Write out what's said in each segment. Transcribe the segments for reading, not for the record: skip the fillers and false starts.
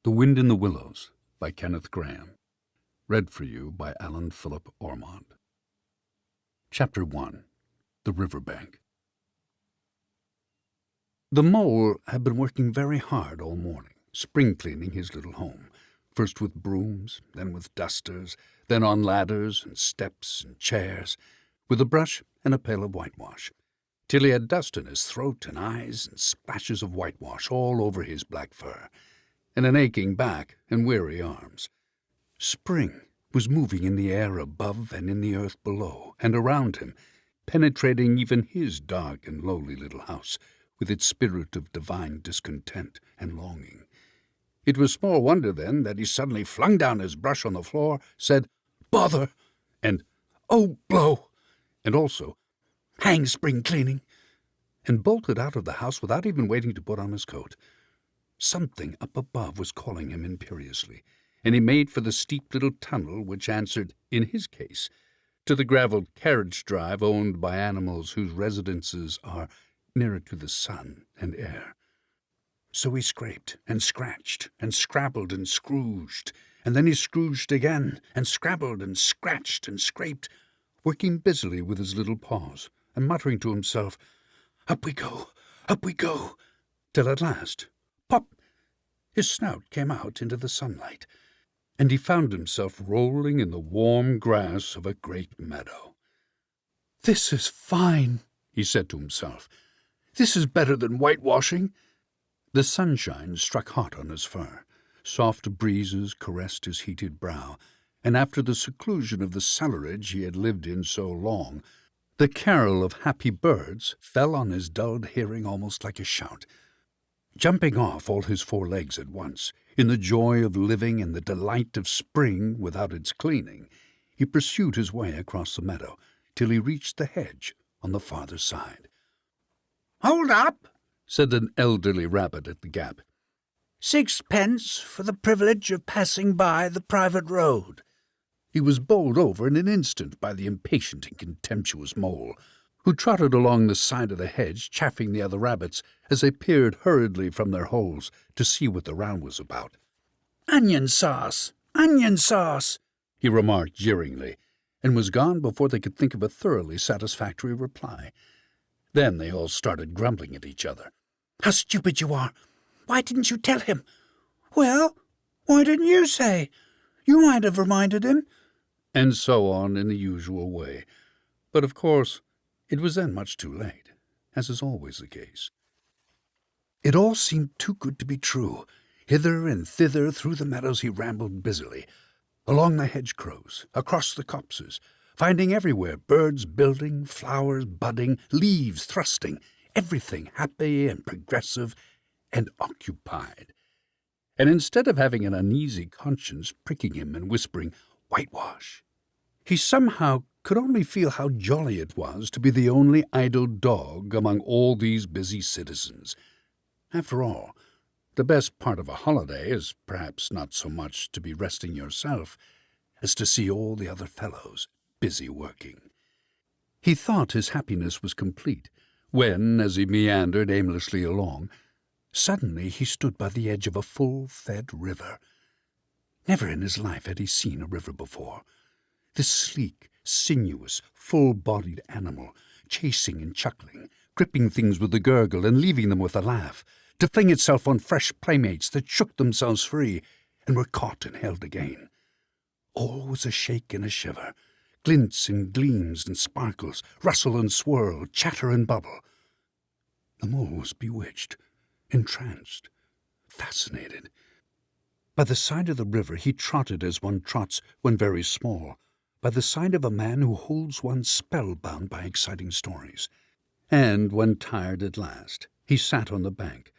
The Wind in the Willows by Kenneth Grahame. Read for you by Alan Philip Ormond. Chapter 1. The Riverbank. The mole had been working very hard all morning, spring-cleaning his little home, first with brooms, then with dusters, then on ladders and steps and chairs, with a brush and a pail of whitewash, till he had dust in his throat and eyes and splashes of whitewash all over his black fur, and an aching back and weary arms. Spring was moving in the air above and in the earth below and around him, penetrating even his dark and lowly little house with its spirit of divine discontent and longing. It was small wonder, then, that he suddenly flung down his brush on the floor, said, "Bother!" and "Oh, blow!" and also, "Hang spring cleaning!" and bolted out of the house without even waiting to put on his coat. Something up above was calling him imperiously, and he made for the steep little tunnel which answered, in his case, to the gravelled carriage drive owned by animals whose residences are nearer to the sun and air. So he scraped and scratched and scrabbled and scrooged, and then he scrooged again and scrabbled and scratched and scraped, working busily with his little paws and muttering to himself, up we go, till at last, pop, his snout came out into the sunlight, and he found himself rolling in the warm grass of a great meadow. "This is fine," he said to himself. "This is better than whitewashing." The sunshine struck hot on his fur. Soft breezes caressed his heated brow, and after the seclusion of the cellarage he had lived in so long, the carol of happy birds fell on his dulled hearing almost like a shout. Jumping off all his 4 legs at once, in the joy of living and the delight of spring without its cleaning, he pursued his way across the meadow till he reached the hedge on the farther side. "Hold up," said an elderly rabbit at the gap. "6 pence for the privilege of passing by the private road." He was bowled over in an instant by the impatient and contemptuous mole, who trotted along the side of the hedge, chaffing the other rabbits as they peered hurriedly from their holes to see what the row was about. "Onion sauce, he remarked jeeringly, and was gone before they could think of a thoroughly satisfactory reply. Then they all started grumbling at each other. "How stupid you are! Why didn't you tell him?" "Well, why didn't you say? You might have reminded him." And so on in the usual way. But of course it was then much too late, as is always the case. It all seemed too good to be true. Hither and thither through the meadows he rambled busily, along the hedgerows, across the copses, finding everywhere birds building, flowers budding, leaves thrusting, everything happy and progressive and occupied. And instead of having an uneasy conscience pricking him and whispering, "Whitewash," he somehow could only feel how jolly it was to be the only idle dog among all these busy citizens. After all, the best part of a holiday is perhaps not so much to be resting yourself as to see all the other fellows busy working. He thought his happiness was complete when, as he meandered aimlessly along, suddenly he stood by the edge of a full-fed river. Never in his life had he seen a river before. This sleek, sinuous, full-bodied animal, chasing and chuckling, gripping things with a gurgle and leaving them with a laugh, to fling itself on fresh playmates that shook themselves free and were caught and held again. All was a shake and a shiver, glints and gleams and sparkles, rustle and swirl, chatter and bubble. The mole was bewitched, entranced, fascinated. By the side of the river he trotted as one trots when very small, by the side of a man who holds one spellbound by exciting stories. And when tired at last, he sat on the bank,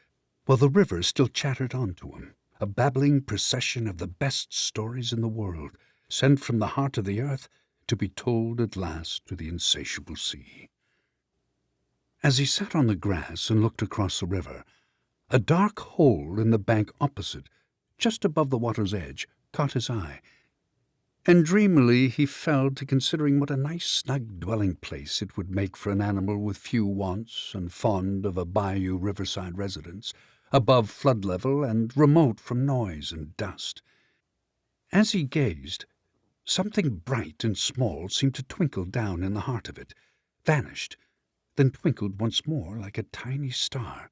while the river still chattered on to him, a babbling procession of the best stories in the world, sent from the heart of the earth to be told at last to the insatiable sea. As he sat on the grass and looked across the river, a dark hole in the bank opposite, just above the water's edge, caught his eye, and dreamily he fell to considering what a nice snug dwelling-place it would make for an animal with few wants and fond of a bayou riverside residence, above flood level and remote from noise and dust. As he gazed, something bright and small seemed to twinkle down in the heart of it, vanished, then twinkled once more like a tiny star.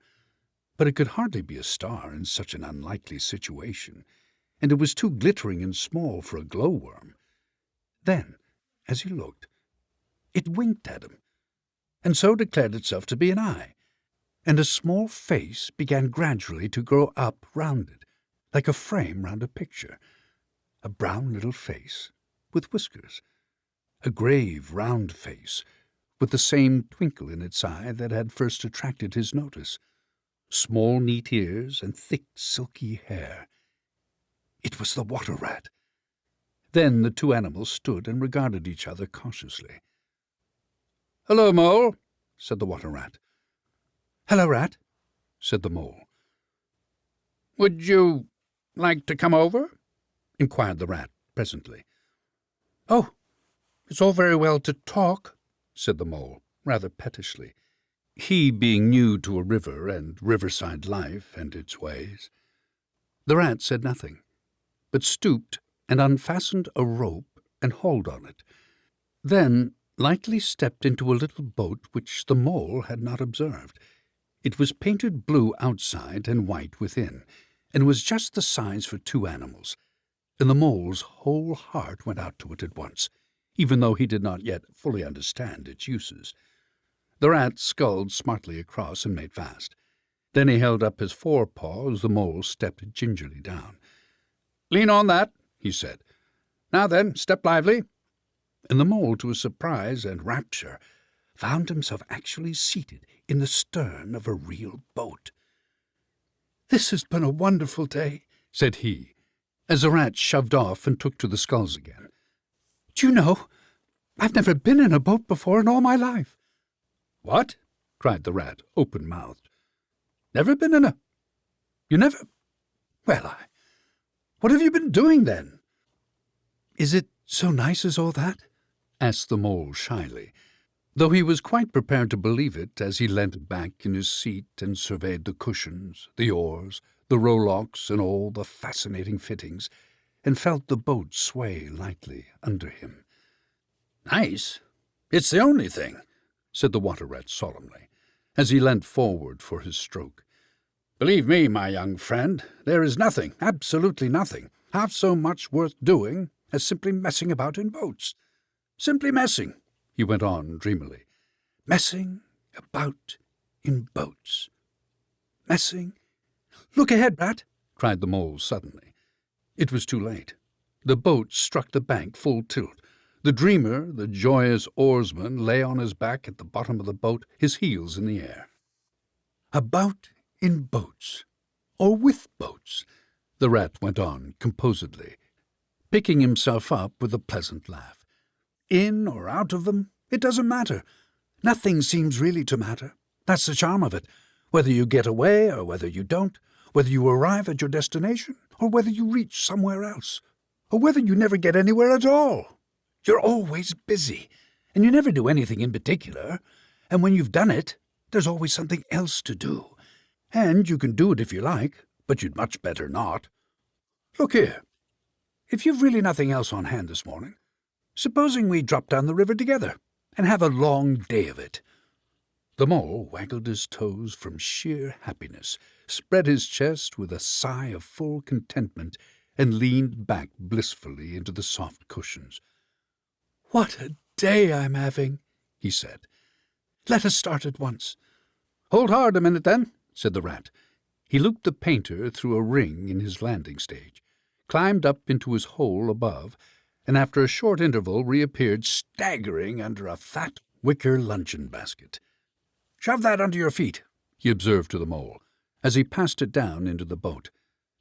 But it could hardly be a star in such an unlikely situation, and it was too glittering and small for a glowworm. Then, as he looked, it winked at him, and so declared itself to be an eye, and a small face began gradually to grow up round it, like a frame round a picture, a brown little face with whiskers, a grave, round face with the same twinkle in its eye that had first attracted his notice, small neat ears and thick silky hair. It was the water-rat. Then the two animals stood and regarded each other cautiously. "Hello, Mole," said the water-rat. "Hello, Rat," said the Mole. "Would you like to come over?" inquired the rat presently. "Oh, it's all very well to talk," said the Mole, rather pettishly, he being new to a river and riverside life and its ways. The rat said nothing, but stooped and unfastened a rope and hauled on it, then lightly stepped into a little boat which the Mole had not observed. It was painted blue outside and white within, and was just the size for two animals, and the Mole's whole heart went out to it at once, even though he did not yet fully understand its uses. The rat sculled smartly across and made fast. Then he held up his forepaw as the Mole stepped gingerly down. "Lean on that," he said. "Now then, step lively." And the Mole, to his surprise and rapture, found himself actually seated in the stern of a real boat. "This has been a wonderful day," said he, as the rat shoved off and took to the sculls again. "Do you know, I've never been in a boat before in all my life." "What?" cried the rat, open-mouthed. "Never been in a... You never... Well, what have you been doing, then?" "Is it so nice as all that?" asked the Mole shyly, though he was quite prepared to believe it as he leant back in his seat and surveyed the cushions, the oars, the rowlocks, and all the fascinating fittings, and felt the boat sway lightly under him. "Nice? It's the only thing," said the water-rat solemnly, as he leant forward for his stroke. "Believe me, my young friend, there is nothing, absolutely nothing, half so much worth doing as simply messing about in boats. Simply messing," he went on dreamily. "Messing about in boats. Messing—" "Look ahead, Rat!" cried the Mole suddenly. It was too late. The boat struck the bank full tilt. The dreamer, the joyous oarsman, lay on his back at the bottom of the boat, his heels in the air. "About in boats, or with boats," the rat went on composedly, picking himself up with a pleasant laugh. "In or out of them, it doesn't matter. Nothing seems really to matter. That's the charm of it, whether you get away or whether you don't, whether you arrive at your destination or whether you reach somewhere else, or whether you never get anywhere at all. You're always busy, and you never do anything in particular, and when you've done it, there's always something else to do, and you can do it if you like, but you'd much better not. Look here, if you've really nothing else on hand this morning, supposing we drop down the river together and have a long day of it." The Mole waggled his toes from sheer happiness, spread his chest with a sigh of full contentment, and leaned back blissfully into the soft cushions. "What a day I'm having," he said. "Let us start at once." "Hold hard a minute, then," said the rat. He looped the painter through a ring in his landing stage, climbed up into his hole above, and after a short interval reappeared staggering under a fat wicker luncheon-basket. "Shove that under your feet," he observed to the Mole, as he passed it down into the boat.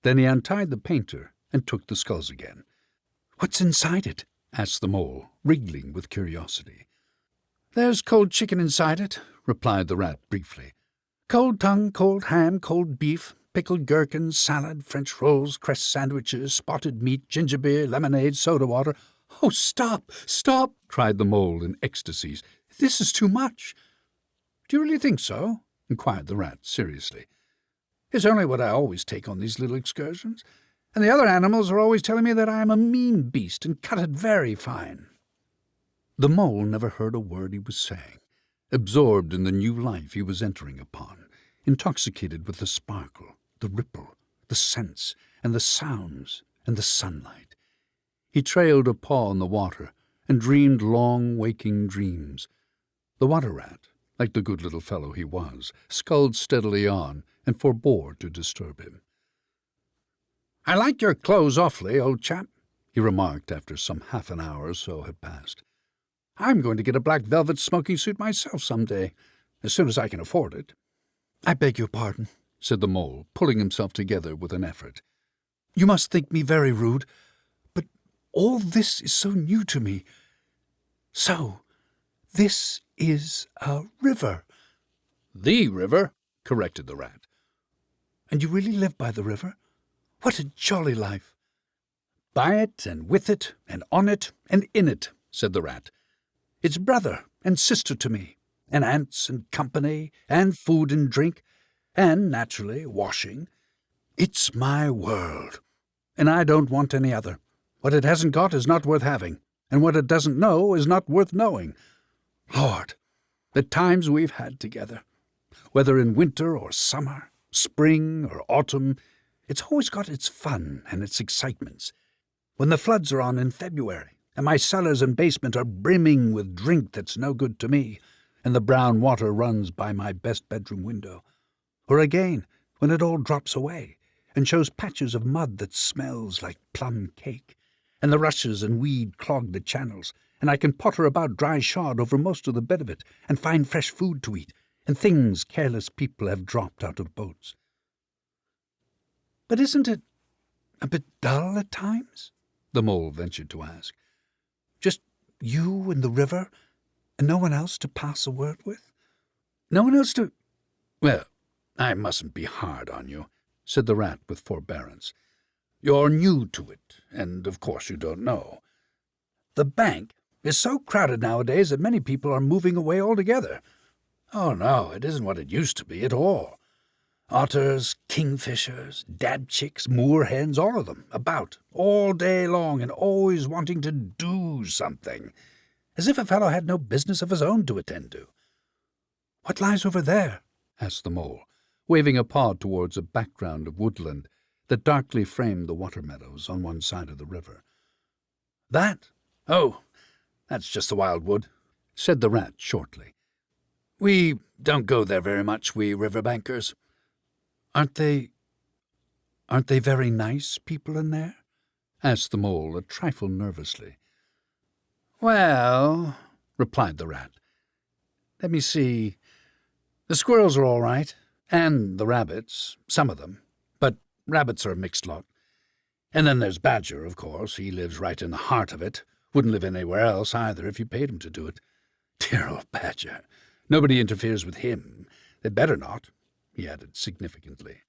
Then he untied the painter and took the sculls again. "What's inside it?" asked the Mole, wriggling with curiosity. "There's cold chicken inside it," replied the rat briefly. "Cold tongue, cold ham, cold beef, pickled gherkins, salad, French rolls, cress sandwiches, spotted meat, ginger beer, lemonade, soda water." "Oh, stop, stop!" cried the Mole in ecstasies. "This is too much." "Do you really think so?" inquired the rat seriously. It's only what I always take on these little excursions, and the other animals are always telling me that I am a mean beast and cut it very fine." The mole never heard a word he was saying, absorbed in the new life he was entering upon, intoxicated with the sparkle, the ripple, the scents, and the sounds, and the sunlight. He trailed a paw in the water and dreamed long, waking dreams. The water rat, like the good little fellow he was, sculled steadily on and forbore to disturb him. "I like your clothes awfully, old chap," he remarked after some half an hour or so had passed. "I'm going to get a black velvet smoking suit myself some day, as soon as I can afford it." "I beg your pardon," said the mole, pulling himself together with an effort. "You must think me very rude, but all this is so new to me. So, this is a river." "The river," corrected the rat. "And you really live by the river? What a jolly life!" "By it, and with it, and on it, and in it," said the rat. "It's brother and sister to me, and aunts and company, and food and drink, and, naturally, washing. It's my world, and I don't want any other. What it hasn't got is not worth having, and what it doesn't know is not worth knowing. Lord, the times we've had together, whether in winter or summer, spring or autumn, it's always got its fun and its excitements. When the floods are on in February, and my cellars and basement are brimming with drink that's no good to me, and the brown water runs by my best bedroom window. Or again, when it all drops away, and shows patches of mud that smells like plum cake, and the rushes and weed clog the channels, and I can potter about dry shod over most of the bed of it, and find fresh food to eat, and things careless people have dropped out of boats. But isn't it a bit dull at times?" the mole ventured to ask. "Just you and the river, and no one else to pass a word with? No one else to—" "Well, I mustn't be hard on you," said the rat with forbearance. "You're new to it, and of course you don't know. The bank is so crowded nowadays that many people are moving away altogether. Oh, no, it isn't what it used to be at all. Otters, kingfishers, dabchicks, moorhens, all of them, about, all day long, and always wanting to do something, as if a fellow had no business of his own to attend to." "What lies over there?" asked the mole, waving a paw towards a background of woodland that darkly framed the water meadows on one side of the river. "That? Oh, that's just the wild wood," said the rat shortly. "We don't go there very much, we riverbankers." Aren't they very nice people in there?" asked the mole a trifle nervously. "Well," replied the rat, "let me see. The squirrels are all right, and the rabbits, some of them, but rabbits are a mixed lot. And then there's Badger, of course. He lives right in the heart of it. Wouldn't live anywhere else, either, if you paid him to do it. Dear old Badger. Nobody interferes with him. They'd better not," he added significantly.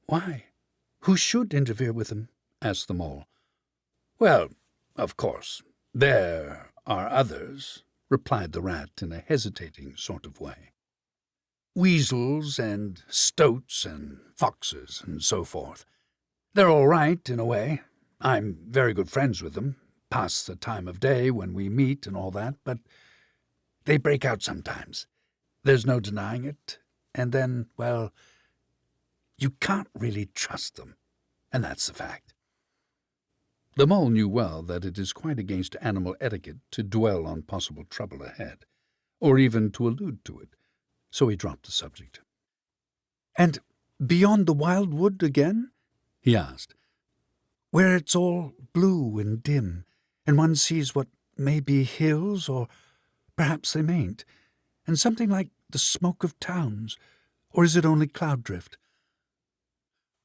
"Why? Who should interfere with him?" asked the mole. "Well, of course, there are others," replied the rat in a hesitating sort of way. "Weasels and stoats and foxes and so forth. They're all right, in a way. I'm very good friends with them, past the time of day when we meet and all that, but they break out sometimes. There's no denying it. And then, well, you can't really trust them, and that's the fact." The mole knew well that it is quite against animal etiquette to dwell on possible trouble ahead, or even to allude to it, so he dropped the subject. "And beyond the wild wood again?" he asked, "where it's all blue and dim, and one sees what may be hills, or perhaps they mayn't, and something like the smoke of towns, or is it only cloud drift?"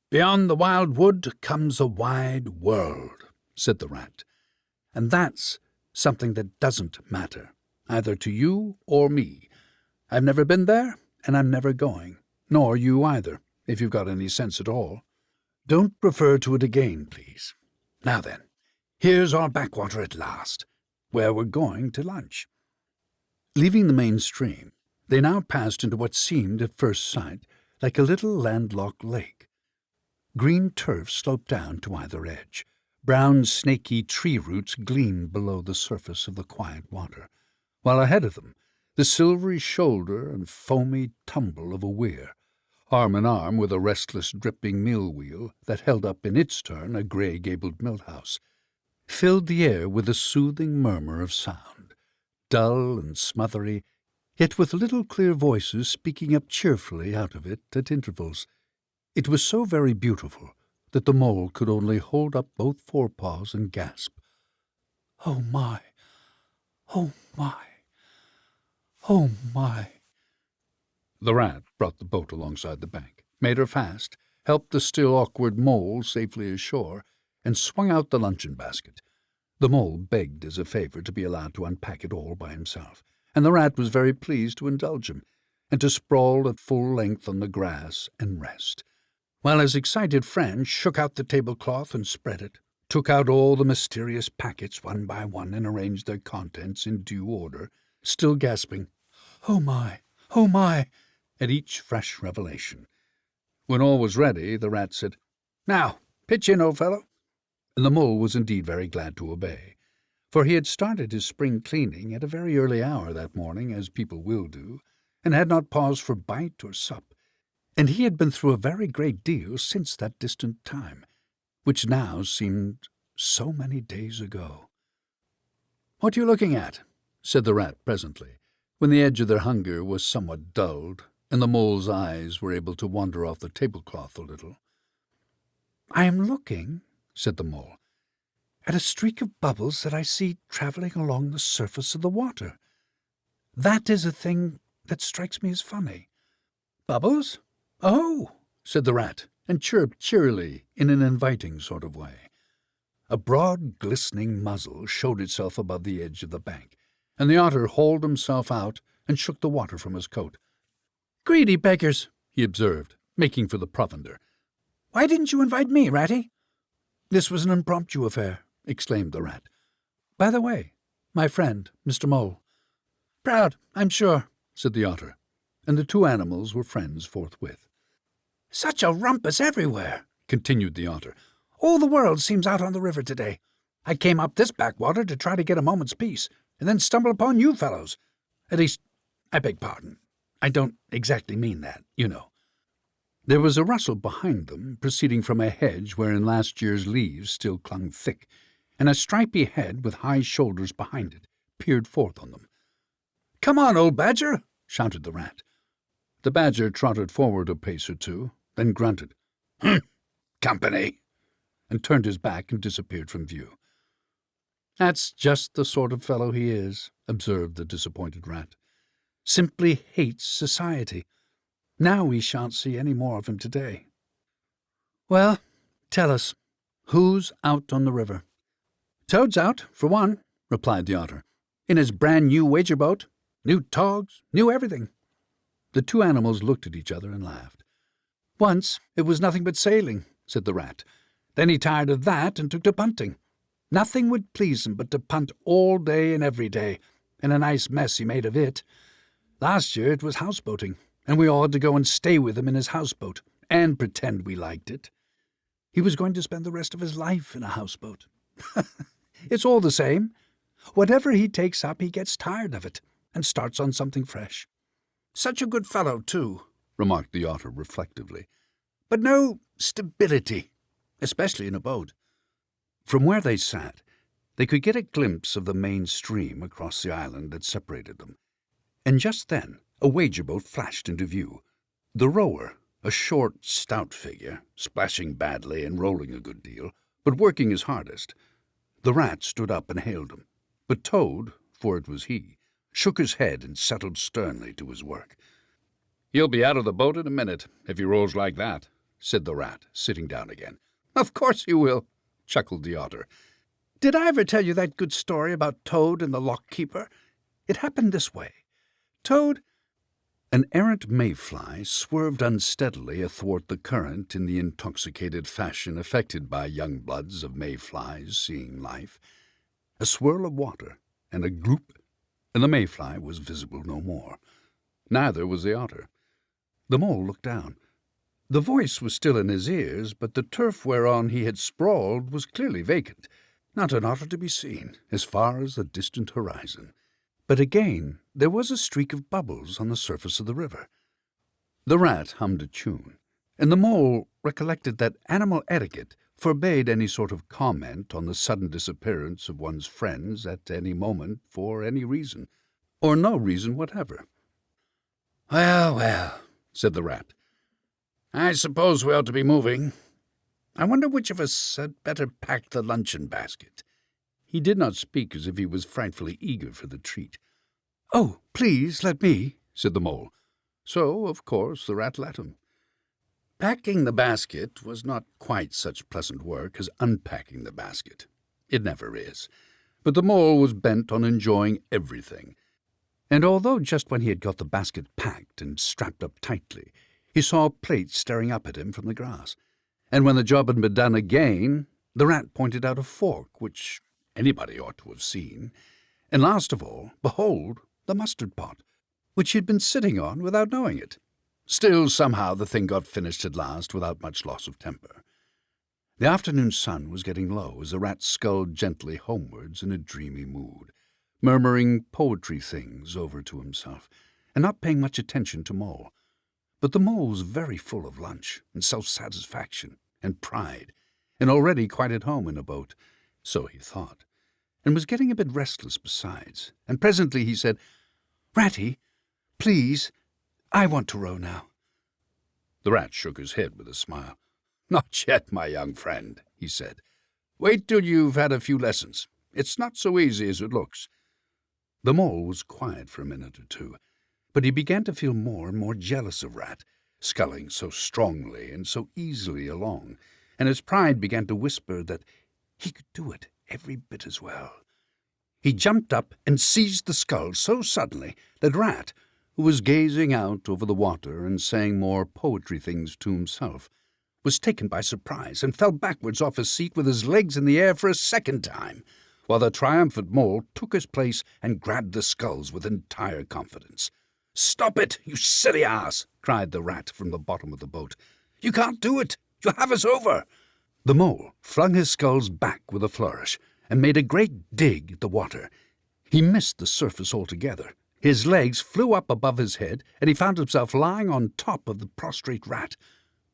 "Beyond the wild wood comes a wide world," said the rat, "and that's something that doesn't matter, either to you or me. I've never been there, and I'm never going, nor you either, if you've got any sense at all. Don't refer to it again, please. Now then, here's our backwater at last, where we're going to lunch." Leaving the main stream, they now passed into what seemed, at first sight, like a little landlocked lake. Green turf sloped down to either edge. Brown, snaky tree roots gleamed below the surface of the quiet water, while ahead of them, the silvery shoulder and foamy tumble of a weir, arm in arm with a restless, dripping mill wheel that held up in its turn a grey-gabled mill-house, filled the air with a soothing murmur of sound, dull and smothery, yet with little clear voices speaking up cheerfully out of it at intervals. It was so very beautiful that the mole could only hold up both forepaws and gasp, "Oh, my! Oh, my! Oh, my!" The rat brought the boat alongside the bank, made her fast, helped the still awkward mole safely ashore, and swung out the luncheon basket. The mole begged as a favour to be allowed to unpack it all by himself, and the rat was very pleased to indulge him, and to sprawl at full length on the grass and rest, while his excited friend shook out the tablecloth and spread it, took out all the mysterious packets one by one and arranged their contents in due order, still gasping, "Oh, my! Oh, my!" at each fresh revelation. When all was ready, the rat said, "Now, pitch in, old fellow." And the mole was indeed very glad to obey, for he had started his spring cleaning at a very early hour that morning, as people will do, and had not paused for bite or sup, and he had been through a very great deal since that distant time, which now seemed so many days ago. "What are you looking at?" said the rat presently, when the edge of their hunger was somewhat dulled, and the mole's eyes were able to wander off the tablecloth a little. "I am looking," said the mole, "at a streak of bubbles that I see travelling along the surface of the water. That is a thing that strikes me as funny." "Bubbles? Oh," said the rat, and chirped cheerily in an inviting sort of way. A broad, glistening muzzle showed itself above the edge of the bank, and the otter hauled himself out and shook the water from his coat. "Greedy beggars," he observed, making for the provender. "Why didn't you invite me, Ratty?" "This was an impromptu affair," exclaimed the rat. "By the way, my friend, Mr. Mole." "Proud, I'm sure," said the otter, and the two animals were friends forthwith. "Such a rumpus everywhere," continued the otter. "All the world seems out on the river today. I came up this backwater to try to get a moment's peace, and then stumbled upon you fellows. At least, I beg pardon. I don't exactly mean that, you know." There was a rustle behind them, proceeding from a hedge wherein last year's leaves still clung thick, and a stripy head with high shoulders behind it peered forth on them. "Come on, old badger!" shouted the rat. The badger trotted forward a pace or two, then grunted, "Company," and turned his back and disappeared from view. "That's just the sort of fellow he is," observed the disappointed rat. "Simply hates society. Now we shan't see any more of him today." "Well, tell us, who's out on the river?" "Toad's out, for one," replied the otter, "in his brand-new wager boat. New togs, new everything." The two animals looked at each other and laughed. "Once it was nothing but sailing," said the rat. "Then he tired of that and took to punting. Nothing would please him but to punt all day and every day, and a nice mess he made of it. Last year it was houseboating, and we all had to go and stay with him in his houseboat, and pretend we liked it. He was going to spend the rest of his life in a houseboat. It's all the same. Whatever he takes up, he gets tired of it, and starts on something fresh. Such a good fellow, too," remarked the otter reflectively. "But no stability, especially in a boat." From where they sat, they could get a glimpse of the main stream across the island that separated them, and just then a wager boat flashed into view. The rower, a short, stout figure, splashing badly and rolling a good deal, but working his hardest. The rat stood up and hailed him, but Toad, for it was he, shook his head and settled sternly to his work. "He'll be out of the boat in a minute, if he rolls like that," said the rat, sitting down again. "Of course he will," chuckled the otter. "Did I ever tell you that good story about Toad and the lock-keeper? It happened this way. Toad—" An errant mayfly swerved unsteadily athwart the current in the intoxicated fashion affected by young bloods of mayflies seeing life. A swirl of water, and a gloop, and the mayfly was visible no more. Neither was the otter. The mole looked down, The voice was still in his ears, but the turf whereon he had sprawled was clearly vacant, not an otter to be seen, as far as the distant horizon. But again there was a streak of bubbles on the surface of the river. The rat hummed a tune, and the mole recollected that animal etiquette forbade any sort of comment on the sudden disappearance of one's friends at any moment for any reason, or no reason whatever. "Well, well," said the rat, "I suppose we ought to be moving. I wonder which of us had better pack the luncheon basket." He did not speak as if he was frightfully eager for the treat. "Oh, please let me," said the mole. So, of course, the rat let him. Packing the basket was not quite such pleasant work as unpacking the basket. It never is. But the mole was bent on enjoying everything. And although just when he had got the basket packed and strapped up tightly, he saw a plate staring up at him from the grass, and when the job had been done again, the rat pointed out a fork, which anybody ought to have seen, and last of all, behold, the mustard pot, which he had been sitting on without knowing it. Still, somehow, the thing got finished at last without much loss of temper. The afternoon sun was getting low as the rat sculled gently homewards in a dreamy mood, murmuring poetry things over to himself, and not paying much attention to Mole. But the mole was very full of lunch, and self-satisfaction, and pride, and already quite at home in a boat, so he thought, and was getting a bit restless besides, and presently he said, "Ratty, please, I want to row now." The rat shook his head with a smile. "Not yet, my young friend," he said. "Wait till you've had a few lessons. It's not so easy as it looks." The mole was quiet for a minute or two, but he began to feel more and more jealous of Rat, sculling so strongly and so easily along, and his pride began to whisper that he could do it every bit as well. He jumped up and seized the scull so suddenly that Rat, who was gazing out over the water and saying more poetry things to himself, was taken by surprise and fell backwards off his seat with his legs in the air for a second time, while the triumphant mole took his place and grabbed the sculls with entire confidence. "Stop it, you silly ass!" cried the rat from the bottom of the boat. "You can't do it! You'll have us over!" The mole flung his sculls back with a flourish and made a great dig at the water. He missed the surface altogether. His legs flew up above his head, and he found himself lying on top of the prostrate rat.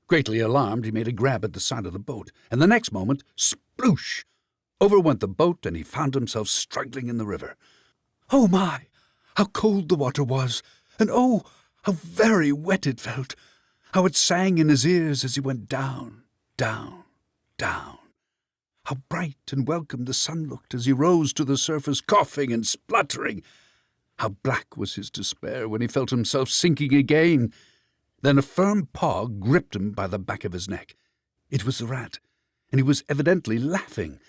Greatly alarmed, he made a grab at the side of the boat, and the next moment, sploosh! Over went the boat, and he found himself struggling in the river. Oh my! How cold the water was, and oh, how very wet it felt! How it sang in his ears as he went down, down, down! How bright and welcome the sun looked as he rose to the surface, coughing and spluttering! How black was his despair when he felt himself sinking again! Then a firm paw gripped him by the back of his neck. It was the rat, and he was evidently laughing.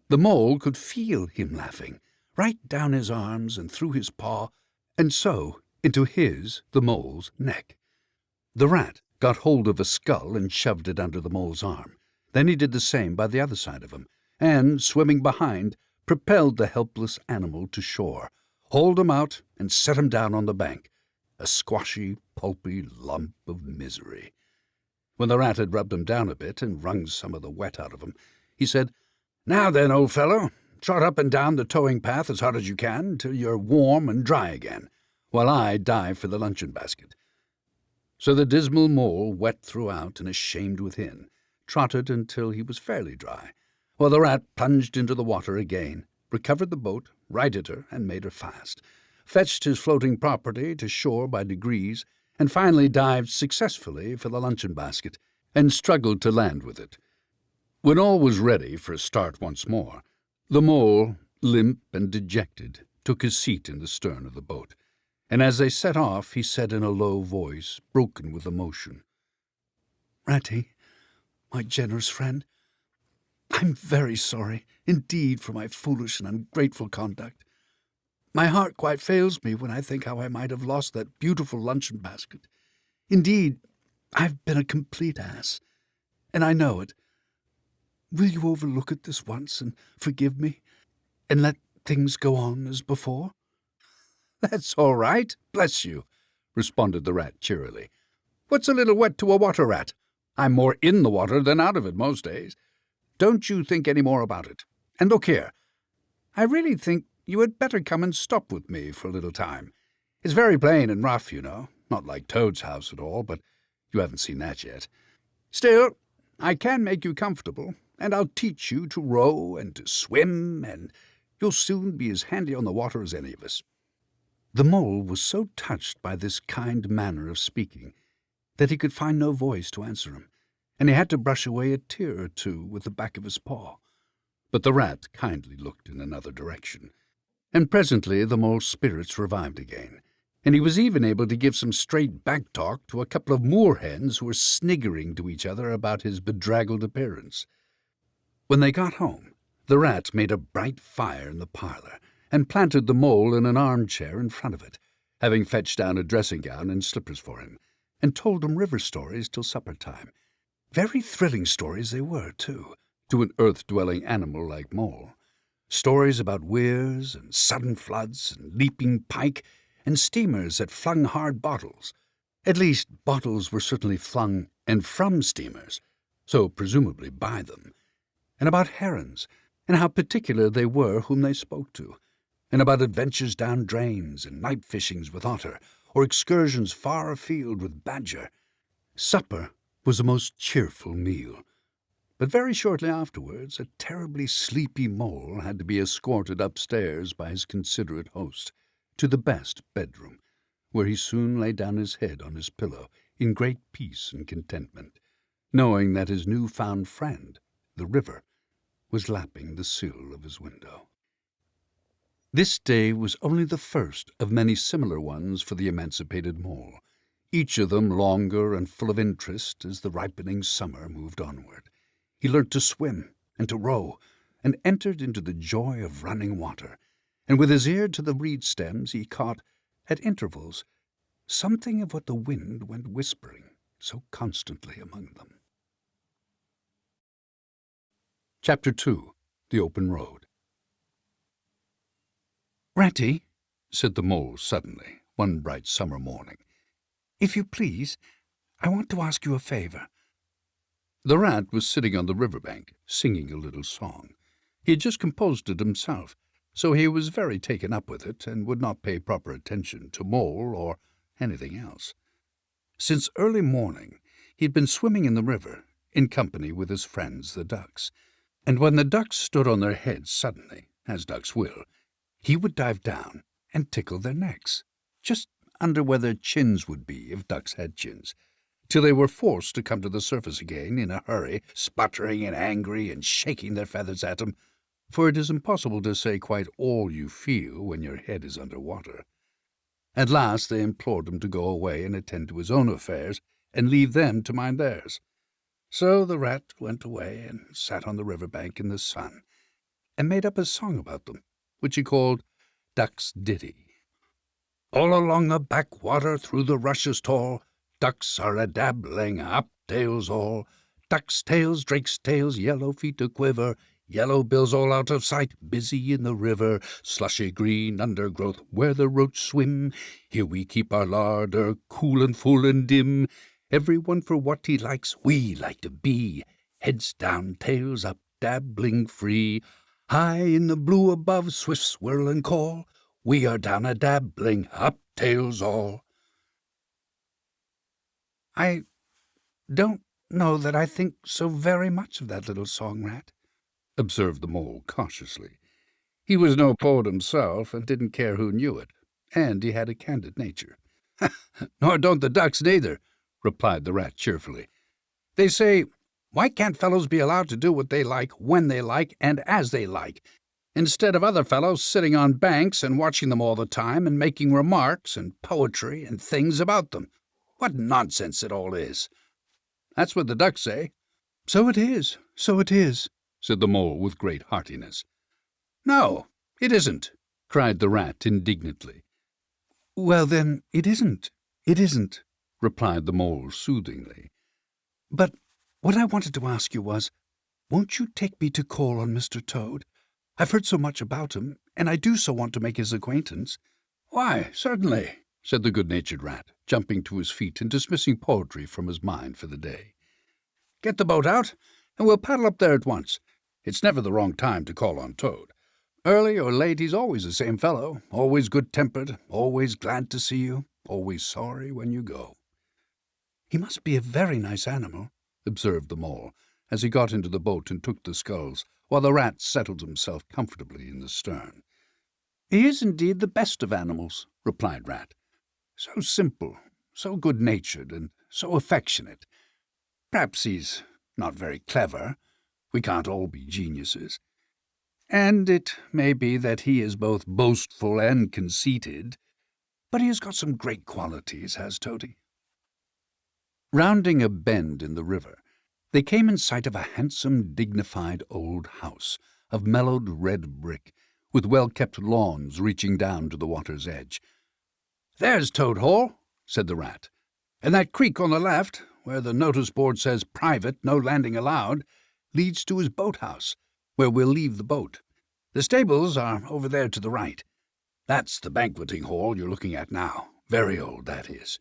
The mole could feel him laughing, right down his arms and through his paw, and so into his, the mole's, neck. The rat got hold of a skull and shoved it under the mole's arm. Then he did the same by the other side of him, and, swimming behind, propelled the helpless animal to shore, hauled him out, and set him down on the bank, a squashy, pulpy lump of misery. When the rat had rubbed him down a bit and wrung some of the wet out of him, he said, "Now then, old fellow, trot up and down the towing path as hard as you can till you're warm and dry again, while I dive for the luncheon basket." So the dismal mole, wet throughout and ashamed within, trotted until he was fairly dry, while the rat plunged into the water again, recovered the boat, righted her, and made her fast, fetched his floating property to shore by degrees, and finally dived successfully for the luncheon basket, and struggled to land with it. When all was ready for a start once more, the mole, limp and dejected, took his seat in the stern of the boat, and as they set off he said in a low voice, broken with emotion, "Ratty, my generous friend, I'm very sorry, indeed, for my foolish and ungrateful conduct. My heart quite fails me when I think how I might have lost that beautiful luncheon basket. Indeed, I've been a complete ass, and I know it. Will you overlook it this once and forgive me, and let things go on as before?" "That's all right, bless you," responded the rat cheerily. "What's a little wet to a water rat? I'm more in the water than out of it most days. Don't you think any more about it. And look here, I really think you had better come and stop with me for a little time. It's very plain and rough, you know, not like Toad's house at all, but you haven't seen that yet. Still, I can make you comfortable, and I'll teach you to row and to swim, and you'll soon be as handy on the water as any of us." The mole was so touched by this kind manner of speaking that he could find no voice to answer him, and he had to brush away a tear or two with the back of his paw. But the rat kindly looked in another direction, and presently the mole's spirits revived again, and he was even able to give some straight back-talk to a couple of moor-hens who were sniggering to each other about his bedraggled appearance. When they got home, the rat made a bright fire in the parlour, and planted the mole in an armchair in front of it, having fetched down a dressing-gown and slippers for him, and told him river stories till supper-time. Very thrilling stories they were, too, to an earth-dwelling animal like Mole. Stories about weirs and sudden floods and leaping pike and steamers that flung hard bottles. At least, bottles were certainly flung and from steamers, so presumably by them. And about herons, and how particular they were whom they spoke to, and about adventures down drains and night fishings with otter, or excursions far afield with badger. Supper was a most cheerful meal. But very shortly afterwards, a terribly sleepy mole had to be escorted upstairs by his considerate host to the best bedroom, where he soon lay down his head on his pillow in great peace and contentment, knowing that his new-found friend, the river, was lapping the sill of his window. This day was only the first of many similar ones for the emancipated mole, each of them longer and full of interest as the ripening summer moved onward. He learnt to swim and to row, and entered into the joy of running water, and with his ear to the reed stems he caught, at intervals, something of what the wind went whispering so constantly among them. Chapter 2. The Open Road. "Ratty," said the mole suddenly, one bright summer morning, "if you please, I want to ask you a favour." The rat was sitting on the river-bank, singing a little song. He had just composed it himself, so he was very taken up with it, and would not pay proper attention to Mole or anything else. Since early morning he had been swimming in the river, in company with his friends the ducks, and when the ducks stood on their heads suddenly, as ducks will, he would dive down and tickle their necks, just under where their chins would be if ducks had chins, till they were forced to come to the surface again in a hurry, sputtering and angry and shaking their feathers at him, for it is impossible to say quite all you feel when your head is under water. At last they implored him to go away and attend to his own affairs, and leave them to mind theirs. So the rat went away and sat on the river-bank in the sun, and made up a song about them, which he called Duck's Ditty. "All along the backwater through the rushes tall, ducks are a-dabbling up tails all. Ducks' tails, drakes' tails, yellow feet a-quiver, yellow bills all out of sight, busy in the river, slushy green undergrowth where the roach swim. Here we keep our larder, cool and full and dim. Every one for what he likes, we like to be. Heads down, tails up, dabbling free. High in the blue above, swift swirl and call. We are down a-dabbling, up tails all." "I don't know that I think so very much of that little song, Rat," observed the mole cautiously. He was no poet himself, and didn't care who knew it, and he had a candid nature. "Nor don't the ducks neither," replied the rat cheerfully. "They say, why can't fellows be allowed to do what they like, when they like, and as they like, instead of other fellows sitting on banks and watching them all the time and making remarks and poetry and things about them? What nonsense it all is! That's what the ducks say." "So it is, said the mole with great heartiness. "No, it isn't," cried the rat indignantly. "Well, then, it isn't, replied the mole soothingly. "But what I wanted to ask you was, won't you take me to call on Mr. Toad? I've heard so much about him, and I do so want to make his acquaintance." "Why, certainly," said the good-natured rat, jumping to his feet and dismissing poetry from his mind for the day. Get the boat out, and we'll paddle up there at once. It's never the wrong time to call on Toad. Early or late, he's always the same fellow, always good-tempered, always glad to see you, always sorry when you go." "He must be a very nice animal," observed the Mole, as he got into the boat and took the sculls, while the Rat settled himself comfortably in the stern. "He is indeed the best of animals," replied Rat. "So simple, so good-natured, and so affectionate. Perhaps he's not very clever. We can't all be geniuses. And it may be that he is both boastful and conceited, but he has got some great qualities, has Toady." Rounding a bend in the river, they came in sight of a handsome, dignified old house of mellowed red brick, with well-kept lawns reaching down to the water's edge. "There's Toad Hall," said the Rat, "and that creek on the left, where the notice board says 'Private, no landing allowed,' leads to his boathouse, where we'll leave the boat. The stables are over there to the right. That's the banqueting hall you're looking at now. Very old, that is.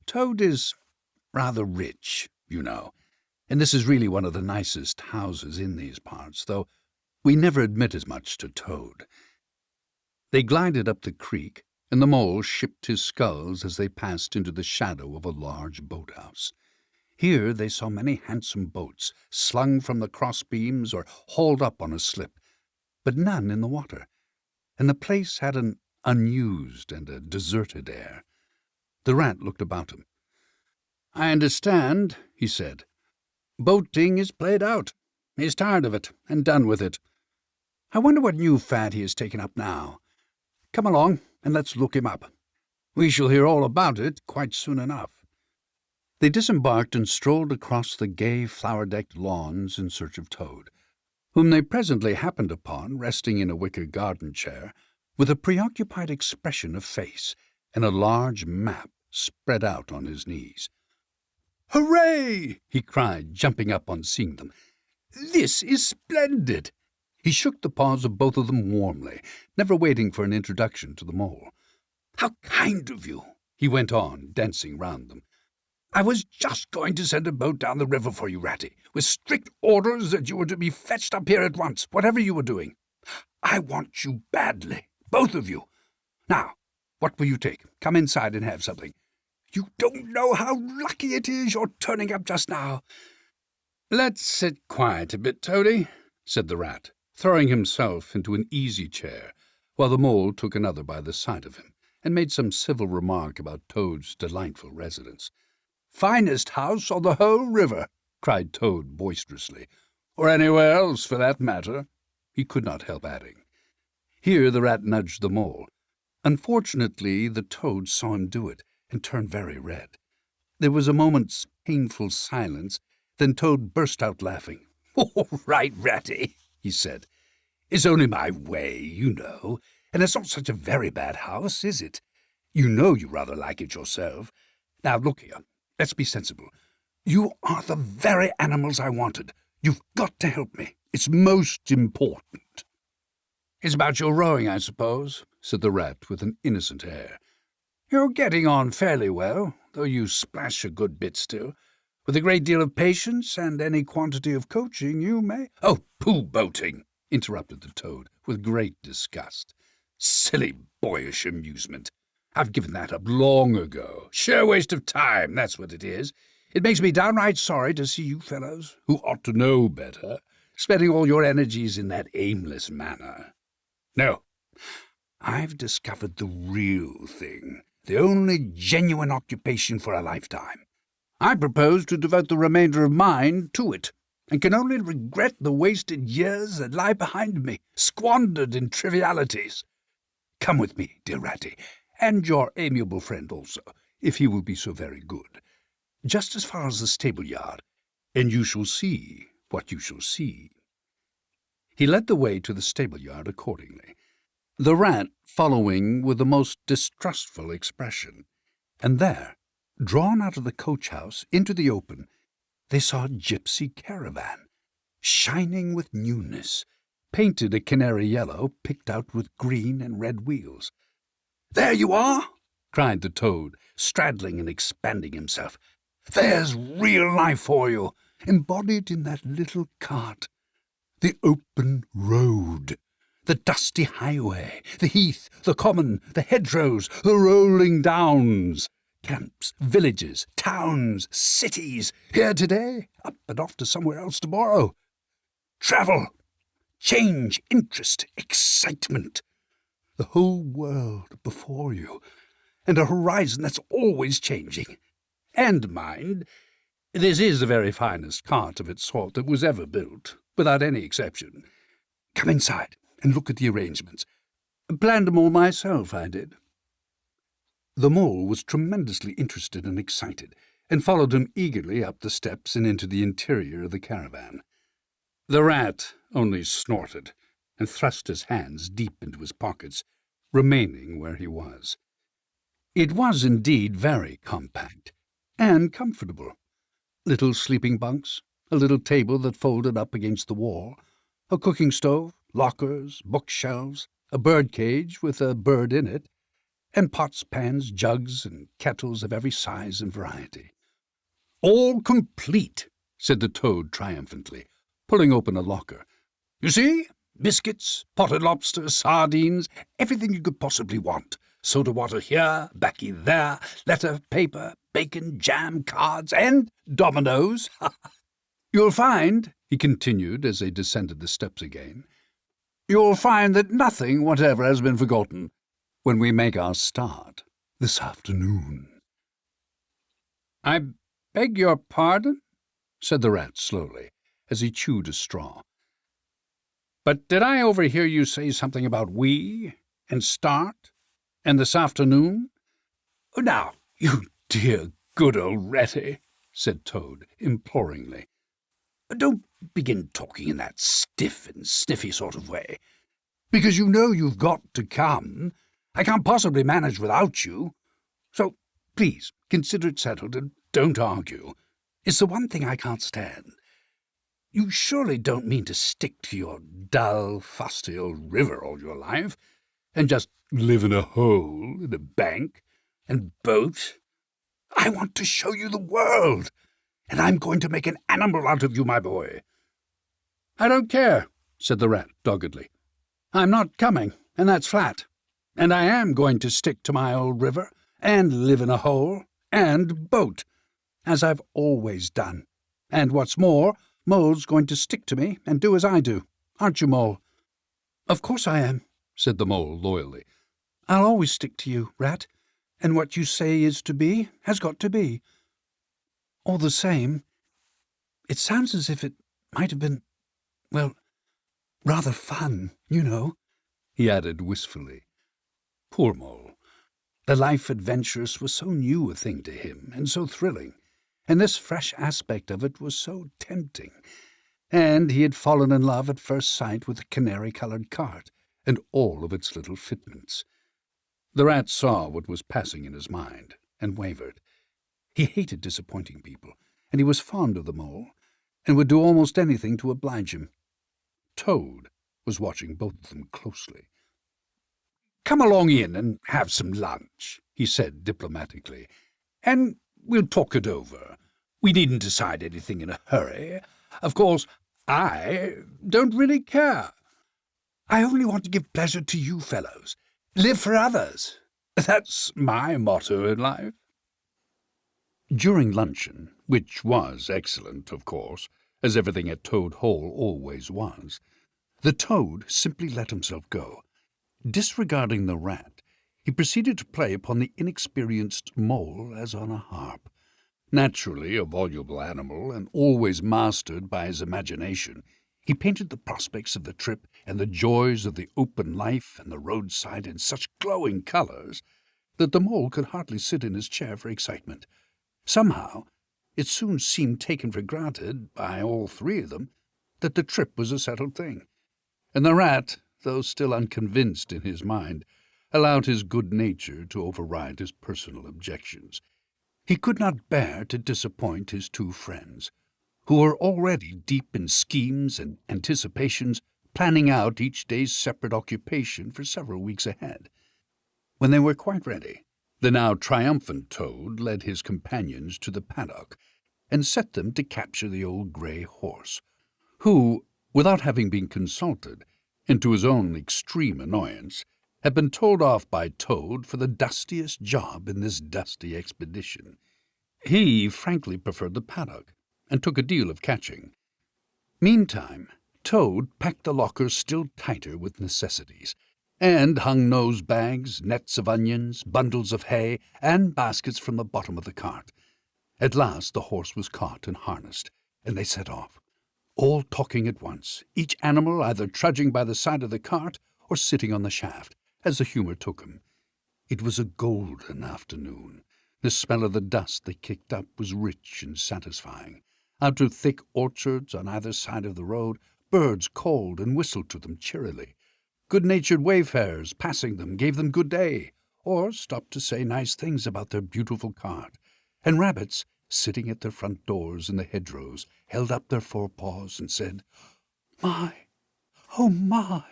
Toad is rather rich, you know, and this is really one of the nicest houses in these parts, though we never admit as much to Toad." They glided up the creek, and the Mole shipped his sculls as they passed into the shadow of a large boathouse. Here they saw many handsome boats, slung from the crossbeams or hauled up on a slip, but none in the water, and the place had an unused and a deserted air. The Rat looked about him. "I understand," he said. "Boating is played out. He's tired of it, and done with it. I wonder what new fad he has taken up now. Come along, and let's look him up. We shall hear all about it quite soon enough." They disembarked and strolled across the gay flower-decked lawns in search of Toad, whom they presently happened upon resting in a wicker garden chair, with a preoccupied expression of face, and a large map spread out on his knees. "Hooray!" he cried, jumping up on seeing them. "This is splendid!" He shook the paws of both of them warmly, never waiting for an introduction to the Mole. "How kind of you!" he went on, dancing round them. "I was just going to send a boat down the river for you, Ratty, with strict orders that you were to be fetched up here at once, whatever you were doing. I want you badly, both of you. Now, what will you take? Come inside and have something. You don't know how lucky it is you're turning up just now." "Let's sit quiet a bit, Toady," said the Rat, throwing himself into an easy chair, while the Mole took another by the side of him, and made some civil remark about Toad's delightful residence. "Finest house on the whole river," cried Toad boisterously, "or anywhere else for that matter," he could not help adding. Here the Rat nudged the Mole. Unfortunately, the Toad saw him do it, and turned very red. There was a moment's painful silence, then Toad burst out laughing. "All right, Ratty," he said. "It's only my way, you know, and it's not such a very bad house, is it? You know you rather like it yourself. Now, look here. Let's be sensible. You are the very animals I wanted. You've got to help me. It's most important." "It's about your rowing, I suppose," said the Rat with an innocent air. "You're getting on fairly well, though you splash a good bit still. With a great deal of patience and any quantity of coaching, you may—" "Oh, pooh, boating!" interrupted the Toad, with great disgust. "Silly boyish amusement. I've given that up long ago. Sheer waste of time, that's what it is. It makes me downright sorry to see you fellows, who ought to know better, spending all your energies in that aimless manner. No, I've discovered the real thing, the only genuine occupation for a lifetime. I propose to devote the remainder of mine to it, and can only regret the wasted years that lie behind me, squandered in trivialities. Come with me, dear Ratty, and your amiable friend also, if he will be so very good, just as far as the stable-yard, and you shall see what you shall see." He led the way to the stable-yard accordingly, the Rat following with the most distrustful expression, and there, drawn out of the coach-house into the open, they saw a gypsy caravan, shining with newness, painted a canary yellow, picked out with green and red wheels. "There you are!" cried the Toad, straddling and expanding himself. "There's real life for you! embodied in that little cart. The open road, the dusty highway, the heath, the common, the hedgerows, the rolling downs. Camps, villages, towns, cities, here today, up and off to somewhere else tomorrow. Travel, change, interest, excitement. The whole world before you, and a horizon that's always changing. And mind, this is the very finest cart of its sort that was ever built, without any exception. Come inside and look at the arrangements. Planned them all myself, I did. The mole was tremendously interested and excited, and followed him eagerly up the steps and into the interior of the caravan. The rat only snorted, and thrust his hands deep into his pockets, remaining where he was. It was indeed very compact, and comfortable. Little sleeping bunks, a little table that folded up against the wall, a cooking stove, lockers, bookshelves, a bird cage with a bird in it, and pots, pans, jugs, and kettles of every size and variety. "All complete," said the toad triumphantly, pulling open a locker. "You see? Biscuits, potted lobster, sardines, everything you could possibly want. Soda water here, baccy there, letter, paper, bacon, jam, cards, and dominoes. You'll find," he continued as they descended the steps again, "you'll find that nothing whatever has been forgotten when we make our start this afternoon." "I beg your pardon?" said the rat slowly, as he chewed a straw. "But did I overhear you say something about we, and start, and this afternoon?" "Now, you dear good old ratty," said Toad imploringly, "don't begin talking in that stiff and sniffy sort of way, because you know you've got to come. I can't possibly manage without you. So, please, consider it settled and don't argue. It's the one thing I can't stand. You surely don't mean to stick to your dull, fusty old river all your life, and just live in a hole, in a bank, and boat? I want to show you the world, and I'm going to make an animal out of you, my boy." "I don't care," said the rat doggedly. "I'm not coming, and that's flat. And I am going to stick to my old river, and live in a hole, and boat, as I've always done. And what's more, Mole's going to stick to me and do as I do. Aren't you, Mole?" "Of course I am," said the mole loyally. "I'll always stick to you, Rat, and what you say is to be has got to be. All the same, it sounds as if it might have been, well, rather fun, you know," he added wistfully. Poor Mole. The life adventurous was so new a thing to him, and so thrilling, and this fresh aspect of it was so tempting. And he had fallen in love at first sight with the canary-coloured cart, and all of its little fitments. The rat saw what was passing in his mind, and wavered. He hated disappointing people, and he was fond of the mole, and would do almost anything to oblige him. Toad was watching both of them closely. "Come along in and have some lunch," he said diplomatically, "and we'll talk it over. We needn't decide anything in a hurry. Of course, I don't really care. I only want to give pleasure to you fellows. Live for others. That's my motto in life." During luncheon, which was excellent, of course, as everything at Toad Hall always was, the toad simply let himself go. Disregarding the rat, he proceeded to play upon the inexperienced mole as on a harp. Naturally a voluble animal, and always mastered by his imagination, he painted the prospects of the trip and the joys of the open life and the roadside in such glowing colours that the mole could hardly sit in his chair for excitement. Somehow, it soon seemed taken for granted by all three of them that the trip was a settled thing, and the rat, though still unconvinced in his mind, allowed his good nature to override his personal objections. He could not bear to disappoint his two friends, who were already deep in schemes and anticipations, planning out each day's separate occupation for several weeks ahead. When they were quite ready, the now triumphant Toad led his companions to the paddock, and set them to capture the old grey horse, who, without having been consulted, and to his own extreme annoyance, had been told off by Toad for the dustiest job in this dusty expedition. He frankly preferred the paddock, and took a deal of catching. Meantime, Toad packed the lockers still tighter with necessities, and hung nose bags, nets of onions, bundles of hay, and baskets from the bottom of the cart. At last the horse was caught and harnessed, and they set off, all talking at once, each animal either trudging by the side of the cart or sitting on the shaft, as the humour took him. It was a golden afternoon. The smell of the dust they kicked up was rich and satisfying. Out of thick orchards on either side of the road, birds called and whistled to them cheerily. Good-natured wayfarers passing them gave them good day, or stopped to say nice things about their beautiful cart, and rabbits, sitting at their front doors in the hedgerows, held up their forepaws and said, "My, oh my,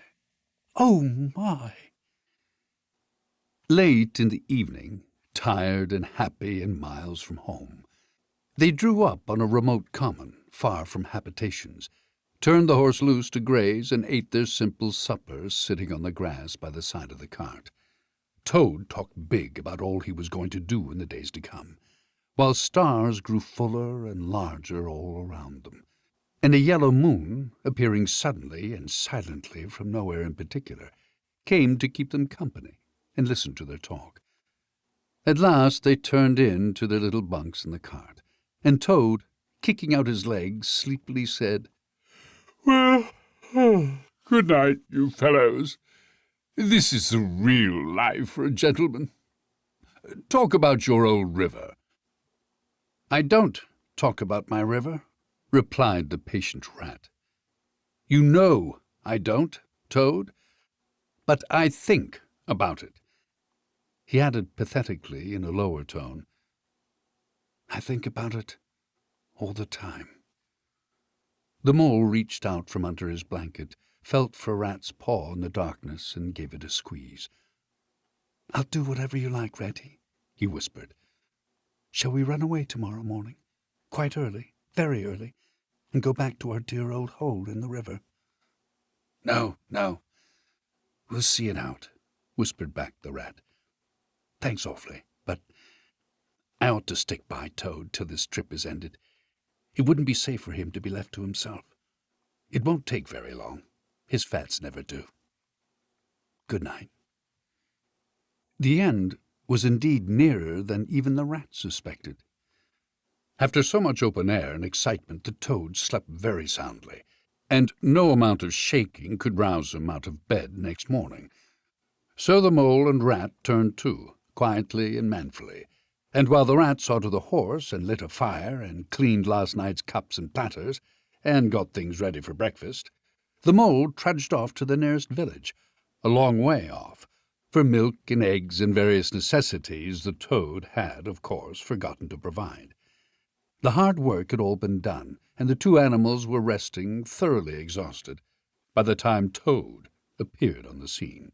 oh my." Late in the evening, tired and happy and miles from home, they drew up on a remote common, far from habitations, turned the horse loose to graze, and ate their simple suppers sitting on the grass by the side of the cart. Toad talked big about all he was going to do in the days to come, while stars grew fuller and larger all around them, and a yellow moon, appearing suddenly and silently from nowhere in particular, came to keep them company and listen to their talk. At last they turned in to their little bunks in the cart, and Toad, kicking out his legs, sleepily said, "Well, good night, you fellows. This is the real life for a gentleman. Talk about your old river." "I don't talk about my river," replied the patient rat. "You know I don't, Toad, but I think about it." He added pathetically in a lower tone, "I think about it all the time." The mole reached out from under his blanket, felt for Rat's paw in the darkness, and gave it a squeeze. "I'll do whatever you like, Ratty," he whispered. "Shall we run away tomorrow morning, quite early, very early, and go back to our dear old hole in the river?" "No, no. We'll see it out," whispered back the rat. "Thanks awfully, but I ought to stick by Toad till this trip is ended. It wouldn't be safe for him to be left to himself. It won't take very long. His fats never do. Good night." The end was indeed nearer than even the rat suspected. After so much open air and excitement, the Toad slept very soundly, and no amount of shaking could rouse him out of bed next morning. So the mole and rat turned to, quietly and manfully, and while the rat saw to the horse and lit a fire and cleaned last night's cups and platters and got things ready for breakfast, the mole trudged off to the nearest village, a long way off, for milk and eggs and various necessities the Toad had, of course, forgotten to provide. The hard work had all been done, and the two animals were resting, thoroughly exhausted, by the time Toad appeared on the scene.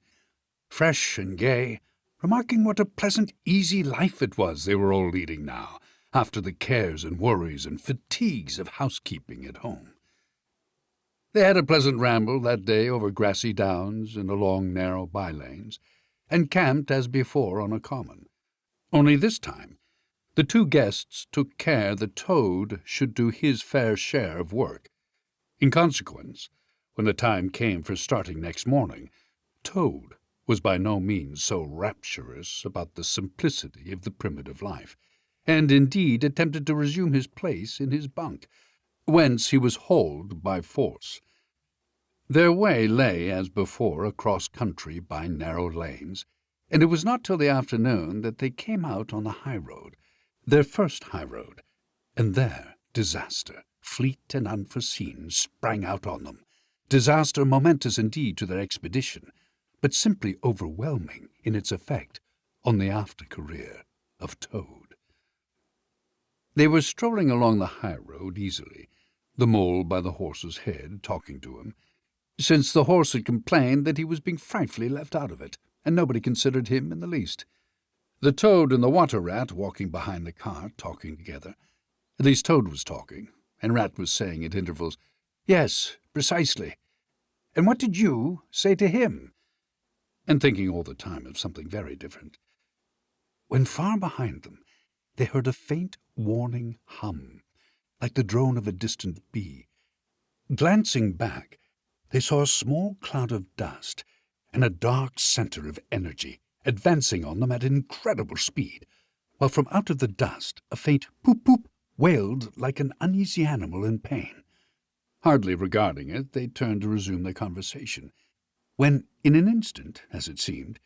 Fresh and gay, remarking what a pleasant, easy life it was they were all leading now, after the cares and worries and fatigues of housekeeping at home. They had a pleasant ramble that day over grassy downs and along narrow by-lanes, and camped as before on a common. Only this time the two guests took care that Toad should do his fair share of work. In consequence, when the time came for starting next morning, Toad was by no means so rapturous about the simplicity of the primitive life, and indeed attempted to resume his place in his bunk, whence he was hauled by force. Their way lay, as before, across country by narrow lanes, and it was not till the afternoon that they came out on the high road, their first high road, and there disaster, fleet and unforeseen, sprang out on them. Disaster momentous indeed to their expedition, but simply overwhelming in its effect on the after-career of Toad. They were strolling along the high road easily, the mole by the horse's head, talking to him, since the horse had complained that he was being frightfully left out of it, and nobody considered him in the least. The Toad and the water rat walking behind the cart, talking together, At least Toad was talking, and Rat was saying at intervals, "Yes, precisely. And what did you say to him?" And thinking all the time of something very different. When far behind them they heard a faint warning hum, like the drone of a distant bee. Glancing back, they saw a small cloud of dust and a dark centre of energy advancing on them at incredible speed, while from out of the dust a faint poop-poop wailed like an uneasy animal in pain. Hardly regarding it, they turned to resume their conversation, when, in an instant, as it seemed,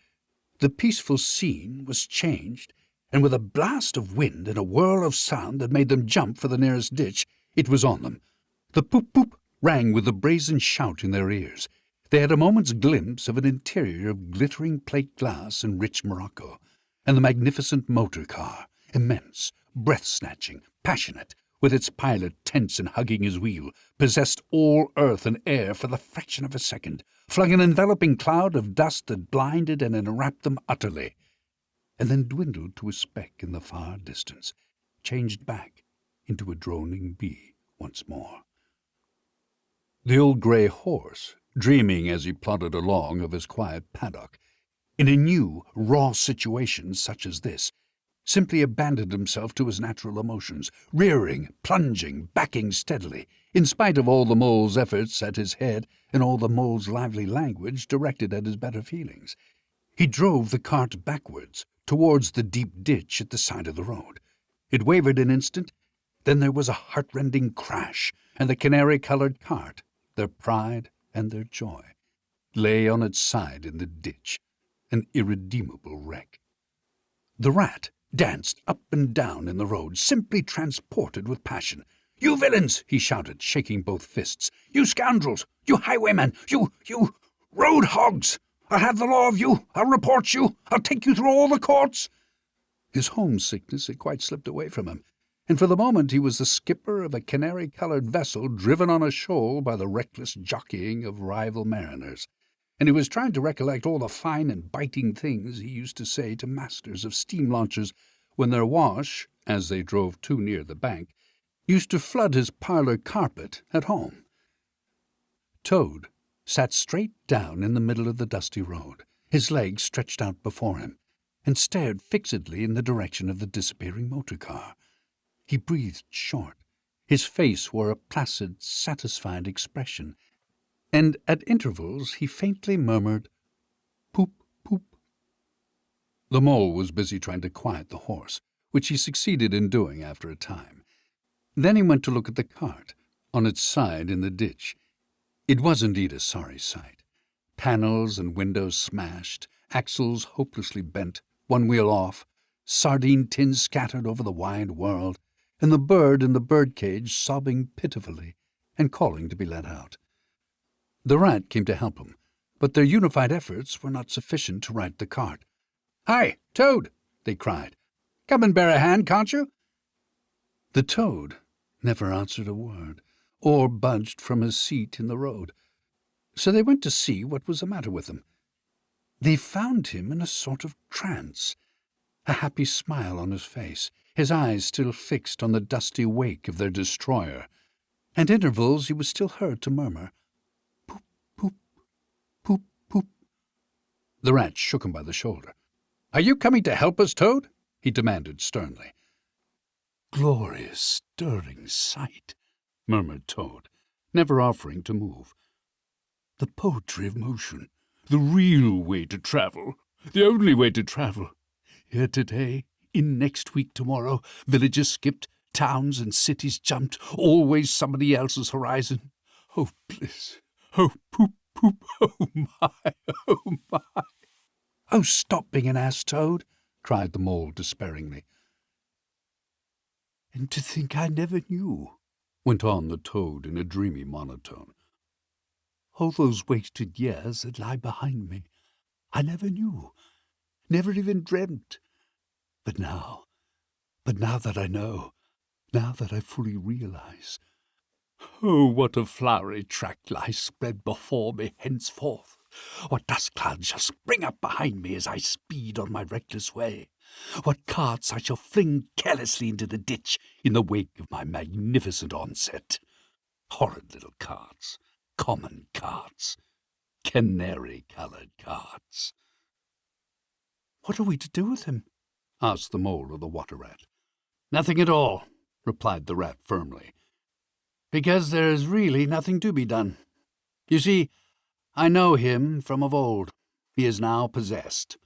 the peaceful scene was changed, and with a blast of wind and a whirl of sound that made them jump for the nearest ditch, it was on them. The poop-poop rang with a brazen shout in their ears. They had a moment's glimpse of an interior of glittering plate glass and rich morocco, and the magnificent motor car, immense, breath-snatching, passionate, with its pilot tense and hugging his wheel, possessed all earth and air for the fraction of a second, flung an enveloping cloud of dust that blinded and enwrapped them utterly, and then dwindled to a speck in the far distance, changed back into a droning bee once more. The old grey horse, dreaming as he plodded along of his quiet paddock, in a new, raw situation such as this, simply abandoned himself to his natural emotions, rearing, plunging, backing steadily, in spite of all the mole's efforts at his head and all the mole's lively language directed at his better feelings. He drove the cart backwards, towards the deep ditch at the side of the road. It wavered an instant, then there was a heart-rending crash, and the canary-coloured cart, their pride and their joy, lay on its side in the ditch, an irredeemable wreck. The Rat danced up and down in the road, simply transported with passion. "You villains!" he shouted, shaking both fists. "You scoundrels! You highwaymen! You road hogs! I'll have the law of you! I'll report you! I'll take you through all the courts!" His homesickness had quite slipped away from him, and for the moment he was the skipper of a canary-coloured vessel driven on a shoal by the reckless jockeying of rival mariners, and he was trying to recollect all the fine and biting things he used to say to masters of steam launches when their wash, as they drove too near the bank, used to flood his parlour carpet at home. Toad sat straight down in the middle of the dusty road, his legs stretched out before him, and stared fixedly in the direction of the disappearing motor-car. He breathed short. His face wore a placid, satisfied expression, and at intervals he faintly murmured, "Poop, poop." The mole was busy trying to quiet the horse, which he succeeded in doing after a time. Then he went to look at the cart, on its side in the ditch. It was indeed a sorry sight. Panels and windows smashed, axles hopelessly bent, one wheel off, sardine tins scattered over the wide world, and the bird in the bird-cage sobbing pitifully and calling to be let out. The Rat came to help him, but their unified efforts were not sufficient to right the cart. "Hi, Toad!" they cried. "Come and bear a hand, can't you?" The Toad never answered a word, or budged from his seat in the road, so they went to see what was the matter with him. They found him in a sort of trance, a happy smile on his face, his eyes still fixed on the dusty wake of their destroyer. At intervals he was still heard to murmur, "Poop, poop, poop, poop." The Rat shook him by the shoulder. "Are you coming to help us, Toad?" he demanded sternly. "Glorious, stirring sight," murmured Toad, never offering to move. "The poetry of motion, the real way to travel, the only way to travel. Here today, in next week tomorrow, villages skipped, towns and cities jumped, always somebody else's horizon. Oh, bliss! Oh, poop, poop! Oh, my! Oh, my!" "Oh, stop being an ass, Toad!" cried the Mole despairingly. "And to think I never knew," went on the Toad in a dreamy monotone. "All those wasted years that lie behind me, I never knew, never even dreamt. But now that I know, now that I fully realize, oh, what a flowery tract lies spread before me henceforth! What dust clouds shall spring up behind me as I speed on my reckless way! What carts I shall fling carelessly into the ditch in the wake of my magnificent onset. Horrid little carts, common carts, canary-coloured carts. What are we to do with him? Asked the mole of the water rat. Nothing at all, replied the rat firmly, because there is really nothing to be done. You see, I know him from of old. He is now possessed.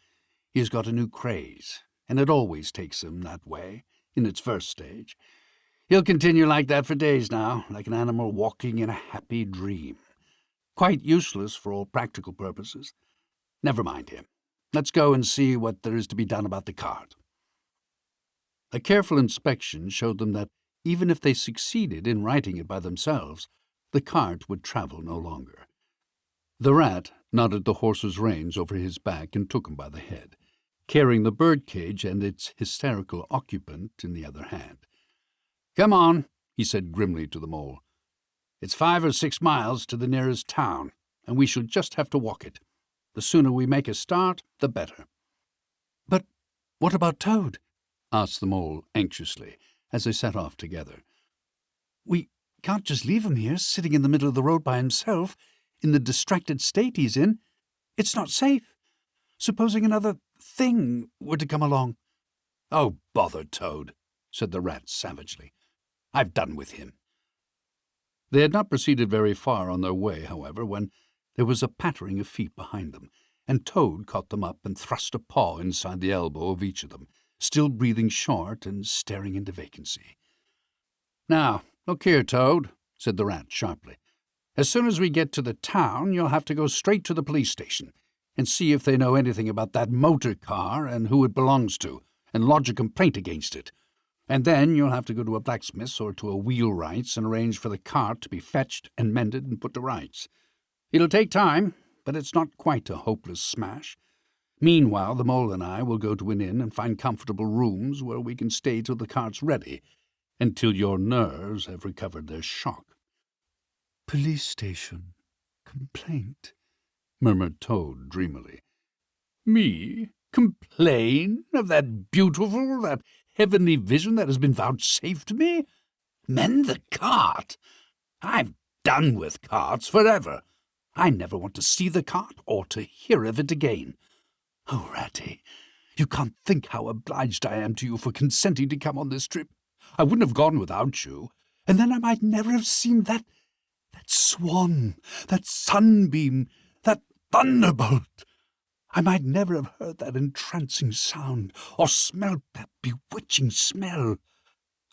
He has got a new craze, and it always takes him that way, in its first stage. He'll continue like that for days now, like an animal walking in a happy dream. Quite useless for all practical purposes. Never mind him. Let's go and see what there is to be done about the cart. A careful inspection showed them that, even if they succeeded in righting it by themselves, the cart would travel no longer. The rat knotted the horse's reins over his back and took him by the head, carrying the birdcage and its hysterical occupant in the other hand. "Come on," he said grimly to the mole. "It's 5 or 6 miles to the nearest town, and we shall just have to walk it. The sooner we make a start, the better." "But what about Toad?" asked the mole anxiously, as they set off together. "We can't just leave him here, sitting in the middle of the road by himself, in the distracted state he's in. It's not safe. Supposing another thing were to come along." "Oh, bother Toad," said the rat savagely. "I've done with him." They had not proceeded very far on their way, however, when there was a pattering of feet behind them, and Toad caught them up and thrust a paw inside the elbow of each of them, still breathing short and staring into vacancy. "Now, look here, Toad," said the rat sharply. "As soon as we get to the town, you'll have to go straight to the police station and see if they know anything about that motor car and who it belongs to, and lodge a complaint against it. And then you'll have to go to a blacksmith's or to a wheelwright's and arrange for the cart to be fetched and mended and put to rights. It'll take time, but it's not quite a hopeless smash. Meanwhile, the mole and I will go to an inn and find comfortable rooms where we can stay till the cart's ready, until your nerves have recovered their shock." "Police station. Complaint," murmured Toad dreamily. "Me? Complain of that beautiful, that heavenly vision that has been vouchsafed to me? Mend the cart? I've done with carts forever. I never want to see the cart or to hear of it again. Oh, Ratty, you can't think how obliged I am to you for consenting to come on this trip. I wouldn't have gone without you, and then I might never have seen that swan, that sunbeam, that thunderbolt. I might never have heard that entrancing sound, or smelt that bewitching smell.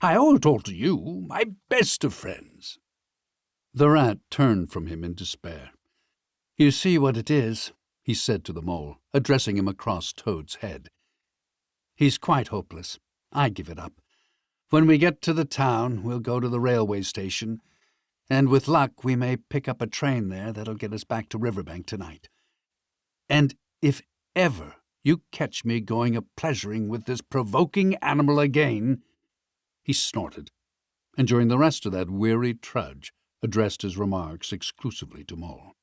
I owe it all to you, my best of friends." The rat turned from him in despair. "You see what it is," he said to the mole, addressing him across Toad's head. "He's quite hopeless. I give it up. When we get to the town, we'll go to the railway station, and with luck we may pick up a train there that'll get us back to Riverbank tonight. And if ever you catch me going a-pleasuring with this provoking animal again—" He snorted, and during the rest of that weary trudge addressed his remarks exclusively to Mole.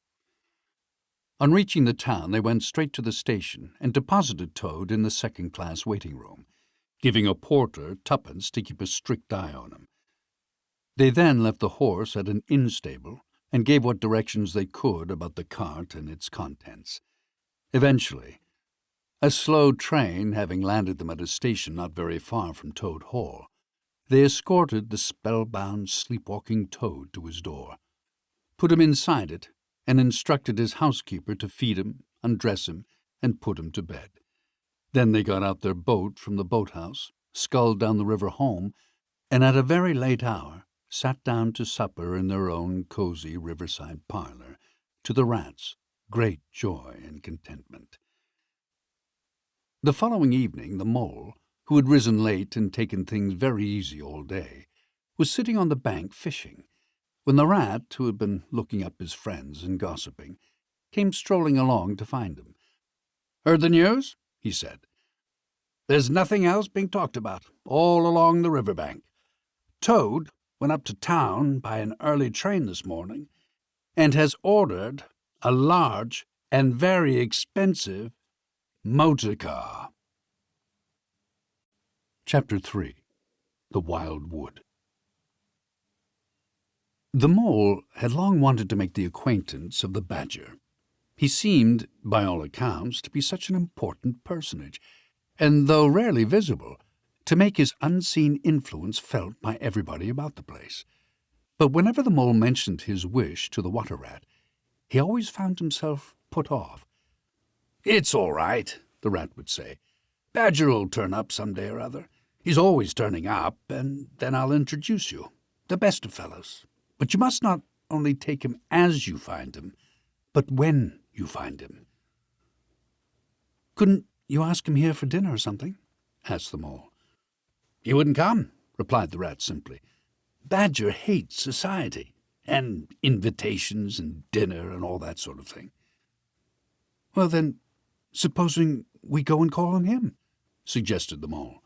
On reaching the town, they went straight to the station and deposited Toad in the second-class waiting-room, giving a porter 2pence to keep a strict eye on him. They then left the horse at an inn-stable and gave what directions they could about the cart and its contents. Eventually, a slow train having landed them at a station not very far from Toad Hall, they escorted the spellbound, sleepwalking Toad to his door, put him inside it, and instructed his housekeeper to feed him, undress him, and put him to bed. Then they got out their boat from the boathouse, sculled down the river home, and at a very late hour sat down to supper in their own cosy riverside parlour, to the rat's great joy and contentment. The following evening the mole, who had risen late and taken things very easy all day, was sitting on the bank fishing, when the rat, who had been looking up his friends and gossiping, came strolling along to find him. "Heard the news?" he said. "There's nothing else being talked about, all along the river bank. Toad went up to town by an early train this morning, and has ordered a large and very expensive motor car." Chapter 3. The Wild Wood. The mole had long wanted to make the acquaintance of the badger. He seemed, by all accounts, to be such an important personage, and though rarely visible, to make his unseen influence felt by everybody about the place. But whenever the mole mentioned his wish to the water rat, he always found himself put off. "It's all right," the rat would say. "Badger'll turn up some day or other. He's always turning up, and then I'll introduce you. The best of fellows. But you must not only take him as you find him, but when you find him." "Couldn't you ask him here for dinner or something?" asked the mole. "He wouldn't come," replied the rat simply. "Badger hates society, and invitations and dinner and all that sort of thing." "Well then, supposing we go and call on him," suggested the mole.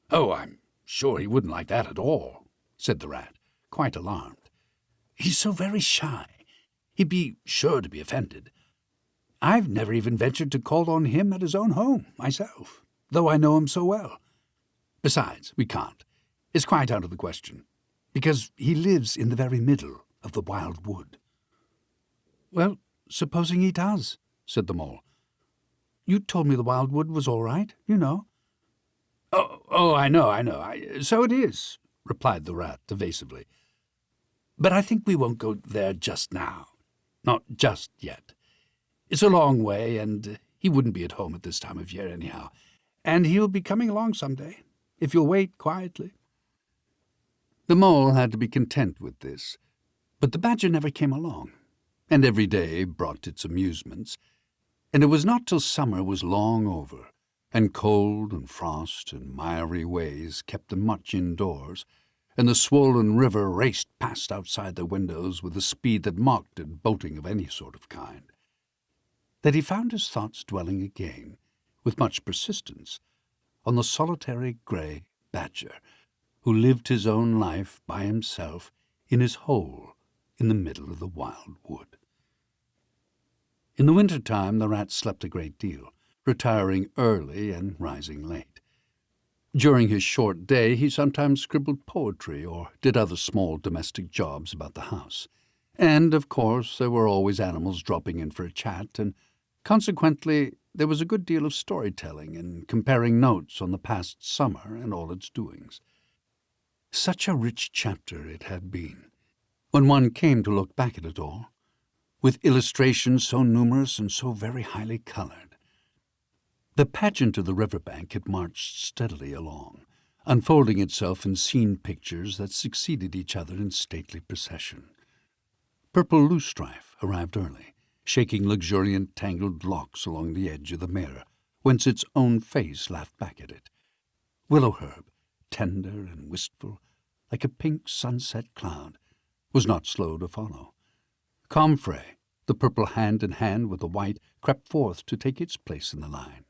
"Oh, I'm sure he wouldn't like that at all," said the rat, quite alarmed. "He's so very shy. He'd be sure to be offended. I've never even ventured to call on him at his own home, myself, though I know him so well. Besides, we can't. It's quite out of the question, because he lives in the very middle of the wild wood." "Well, supposing he does," said the mole. "You told me the wild wood was all right, you know." Oh, I know. So it is," replied the rat evasively. "But I think we won't go there just now. Not just yet. It's a long way, and he wouldn't be at home at this time of year anyhow. And he'll be coming along some day, if you'll wait quietly." The mole had to be content with this, but the badger never came along, and every day brought its amusements, and it was not till summer was long over, and cold and frost and miry ways kept them much indoors, and the swollen river raced past outside their windows with a speed that mocked at boating of any sort of kind, that he found his thoughts dwelling again, with much persistence, on the solitary grey badger, who lived his own life by himself in his hole in the middle of the wild wood. In the winter-time the rat slept a great deal, retiring early and rising late. During his short day he sometimes scribbled poetry or did other small domestic jobs about the house. And, of course, there were always animals dropping in for a chat, and consequently there was a good deal of storytelling and comparing notes on the past summer and all its doings. Such a rich chapter it had been, when one came to look back at it all, with illustrations so numerous and so very highly colored. The pageant of the river-bank had marched steadily along, unfolding itself in scene pictures that succeeded each other in stately procession. Purple loosestrife arrived early, shaking luxuriant tangled locks along the edge of the mirror, whence its own face laughed back at it. Willow-herb, tender and wistful, like a pink sunset cloud, was not slow to follow. Comfrey, the purple hand in hand with the white, crept forth to take its place in the line.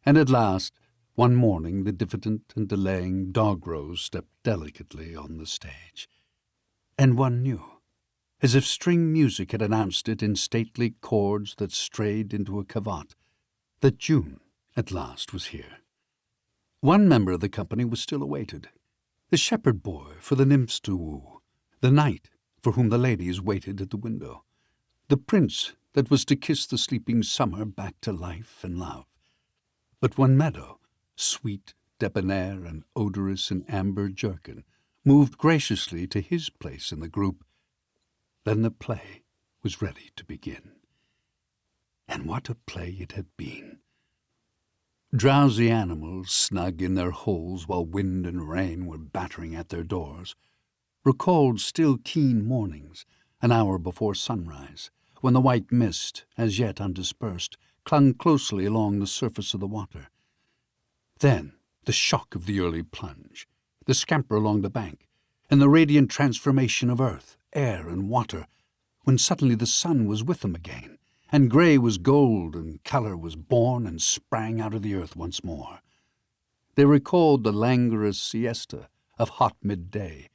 And at last, one morning, the diffident and delaying dog-rose stepped delicately on the stage. And one knew, as if string music had announced it in stately chords that strayed into a cavat, that June at last was here. One member of the company was still awaited, the shepherd boy for the nymphs to woo, the knight for whom the ladies waited at the window, the prince that was to kiss the sleeping summer back to life and love. But one meadow, sweet, debonair, and odorous in amber jerkin, moved graciously to his place in the group. Then the play was ready to begin. And what a play it had been! Drowsy animals, snug in their holes while wind and rain were battering at their doors, recalled still keen mornings, an hour before sunrise, when the white mist, as yet undispersed, clung closely along the surface of the water. Then the shock of the early plunge, the scamper along the bank, and the radiant transformation of earth, air, and water, when suddenly the sun was with them again, and grey was gold, and colour was born and sprang out of the earth once more. They recalled the languorous siesta of hot midday,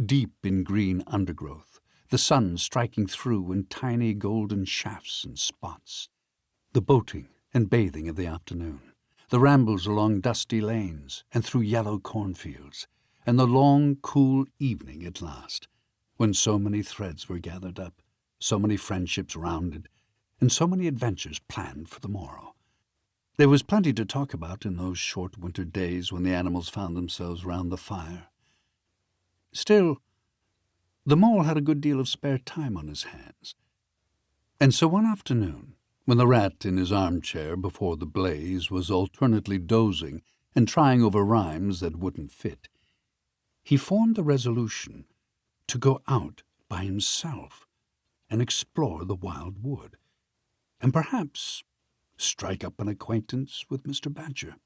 deep in green undergrowth, the sun striking through in tiny golden shafts and spots, the boating and bathing of the afternoon, the rambles along dusty lanes and through yellow cornfields, and the long, cool evening at last, when so many threads were gathered up, so many friendships rounded, and so many adventures planned for the morrow. There was plenty to talk about in those short winter days when the animals found themselves round the fire. Still, the mole had a good deal of spare time on his hands, and so one afternoon, when the rat in his armchair before the blaze was alternately dozing and trying over rhymes that wouldn't fit, he formed the resolution to go out by himself and explore the wild wood, and perhaps strike up an acquaintance with Mr. Badger.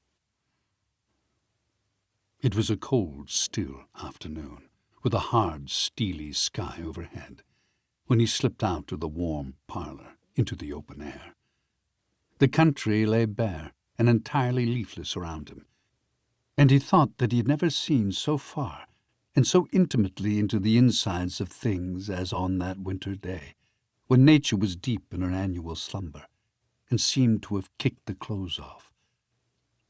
It was a cold, still afternoon, with a hard, steely sky overhead, when he slipped out of the warm parlour into the open air. The country lay bare and entirely leafless around him, and he thought that he had never seen so far and so intimately into the insides of things as on that winter day, when nature was deep in her annual slumber and seemed to have kicked the clothes off.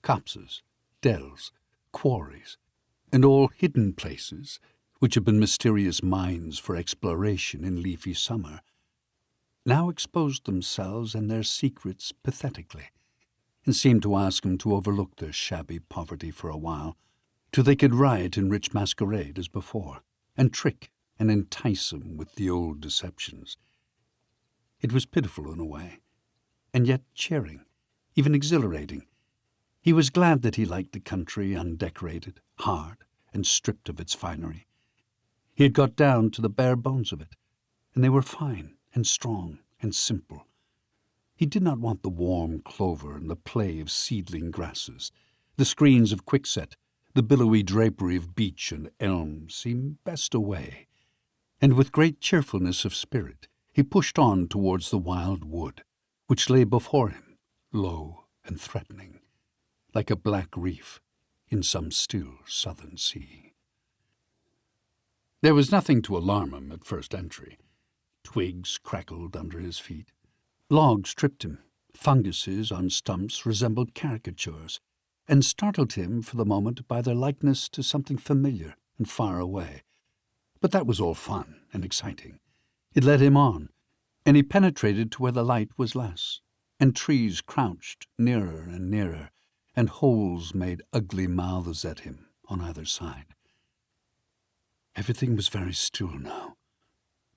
Copses, dells, quarries, and all hidden places, which had been mysterious mines for exploration in leafy summer, now exposed themselves and their secrets pathetically, and seemed to ask him to overlook their shabby poverty for a while, till they could riot in rich masquerade as before, and trick and entice him with the old deceptions. It was pitiful in a way, and yet cheering, even exhilarating. He was glad that he liked the country undecorated, hard, and stripped of its finery. He had got down to the bare bones of it, and they were fine and strong and simple. He did not want the warm clover and the play of seedling grasses. The screens of quickset, the billowy drapery of beech and elm seemed best away, and with great cheerfulness of spirit he pushed on towards the wild wood, which lay before him, low and threatening, like a black reef in some still southern sea. There was nothing to alarm him at first entry. Twigs crackled under his feet. Logs tripped him. Funguses on stumps resembled caricatures, and startled him for the moment by their likeness to something familiar and far away. But that was all fun and exciting. It led him on, and he penetrated to where the light was less, and trees crouched nearer and nearer, and holes made ugly mouths at him on either side. Everything was very still now.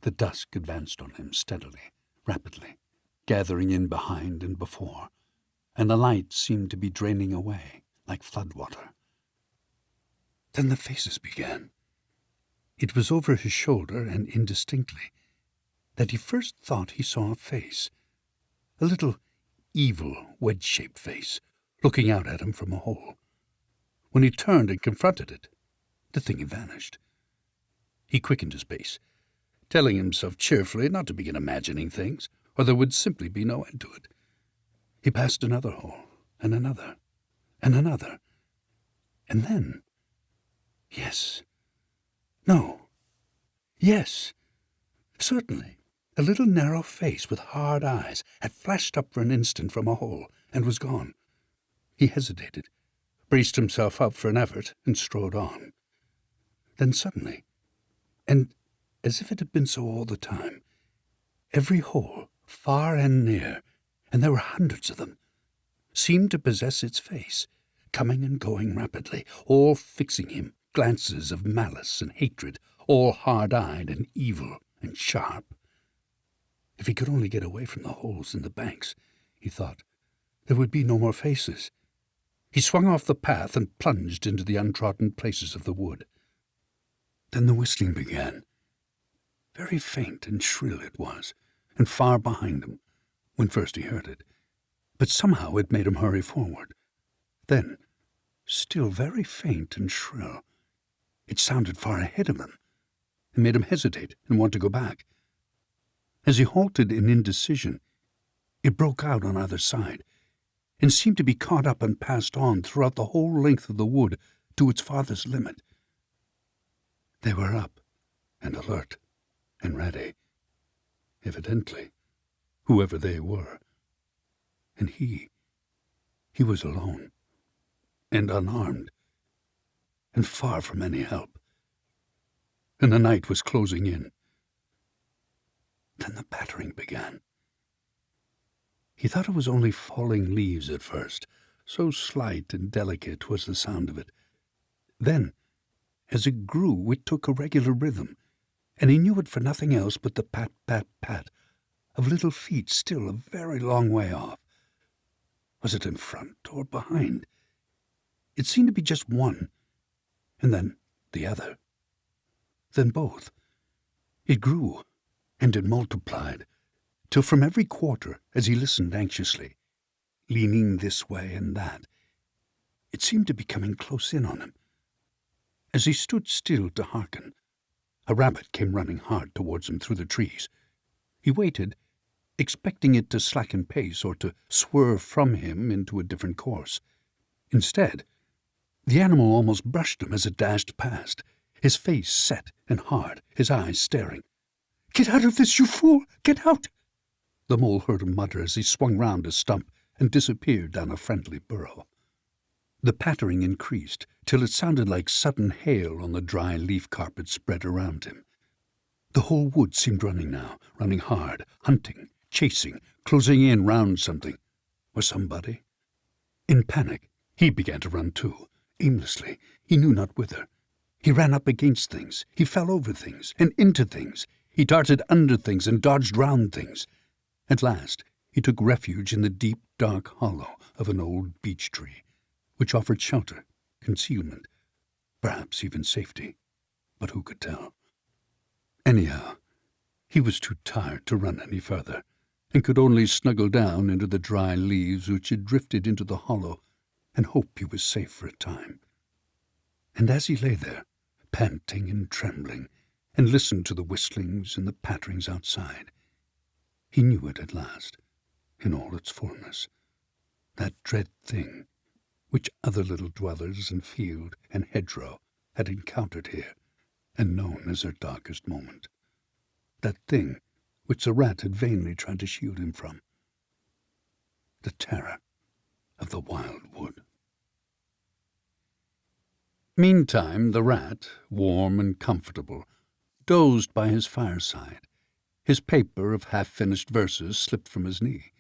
The dusk advanced on him steadily, rapidly, gathering in behind and before, and the light seemed to be draining away like floodwater. Then the faces began. It was over his shoulder and indistinctly that he first thought he saw a face, a little evil wedge-shaped face, looking out at him from a hole. When he turned and confronted it, the thing had vanished. He quickened his pace, telling himself cheerfully not to begin imagining things, or there would simply be no end to it. He passed another hole, and another, and another, and then, yes, no, yes, certainly, a little narrow face with hard eyes had flashed up for an instant from a hole, and was gone. He hesitated, braced himself up for an effort, and strode on. Then suddenly, and as if it had been so all the time, every hole, far and near, and there were hundreds of them, seemed to possess its face, coming and going rapidly, all fixing him, glances of malice and hatred, all hard-eyed and evil and sharp. If he could only get away from the holes in the banks, he thought, there would be no more faces. He swung off the path and plunged into the untrodden places of the wood. Then the whistling began. Very faint and shrill it was, and far behind him, when first he heard it. But somehow it made him hurry forward. Then, still very faint and shrill, it sounded far ahead of him, and made him hesitate and want to go back. As he halted in indecision, it broke out on either side, and seemed to be caught up and passed on throughout the whole length of the wood to its farthest limit. They were up, and alert, and ready, evidently, whoever they were. And he was alone, and unarmed, and far from any help. And the night was closing in. Then the pattering began. He thought it was only falling leaves at first, so slight and delicate was the sound of it. Then, as it grew, it took a regular rhythm, and he knew it for nothing else but the pat, pat, pat of little feet still a very long way off. Was it in front or behind? It seemed to be just one, and then the other, then both. It grew, and it multiplied, till from every quarter, as he listened anxiously, leaning this way and that, it seemed to be coming close in on him. As he stood still to hearken, a rabbit came running hard towards him through the trees. He waited, expecting it to slacken pace or to swerve from him into a different course. Instead, the animal almost brushed him as it dashed past, his face set and hard, his eyes staring. "Get out of this, you fool! Get out!" The mole heard him mutter as he swung round a stump and disappeared down a friendly burrow. The pattering increased till it sounded like sudden hail on the dry leaf carpet spread around him. The whole wood seemed running now, running hard, hunting, chasing, closing in round something or somebody. In panic, he began to run too, aimlessly, he knew not whither. He ran up against things, he fell over things, and into things. He darted under things and dodged round things. At last, he took refuge in the deep, dark hollow of an old beech tree, which offered shelter, concealment, perhaps even safety, but who could tell? Anyhow, he was too tired to run any further, and could only snuggle down into the dry leaves which had drifted into the hollow and hope he was safe for a time. And as he lay there, panting and trembling, and listened to the whistlings and the patterings outside, he knew it at last, in all its fullness, that dread thing which other little dwellers in field and hedgerow had encountered here and known as their darkest moment, that thing which the rat had vainly tried to shield him from, the terror of the wild wood. Meantime the rat, warm and comfortable, dozed by his fireside. His paper of half-finished verses slipped from his knee.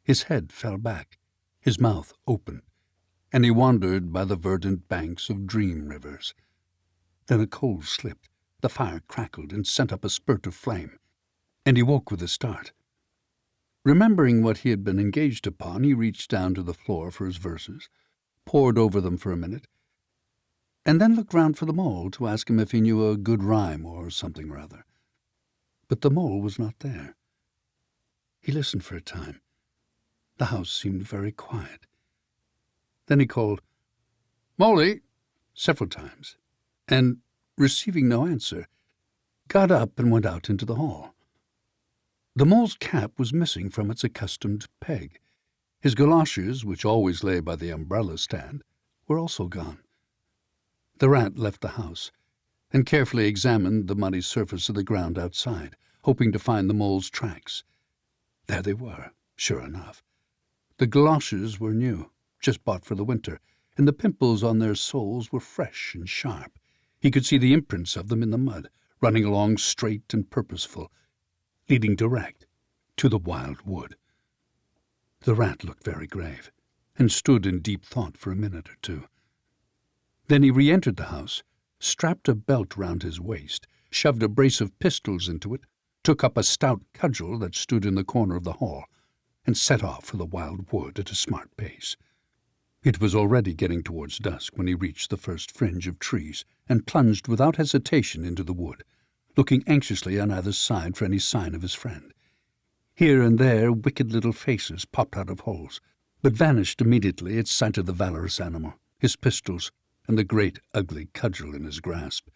His head fell back, his mouth open, and he wandered by the verdant banks of dream rivers. Then a coal slipped, the fire crackled and sent up a spurt of flame, and he woke with a start. Remembering what he had been engaged upon, he reached down to the floor for his verses, pored over them for a minute, and then looked round for the mole to ask him if he knew a good rhyme or something or other. But the mole was not there. He listened for a time. The house seemed very quiet. Then he called, "Molly," several times, and, receiving no answer, got up and went out into the hall. The mole's cap was missing from its accustomed peg. His galoshes, which always lay by the umbrella stand, were also gone. The rat left the house, and carefully examined the muddy surface of the ground outside, hoping to find the mole's tracks. There they were, sure enough. The galoshes were new, just bought for the winter, and the pimples on their soles were fresh and sharp. He could see the imprints of them in the mud, running along straight and purposeful, leading direct to the wild wood. The rat looked very grave, and stood in deep thought for a minute or two. Then he re-entered the house, strapped a belt round his waist, shoved a brace of pistols into it, took up a stout cudgel that stood in the corner of the hall, and set off for the wild wood at a smart pace. It was already getting towards dusk when he reached the first fringe of trees and plunged without hesitation into the wood, looking anxiously on either side for any sign of his friend. Here and there wicked little faces popped out of holes, but vanished immediately at sight of the valorous animal, his pistols, and the great ugly cudgel in his grasp.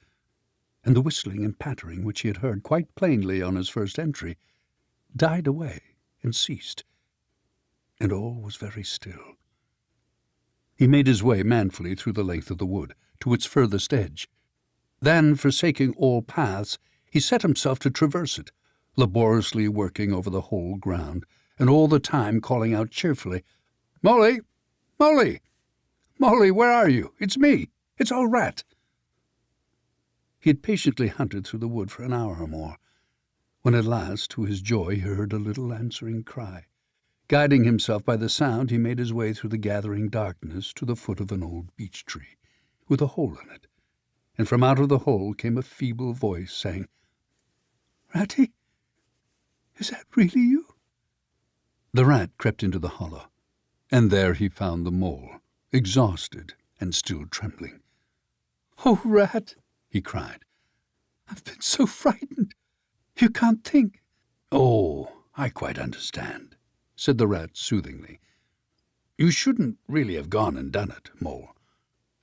And the whistling and pattering which he had heard quite plainly on his first entry died away and ceased, and all was very still. He made his way manfully through the length of the wood to its furthest edge. Then, forsaking all paths, he set himself to traverse it, laboriously working over the whole ground, and all the time calling out cheerfully, "Molly! Molly!" Molly, where are you? It's me. It's old Rat." He had patiently hunted through the wood for an hour or more, when at last, to his joy, he heard a little answering cry. Guiding himself by the sound, he made his way through the gathering darkness to the foot of an old beech tree, with a hole in it, and from out of the hole came a feeble voice saying, "Ratty, is that really you?" The rat crept into the hollow, and there he found the mole, exhausted and still trembling. "Oh, Rat," he cried, "I've been so frightened. You can't think." "Oh, I quite understand," said the rat soothingly. "You shouldn't really have gone and done it, Mole.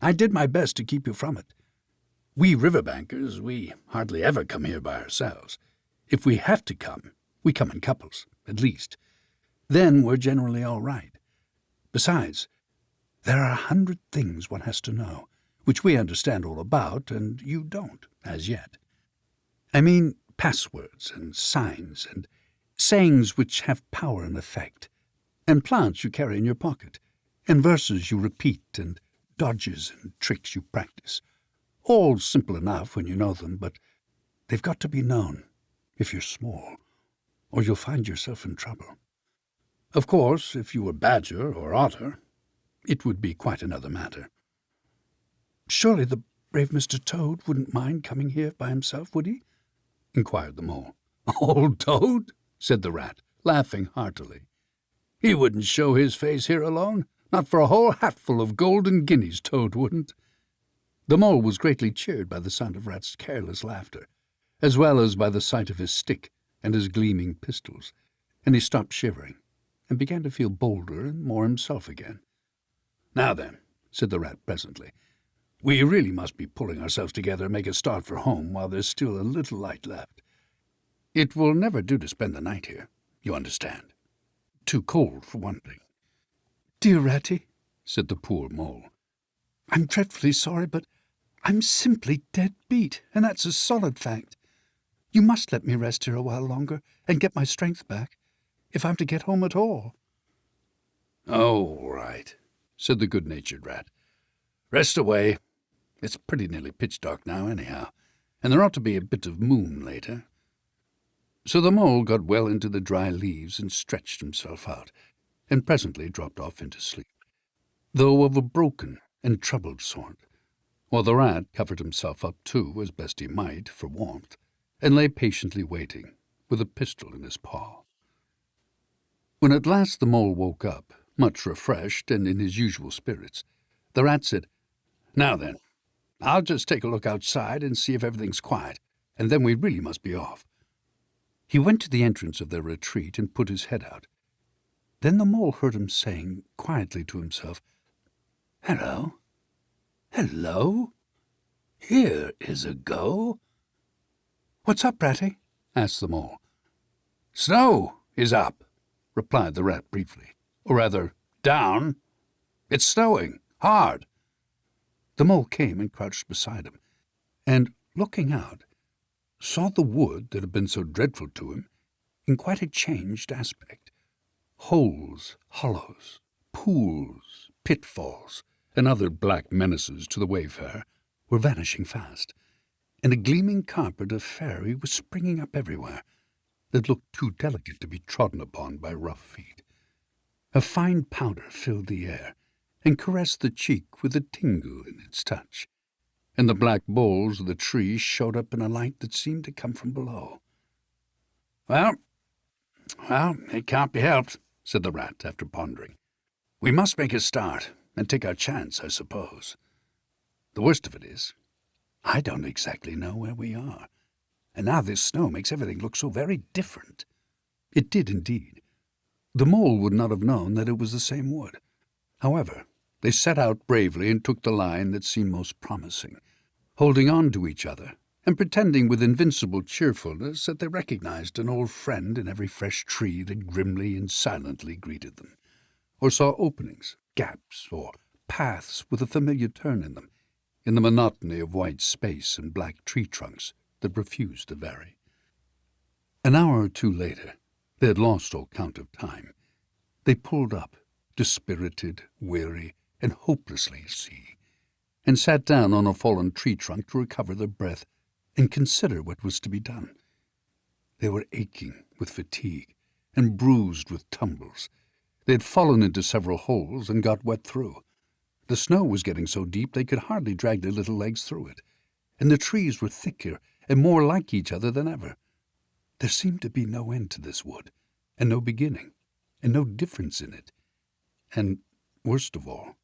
I did my best to keep you from it. We riverbankers, we hardly ever come here by ourselves. If we have to come, we come in couples, at least. Then we're generally all right. Besides, there are 100 things one has to know, which we understand all about, and you don't, as yet. I mean passwords and signs and sayings which have power and effect, and plants you carry in your pocket, and verses you repeat, and dodges and tricks you practice. All simple enough when you know them, but they've got to be known if you're small, or you'll find yourself in trouble. Of course, if you were badger or otter, it would be quite another matter." "Surely the brave Mr. Toad wouldn't mind coming here by himself, would he?" inquired the mole. "Old Toad?" said the rat, laughing heartily. "He wouldn't show his face here alone. Not for a whole hatful of golden guineas, Toad wouldn't." The mole was greatly cheered by the sound of Rat's careless laughter, as well as by the sight of his stick and his gleaming pistols, and he stopped shivering, and began to feel bolder and more himself again. "Now then," said the rat presently, "we really must be pulling ourselves together and make a start for home while there's still a little light left. It will never do to spend the night here, you understand. Too cold, for one thing." "Dear Ratty," said the poor mole, "I'm dreadfully sorry, but I'm simply dead beat, and that's a solid fact. You must let me rest here a while longer and get my strength back, if I'm to get home at all." "Oh, all right," said the good-natured rat. "Rest away. It's pretty nearly pitch dark now, anyhow, and there ought to be a bit of moon later." So the mole got well into the dry leaves and stretched himself out, and presently dropped off into sleep, though of a broken and troubled sort, while the rat covered himself up too, as best he might, for warmth, and lay patiently waiting, with a pistol in his paw. When at last the mole woke up, much refreshed and in his usual spirits, the rat said, "Now then, I'll just take a look outside and see if everything's quiet, and then we really must be off." He went to the entrance of their retreat and put his head out. Then the mole heard him saying quietly to himself, "Hello, hello, here is a go." "What's up, Ratty?" asked the mole. "Snow is up," replied the rat briefly, "or rather, down. It's snowing, hard." The mole came and crouched beside him, and, looking out, saw the wood that had been so dreadful to him in quite a changed aspect. Holes, hollows, pools, pitfalls, and other black menaces to the wayfarer were vanishing fast, and a gleaming carpet of fairy was springing up everywhere that looked too delicate to be trodden upon by rough feet. A fine powder filled the air and caressed the cheek with a tingle in its touch, and the black boles of the trees showed up in a light that seemed to come from below. Well, it can't be helped," said the rat, after pondering. "We must make a start, and take our chance, I suppose. The worst of it is, I don't exactly know where we are, and now this snow makes everything look so very different." It did indeed. The mole would not have known that it was the same wood. However, they set out bravely and took the line that seemed most promising, holding on to each other and pretending with invincible cheerfulness that they recognized an old friend in every fresh tree that grimly and silently greeted them, or saw openings, gaps, or paths with a familiar turn in them, in the monotony of white space and black tree trunks that refused to vary. An hour or two later, they had lost all count of time. They pulled up, dispirited, weary, and hopelessly at sea, and sat down on a fallen tree trunk to recover their breath and consider what was to be done. They were aching with fatigue and bruised with tumbles. They had fallen into several holes and got wet through. The snow was getting so deep they could hardly drag their little legs through it, and the trees were thicker and more like each other than ever. There seemed to be no end to this wood, and no beginning, and no difference in it, and, worst of all,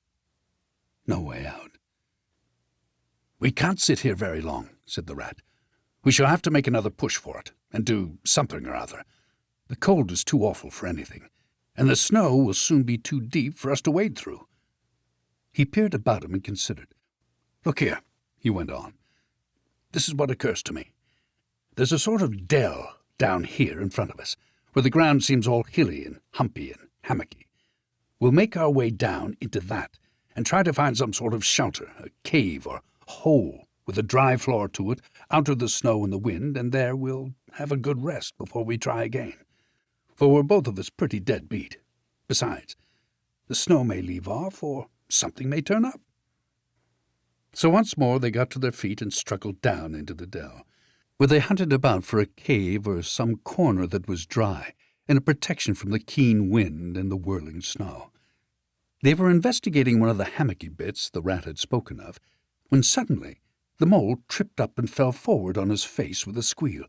no way out. "We can't sit here very long," said the rat. "We shall have to make another push for it, and do something or other. The cold is too awful for anything, and the snow will soon be too deep for us to wade through." He peered about him and considered. "Look here," he went on. "This is what occurs to me. There's a sort of dell down here in front of us, where the ground seems all hilly and humpy and hammocky. We'll make our way down into that and try to find some sort of shelter, a cave or hole with a dry floor to it, out of the snow and the wind, and there we'll have a good rest before we try again. For we're both of us pretty dead beat. Besides, the snow may leave off, or something may turn up." So once more they got to their feet and struggled down into the dell, where they hunted about for a cave or some corner that was dry and a protection from the keen wind and the whirling snow. They were investigating one of the hammocky bits the rat had spoken of, when suddenly the mole tripped up and fell forward on his face with a squeal.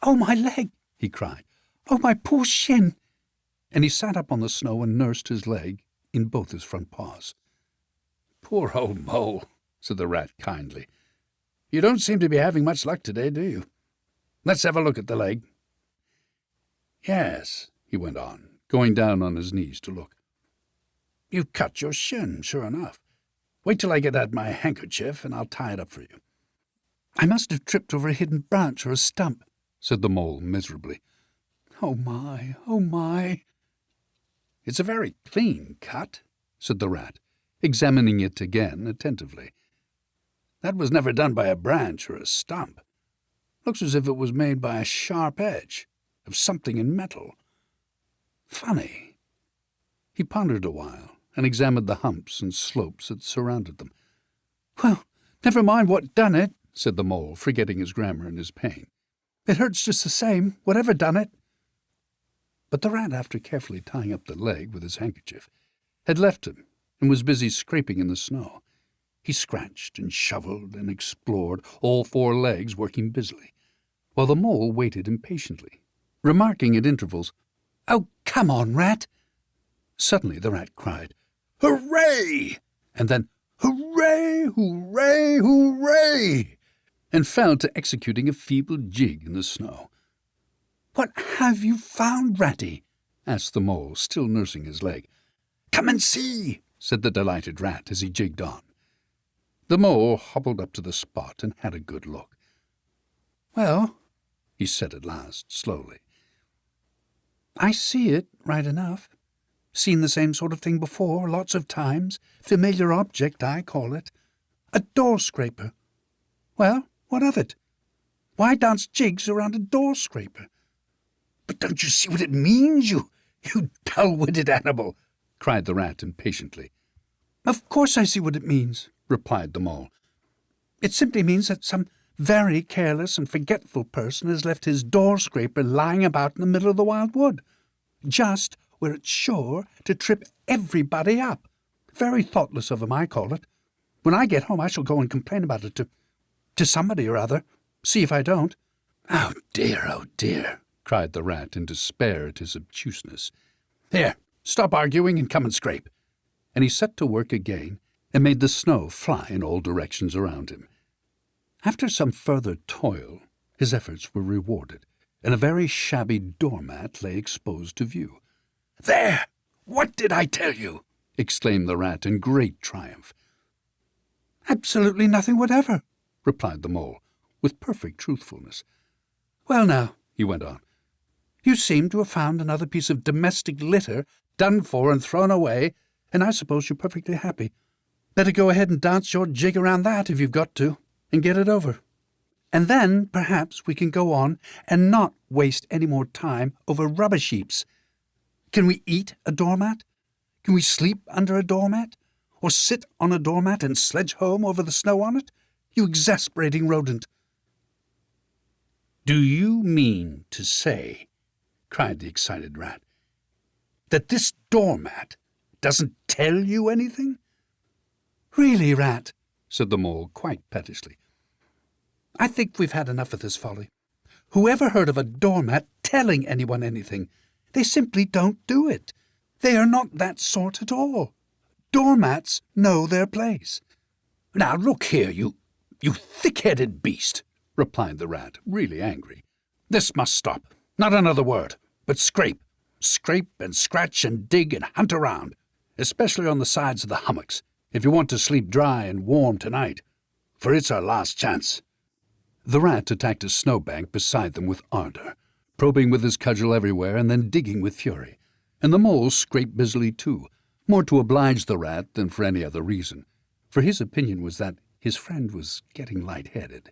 "Oh, my leg!" he cried. "Oh, my poor shin!" And he sat up on the snow and nursed his leg in both his front paws. "Poor old mole," said the rat kindly. "You don't seem to be having much luck today, do you? Let's have a look at the leg." "Yes," he went on, going down on his knees to look. "You've cut your shin, sure enough. Wait till I get out my handkerchief, and I'll tie it up for you." "I must have tripped over a hidden branch or a stump," said the mole miserably. "Oh, my, oh, my." "It's a very clean cut," said the rat, examining it again attentively. "That was never done by a branch or a stump. Looks as if it was made by a sharp edge of something in metal. Funny." He pondered a while and examined the humps and slopes that surrounded them. "Well, never mind what done it," said the mole, forgetting his grammar in his pain. "It hurts just the same, whatever done it." But the rat, after carefully tying up the leg with his handkerchief, had left him and was busy scraping in the snow. He scratched and shoveled and explored, all four legs working busily, while the mole waited impatiently, remarking at intervals, "Oh, come on, rat!" Suddenly the rat cried, "Hooray!" and then, "Hooray, hooray, hooray!" and fell to executing a feeble jig in the snow. "What have you found, Ratty?" asked the mole, still nursing his leg. "Come and see," said the delighted rat as he jigged on. The mole hobbled up to the spot and had a good look. "Well," he said at last, slowly, "I see it, right enough. Seen the same sort of thing before, lots of times. Familiar object, I call it. A door-scraper. Well, what of it? Why dance jigs around a door-scraper?" "But don't you see what it means, you dull-witted animal?" cried the rat impatiently. "Of course I see what it means," replied the mole. "It simply means that some very careless and forgetful person has left his door-scraper lying about in the middle of the wild wood, just where it's sure to trip everybody up. Very thoughtless of him, I call it. When I get home I shall go and complain about it to somebody or other. See if I don't." Oh, dear," cried the rat in despair at his obtuseness. "Here, stop arguing and come and scrape." And he set to work again and made the snow fly in all directions around him. After some further toil, his efforts were rewarded, and a very shabby doormat lay exposed to view. "There! What did I tell you?" exclaimed the rat in great triumph. "Absolutely nothing whatever," replied the mole, with perfect truthfulness. "Well now," he went on, "you seem to have found another piece of domestic litter done for and thrown away, and I suppose you're perfectly happy. Better go ahead and dance your jig around that if you've got to, and get it over. And then, perhaps, we can go on and not waste any more time over rubbish heaps. Can we eat a doormat? Can we sleep under a doormat? or sit on a doormat and sledge home over the snow on it? You exasperating rodent!" "Do you mean to say," cried the excited rat, "that this doormat doesn't tell you anything?" "Really, Rat," said the mole quite pettishly, "I think we've had enough of this folly. Who ever heard of a doormat telling anyone anything? They simply don't do it. They are not that sort at all. Doormats know their place." "Now look here, you thick-headed beast," replied the rat, really angry. "This must stop. Not another word, but scrape. Scrape and scratch and dig and hunt around, especially on the sides of the hummocks, if you want to sleep dry and warm tonight, for it's our last chance." The rat attacked a snowbank beside them with ardor, probing with his cudgel everywhere and then digging with fury, and the mole scraped busily too, more to oblige the rat than for any other reason, for his opinion was that his friend was getting light-headed.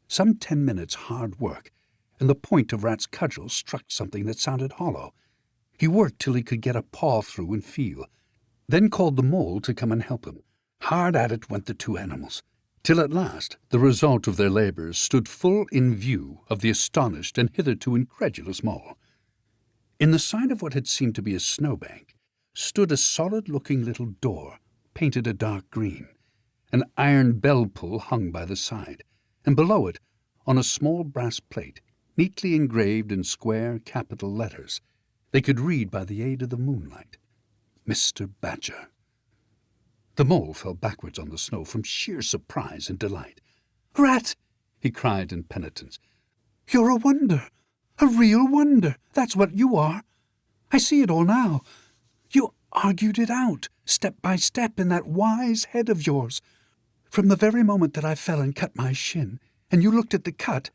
Some 10 minutes' hard work, and the point of Rat's cudgel struck something that sounded hollow. He worked till he could get a paw through and feel, then called the mole to come and help him. Hard at it went the two animals, till at last the result of their labours stood full in view of the astonished and hitherto incredulous mole. In the side of what had seemed to be a snowbank stood a solid-looking little door, painted a dark green. An iron bell-pull hung by the side, and below it, on a small brass plate, neatly engraved in square capital letters, they could read by the aid of the moonlight, "Mr. Badger." The mole fell backwards on the snow from sheer surprise and delight. "Rat!" he cried in penitence. "You're a wonder, a real wonder, that's what you are. I see it all now. You argued it out, step by step, in that wise head of yours. From the very moment that I fell and cut my shin, and you looked at the cut,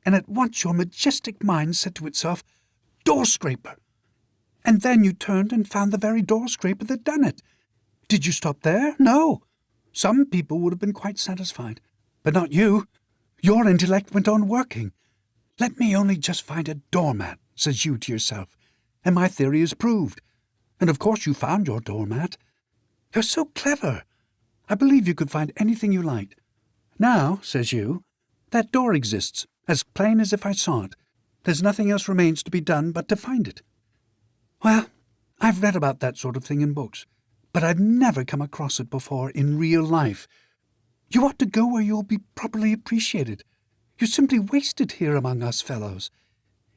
and at once your majestic mind said to itself, 'Door-scraper!' And then you turned and found the very door-scraper that done it. Did you stop there? No. Some people would have been quite satisfied, but not you. Your intellect went on working. 'Let me only just find a doormat,' says you to yourself, and my theory is proved. And of course you found your doormat. You're so clever. I believe you could find anything you liked. Now, says you, that door exists, as plain as if I saw it. There's nothing else remains to be done but to find it. Well, I've read about that sort of thing in books, but I've never come across it before in real life. You ought to go where you'll be properly appreciated. You're simply wasted here among us fellows.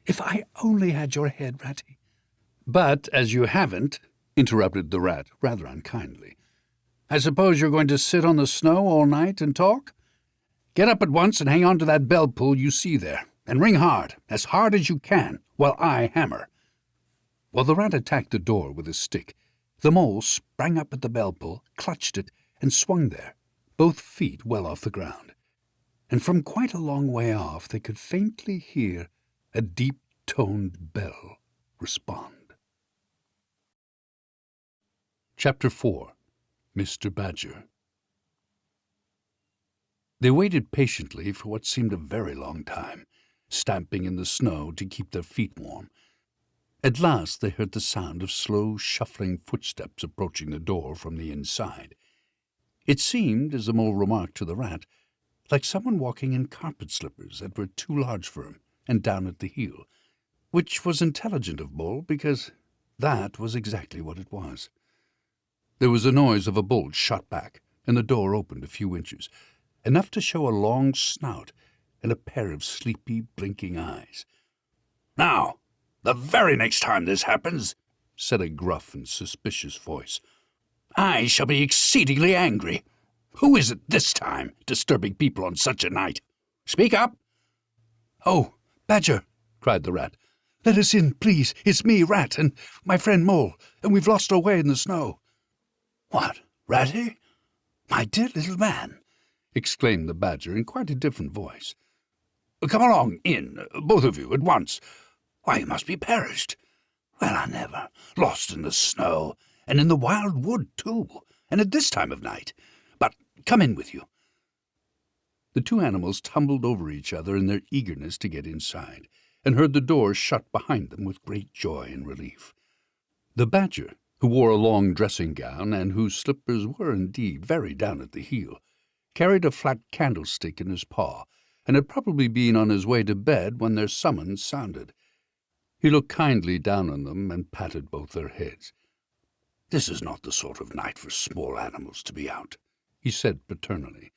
If I only had your head, Ratty." "But as you haven't," interrupted the rat rather unkindly, "I suppose you're going to sit on the snow all night and talk? Get up at once and hang on to that bell-pull you see there, and ring hard as you can, while I hammer." While the rat attacked the door with his stick, the mole sprang up at the bell-pull, clutched it, and swung there, both feet well off the ground. And from quite a long way off they could faintly hear a deep-toned bell respond. Chapter 4. Mr. Badger. They waited patiently for what seemed a very long time, stamping in the snow to keep their feet warm. At last they heard the sound of slow, shuffling footsteps approaching the door from the inside. It seemed, as the mole remarked to the rat, like someone walking in carpet-slippers that were too large for him and down at the heel, which was intelligent of Mole, because that was exactly what it was. There was a noise of a bolt shot back, and the door opened a few inches, enough to show a long snout and a pair of sleepy, blinking eyes. "Now, the very next time this happens," said a gruff and suspicious voice, "I shall be exceedingly angry. Who is it this time, disturbing people on such a night? Speak up!" "Oh, Badger," cried the rat. "Let us in, please. It's me, Rat, and my friend Mole, and we've lost our way in the snow." "What, Ratty? My dear little man!" exclaimed the Badger in quite a different voice. "Come along in, both of you, at once. Why, you must be perished. Well, I never. Lost in the snow, and in the wild wood, too, and at this time of night. But come in with you." The two animals tumbled over each other in their eagerness to get inside, and heard the door shut behind them with great joy and relief. The Badger, who wore a long dressing-gown and whose slippers were indeed very down at the heel, carried a flat candlestick in his paw, and had probably been on his way to bed when their summons sounded. He looked kindly down on them and patted both their heads. "This is not the sort of night for small animals to be out," he said paternally.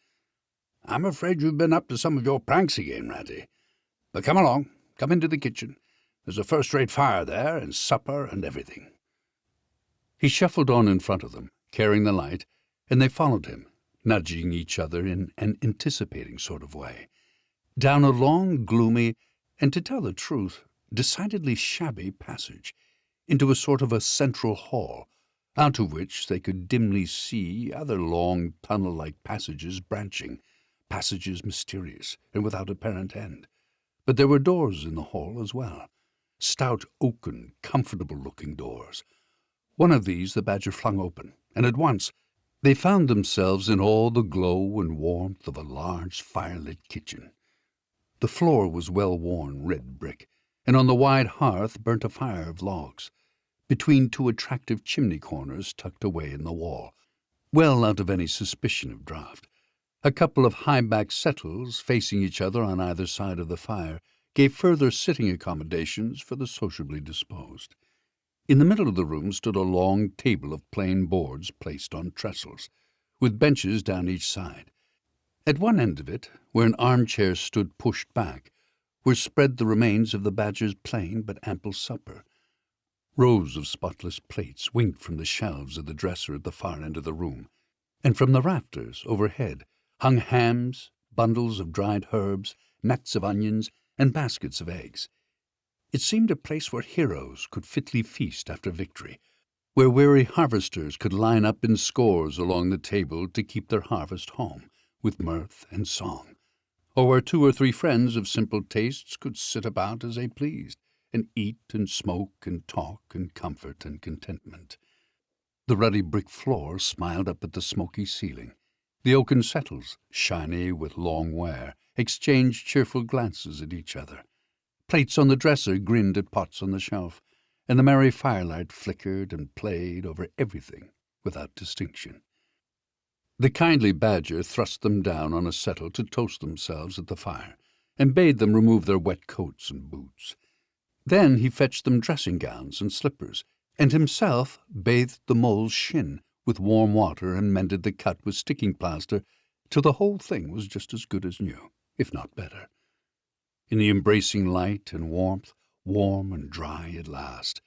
"I'm afraid you've been up to some of your pranks again, Ratty. But come along, come into the kitchen. There's a first-rate fire there, and supper and everything." He shuffled on in front of them, carrying the light, and they followed him, nudging each other in an anticipating sort of way, down a long, gloomy, and to tell the truth, decidedly shabby passage, into a sort of a central hall, out of which they could dimly see other long, tunnel-like passages branching, passages mysterious and without apparent end. But there were doors in the hall as well, stout oaken, comfortable-looking doors. One of these the Badger flung open, and at once they found themselves in all the glow and warmth of a large fire-lit kitchen. The floor was well-worn red brick, and on the wide hearth burnt a fire of logs, between two attractive chimney corners tucked away in the wall, well out of any suspicion of draught. A couple of high-backed settles, facing each other on either side of the fire, gave further sitting accommodations for the sociably disposed. In the middle of the room stood a long table of plain boards placed on trestles, with benches down each side. At one end of it, where an armchair stood pushed back, were spread the remains of the Badger's plain but ample supper. Rows of spotless plates winked from the shelves of the dresser at the far end of the room, and from the rafters overhead hung hams, bundles of dried herbs, mats of onions, and baskets of eggs. It seemed a place where heroes could fitly feast after victory, where weary harvesters could line up in scores along the table to keep their harvest home, with mirth and song, or where 2 or 3 friends of simple tastes could sit about as they pleased, and eat and smoke and talk and comfort and contentment. The ruddy brick floor smiled up at the smoky ceiling. The oaken settles, shiny with long wear, exchanged cheerful glances at each other. Plates on the dresser grinned at pots on the shelf, and the merry firelight flickered and played over everything without distinction. The kindly Badger thrust them down on a settle to toast themselves at the fire, and bade them remove their wet coats and boots. Then he fetched them dressing-gowns and slippers, and himself bathed the mole's shin with warm water and mended the cut with sticking plaster till the whole thing was just as good as new, if not better. In the embracing light and warmth, warm and dry at last,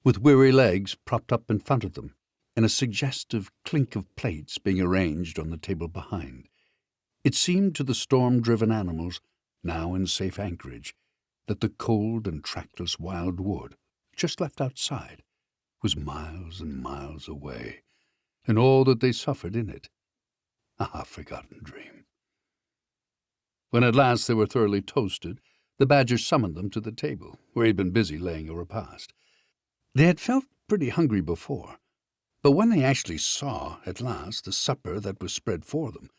with weary legs propped up in front of them, and a suggestive clink of plates being arranged on the table behind, it seemed to the storm-driven animals, now in safe anchorage, that the cold and trackless wild wood, just left outside, was miles and miles away, and all that they suffered in it, a half-forgotten dream. When at last they were thoroughly toasted, the Badger summoned them to the table, where he had been busy laying a repast. They had felt pretty hungry before, but when they actually saw, at last, the supper that was spread for them,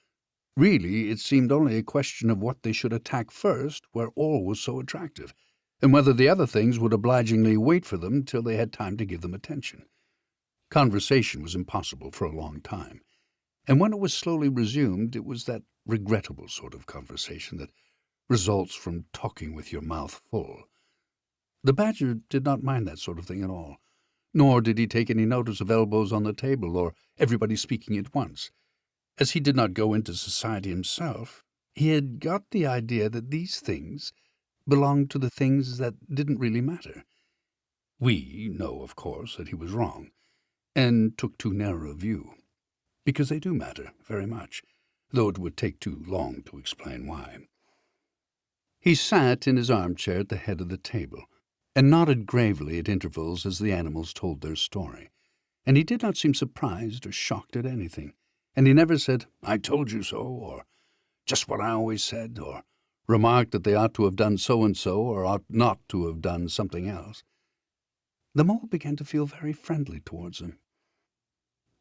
really it seemed only a question of what they should attack first, where all was so attractive, and whether the other things would obligingly wait for them till they had time to give them attention. Conversation was impossible for a long time, and when it was slowly resumed, it was that regrettable sort of conversation that results from talking with your mouth full. The Badger did not mind that sort of thing at all, nor did he take any notice of elbows on the table or everybody speaking at once. As he did not go into society himself, he had got the idea that these things belonged to the things that didn't really matter. We know, of course, that he was wrong, and took too narrow a view, because they do matter very much, though it would take too long to explain why. He sat in his armchair at the head of the table, and nodded gravely at intervals as the animals told their story, and he did not seem surprised or shocked at anything, and he never said, "I told you so," or "just what I always said," or remarked that they ought to have done so-and-so, or ought not to have done something else. The mole began to feel very friendly towards him.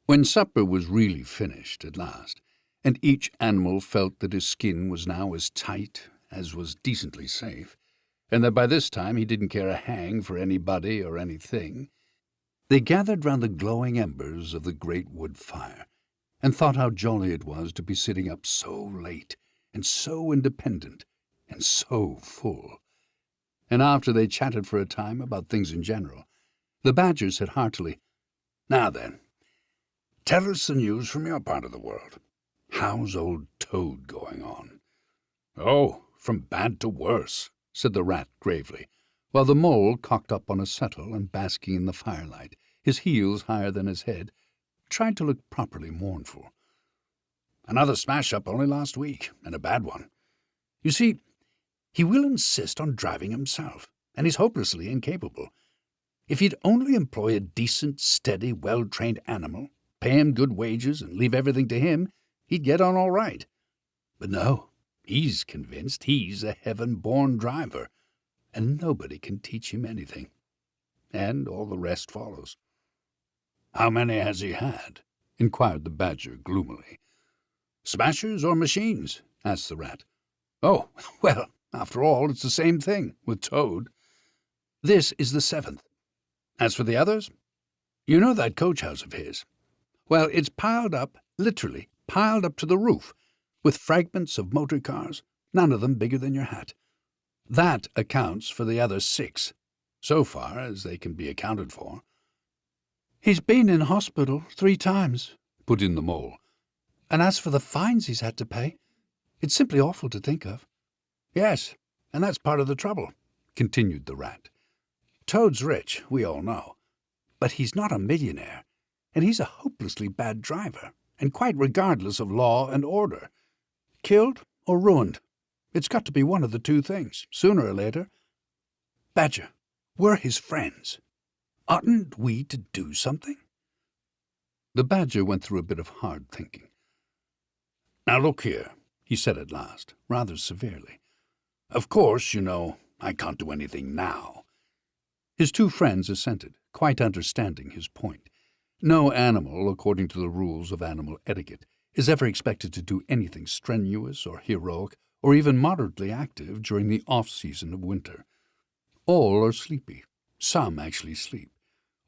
When supper was really finished at last, and each animal felt that his skin was now as tight as was decently safe, and that by this time he didn't care a hang for anybody or anything, They gathered round the glowing embers of the great wood fire, and thought how jolly it was to be sitting up so late, and so independent, and so full. And after they chatted for a time about things in general, the Badger said heartily, "Now then, tell us the news from your part of the world. How's old Toad going on?" "Oh, from bad to worse," said the Rat gravely, while the Mole, cocked up on a settle and basking in the firelight, his heels higher than his head, tried to look properly mournful. "Another smash-up only last week, and a bad one. You see, he will insist on driving himself, and he's hopelessly incapable. If he'd only employ a decent, steady, well-trained animal, pay him good wages, and leave everything to him, he'd get on all right. But no, he's convinced he's a heaven-born driver, and nobody can teach him anything. And all the rest follows." "How many has he had?" inquired the Badger gloomily. "Smashers or machines?" asked the Rat. "Oh, well, after all, it's the same thing with Toad. This is the 7th. As for the others, you know that coach house of his? Well, it's piled up, literally piled up to the roof, with fragments of motor cars, none of them bigger than your hat. That accounts for the other 6, so far as they can be accounted for." "He's been in hospital 3 times, put in the Mole. "And as for the fines he's had to pay, it's simply awful to think of." "Yes, and that's part of the trouble," continued the Rat. "Toad's rich, we all know, but he's not a millionaire, and he's a hopelessly bad driver, and quite regardless of law and order. Killed or ruined, it's got to be one of the 2 things, sooner or later. Badger, we're his friends. Oughtn't we to do something?" The Badger went through a bit of hard thinking. "Now look here," he said at last, rather severely. "Of course, you know, I can't do anything now." His 2 friends assented, quite understanding his point. No animal, according to the rules of animal etiquette, is ever expected to do anything strenuous or heroic or even moderately active during the off-season of winter. All are sleepy. Some actually sleep.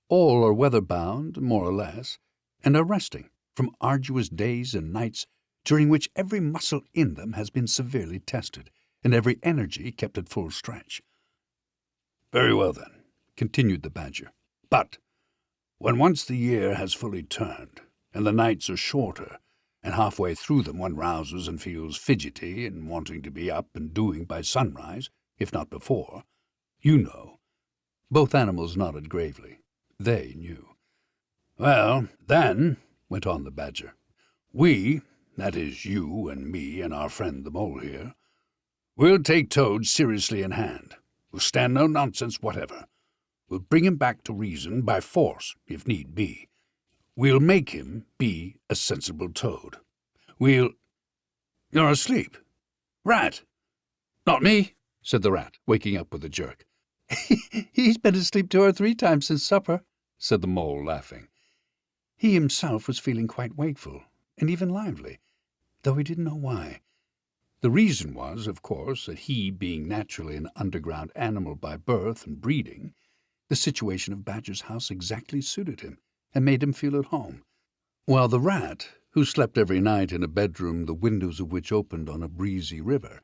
All are weather-bound, more or less, and are resting from arduous days and nights during which every muscle in them has been severely tested, and every energy kept at full stretch. "Very well, then," continued the Badger. "But when once the year has fully turned, and the nights are shorter, and halfway through them one rouses and feels fidgety and wanting to be up and doing by sunrise, if not before, you know." Both animals nodded gravely. They knew. "Well, then," went on the Badger, "we, that is you and me and our friend the Mole here, we'll take Toad seriously in hand. We'll stand no nonsense whatever. We'll bring him back to reason by force, if need be. We'll make him be a sensible Toad. We'll—" "You're asleep. Rat!" "Not me," said the Rat, waking up with a jerk. "He's been asleep 2 or 3 times since supper," said the Mole, laughing. He himself was feeling quite wakeful, and even lively, though he didn't know why. The reason was, of course, that he, being naturally an underground animal by birth and breeding, the situation of Badger's house exactly suited him and made him feel at home, while the Rat, who slept every night in a bedroom the windows of which opened on a breezy river,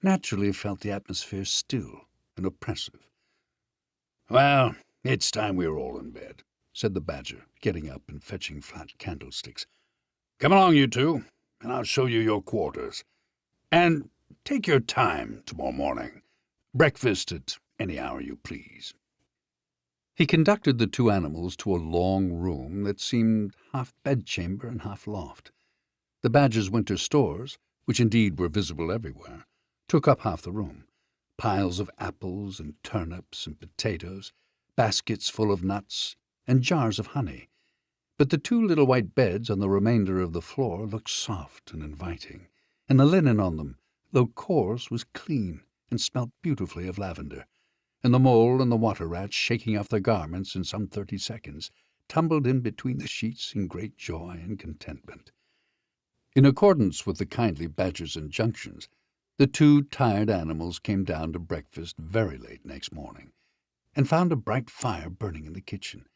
naturally felt the atmosphere still and oppressive. "Well, it's time we were all in bed," said the Badger, getting up and fetching flat candlesticks. "Come along, you 2, and I'll show you your quarters. And take your time tomorrow morning. Breakfast at any hour you please." He conducted the 2 animals to a long room that seemed half bedchamber and half loft. The Badger's winter stores, which indeed were visible everywhere, took up half the room. Piles of apples and turnips and potatoes, baskets full of nuts, and jars of honey. But the 2 little white beds on the remainder of the floor looked soft and inviting, and the linen on them, though coarse, was clean and smelt beautifully of lavender, and the Mole and the Water Rat, shaking off their garments in some 30 seconds, tumbled in between the sheets in great joy and contentment. In accordance with the kindly Badger's injunctions, the 2 tired animals came down to breakfast very late next morning, and found a bright fire burning in the kitchen,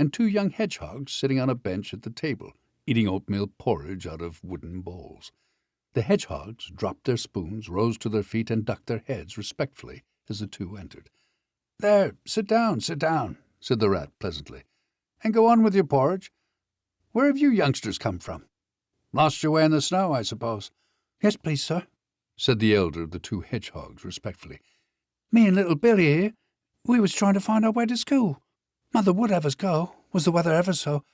and 2 young hedgehogs sitting on a bench at the table, eating oatmeal porridge out of wooden bowls. The hedgehogs dropped their spoons, rose to their feet, and ducked their heads respectfully as the 2 entered. "There, sit down," said the rat pleasantly, "and go on with your porridge. Where have you youngsters come from? Lost your way in the snow, I suppose?" "Yes, please, sir," said the elder of the 2 hedgehogs respectfully. "Me and little Billy here, we was trying to find our way to school. Mother would have us go, was the weather ever so,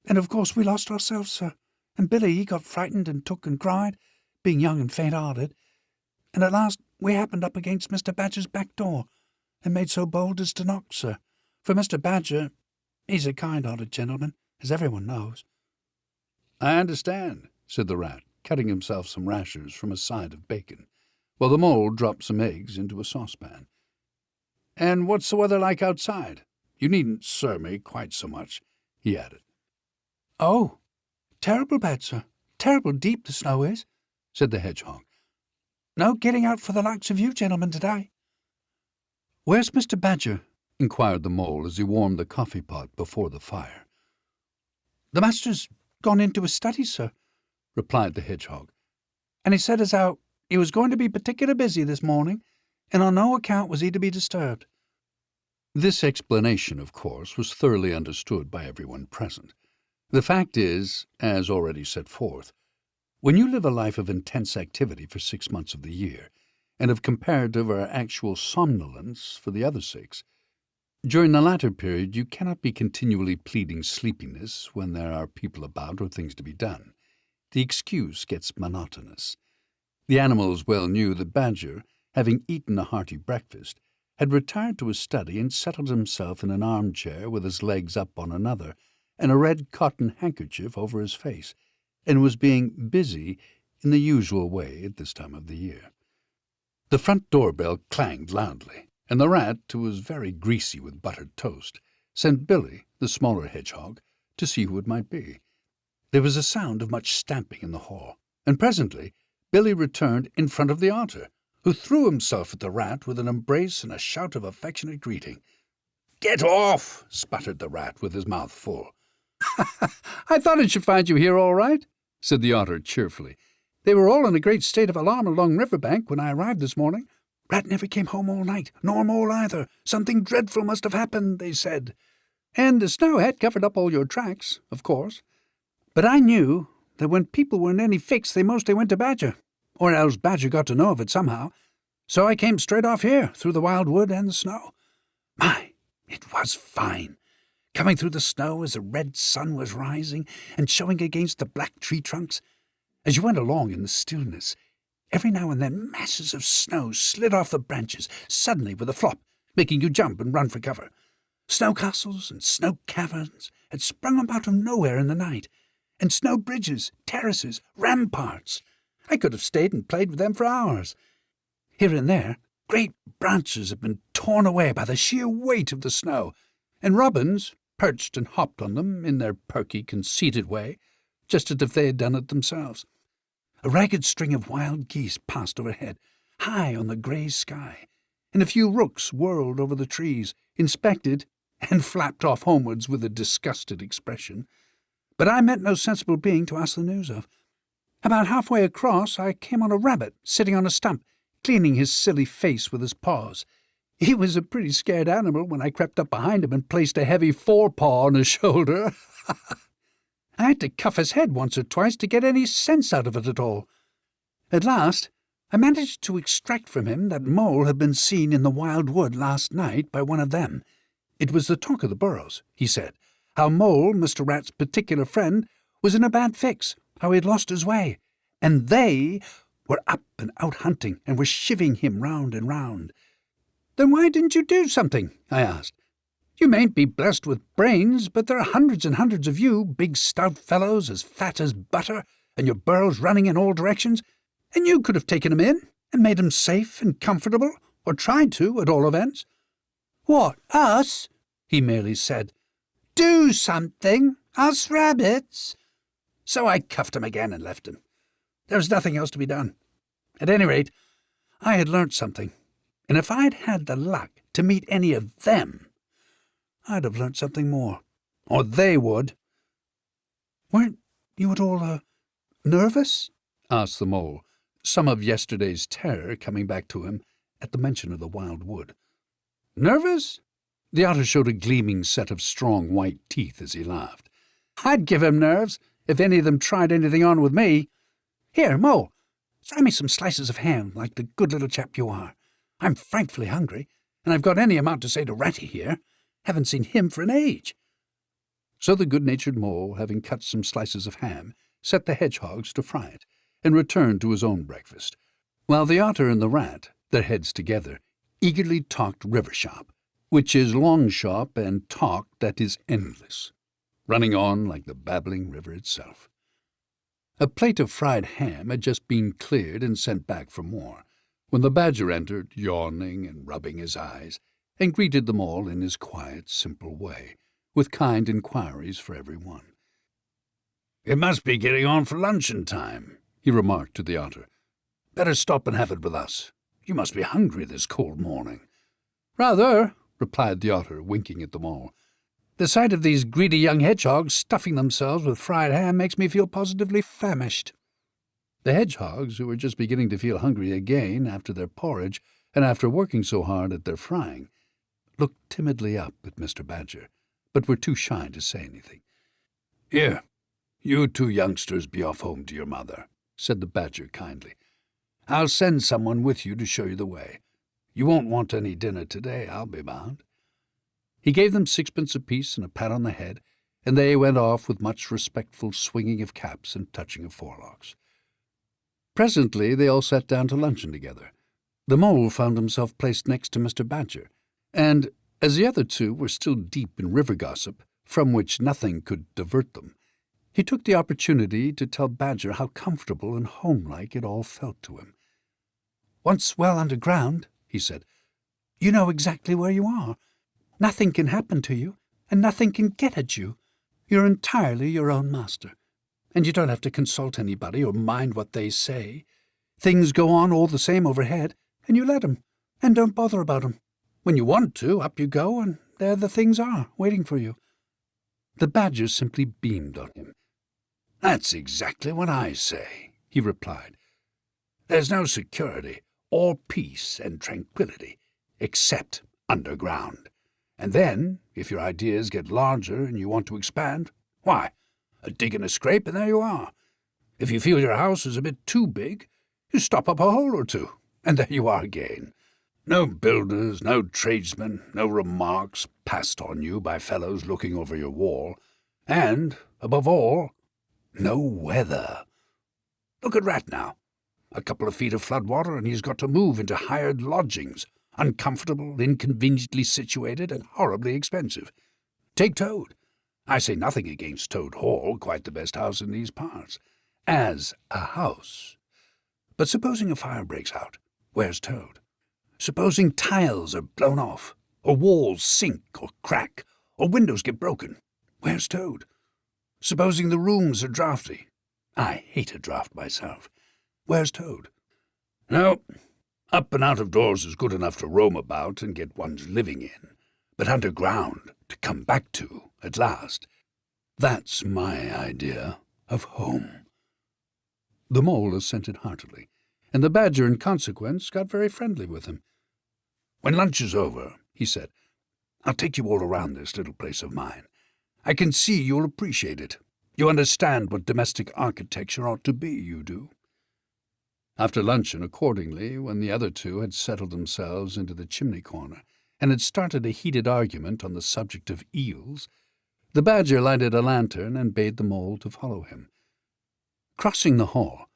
and of course we lost ourselves, sir, and Billy he got frightened and took and cried, being young and faint-hearted, and at last we happened up against Mr. Badger's back door, and made so bold as to knock, sir, for Mr. Badger, he's a kind-hearted gentleman, as everyone knows." "I understand," said the rat, cutting himself some rashers from a side of bacon, while the mole dropped some eggs into a saucepan. "And what's the weather like outside? You needn't sir me quite so much," he added. "Oh, terrible bad, sir, terrible deep the snow is," said the hedgehog. "No getting out for the likes of you gentlemen today." "Where's Mr. Badger?" inquired the mole as he warmed the coffee-pot before the fire. "The master's gone into his study, sir," replied the hedgehog, "and he said as how he was going to be particular busy this morning, and on no account was he to be disturbed." This explanation, of course, was thoroughly understood by everyone present. The fact is, as already set forth, when you live a life of intense activity for 6 months of the year, and of comparative or actual somnolence for the other 6, during the latter period you cannot be continually pleading sleepiness when there are people about or things to be done. The excuse gets monotonous. The animals well knew that Badger, having eaten a hearty breakfast, had retired to his study and settled himself in an armchair with his legs up on another and a red cotton handkerchief over his face, and was being busy in the usual way at this time of the year. The front door-bell clanged loudly, and the rat, who was very greasy with buttered toast, sent Billy, the smaller hedgehog, to see who it might be. There was a sound of much stamping in the hall, and presently Billy returned in front of the otter, who threw himself at the rat with an embrace and a shout of affectionate greeting. "Get off!" sputtered the rat with his mouth full. "I thought I should find you here all right," said the otter cheerfully. "They were all in a great state of alarm along river-bank when I arrived this morning. Rat never came home all night, nor mole either. Something dreadful must have happened, they said. And the snow had covered up all your tracks, of course. But I knew that when people were in any fix they mostly went to Badger, or else Badger got to know of it somehow. So I came straight off here, through the wild wood and the snow. My, it was fine, coming through the snow as the red sun was rising and showing against the black tree trunks. As you went along in the stillness, every now and then masses of snow slid off the branches, suddenly with a flop, making you jump and run for cover. Snow castles and snow caverns had sprung up out of nowhere in the night, and snow bridges, terraces, ramparts. I could have stayed and played with them for hours. Here and there, great branches had been torn away by the sheer weight of the snow, and robins perched and hopped on them in their perky, conceited way, just as if they had done it themselves. A ragged string of wild geese passed overhead, high on the grey sky, and a few rooks whirled over the trees, inspected, and flapped off homewards with a disgusted expression. But I met no sensible being to ask the news of. About halfway across, I came on a rabbit sitting on a stump, cleaning his silly face with his paws. He was a pretty scared animal when I crept up behind him and placed a heavy forepaw on his shoulder. I had to cuff his head once or twice to get any sense out of it at all. At last, I managed to extract from him that Mole had been seen in the wild wood last night by one of them. It was the talk of the burrows, he said, how Mole, Mr. Rat's particular friend, was in a bad fix, how he had lost his way, and they were up and out hunting and were chivvying him round and round. "Then why didn't you do something?" I asked. "You mayn't be blessed with brains, but there are hundreds and hundreds of you, big stout fellows as fat as butter, and your burrows running in all directions, and you could have taken 'em in and made 'em safe and comfortable, or tried to, at all events." "What, us?" he merely said. "Do something, us rabbits?" So I cuffed him again and left him. There was nothing else to be done. At any rate, I had learnt something, and if I'd had the luck to meet any of them, I'd have learnt something more. Or they would." "Weren't you at all, nervous?" asked the mole, some of yesterday's terror coming back to him at the mention of the wild wood. "Nervous?" The otter showed a gleaming set of strong white teeth as he laughed. "I'd give him nerves if any of them tried anything on with me. Here, Mole, fry me some slices of ham like the good little chap you are. I'm frightfully hungry, and I've got any amount to say to Ratty here. Haven't seen him for an age." So the good-natured mole, having cut some slices of ham, set the hedgehogs to fry it, and returned to his own breakfast, while the otter and the rat, their heads together, eagerly talked river shop, which is long shop and talk that is endless, running on like the babbling river itself. A plate of fried ham had just been cleared and sent back for more, when the badger entered, yawning and rubbing his eyes, and greeted them all in his quiet, simple way, with kind inquiries for every one. "It must be getting on for luncheon time," he remarked to the otter. "Better stop and have it with us. You must be hungry this cold morning." "Rather," replied the otter, winking at them all. "The sight of these greedy young hedgehogs stuffing themselves with fried ham makes me feel positively famished." The hedgehogs, who were just beginning to feel hungry again after their porridge and after working so hard at their frying, looked timidly up at Mr. Badger, but were too shy to say anything. "Here, you two youngsters be off home to your mother," said the badger kindly. "I'll send someone with you to show you the way. You won't want any dinner today, I'll be bound." He gave them sixpence apiece and a pat on the head, and they went off with much respectful swinging of caps and touching of forelocks. Presently they all sat down to luncheon together. The mole found himself placed next to Mr. Badger, and, as the other two were still deep in river gossip, from which nothing could divert them, he took the opportunity to tell Badger how comfortable and homelike it all felt to him. "Once well underground," he said, "you know exactly where you are. Nothing can happen to you, and nothing can get at you. You're entirely your own master, and you don't have to consult anybody or mind what they say. Things go on all the same overhead, and you let 'em, and don't bother about 'em. When you want to, up you go, and there the things are, waiting for you." The badger simply beamed on him. "That's exactly what I say," he replied. "There's no security or peace and tranquility except underground. And then, if your ideas get larger and you want to expand, why, a dig and a scrape and there you are. If you feel your house is a bit too big, you stop up a hole or two, and there you are again. No builders, no tradesmen, no remarks passed on you by fellows looking over your wall, and, above all, no weather. Look at Rat now. A couple of feet of flood water and he's got to move into hired lodgings, uncomfortable, inconveniently situated, and horribly expensive. Take Toad. I say nothing against Toad Hall, quite the best house in these parts, as a house. But supposing a fire breaks out, where's Toad? Supposing tiles are blown off, or walls sink or crack, or windows get broken, where's Toad? Supposing the rooms are draughty. I hate a draught myself. Where's Toad? No, up and out of doors is good enough to roam about and get one's living in, but underground to come back to at last. That's my idea of home." The mole assented heartily, and the badger in consequence got very friendly with him. "When lunch is over," he said, "I'll take you all around this little place of mine. I can see you'll appreciate it. You understand what domestic architecture ought to be, you do." After luncheon, accordingly, when the other two had settled themselves into the chimney-corner and had started a heated argument on the subject of eels, the badger lighted a lantern and bade the mole to follow him. Crossing the hall,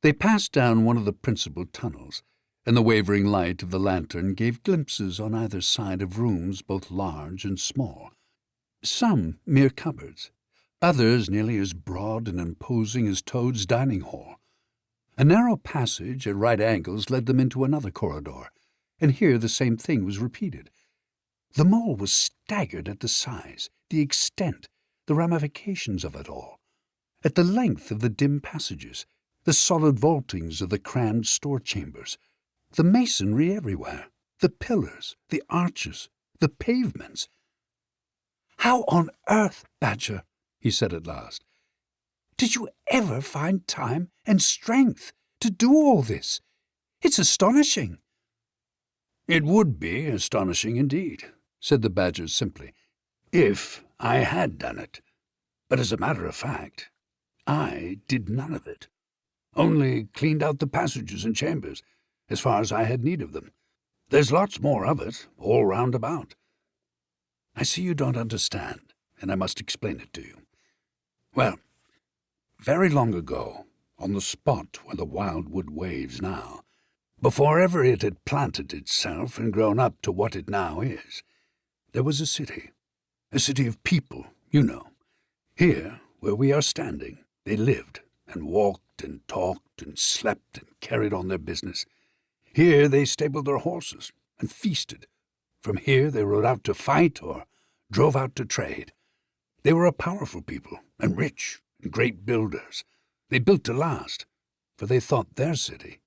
they passed down one of the principal tunnels, and the wavering light of the lantern gave glimpses on either side of rooms both large and small, some mere cupboards, others nearly as broad and imposing as Toad's dining hall. A narrow passage at right angles led them into another corridor, and here the same thing was repeated. The mole was staggered at the size, the extent, the ramifications of it all, at the length of the dim passages, the solid vaultings of the crammed store-chambers, the masonry everywhere, the pillars, the arches, the pavements. "How on earth, Badger," he said at last, "did you ever find time and strength to do all this? It's astonishing." "It would be astonishing indeed," said the Badger simply, "if I had done it. But as a matter of fact, I did none of it. Only cleaned out the passages and chambers, as far as I had need of them. There's lots more of it, all round about. I see you don't understand, and I must explain it to you. Well, very long ago, on the spot where the wildwood waves now, before ever it had planted itself and grown up to what it now is, there was a city of people, you know. Here, where we are standing, they lived and walked and talked and slept and carried on their business. Here they stabled their horses and feasted. From here they rode out to fight or drove out to trade. They were a powerful people and rich and great builders. They built to last, for they thought their city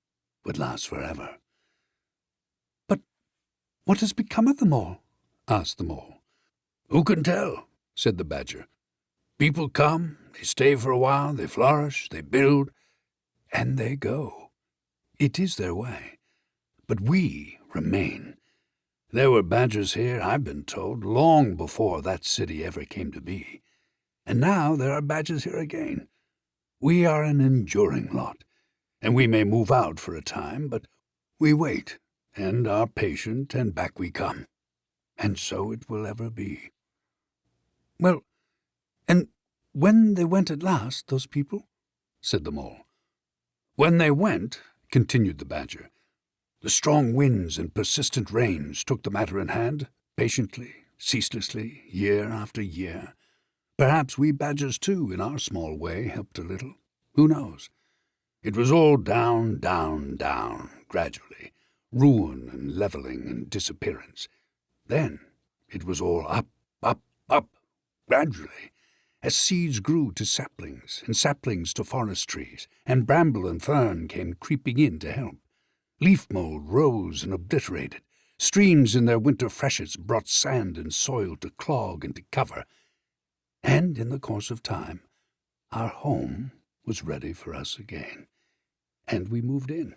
would last forever. "But what has become of them all?" asked the Mole. "Who can tell?" said the Badger. "People come, they stay for a while, they flourish, they build, and they go. It is their way. But we remain. There were badgers here, I've been told, long before that city ever came to be. And now there are badgers here again. We are an enduring lot, and we may move out for a time, but we wait, and are patient, and back we come. And so it will ever be." "Well, and when they went at last, those people?" said the Mole. "When they went," continued the Badger, "the strong winds and persistent rains took the matter in hand, patiently, ceaselessly, year after year. Perhaps we badgers, too, in our small way, helped a little. Who knows? It was all down, down, down, gradually, ruin and levelling and disappearance. Then it was all up, up, up, gradually, as seeds grew to saplings, and saplings to forest trees, and bramble and fern came creeping in to help. Leaf mould rose and obliterated. Streams in their winter freshets brought sand and soil to clog and to cover. And in the course of time, our home was ready for us again. And we moved in.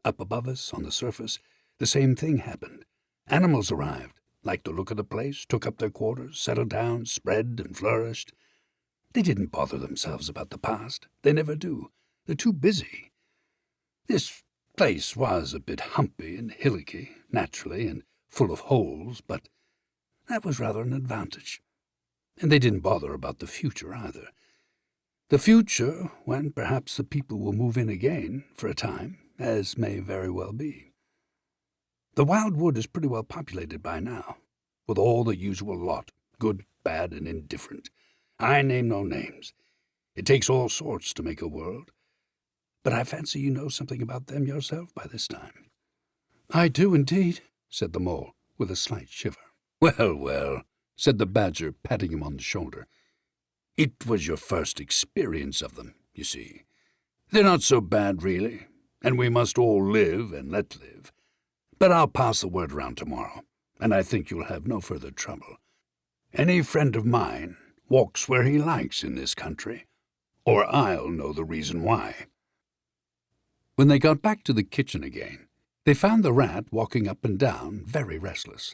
Up above us, on the surface, the same thing happened. Animals arrived, liked the look of the place, took up their quarters, settled down, spread and flourished. They didn't bother themselves about the past. They never do. They're too busy. This place was a bit humpy and hillocky, naturally, and full of holes, but that was rather an advantage. And they didn't bother about the future either. The future, when perhaps the people will move in again for a time, as may very well be. The wildwood is pretty well populated by now, with all the usual lot, good, bad, and indifferent. I name no names. It takes all sorts to make a world. But I fancy you know something about them yourself by this time." "I do indeed," said the Mole, with a slight shiver. "Well, well," said the Badger, patting him on the shoulder. "It was your first experience of them, you see. They're not so bad, really, and we must all live and let live. But I'll pass the word round tomorrow, and I think you'll have no further trouble. Any friend of mine walks where he likes in this country, or I'll know the reason why." When they got back to the kitchen again, they found the Rat walking up and down, very restless.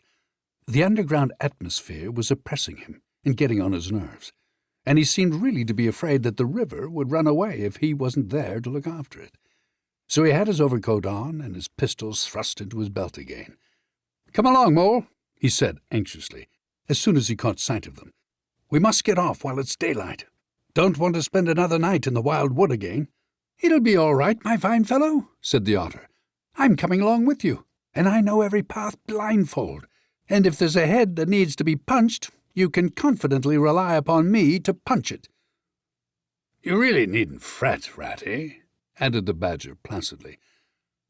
The underground atmosphere was oppressing him and getting on his nerves, and he seemed really to be afraid that the river would run away if he wasn't there to look after it. So he had his overcoat on and his pistols thrust into his belt again. "Come along, Mole," he said anxiously, as soon as he caught sight of them. "We must get off while it's daylight. Don't want to spend another night in the wild wood again." "It'll be all right, my fine fellow," said the Otter. "I'm coming along with you, and I know every path blindfold, and if there's a head that needs to be punched, you can confidently rely upon me to punch it." "You really needn't fret, Ratty," added the Badger placidly.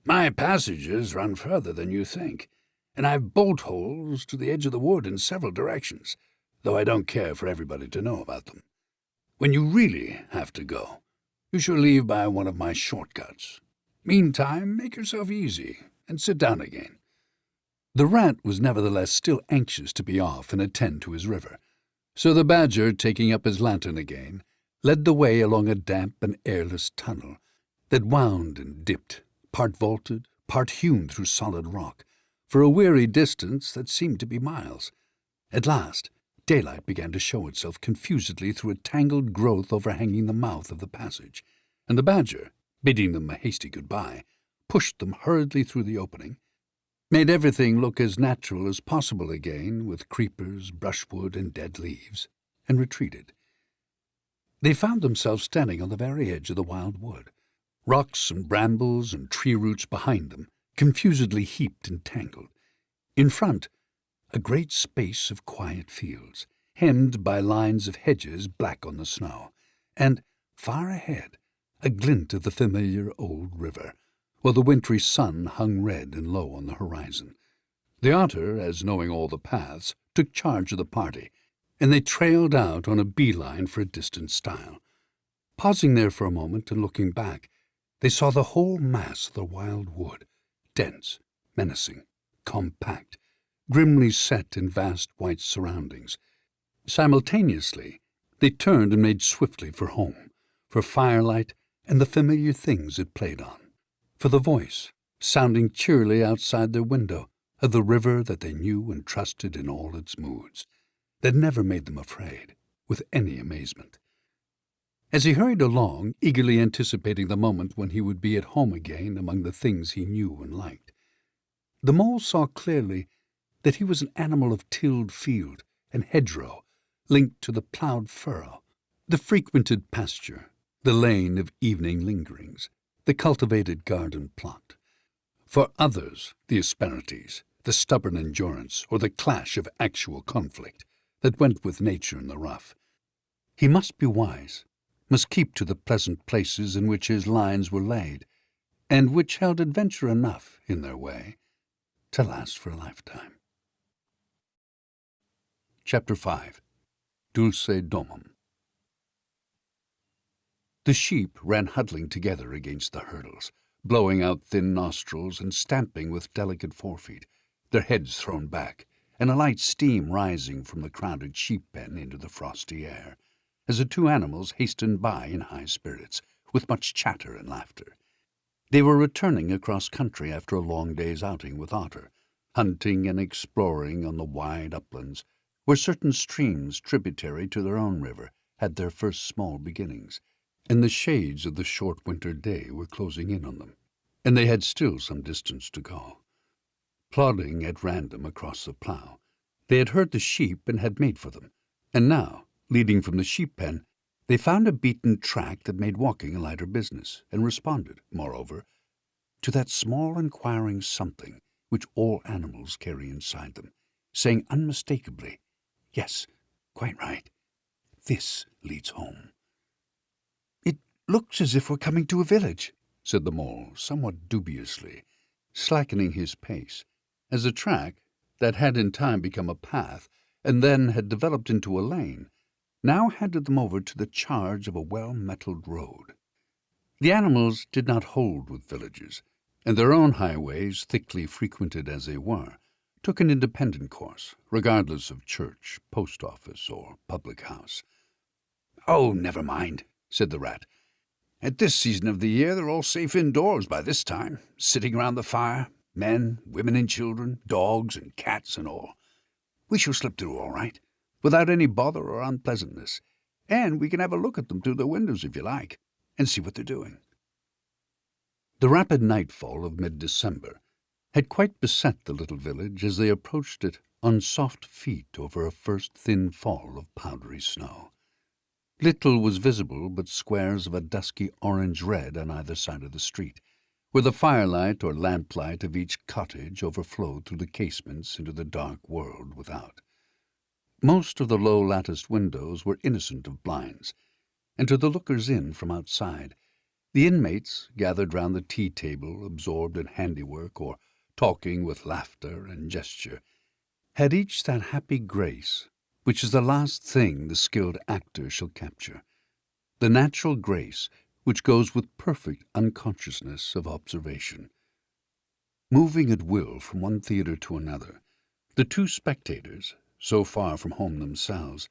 "My passages run further than you think, and I've bolt holes to the edge of the wood in several directions, though I don't care for everybody to know about them. When you really have to go, you shall leave by one of my shortcuts. Meantime, make yourself easy and sit down again." The Rat was nevertheless still anxious to be off and attend to his river, So the Badger, taking up his lantern again, led the way along a damp and airless tunnel that wound and dipped, part vaulted, part hewn through solid rock, for a weary distance that seemed to be miles. At last, daylight began to show itself confusedly through a tangled growth overhanging the mouth of the passage, and the Badger, bidding them a hasty goodbye, pushed them hurriedly through the opening, made everything look as natural as possible again, with creepers, brushwood, and dead leaves, and retreated. They found themselves standing on the very edge of the wild wood, rocks and brambles and tree roots behind them, confusedly heaped and tangled. In front, a great space of quiet fields, hemmed by lines of hedges black on the snow, and, far ahead, a glint of the familiar old river, while the wintry sun hung red and low on the horizon. The Otter, as knowing all the paths, took charge of the party, and they trailed out on a bee-line for a distant stile. Pausing there for a moment and looking back, they saw the whole mass of the wild wood, dense, menacing, compact, grimly set in vast white surroundings. Simultaneously, they turned and made swiftly for home, for firelight and the familiar things it played on, for the voice, sounding cheerily outside their window, of the river that they knew and trusted in all its moods, that never made them afraid, with any amazement. As he hurried along, eagerly anticipating the moment when he would be at home again among the things he knew and liked, the Mole saw clearly that he was an animal of tilled field and hedgerow, linked to the ploughed furrow, the frequented pasture, the lane of evening lingerings, the cultivated garden plot. For others, the asperities, the stubborn endurance, or the clash of actual conflict that went with nature in the rough. He must be wise, must keep to the pleasant places in which his lines were laid, and which held adventure enough, in their way, to last for a lifetime. Chapter 5. Dulce Domum. The sheep ran huddling together against the hurdles, blowing out thin nostrils and stamping with delicate forefeet, their heads thrown back, and a light steam rising from the crowded sheep pen into the frosty air, as the two animals hastened by in high spirits, with much chatter and laughter. They were returning across country after a long day's outing with Otter, hunting and exploring on the wide uplands, where certain streams tributary to their own river had their first small beginnings, and the shades of the short winter day were closing in on them, and they had still some distance to go. Plodding at random across the plough, they had heard the sheep and had made for them, and now, leading from the sheep pen, they found a beaten track that made walking a lighter business, and responded, moreover, to that small inquiring something which all animals carry inside them, saying unmistakably, "Yes, quite right. This leads home." "It looks as if we're coming to a village," said the Mole, somewhat dubiously, slackening his pace, as the track, that had in time become a path, and then had developed into a lane, now handed them over to the charge of a well-metalled road. The animals did not hold with villages, and their own highways, thickly frequented as they were, took an independent course, regardless of church, post office, or public house. "Oh, never mind," said the Rat. "At this season of the year they're all safe indoors by this time, sitting round the fire, men, women and children, dogs and cats and all. We shall slip through all right, without any bother or unpleasantness, and we can have a look at them through the windows if you like, and see what they're doing." The rapid nightfall of mid-December had quite beset the little village as they approached it on soft feet over a first thin fall of powdery snow. Little was visible but squares of a dusky orange-red on either side of the street, where the firelight or lamplight of each cottage overflowed through the casements into the dark world without. Most of the low latticed windows were innocent of blinds, and to the lookers-in from outside, the inmates, gathered round the tea-table, absorbed in handiwork or talking with laughter and gesture, had each that happy grace which is the last thing the skilled actor shall capture, the natural grace which goes with perfect unconsciousness of observation. Moving at will from one theatre to another, the two spectators, so far from home themselves,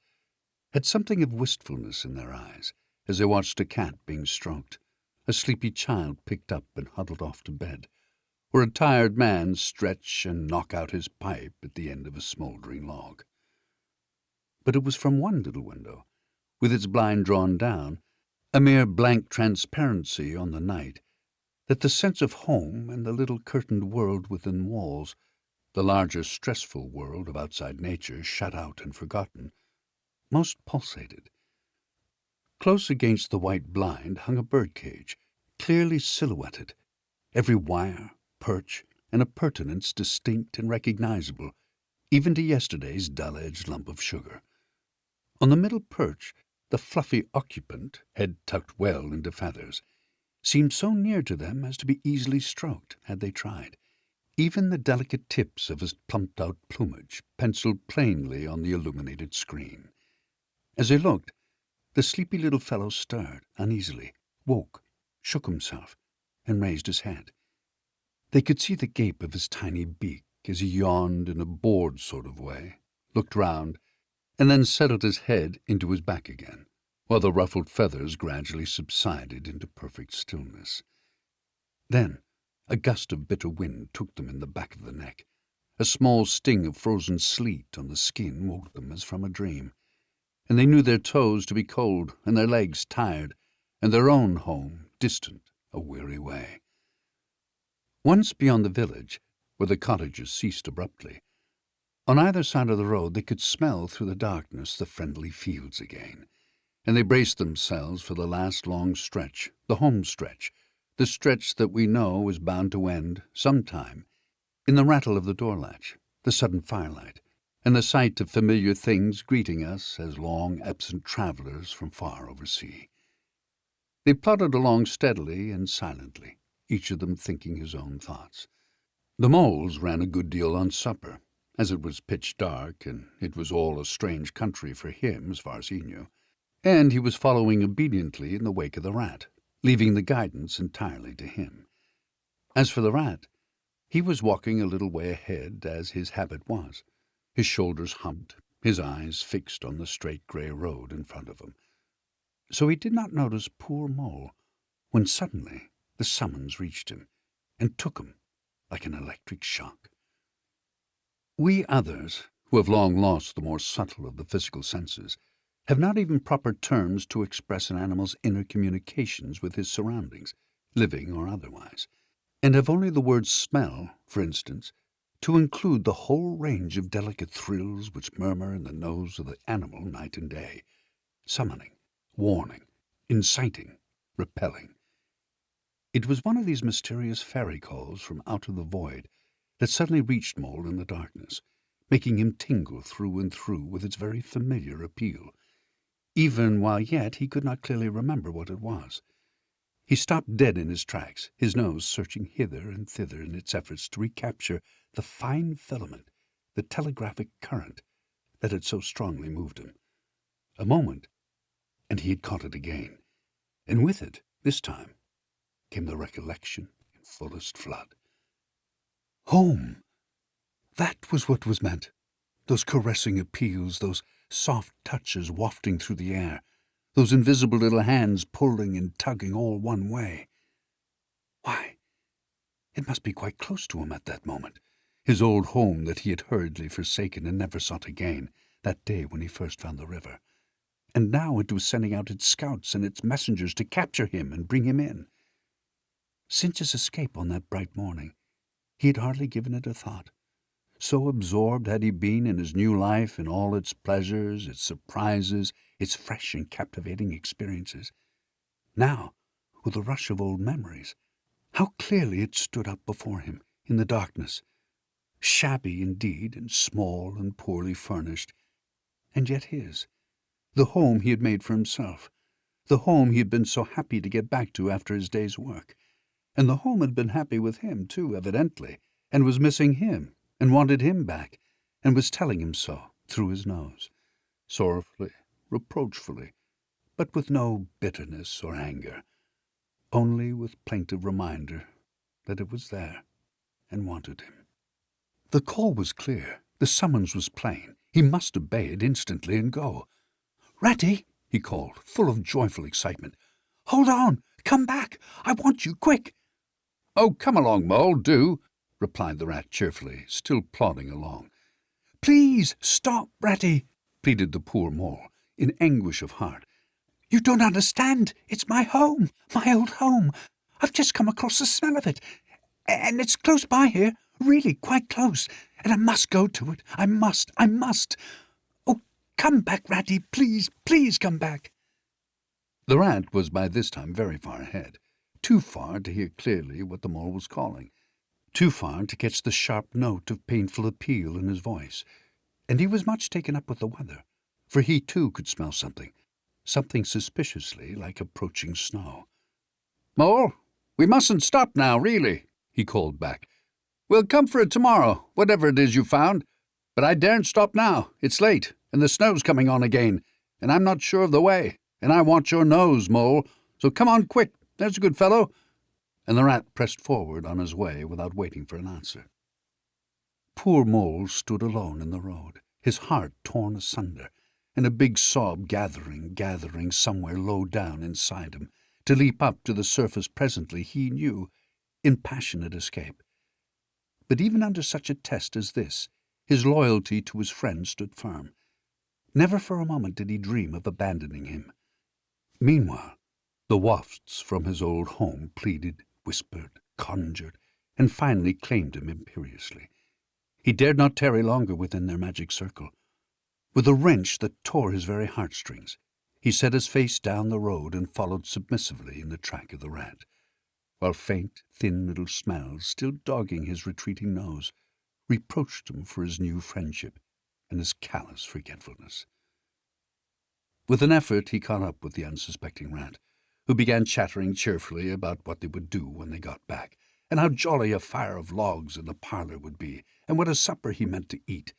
had something of wistfulness in their eyes as they watched a cat being stroked, a sleepy child picked up and huddled off to bed, or a tired man stretch and knock out his pipe at the end of a smouldering log. But it was from one little window, with its blind drawn down, a mere blank transparency on the night, that the sense of home and the little curtained world within walls, the larger stressful world of outside nature shut out and forgotten, most pulsated. Close against the white blind hung a birdcage, clearly silhouetted, every wire, perch, and appurtenance distinct and recognizable, even to yesterday's dull-edged lump of sugar. On the middle perch, the fluffy occupant, head tucked well into feathers, seemed so near to them as to be easily stroked had they tried. Even the delicate tips of his plumped-out plumage penciled plainly on the illuminated screen. As they looked, the sleepy little fellow stirred uneasily, woke, shook himself, and raised his head. They could see the gape of his tiny beak as he yawned in a bored sort of way, looked round, and then settled his head into his back again, while the ruffled feathers gradually subsided into perfect stillness. Then a gust of bitter wind took them in the back of the neck. A small sting of frozen sleet on the skin woke them as from a dream, and they knew their toes to be cold and their legs tired, and their own home distant a weary way. Once beyond the village, where the cottages ceased abruptly, on either side of the road they could smell through the darkness the friendly fields again, and they braced themselves for the last long stretch, the home stretch, the stretch that we know is bound to end, sometime, in the rattle of the door latch, the sudden firelight, and the sight of familiar things greeting us as long-absent travellers from far oversea. They plodded along steadily and silently, each of them thinking his own thoughts. The moles ran a good deal on supper, as it was pitch dark, and it was all a strange country for him as far as he knew, and he was following obediently in the wake of the rat, leaving the guidance entirely to him. As for the rat, he was walking a little way ahead, as his habit was, his shoulders humped, his eyes fixed on the straight grey road in front of him. So he did not notice poor Mole, when suddenly the summons reached him, and took him like an electric shock. We others, who have long lost the more subtle of the physical senses, have not even proper terms to express an animal's inner communications with his surroundings, living or otherwise, and have only the word smell, for instance, to include the whole range of delicate thrills which murmur in the nose of the animal night and day, summoning, warning, inciting, repelling. It was one of these mysterious fairy calls from out of the void that suddenly reached Mole in the darkness, making him tingle through and through with its very familiar appeal, even while yet he could not clearly remember what it was. He stopped dead in his tracks, his nose searching hither and thither in its efforts to recapture the fine filament, the telegraphic current that had so strongly moved him. A moment, and he had caught it again, and with it, this time, came the recollection in fullest flood. Home! That was what was meant. Those caressing appeals, those soft touches wafting through the air, those invisible little hands pulling and tugging all one way. Why, it must be quite close to him at that moment, his old home that he had hurriedly forsaken and never sought again, that day when he first found the river. And now it was sending out its scouts and its messengers to capture him and bring him in. Since his escape on that bright morning, he had hardly given it a thought. So absorbed had he been in his new life, in all its pleasures, its surprises, its fresh and captivating experiences. Now, with a rush of old memories, how clearly it stood up before him in the darkness, shabby indeed, and small and poorly furnished, and yet his, the home he had made for himself, the home he had been so happy to get back to after his day's work. And the home had been happy with him, too, evidently, and was missing him, and wanted him back, and was telling him so through his nose, sorrowfully, reproachfully, but with no bitterness or anger, only with plaintive reminder that it was there and wanted him. The call was clear, the summons was plain. He must obey it instantly and go. Ratty, he called, full of joyful excitement. Hold on! Come back! I want you, quick! Oh, come along, Mole, do, replied the rat cheerfully, still plodding along. Please, stop, Ratty, pleaded the poor mole, in anguish of heart. You don't understand. It's my home, my old home. I've just come across the smell of it. And it's close by here, really quite close. And I must go to it. I must. Oh, come back, Ratty, please, please come back. The rat was by this time very far ahead, too far to hear clearly what the mole was calling, too far to catch the sharp note of painful appeal in his voice, and he was much taken up with the weather, for he too could smell something suspiciously like approaching snow. "Mole, we mustn't stop now, really," he called back. "We'll come for it tomorrow, whatever it is you found. But I daren't stop now. It's late, and the snow's coming on again, and I'm not sure of the way, and I want your nose, Mole, so come on quick, there's a good fellow." And the rat pressed forward on his way without waiting for an answer. Poor Mole stood alone in the road, his heart torn asunder, and a big sob gathering somewhere low down inside him, to leap up to the surface presently, he knew, in passionate escape. But even under such a test as this, his loyalty to his friend stood firm. Never for a moment did he dream of abandoning him. Meanwhile, the wafts from his old home pleaded, whispered, conjured, and finally claimed him imperiously. He dared not tarry longer within their magic circle. With a wrench that tore his very heartstrings, he set his face down the road and followed submissively in the track of the rat, while faint, thin little smells, still dogging his retreating nose, reproached him for his new friendship and his callous forgetfulness. With an effort he caught up with the unsuspecting rat, who began chattering cheerfully about what they would do when they got back, and how jolly a fire of logs in the parlour would be, and what a supper he meant to eat.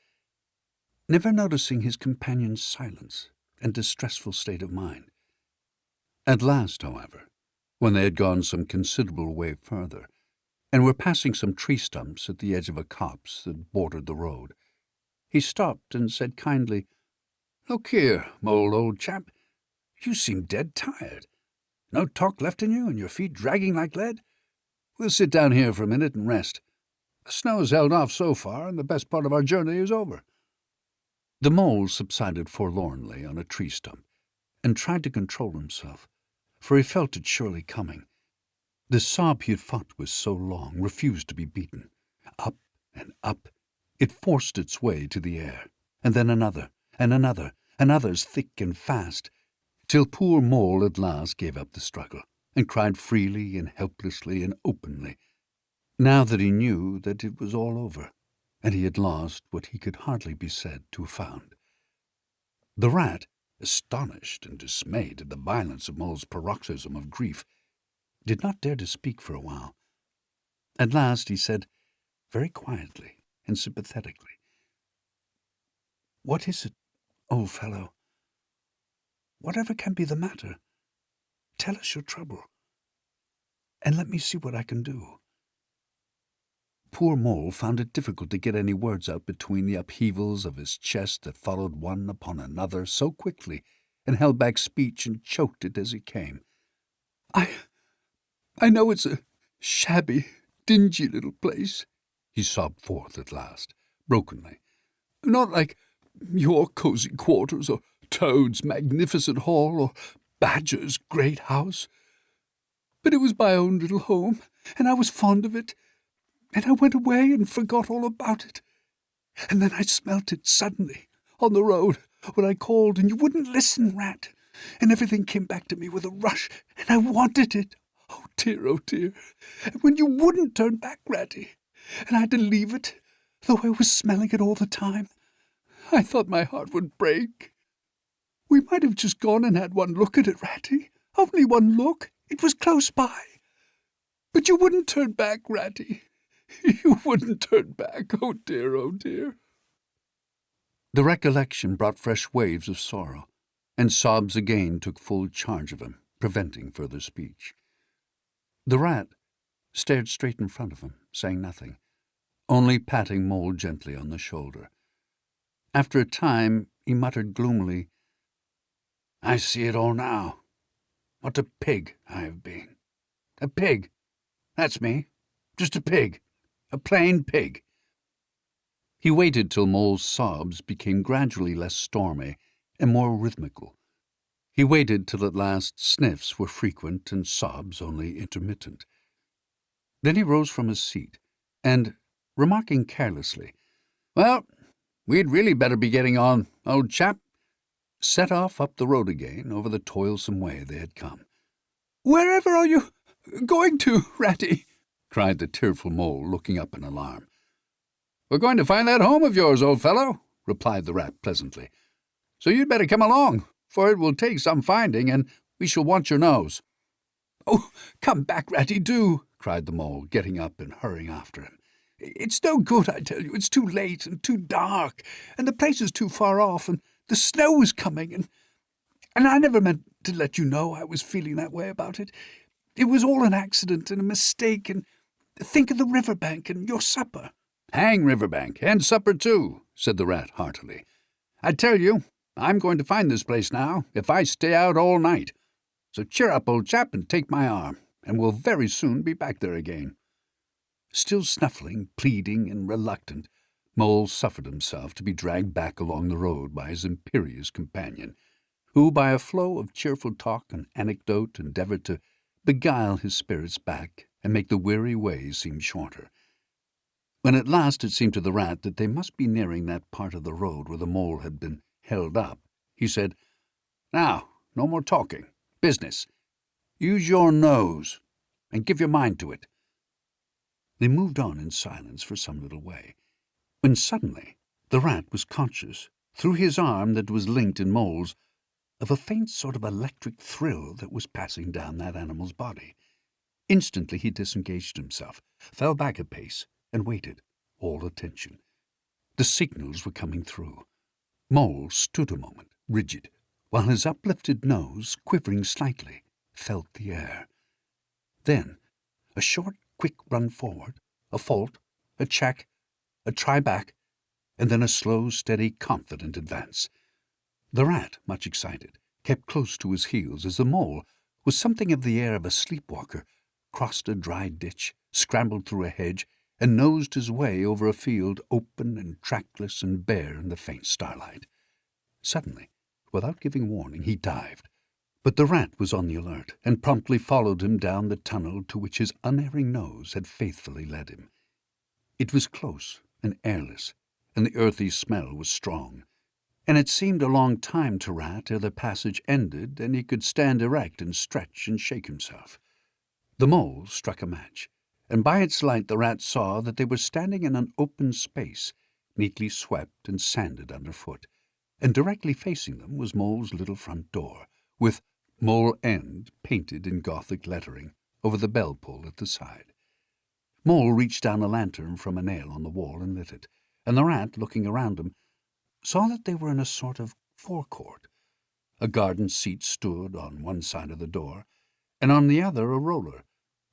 Never noticing his companion's silence and distressful state of mind. At last, however, when they had gone some considerable way further, and were passing some tree stumps at the edge of a copse that bordered the road, he stopped and said kindly, "Look here, Mole, old chap, you seem dead tired. No talk left in you, and your feet dragging like lead? We'll sit down here for a minute and rest. The snow's held off so far, and the best part of our journey is over." The mole subsided forlornly on a tree stump, and tried to control himself, for he felt it surely coming. The sob he had fought with so long refused to be beaten. Up and up, it forced its way to the air, and then another, and another, and others thick and fast, till poor Mole at last gave up the struggle, and cried freely and helplessly and openly, now that he knew that it was all over, and he had lost what he could hardly be said to have found. The rat, astonished and dismayed at the violence of Mole's paroxysm of grief, did not dare to speak for a while. At last he said, very quietly and sympathetically, "What is it, old fellow? Whatever can be the matter? Tell us your trouble, and let me see what I can do." Poor Mole found it difficult to get any words out between the upheavals of his chest that followed one upon another so quickly, and held back speech and choked it as it came. I know it's a shabby, dingy little place," he sobbed forth at last, brokenly. "Not like your cosy quarters, or Toad's magnificent hall, or Badger's great house. But it was my own little home, and I was fond of it, and I went away and forgot all about it. And then I smelt it suddenly, on the road, when I called, and you wouldn't listen, Rat, and everything came back to me with a rush, and I wanted it. Oh dear, and when you wouldn't turn back, Ratty, and I had to leave it, though I was smelling it all the time, I thought my heart would break. We might have just gone and had one look at it, Ratty, only one look. It was close by. But you wouldn't turn back, Ratty. You wouldn't turn back. Oh dear, oh dear." The recollection brought fresh waves of sorrow, and sobs again took full charge of him, preventing further speech. The rat stared straight in front of him, saying nothing, only patting Mole gently on the shoulder. After a time he muttered gloomily, I see it all now. What a pig I have been. A pig. That's me. Just a pig. A plain pig." He waited till Mole's sobs became gradually less stormy and more rhythmical. He waited till at last sniffs were frequent and sobs only intermittent. Then he rose from his seat, and, remarking carelessly, "Well, we'd really better be getting on, old chap," set off up the road again over the toilsome way they had come. "Wherever are you going to, Ratty?" cried the tearful Mole, looking up in alarm. "We're going to find that home of yours, old fellow," replied the Rat pleasantly. "So you'd better come along, for it will take some finding, and we shall want your nose." "Oh, come back, Ratty, do," cried the Mole, getting up and hurrying after him. "It's no good, I tell you. It's too late and too dark, and the place is too far off, and the snow is coming, and I never meant to let you know I was feeling that way about it. It was all an accident and a mistake, and think of the riverbank and your supper." "Hang riverbank, and supper too," said the Rat heartily. "I tell you, I'm going to find this place now, if I stay out all night. So cheer up, old chap, and take my arm, and we'll very soon be back there again." Still snuffling, pleading, and reluctant, Mole suffered himself to be dragged back along the road by his imperious companion, who by a flow of cheerful talk and anecdote endeavoured to beguile his spirits back and make the weary way seem shorter. When at last it seemed to the Rat that they must be nearing that part of the road where the Mole had been held up, he said, "Now, no more talking. Business. Use your nose, and give your mind to it." They moved on in silence for some little way, when suddenly the Rat was conscious, through his arm that was linked in Mole's, of a faint sort of electric thrill that was passing down that animal's body. Instantly he disengaged himself, fell back a pace, and waited, all attention. The signals were coming through. Mole stood a moment, rigid, while his uplifted nose, quivering slightly, felt the air. Then a short, quick run forward, a fault, a check, a try back, and then a slow, steady, confident advance. The Rat, much excited, kept close to his heels as the Mole, with something of the air of a sleepwalker, crossed a dry ditch, scrambled through a hedge, and nosed his way over a field open and trackless and bare in the faint starlight. Suddenly, without giving warning, he dived. But the Rat was on the alert, and promptly followed him down the tunnel to which his unerring nose had faithfully led him. It was close and airless, and the earthy smell was strong, and it seemed a long time to Rat ere the passage ended and he could stand erect and stretch and shake himself. The Mole struck a match, and by its light the Rat saw that they were standing in an open space, neatly swept and sanded underfoot, and directly facing them was Mole's little front door, with Mole End painted in Gothic lettering over the bell-pull at the side. Mole reached down a lantern from a nail on the wall and lit it, and the Rat, looking around him, saw that they were in a sort of forecourt. A garden seat stood on one side of the door, and on the other a roller,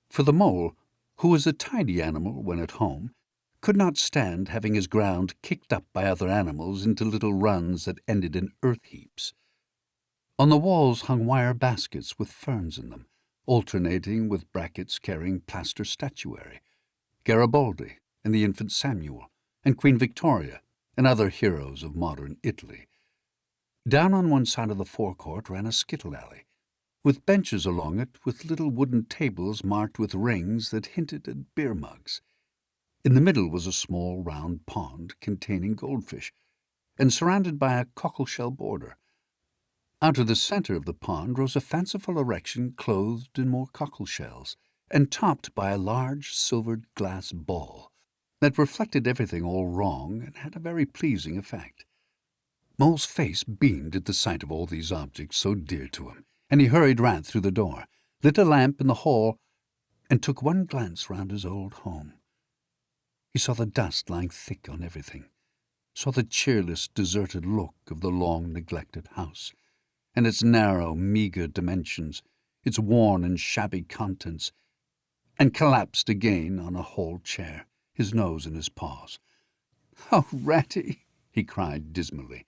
for the Mole, who was a tidy animal when at home, could not stand having his ground kicked up by other animals into little runs that ended in earth heaps. On the walls hung wire baskets with ferns in them, alternating with brackets carrying plaster statuary, Garibaldi and the infant Samuel, and Queen Victoria, and other heroes of modern Italy. Down on one side of the forecourt ran a skittle alley, with benches along it with little wooden tables marked with rings that hinted at beer mugs. In the middle was a small round pond containing goldfish, and surrounded by a cockleshell border. Out of the centre of the pond rose a fanciful erection clothed in more cockleshells, and topped by a large silvered glass ball that reflected everything all wrong and had a very pleasing effect. Mole's face beamed at the sight of all these objects so dear to him, and he hurried Rat through the door, lit a lamp in the hall, and took one glance round his old home. He saw the dust lying thick on everything, saw the cheerless, deserted look of the long-neglected house, and its narrow, meagre dimensions, its worn and shabby contents, and collapsed again on a hall chair, his nose in his paws. "Oh, Ratty," he cried dismally,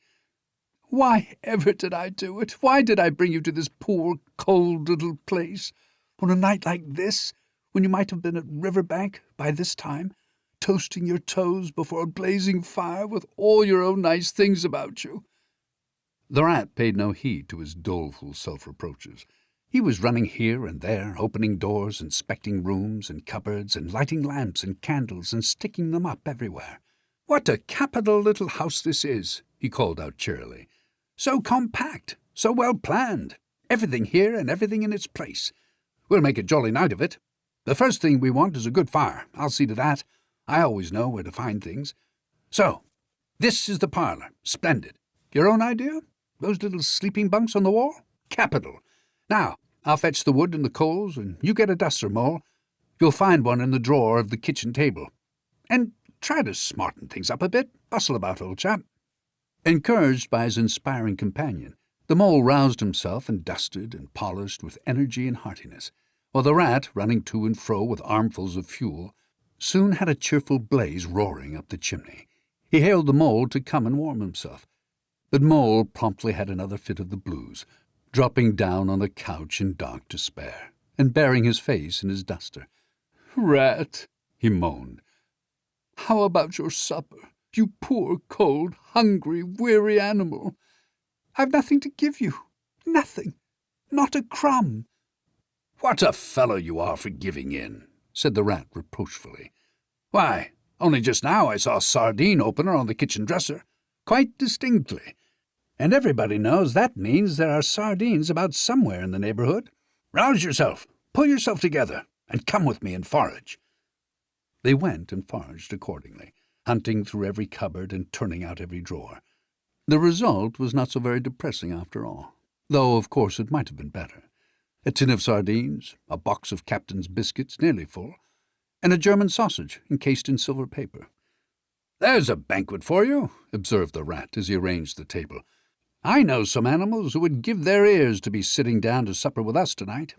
Why ever did I do it? Why did I bring you to this poor, cold little place on a night like this, when you might have been at Riverbank by this time, toasting your toes before a blazing fire with all your own nice things about you?" The rat paid no heed to his doleful self-reproaches. He was running here and there, opening doors, inspecting rooms and cupboards, and lighting lamps and candles and sticking them up everywhere. "What a capital little house this is," he called out cheerily. "So compact, so well planned, everything here and everything in its place. We'll make a jolly night of it. The first thing we want is a good fire. I'll see to that. I always know where to find things. So, this is the parlour. Splendid. Your own idea? Those little sleeping bunks on the wall? Capital. Now, I'll fetch the wood and the coals, and you get a duster, Mole. You'll find one in the drawer of the kitchen table. And try to smarten things up a bit. Bustle about, old chap." Encouraged by his inspiring companion, the Mole roused himself and dusted and polished with energy and heartiness, while the rat, running to and fro with armfuls of fuel, soon had a cheerful blaze roaring up the chimney. He hailed the Mole to come and warm himself. But Mole promptly had another fit of the blues, dropping down on a couch in dark despair, and burying his face in his duster. "Rat," he moaned, "how about your supper, you poor, cold, hungry, weary animal? I've nothing to give you. Nothing. Not a crumb." "What a fellow you are for giving in," said the rat reproachfully. "Why, only just now I saw a sardine opener on the kitchen dresser, quite distinctly. And everybody knows that means there are sardines about somewhere in the neighbourhood. Rouse yourself, pull yourself together, and come with me and forage." They went and foraged accordingly, hunting through every cupboard and turning out every drawer. The result was not so very depressing after all, though of course it might have been better. A tin of sardines, a box of Captain's biscuits nearly full, and a German sausage encased in silver paper. "There's a banquet for you," observed the rat as he arranged the table. "I know some animals who would give their ears to be sitting down to supper with us tonight."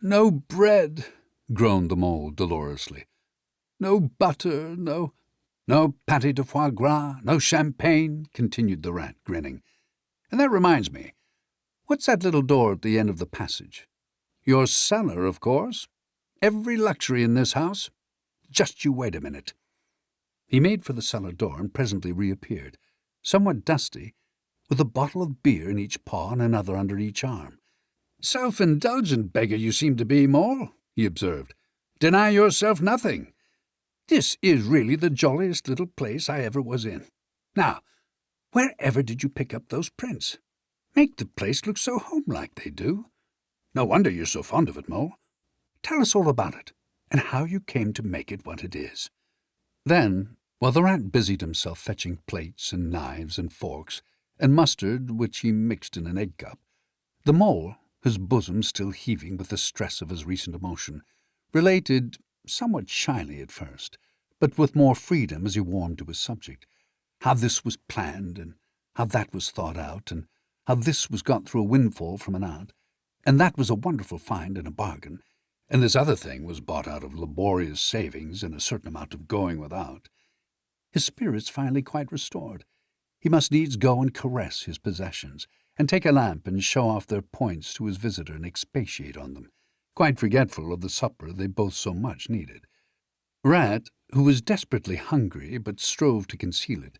"No bread," groaned the Mole dolorously. "No butter, no—" "No pâté de foie gras, no champagne," continued the rat, grinning. "And that reminds me, what's that little door at the end of the passage? Your cellar, of course. Every luxury in this house. Just you wait a minute." He made for the cellar door and presently reappeared, somewhat dusty, with a bottle of beer in each paw and another under each arm. "Self-indulgent beggar you seem to be, Mole," he observed. "Deny yourself nothing. This is really the jolliest little place I ever was in. Now, wherever did you pick up those prints? Make the place look so homelike, they do. No wonder you're so fond of it, Mole. Tell us all about it, and how you came to make it what it is." Then, while the rat busied himself fetching plates and knives and forks, and mustard which he mixed in an egg-cup, the Mole, his bosom still heaving with the stress of his recent emotion, related, somewhat shyly at first, but with more freedom as he warmed to his subject, how this was planned, and how that was thought out, and how this was got through a windfall from an aunt, and that was a wonderful find and a bargain, and this other thing was bought out of laborious savings and a certain amount of going without. His spirits finally quite restored, he must needs go and caress his possessions, and take a lamp and show off their points to his visitor and expatiate on them, quite forgetful of the supper they both so much needed. Rat, who was desperately hungry but strove to conceal it,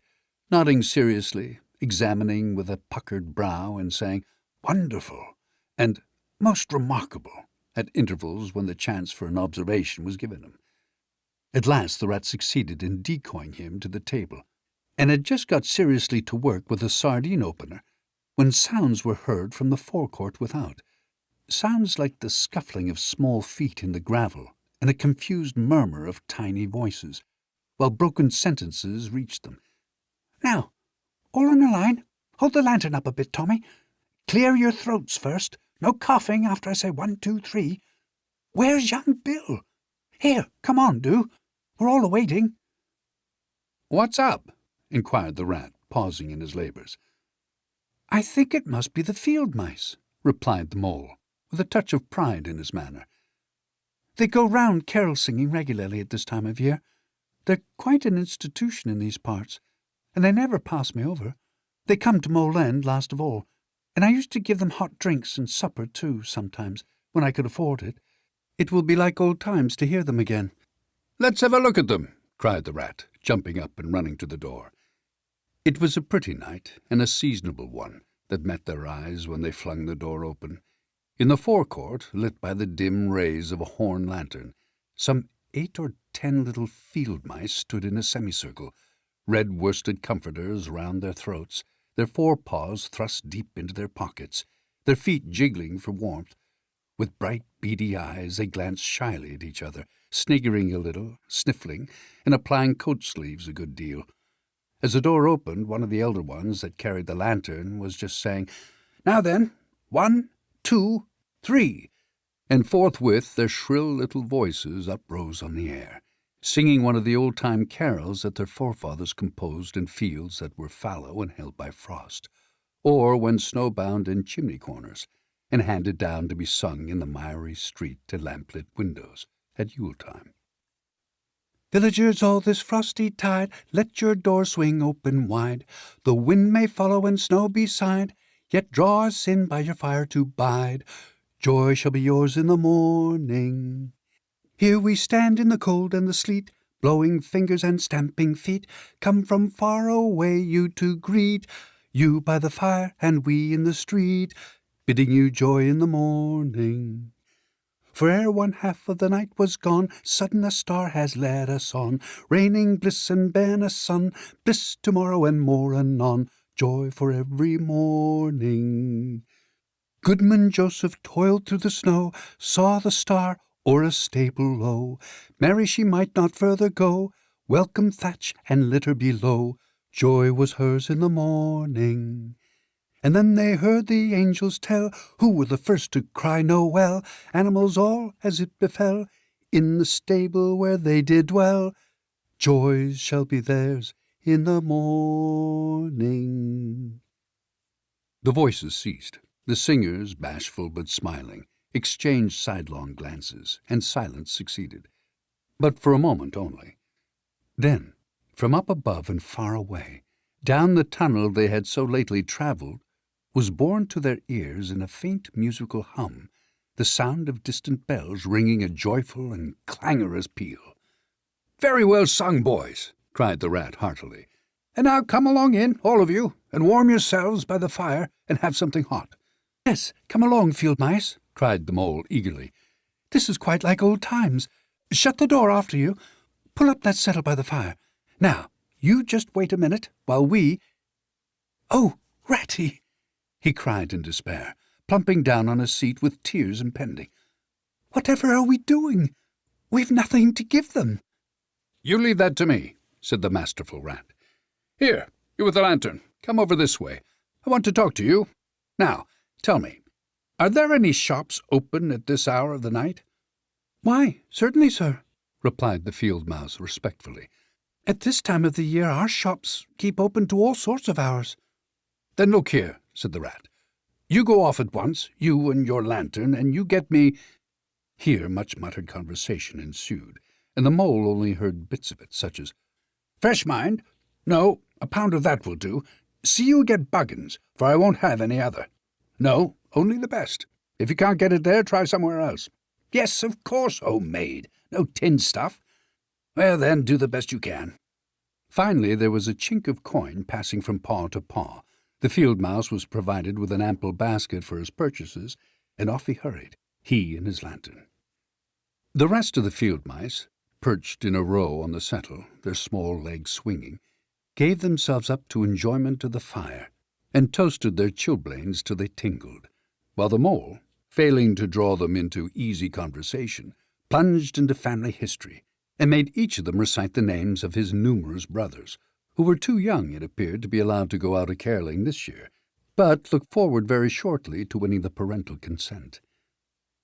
nodding seriously, examining with a puckered brow and saying, "Wonderful," and "Most remarkable," at intervals when the chance for an observation was given him. At last the rat succeeded in decoying him to the table, and had just got seriously to work with a sardine opener, when sounds were heard from the forecourt without, sounds like the scuffling of small feet in the gravel and a confused murmur of tiny voices, while broken sentences reached them. "Now, all on a line. Hold the lantern up a bit, Tommy. Clear your throats first. No coughing after I say 1, 2, 3. Where's young Bill? Here, come on, do. We're all awaiting." "What's up?" inquired the rat, pausing in his labours. "I think it must be the field mice," replied the Mole, with a touch of pride in his manner. "They go round carol-singing regularly at this time of year. They're quite an institution in these parts, and they never pass me over. They come to Mole End last of all, and I used to give them hot drinks and supper too sometimes, when I could afford it. It will be like old times to hear them again." "Let's have a look at them," cried the rat, jumping up and running to the door. It was a pretty night, and a seasonable one, that met their eyes when they flung the door open. In the forecourt, lit by the dim rays of a horn lantern, some 8 or 10 little field mice stood in a semicircle, red worsted comforters round their throats, their forepaws thrust deep into their pockets, their feet jiggling for warmth. With bright, beady eyes they glanced shyly at each other, sniggering a little, sniffling, and applying coat sleeves a good deal. As the door opened, one of the elder ones that carried the lantern was just saying, "Now then, 1, 2, 3, and forthwith their shrill little voices uprose on the air, singing one of the old-time carols that their forefathers composed in fields that were fallow and held by frost, or when snowbound in chimney corners, and handed down to be sung in the miry street to lamplit windows at Yule-time. "Villagers, all this frosty tide, let your door swing open wide. The wind may follow and snow beside, yet draw us in by your fire to bide. Joy shall be yours in the morning. Here we stand in the cold and the sleet, blowing fingers and stamping feet, come from far away you to greet, you by the fire and we in the street, bidding you joy in the morning. For ere one half of the night was gone, sudden a star has led us on, raining bliss and benison, bliss tomorrow and more anon, joy for every morning. Goodman Joseph toiled through the snow, saw the star o'er a stable low. Mary she might not further go, welcome thatch and litter below, joy was hers in the morning. And then they heard the angels tell, who were the first to cry Noel, animals all, as it befell, in the stable where they did dwell, joys shall be theirs in the morning." The voices ceased. The singers, bashful but smiling, exchanged sidelong glances, and silence succeeded. But for a moment only. Then, from up above and far away, down the tunnel they had so lately travelled, was borne to their ears in a faint musical hum, the sound of distant bells ringing a joyful and clangorous peal. "Very well sung, boys," cried the rat heartily. "And now come along in, all of you, and warm yourselves by the fire and have something hot." "Yes, come along, field mice," cried the mole eagerly. "This is quite like old times. Shut the door after you. Pull up that settle by the fire. Now, you just wait a minute while we—" "Oh, Ratty!" he cried in despair, plumping down on a seat with tears impending. "Whatever are we doing? We've nothing to give them." "You leave that to me," said the masterful rat. "Here, you with the lantern, come over this way. I want to talk to you. Now, tell me, are there any shops open at this hour of the night?" "Why, certainly, sir," replied the field mouse respectfully. "At this time of the year our shops keep open to all sorts of hours." "Then look here," said the rat. "You go off at once, you and your lantern, and you get me—" Here much muttered conversation ensued, and the mole only heard bits of it, such as, "Fresh mind? No, a pound of that will do. See you get Buggins, for I won't have any other. No, only the best. If you can't get it there, try somewhere else. Yes, of course, homemade. No tin stuff. Well, then, do the best you can." Finally, there was a chink of coin passing from paw to paw. The field mouse was provided with an ample basket for his purchases, and off he hurried, he and his lantern. The rest of the field mice, perched in a row on the settle, their small legs swinging, gave themselves up to enjoyment of the fire, and toasted their chilblains till they tingled, while the mole, failing to draw them into easy conversation, plunged into family history, and made each of them recite the names of his numerous brothers, who were too young, it appeared, to be allowed to go out a-caroling this year, but looked forward very shortly to winning the parental consent.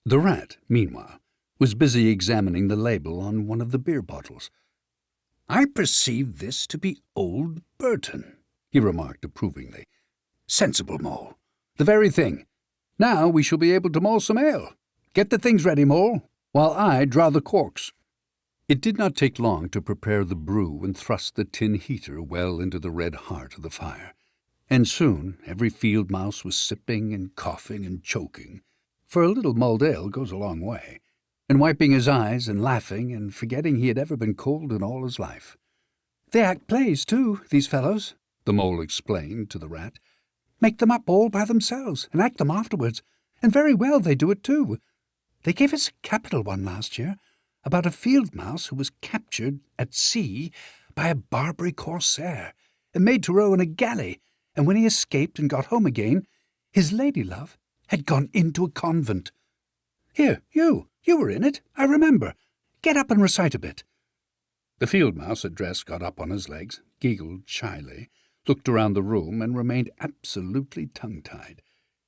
The rat, meanwhile, was busy examining the label on one of the beer bottles. "I perceive this to be old Burton," he remarked approvingly. "Sensible mole. The very thing. Now we shall be able to mull some ale. Get the things ready, mole, while I draw the corks." It did not take long to prepare the brew and thrust the tin heater well into the red heart of the fire. And soon every field mouse was sipping and coughing and choking, for a little mulled ale goes a long way, and wiping his eyes and laughing and forgetting he had ever been cold in all his life. "They act plays, too, these fellows," the mole explained to the rat. "Make them up all by themselves and act them afterwards, and very well they do it, too. They gave us a capital one last year, about a field mouse who was captured at sea by a Barbary corsair and made to row in a galley, and when he escaped and got home again, his lady-love had gone into a convent. Here, you were in it, I remember. Get up and recite a bit." The field mouse at dress got up on his legs, giggled shyly, looked around the room, and remained absolutely tongue-tied.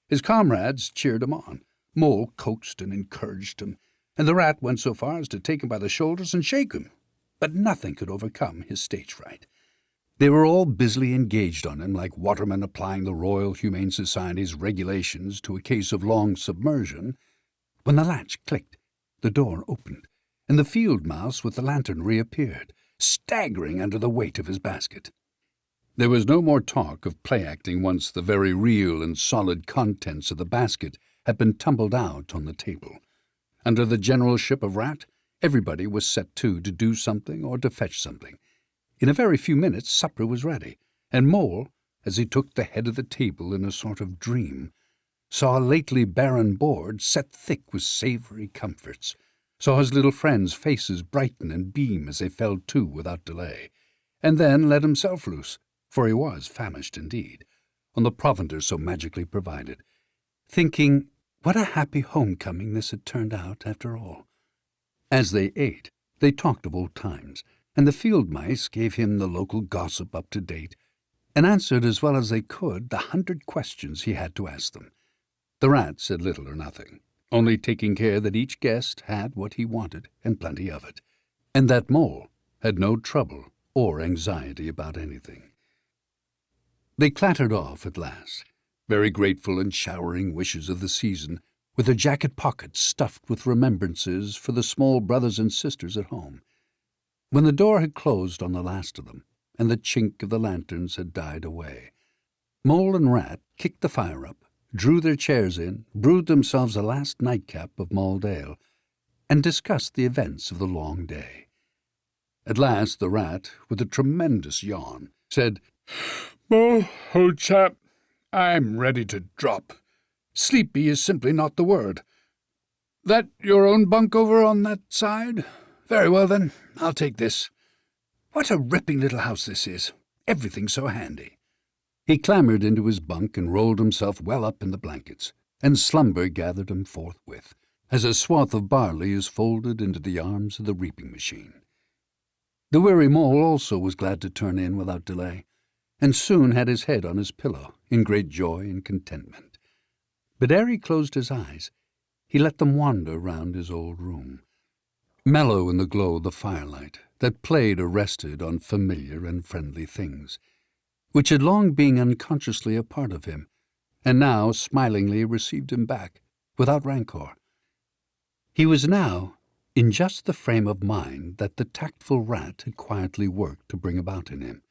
His comrades cheered him on. Mole coaxed and encouraged him, and the rat went so far as to take him by the shoulders and shake him. But nothing could overcome his stage fright. They were all busily engaged on him, like watermen applying the Royal Humane Society's regulations to a case of long submersion, when the latch clicked, the door opened, and the field mouse with the lantern reappeared, staggering under the weight of his basket. There was no more talk of play-acting once the very real and solid contents of the basket had been tumbled out on the table. Under the generalship of Rat, everybody was set to do something or to fetch something. In a very few minutes supper was ready, and Mole, as he took the head of the table in a sort of dream, saw a lately barren board set thick with savoury comforts, saw his little friends' faces brighten and beam as they fell to without delay, and then let himself loose, for he was famished indeed, on the provender so magically provided, thinking what a happy homecoming this had turned out after all. As they ate, they talked of old times, and the field mice gave him the local gossip up to date, and answered as well as they could the 100 questions he had to ask them. The rat said little or nothing, only taking care that each guest had what he wanted and plenty of it, and that Mole had no trouble or anxiety about anything. They clattered off at last, very grateful and showering wishes of the season, with their jacket pockets stuffed with remembrances for the small brothers and sisters at home. When the door had closed on the last of them, and the chink of the lanterns had died away, Mole and Rat kicked the fire up, drew their chairs in, brewed themselves a last nightcap of mulled ale, and discussed the events of the long day. At last the Rat, with a tremendous yawn, said, "Mole, old chap, I'm ready to drop. Sleepy is simply not the word. That your own bunk over on that side? Very well, then, I'll take this. What a ripping little house this is. Everything's so handy." He clambered into his bunk and rolled himself well up in the blankets, and slumber gathered him forthwith, as a swath of barley is folded into the arms of the reaping machine. The weary Mole also was glad to turn in without delay, and soon had his head on his pillow in great joy and contentment. But ere he closed his eyes, he let them wander round his old room, mellow in the glow of the firelight that played or rested on familiar and friendly things, which had long been unconsciously a part of him, and now smilingly received him back, without rancour. He was now in just the frame of mind that the tactful Rat had quietly worked to bring about in him.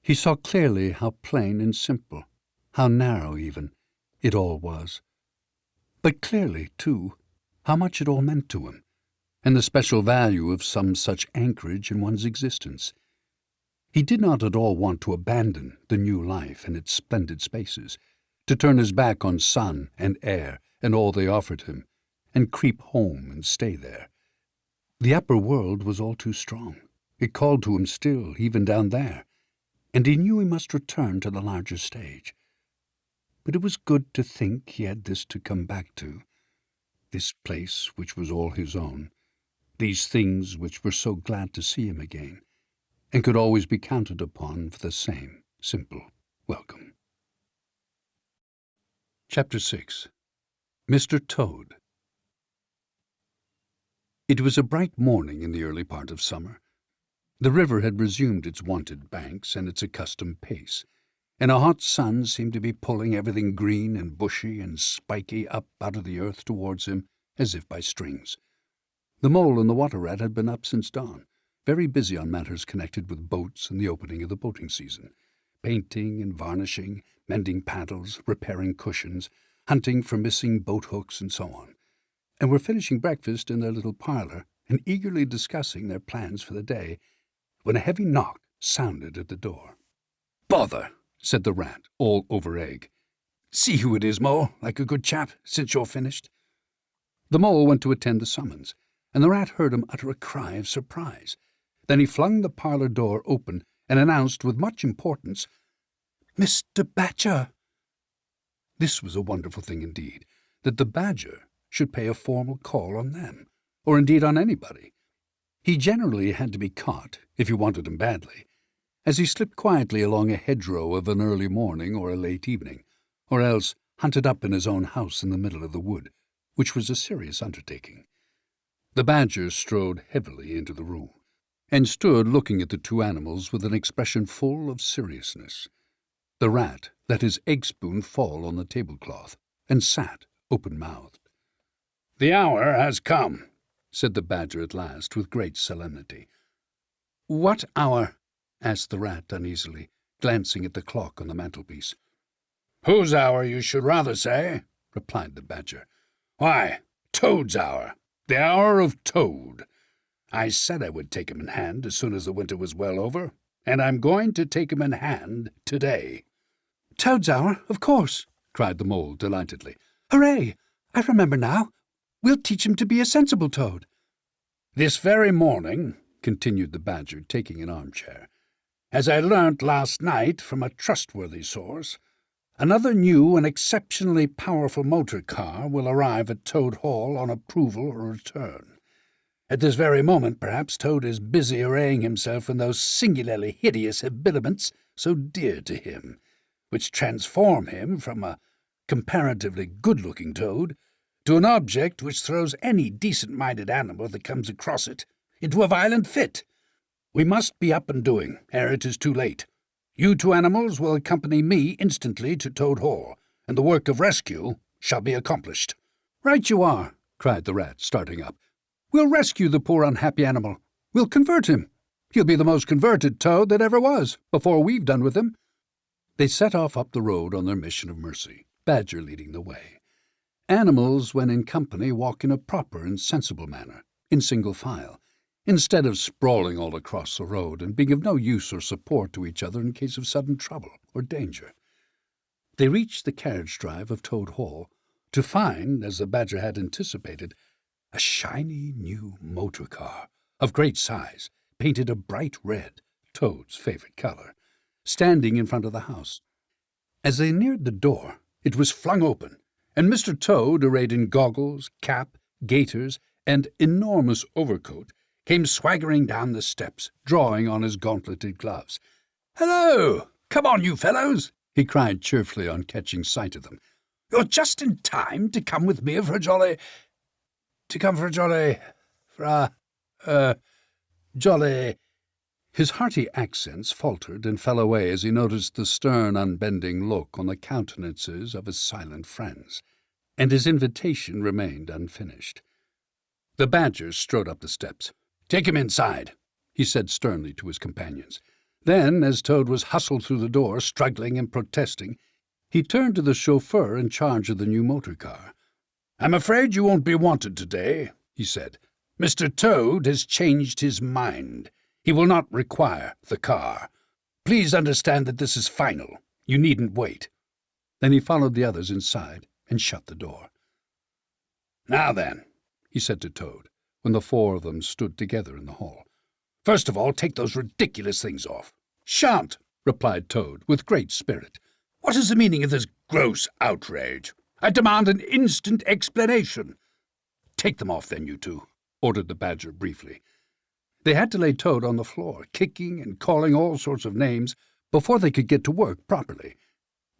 He saw clearly how plain and simple, how narrow even, it all was, but clearly, too, how much it all meant to him, and the special value of some such anchorage in one's existence. He did not at all want to abandon the new life and its splendid spaces, to turn his back on sun and air and all they offered him, and creep home and stay there. The upper world was all too strong. It called to him still, even down there, and he knew he must return to the larger stage. But it was good to think he had this to come back to, this place which was all his own, these things which were so glad to see him again, and could always be counted upon for the same simple welcome. Chapter 6. Mr. Toad. It was a bright morning in the early part of summer. The river had resumed its wonted banks and its accustomed pace, and a hot sun seemed to be pulling everything green and bushy and spiky up out of the earth towards him, as if by strings. The Mole and the Water Rat had been up since dawn, very busy on matters connected with boats and the opening of the boating season, painting and varnishing, mending paddles, repairing cushions, hunting for missing boat hooks, and so on, and were finishing breakfast in their little parlour and eagerly discussing their plans for the day, when a heavy knock sounded at the door. "Bother," said the Rat, all over egg. "See who it is, Mole, like a good chap, since you're finished." The Mole went to attend the summons, and the Rat heard him utter a cry of surprise. Then he flung the parlour door open and announced with much importance, "Mr. Badger." This was a wonderful thing indeed, that the Badger should pay a formal call on them, or indeed on anybody. He generally had to be caught, if you wanted him badly, as he slipped quietly along a hedgerow of an early morning or a late evening, or else hunted up in his own house in the middle of the wood, which was a serious undertaking. The Badger strode heavily into the room, and stood looking at the two animals with an expression full of seriousness. The Rat let his egg-spoon fall on the tablecloth, and sat open-mouthed. "The hour has come," said the Badger at last, with great solemnity. "What hour?" asked the Rat uneasily, glancing at the clock on the mantelpiece. "Whose hour, you should rather say," replied the Badger. "Why, Toad's hour. The hour of Toad. I said I would take him in hand as soon as the winter was well over, and I'm going to take him in hand today." "Toad's hour, of course," cried the Mole delightedly. "Hooray! I remember now. We'll teach him to be a sensible Toad." "This very morning," continued the Badger, taking an armchair, "as I learnt last night from a trustworthy source, another new and exceptionally powerful motor car will arrive at Toad Hall on approval or return. At this very moment, perhaps, Toad is busy arraying himself in those singularly hideous habiliments so dear to him, which transform him from a comparatively good-looking Toad to an object which throws any decent-minded animal that comes across it into a violent fit. We must be up and doing, ere it is too late. You two animals will accompany me instantly to Toad Hall, and the work of rescue shall be accomplished." "Right you are," cried the Rat, starting up. "We'll rescue the poor unhappy animal. We'll convert him. He'll be the most converted Toad that ever was, before we've done with him." They set off up the road on their mission of mercy, Badger leading the way. Animals, when in company, walk in a proper and sensible manner, in single file, instead of sprawling all across the road and being of no use or support to each other in case of sudden trouble or danger. They reached the carriage-drive of Toad Hall, to find, as the Badger had anticipated, a shiny new motor car of great size, painted a bright red, Toad's favourite colour, standing in front of the house. As they neared the door, it was flung open, and Mr. Toad, arrayed in goggles, cap, gaiters, and enormous overcoat, came swaggering down the steps, drawing on his gauntleted gloves. "Hello! Come on, you fellows!" he cried cheerfully on catching sight of them. "You're just in time to come with me for a jolly... jolly..." His hearty accents faltered and fell away as he noticed the stern, unbending look on the countenances of his silent friends, and his invitation remained unfinished. The Badger strode up the steps. "Take him inside," he said sternly to his companions. Then, as Toad was hustled through the door, struggling and protesting, he turned to the chauffeur in charge of the new motor car. "I'm afraid you won't be wanted today," he said. "Mr. Toad has changed his mind. He will not require the car. Please understand that this is final. You needn't wait." Then he followed the others inside and shut the door. "Now then," he said to Toad, when the four of them stood together in the hall, "first of all, take those ridiculous things off." "Shan't," replied Toad, with great spirit. "What is the meaning of this gross outrage? I demand an instant explanation." "Take them off, then, you two," ordered the Badger briefly. They had to lay Toad on the floor, kicking and calling all sorts of names, before they could get to work properly.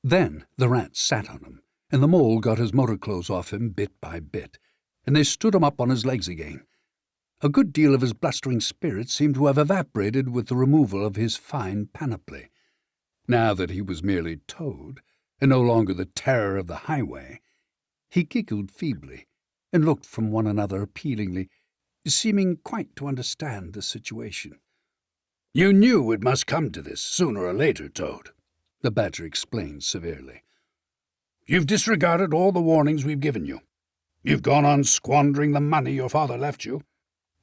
Then the Rat sat on him, and the Mole got his motor clothes off him bit by bit, and they stood him up on his legs again. A good deal of his blustering spirit seemed to have evaporated with the removal of his fine panoply. Now that he was merely Toad, and no longer the terror of the highway, he giggled feebly, and looked from one another appealingly, seeming quite to understand the situation. "You knew it must come to this, sooner or later, Toad," the Badger explained severely. "You've disregarded all the warnings we've given you. You've gone on squandering the money your father left you.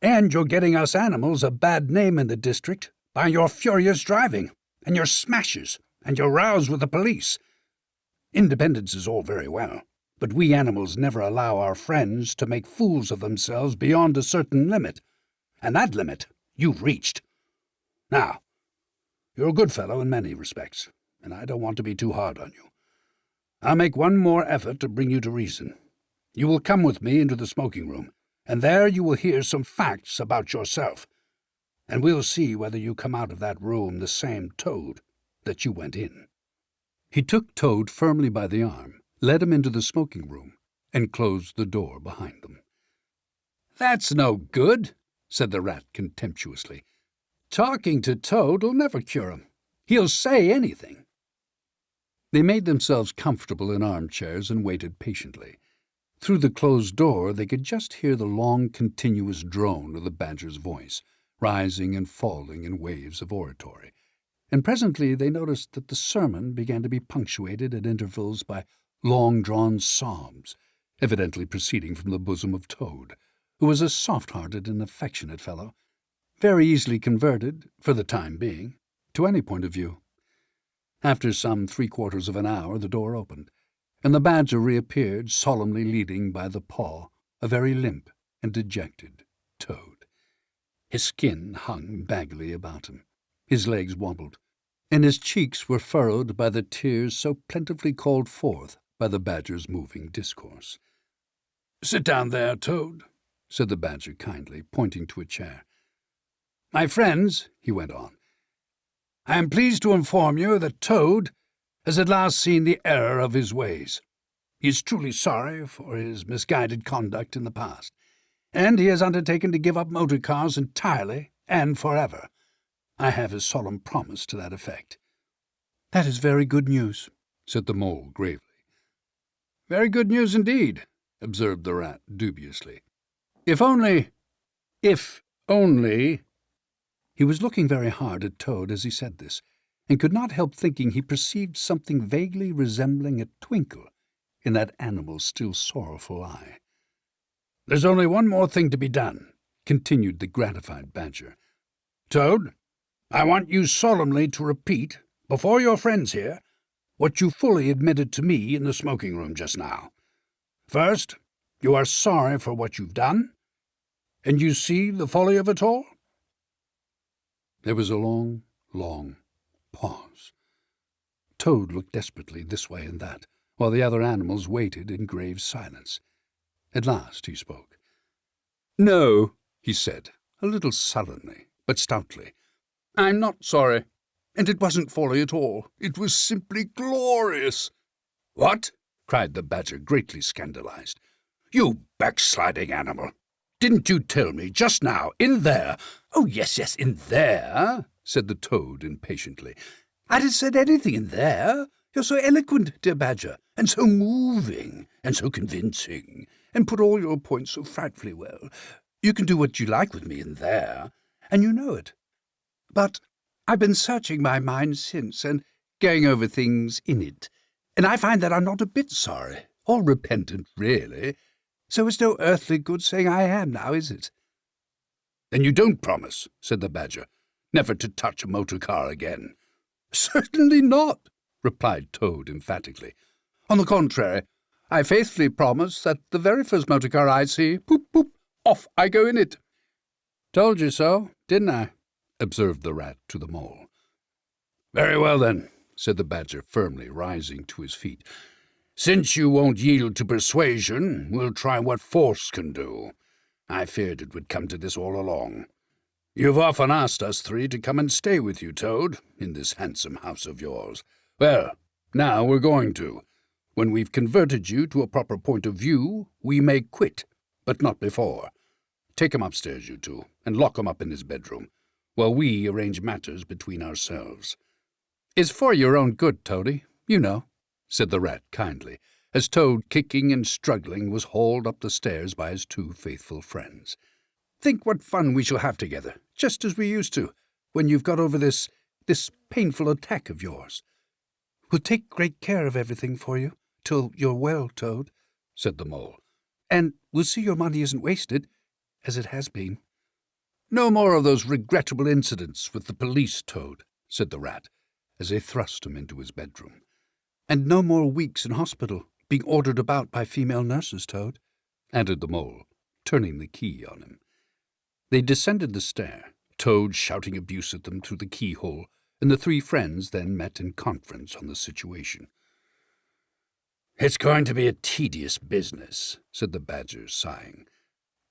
And you're getting us animals a bad name in the district by your furious driving, and your smashes, and your rows with the police. Independence is all very well, but we animals never allow our friends to make fools of themselves beyond a certain limit, and that limit you've reached. Now, you're a good fellow in many respects, and I don't want to be too hard on you. I'll make one more effort to bring you to reason. You will come with me into the smoking room, and there you will hear some facts about yourself, and we'll see whether you come out of that room the same Toad that you went in." He took Toad firmly by the arm, led him into the smoking room, and closed the door behind them. "That's no good," said the Rat contemptuously. "Talking to Toad'll never cure him. He'll say anything." They made themselves comfortable in armchairs and waited patiently. Through the closed door they could just hear the long, continuous drone of the Badger's voice, rising and falling in waves of oratory, and presently they noticed that the sermon began to be punctuated at intervals by long-drawn sobs, evidently proceeding from the bosom of Toad, who was a soft-hearted and affectionate fellow, very easily converted, for the time being, to any point of view. After some 3/4 of an hour the door opened, and the Badger reappeared, solemnly leading by the paw a very limp and dejected Toad. His skin hung baggily about him, his legs wobbled, and his cheeks were furrowed by the tears so plentifully called forth by the Badger's moving discourse. "Sit down there, Toad," said the Badger kindly, pointing to a chair. "My friends," he went on, "I am pleased to inform you that Toad has at last seen the error of his ways. He is truly sorry for his misguided conduct in the past, and he has undertaken to give up motor cars entirely and forever. I have his solemn promise to that effect." "That is very good news," said the Mole gravely. "Very good news indeed," observed the Rat dubiously. If only... He was looking very hard at Toad as he said this, and could not help thinking he perceived something vaguely resembling a twinkle in that animal's still sorrowful eye. "There's only one more thing to be done," continued the gratified Badger. "Toad, I want you solemnly to repeat, before your friends here, what you fully admitted to me in the smoking room just now. First, you are sorry for what you've done, and you see the folly of it all?" There was a long, long pause. Toad looked desperately this way and that, while the other animals waited in grave silence. At last he spoke. "No," he said, a little sullenly, but stoutly. "I'm not sorry, and it wasn't folly at all. It was simply glorious." "What?" cried the Badger, greatly scandalized. "You backsliding animal! Didn't you tell me just now, in there—" "Oh, yes, in there," said the Toad impatiently. "I'd have said anything in there. You're so eloquent, dear Badger, and so moving, and so convincing, and put all your points so frightfully well. You can do what you like with me in there, and you know it. But I've been searching my mind since, and going over things in it, and I find that I'm not a bit sorry, or repentant, really. So it's no earthly good saying I am now, is it?" "Then you don't promise," said the Badger, "never to touch a motor car again?" "Certainly not," replied Toad emphatically. "On the contrary, I faithfully promise that the very first motor car I see, poop, poop, off I go in it." "Told you so, didn't I?" observed the Rat to the Mole. "Very well, then," said the Badger firmly, rising to his feet. "Since you won't yield to persuasion, we'll try what force can do. I feared it would come to this all along. You've often asked us three to come and stay with you, Toad, in this handsome house of yours. Well, now we're going to. When we've converted you to a proper point of view, we may quit, but not before. Take him upstairs, you two, and lock him up in his bedroom, while we arrange matters between ourselves." "It's for your own good, Toady, you know," said the Rat kindly, as Toad, kicking and struggling, was hauled up the stairs by his two faithful friends. "Think what fun we shall have together, just as we used to, when you've got over this painful attack of yours. We'll take great care of everything for you, till you're well, Toad," said the Mole. "And we'll see your money isn't wasted, as it has been." "No more of those regrettable incidents with the police, Toad," said the Rat, as they thrust him into his bedroom. "And no more weeks in hospital, being ordered about by female nurses, Toad," added the Mole, turning the key on him. They descended the stair, Toad shouting abuse at them through the keyhole, and the three friends then met in conference on the situation. "It's going to be a tedious business," said the Badger, sighing.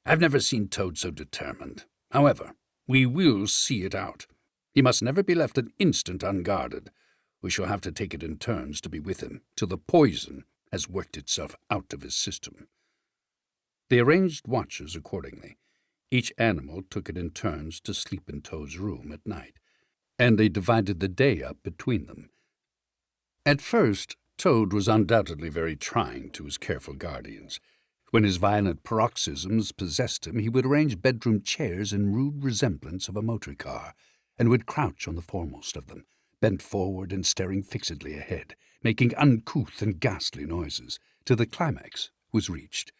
"I've never seen Toad so determined. However, we will see it out. He must never be left an instant unguarded. We shall have to take it in turns to be with him till the poison has worked itself out of his system." They arranged watches accordingly. Each animal took it in turns to sleep in Toad's room at night, and they divided the day up between them. At first, Toad was undoubtedly very trying to his careful guardians. When his violent paroxysms possessed him, he would arrange bedroom chairs in rude resemblance of a motor car, and would crouch on the foremost of them, bent forward and staring fixedly ahead, making uncouth and ghastly noises, till the climax was reached,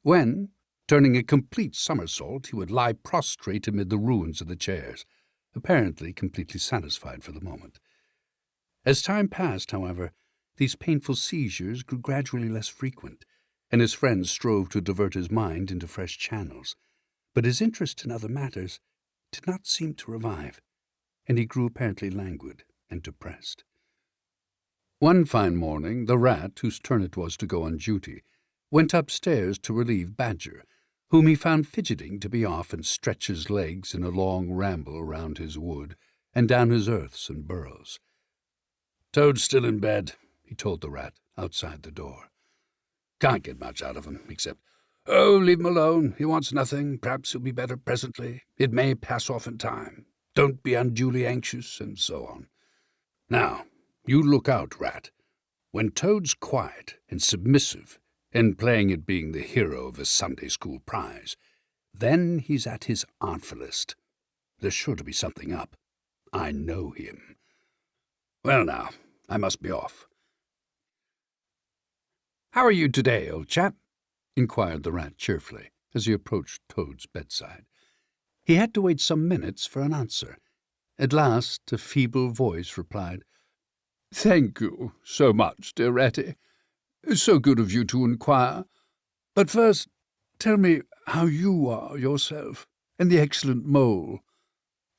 when, turning a complete somersault, he would lie prostrate amid the ruins of the chairs, apparently completely satisfied for the moment. As time passed, however, these painful seizures grew gradually less frequent, and his friends strove to divert his mind into fresh channels. But his interest in other matters did not seem to revive, and he grew apparently languid and depressed. One fine morning, the Rat, whose turn it was to go on duty, went upstairs to relieve Badger, whom he found fidgeting to be off and stretch his legs in a long ramble round his wood and down his earths and burrows. "Toad's still in bed," he told the Rat outside the door. "Can't get much out of him, except, 'Oh, leave him alone. He wants nothing. Perhaps he'll be better presently. It may pass off in time. Don't be unduly anxious,' and so on. Now, you look out, Rat. When Toad's quiet and submissive, and playing at being the hero of a Sunday school prize, then he's at his artfullest. There's sure to be something up. I know him. Well, now, I must be off." "How are you today, old chap?" inquired the Rat cheerfully, as he approached Toad's bedside. He had to wait some minutes for an answer. At last a feeble voice replied, "Thank you so much, dear Ratty. So good of you to inquire. But first, tell me how you are yourself, and the excellent Mole."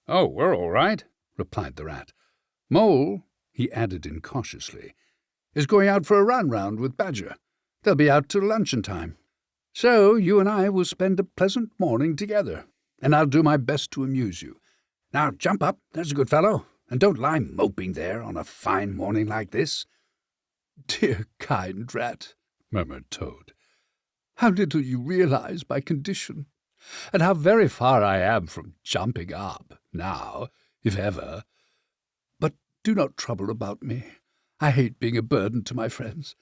"Oh, we're all right," replied the Rat. "Mole," he added incautiously, "is going out for a run round with Badger. They'll be out till luncheon time. So you and I will spend a pleasant morning together, and I'll do my best to amuse you. Now jump up, there's a good fellow, and don't lie moping there on a fine morning like this." "Dear kind Rat," murmured Toad, "how little you realize my condition, and how very far I am from jumping up, now, if ever. But do not trouble about me. I hate being a burden to my friends,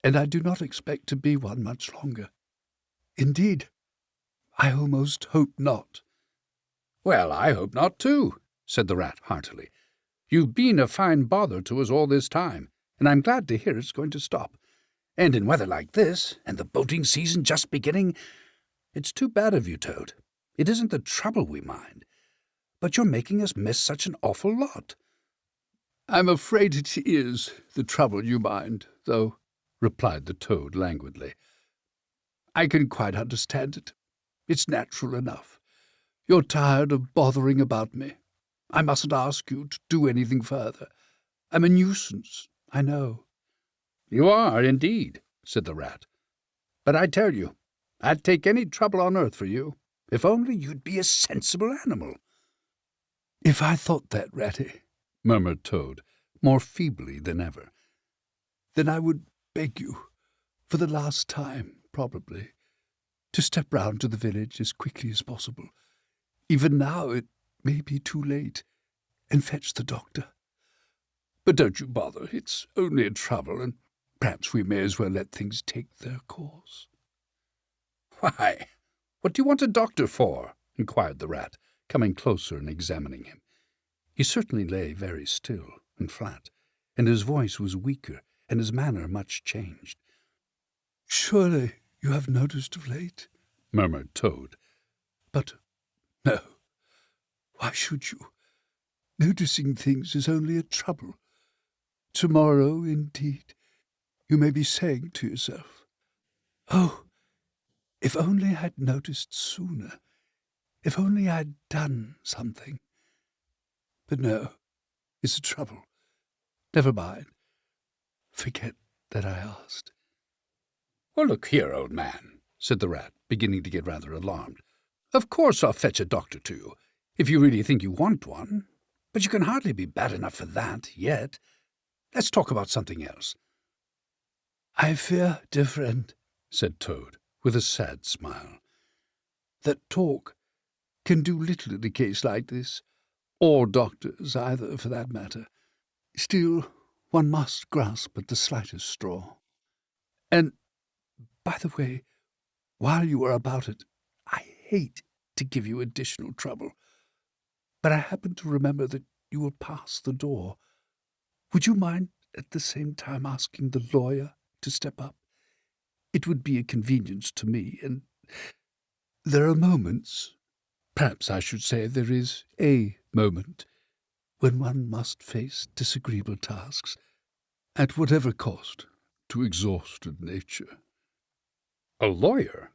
and I do not expect to be one much longer. Indeed, I almost hope not." "Well, I hope not, too," said the Rat heartily. "You've been a fine bother to us all this time, and I'm glad to hear it's going to stop. And in weather like this, and the boating season just beginning, it's too bad of you, Toad. It isn't the trouble we mind, but you're making us miss such an awful lot." "I'm afraid it is the trouble you mind, though," replied the Toad languidly. "I can quite understand it. It's natural enough. You're tired of bothering about me. I mustn't ask you to do anything further. I'm a nuisance, I know." "You are, indeed," said the Rat. "But I tell you, I'd take any trouble on earth for you, if only you'd be a sensible animal." "If I thought that, Ratty," murmured Toad, more feebly than ever, "then I would beg you, for the last time, probably, to step round to the village as quickly as possible. Even now it may be too late, and fetch the doctor. But don't you bother, it's only a trouble, and perhaps we may as well let things take their course." "Why, what do you want a doctor for?" inquired the Rat, coming closer and examining him. He certainly lay very still and flat, and his voice was weaker, and his manner much changed. "Surely you have noticed of late," murmured Toad. "But no, why should you? Noticing things is only a trouble. Tomorrow, indeed, you may be saying to yourself, 'Oh, if only I'd noticed sooner, if only I'd done something.' But no, it's a trouble. Never mind. Forget that I asked." "Well, look here, old man," said the Rat, beginning to get rather alarmed. "Of course I'll fetch a doctor to you, if you really think you want one. But you can hardly be bad enough for that, yet. Let's talk about something else." "I fear, dear friend," said Toad, with a sad smile, "that talk can do little in a case like this, or doctors either, for that matter. Still, one must grasp at the slightest straw. And, by the way, while you are about it, I hate to give you additional trouble, but I happen to remember that you will pass the door. Would you mind at the same time asking the lawyer to step up? It would be a convenience to me, and there are moments, perhaps I should say there is a moment, when one must face disagreeable tasks, at whatever cost to exhausted nature." "A lawyer?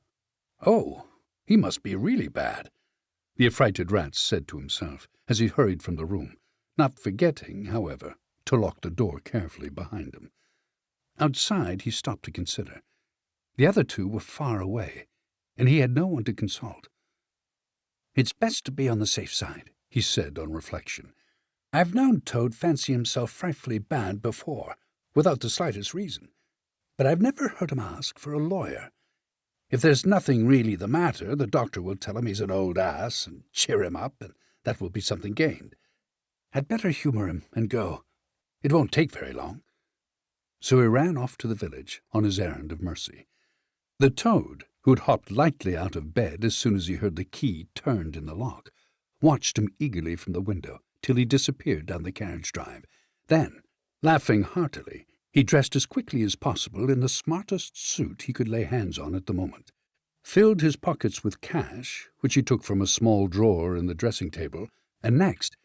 Oh, he must be really bad," the affrighted Rat said to himself as he hurried from the room, not forgetting, however, to lock the door carefully behind him. Outside he stopped to consider. The other two were far away, and he had no one to consult. "It's best to be on the safe side," he said on reflection. "I've known Toad fancy himself frightfully bad before, without the slightest reason, but I've never heard him ask for a lawyer. If there's nothing really the matter, the doctor will tell him he's an old ass and cheer him up, and that will be something gained. I'd better humour him and go. It won't take very long." So he ran off to the village on his errand of mercy. The Toad, who had hopped lightly out of bed as soon as he heard the key turned in the lock, watched him eagerly from the window till he disappeared down the carriage drive. Then, laughing heartily, he dressed as quickly as possible in the smartest suit he could lay hands on at the moment, filled his pockets with cash, which he took from a small drawer in the dressing-table, and next,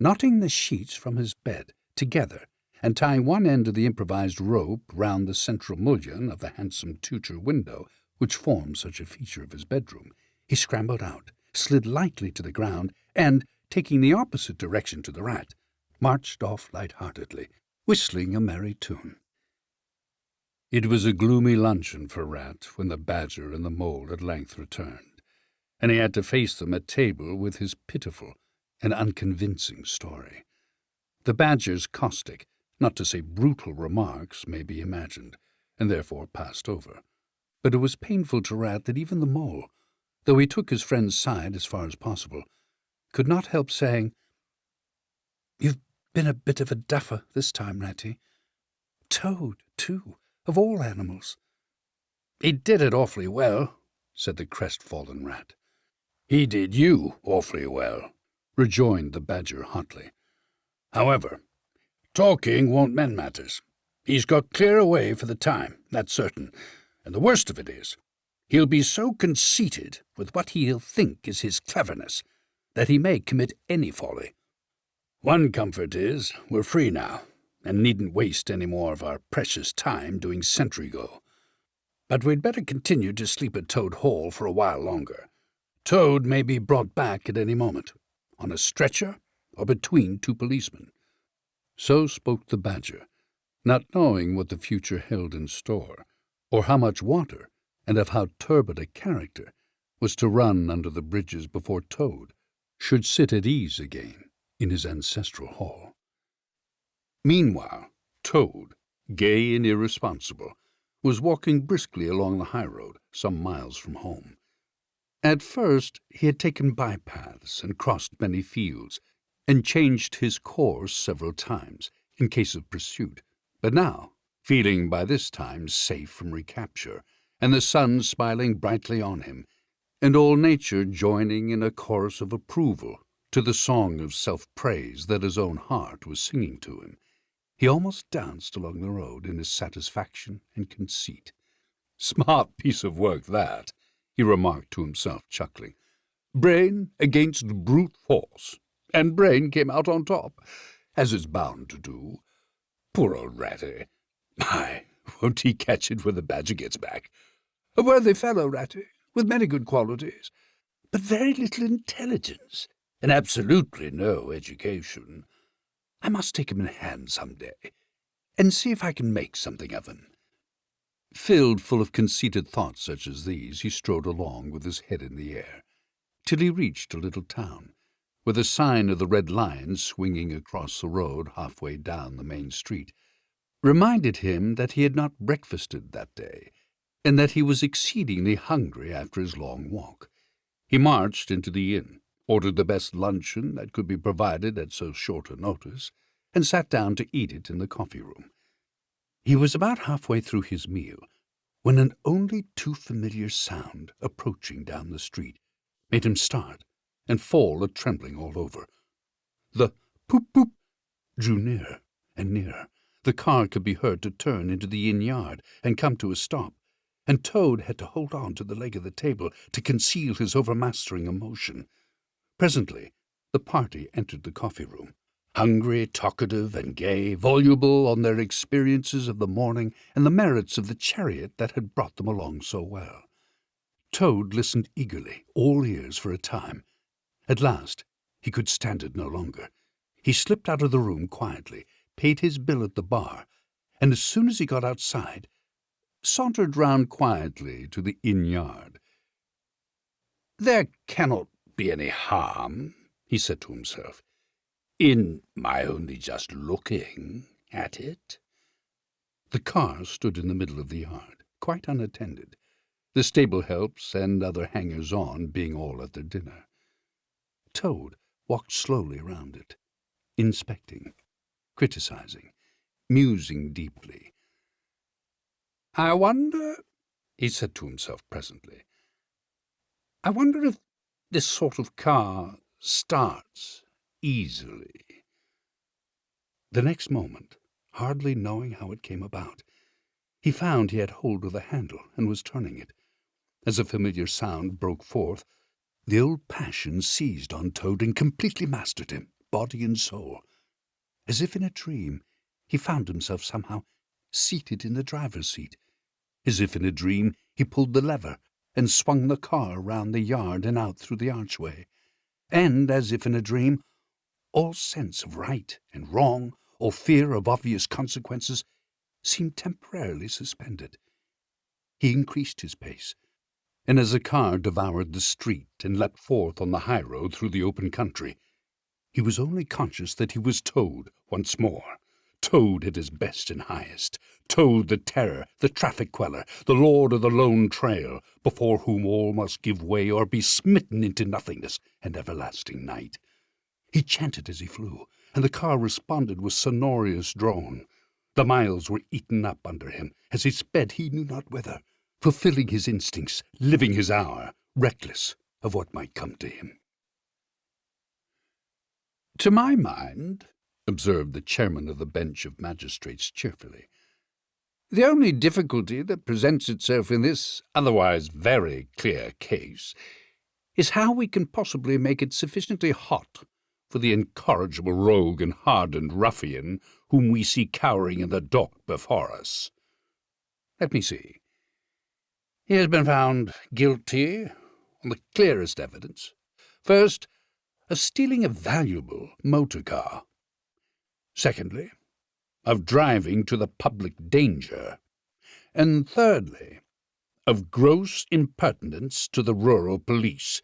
knotting the sheets from his bed together and tying one end of the improvised rope round the central mullion of the handsome tutor window which formed such a feature of his bedroom, he scrambled out, slid lightly to the ground, and, taking the opposite direction to the Rat, marched off light-heartedly, whistling a merry tune. It was a gloomy luncheon for Rat when the Badger and the Mole at length returned, and he had to face them at table with his pitiful and unconvincing story. The Badger's caustic, not to say brutal remarks may be imagined, and therefore passed over. But it was painful to Rat that even the Mole, though he took his friend's side as far as possible, could not help saying, "You've been a bit of a duffer this time, Ratty. Toad, too, of all animals." "He did it awfully well," said the crestfallen Rat. "He did you awfully well," rejoined the Badger hotly. "However, talking won't mend matters. He's got clear away for the time, that's certain, and the worst of it is, he'll be so conceited with what he'll think is his cleverness that he may commit any folly. One comfort is we're free now, and needn't waste any more of our precious time doing sentry-go. But we'd better continue to sleep at Toad Hall for a while longer. Toad may be brought back at any moment, on a stretcher or between two policemen." So spoke the Badger, not knowing what the future held in store, or how much water, and of how turbid a character, was to run under the bridges before Toad should sit at ease again in his ancestral hall. Meanwhile, Toad, gay and irresponsible, was walking briskly along the highroad some miles from home. At first he had taken bypaths and crossed many fields, and changed his course several times in case of pursuit, but now, feeling by this time safe from recapture, and the sun smiling brightly on him, and all nature joining in a chorus of approval to the song of self-praise that his own heart was singing to him, He almost danced along the road in his satisfaction and conceit. "Smart piece of work, that," he remarked to himself, chuckling. "Brain against brute force, and brain came out on top, as it's bound to do. Poor old Ratty. My, won't he catch it when the badger gets back? A worthy fellow, Ratty, with many good qualities, but very little intelligence, and absolutely no education. I must take him in hand some day, and see if I can make something of him." Filled full of conceited thoughts such as these, he strode along with his head in the air, till he reached a little town, where the sign of the Red Lion swinging across the road halfway down the main street reminded him that he had not breakfasted that day, and that he was exceedingly hungry after his long walk. He marched into the inn, ordered the best luncheon that could be provided at so short a notice, and sat down to eat it in the coffee-room. He was about halfway through his meal when an only too familiar sound approaching down the street made him start and fall a-trembling all over. The poop-poop drew nearer and nearer. The car could be heard to turn into the inn yard and come to a stop, and Toad had to hold on to the leg of the table to conceal his overmastering emotion. Presently the party entered the coffee-room, hungry, talkative, and gay, voluble on their experiences of the morning and the merits of the chariot that had brought them along so well. Toad listened eagerly, all ears for a time. At last he could stand it no longer. He slipped out of the room quietly, paid his bill at the bar, and as soon as he got outside, sauntered round quietly to the inn yard. "There cannot be any harm," he said to himself, "in my only just looking at it." The car stood in the middle of the yard, quite unattended, the stable helps and other hangers-on being all at their dinner. Toad walked slowly round it, inspecting, criticizing, musing deeply. "I wonder," he said to himself presently, "I wonder if this sort of car starts easily." The next moment, hardly knowing how it came about, he found he had hold of the handle and was turning it. As a familiar sound broke forth, the old passion seized on Toad and completely mastered him, body and soul. As if in a dream, he found himself somehow seated in the driver's seat. As if in a dream, he pulled the lever and swung the car round the yard and out through the archway. And, as if in a dream, all sense of right and wrong, or fear of obvious consequences, seemed temporarily suspended. He increased his pace, and as the car devoured the street and leapt forth on the high road through the open country, he was only conscious that he was Toad once more. Toad at his best and highest. Toad the terror, the traffic queller, the lord of the lone trail, before whom all must give way or be smitten into nothingness and everlasting night. He chanted as he flew, and the car responded with sonorous drone. The miles were eaten up under him as he sped he knew not whither, fulfilling his instincts, living his hour, reckless of what might come to him. "To my mind," observed the chairman of the bench of magistrates cheerfully, "the only difficulty that presents itself in this otherwise very clear case is how we can possibly make it sufficiently hot for the incorrigible rogue and hardened ruffian whom we see cowering in the dock before us. Let me see. He has been found guilty on the clearest evidence. First, of stealing a valuable motor car. Secondly, of driving to the public danger. And thirdly, of gross impertinence to the rural police.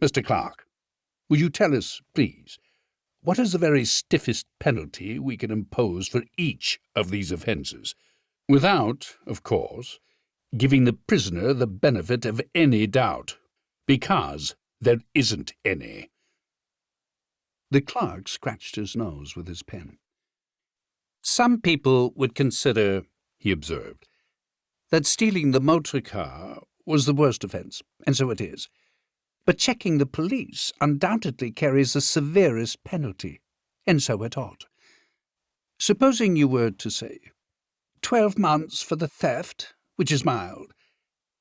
Mr. Clerk, will you tell us, please, what is the very stiffest penalty we can impose for each of these offences, without, of course, giving the prisoner the benefit of any doubt, because there isn't any?" The clerk scratched his nose with his pen. "Some people would consider," he observed, "that stealing the motor car was the worst offence, and so it is. But checking the police undoubtedly carries the severest penalty, and so it ought. Supposing you were to say 12 months for the theft, which is mild,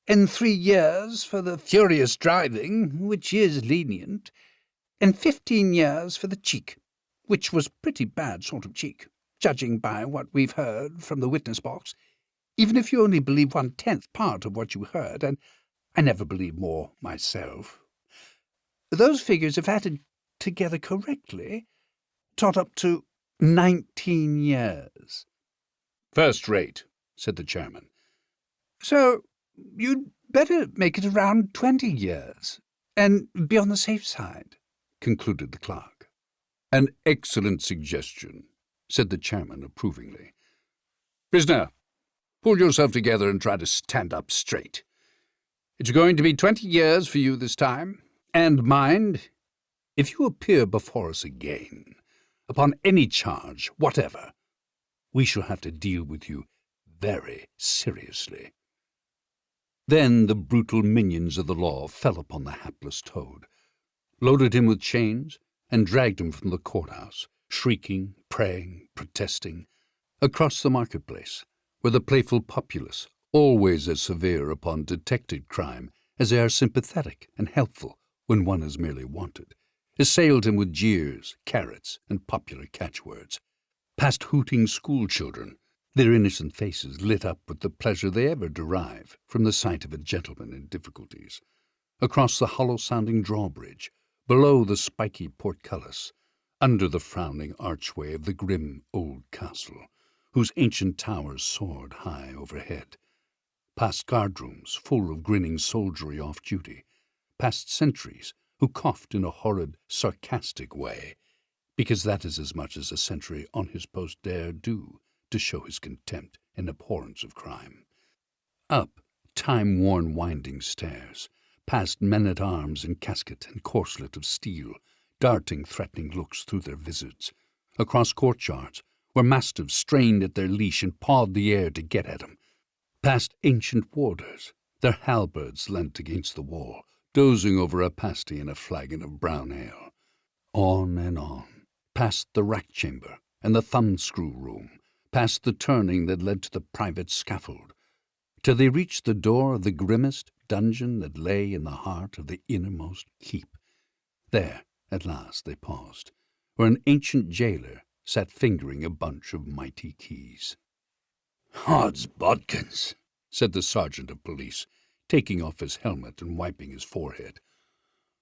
and 3 years for the furious driving, which is lenient, and 15 years for the cheek, which was pretty bad sort of cheek, judging by what we've heard from the witness box, even if you only believe 1/10 part of what you heard, and I never believe more myself. Those figures, if added together correctly, tot up to 19 years. First rate, said the chairman. So you'd better make it around 20 years, and be on the safe side, concluded the clerk. An excellent suggestion, said the chairman approvingly. Prisoner, pull yourself together and try to stand up straight. It's going to be 20 years for you this time, and mind, if you appear before us again, upon any charge whatever, we shall have to deal with you very seriously. Then the brutal minions of the law fell upon the hapless Toad, loaded him with chains, and dragged him from the courthouse, shrieking, praying, protesting, across the marketplace, where the playful populace, always as severe upon detected crime as they are sympathetic and helpful when one is merely wanted, assailed him with jeers, carrots, and popular catchwords, past hooting schoolchildren, their innocent faces lit up with the pleasure they ever derive from the sight of a gentleman in difficulties, across the hollow-sounding drawbridge, below the spiky portcullis, under the frowning archway of the grim old castle, whose ancient towers soared high overhead, past guard-rooms full of grinning soldiery off duty, past sentries who coughed in a horrid, sarcastic way, because that is as much as a sentry on his post dare do to show his contempt and abhorrence of crime, up time-worn winding stairs, past men-at-arms in casket and corslet of steel, darting threatening looks through their vizards, across courtyards where mastiffs strained at their leash and pawed the air to get at him, past ancient warders, their halberds leant against the wall, dozing over a pasty and a flagon of brown ale. On and on, past the rack-chamber and the thumbscrew room, past the turning that led to the private scaffold, till they reached the door of the grimmest dungeon that lay in the heart of the innermost keep. There, at last, they paused, where an ancient jailer sat fingering a bunch of mighty keys. "Odds bodkins," said the sergeant of police, taking off his helmet and wiping his forehead.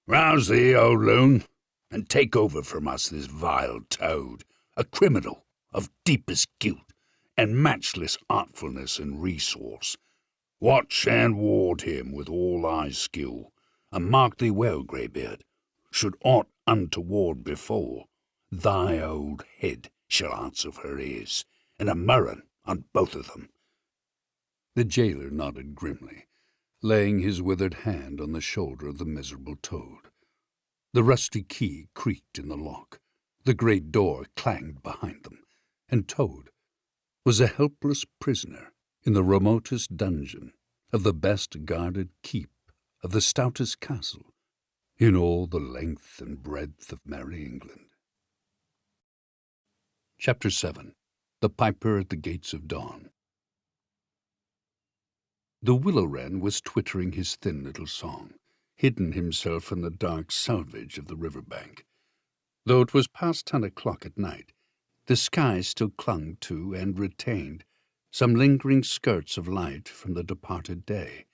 "Rouse thee, old loon, and take over from us this vile Toad, a criminal of deepest guilt and matchless artfulness and resource. Watch and ward him with all thy skill, and mark thee well, greybeard, should aught untoward befall, thy old head shall answer for his, and a murrain on both of them." The jailer nodded grimly, laying his withered hand on the shoulder of the miserable Toad. The rusty key creaked in the lock, the great door clanged behind them, and Toad was a helpless prisoner in the remotest dungeon of the best guarded keep of the stoutest castle in all the length and breadth of merry England. Chapter 7. The Piper at the Gates of Dawn. The willow-wren was twittering his thin little song, hidden himself in the dark selvage of the river-bank. Though it was past 10 o'clock at night, the sky still clung to and retained some lingering skirts of light from the departed day,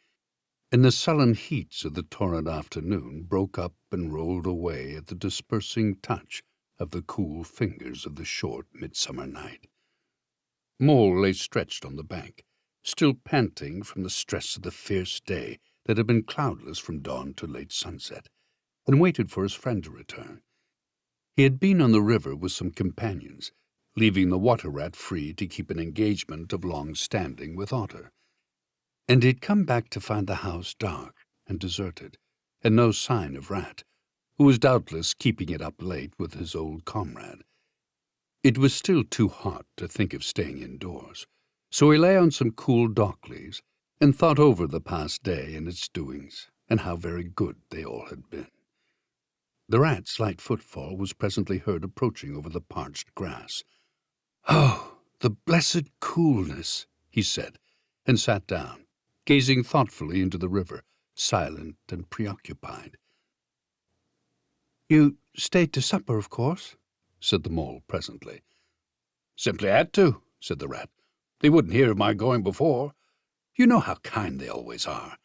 and the sullen heats of the torrid afternoon broke up and rolled away at the dispersing touch of the cool fingers of the short midsummer night. Mole lay stretched on the bank, still panting from the stress of the fierce day that had been cloudless from dawn to late sunset, and waited for his friend to return. He had been on the river with some companions, leaving the water-rat free to keep an engagement of long standing with Otter, and he had come back to find the house dark and deserted, and no sign of Rat, who was doubtless keeping it up late with his old comrade. It was still too hot to think of staying indoors, so he lay on some cool dock leaves and thought over the past day and its doings, and how very good they all had been. The rat's light footfall was presently heard approaching over the parched grass. "Oh, the blessed coolness," he said, and sat down, gazing thoughtfully into the river, silent and preoccupied. "You stayed to supper, of course," said the Mole presently. "Simply had to," said the Rat. "They wouldn't hear of my going before. You know how kind they always are.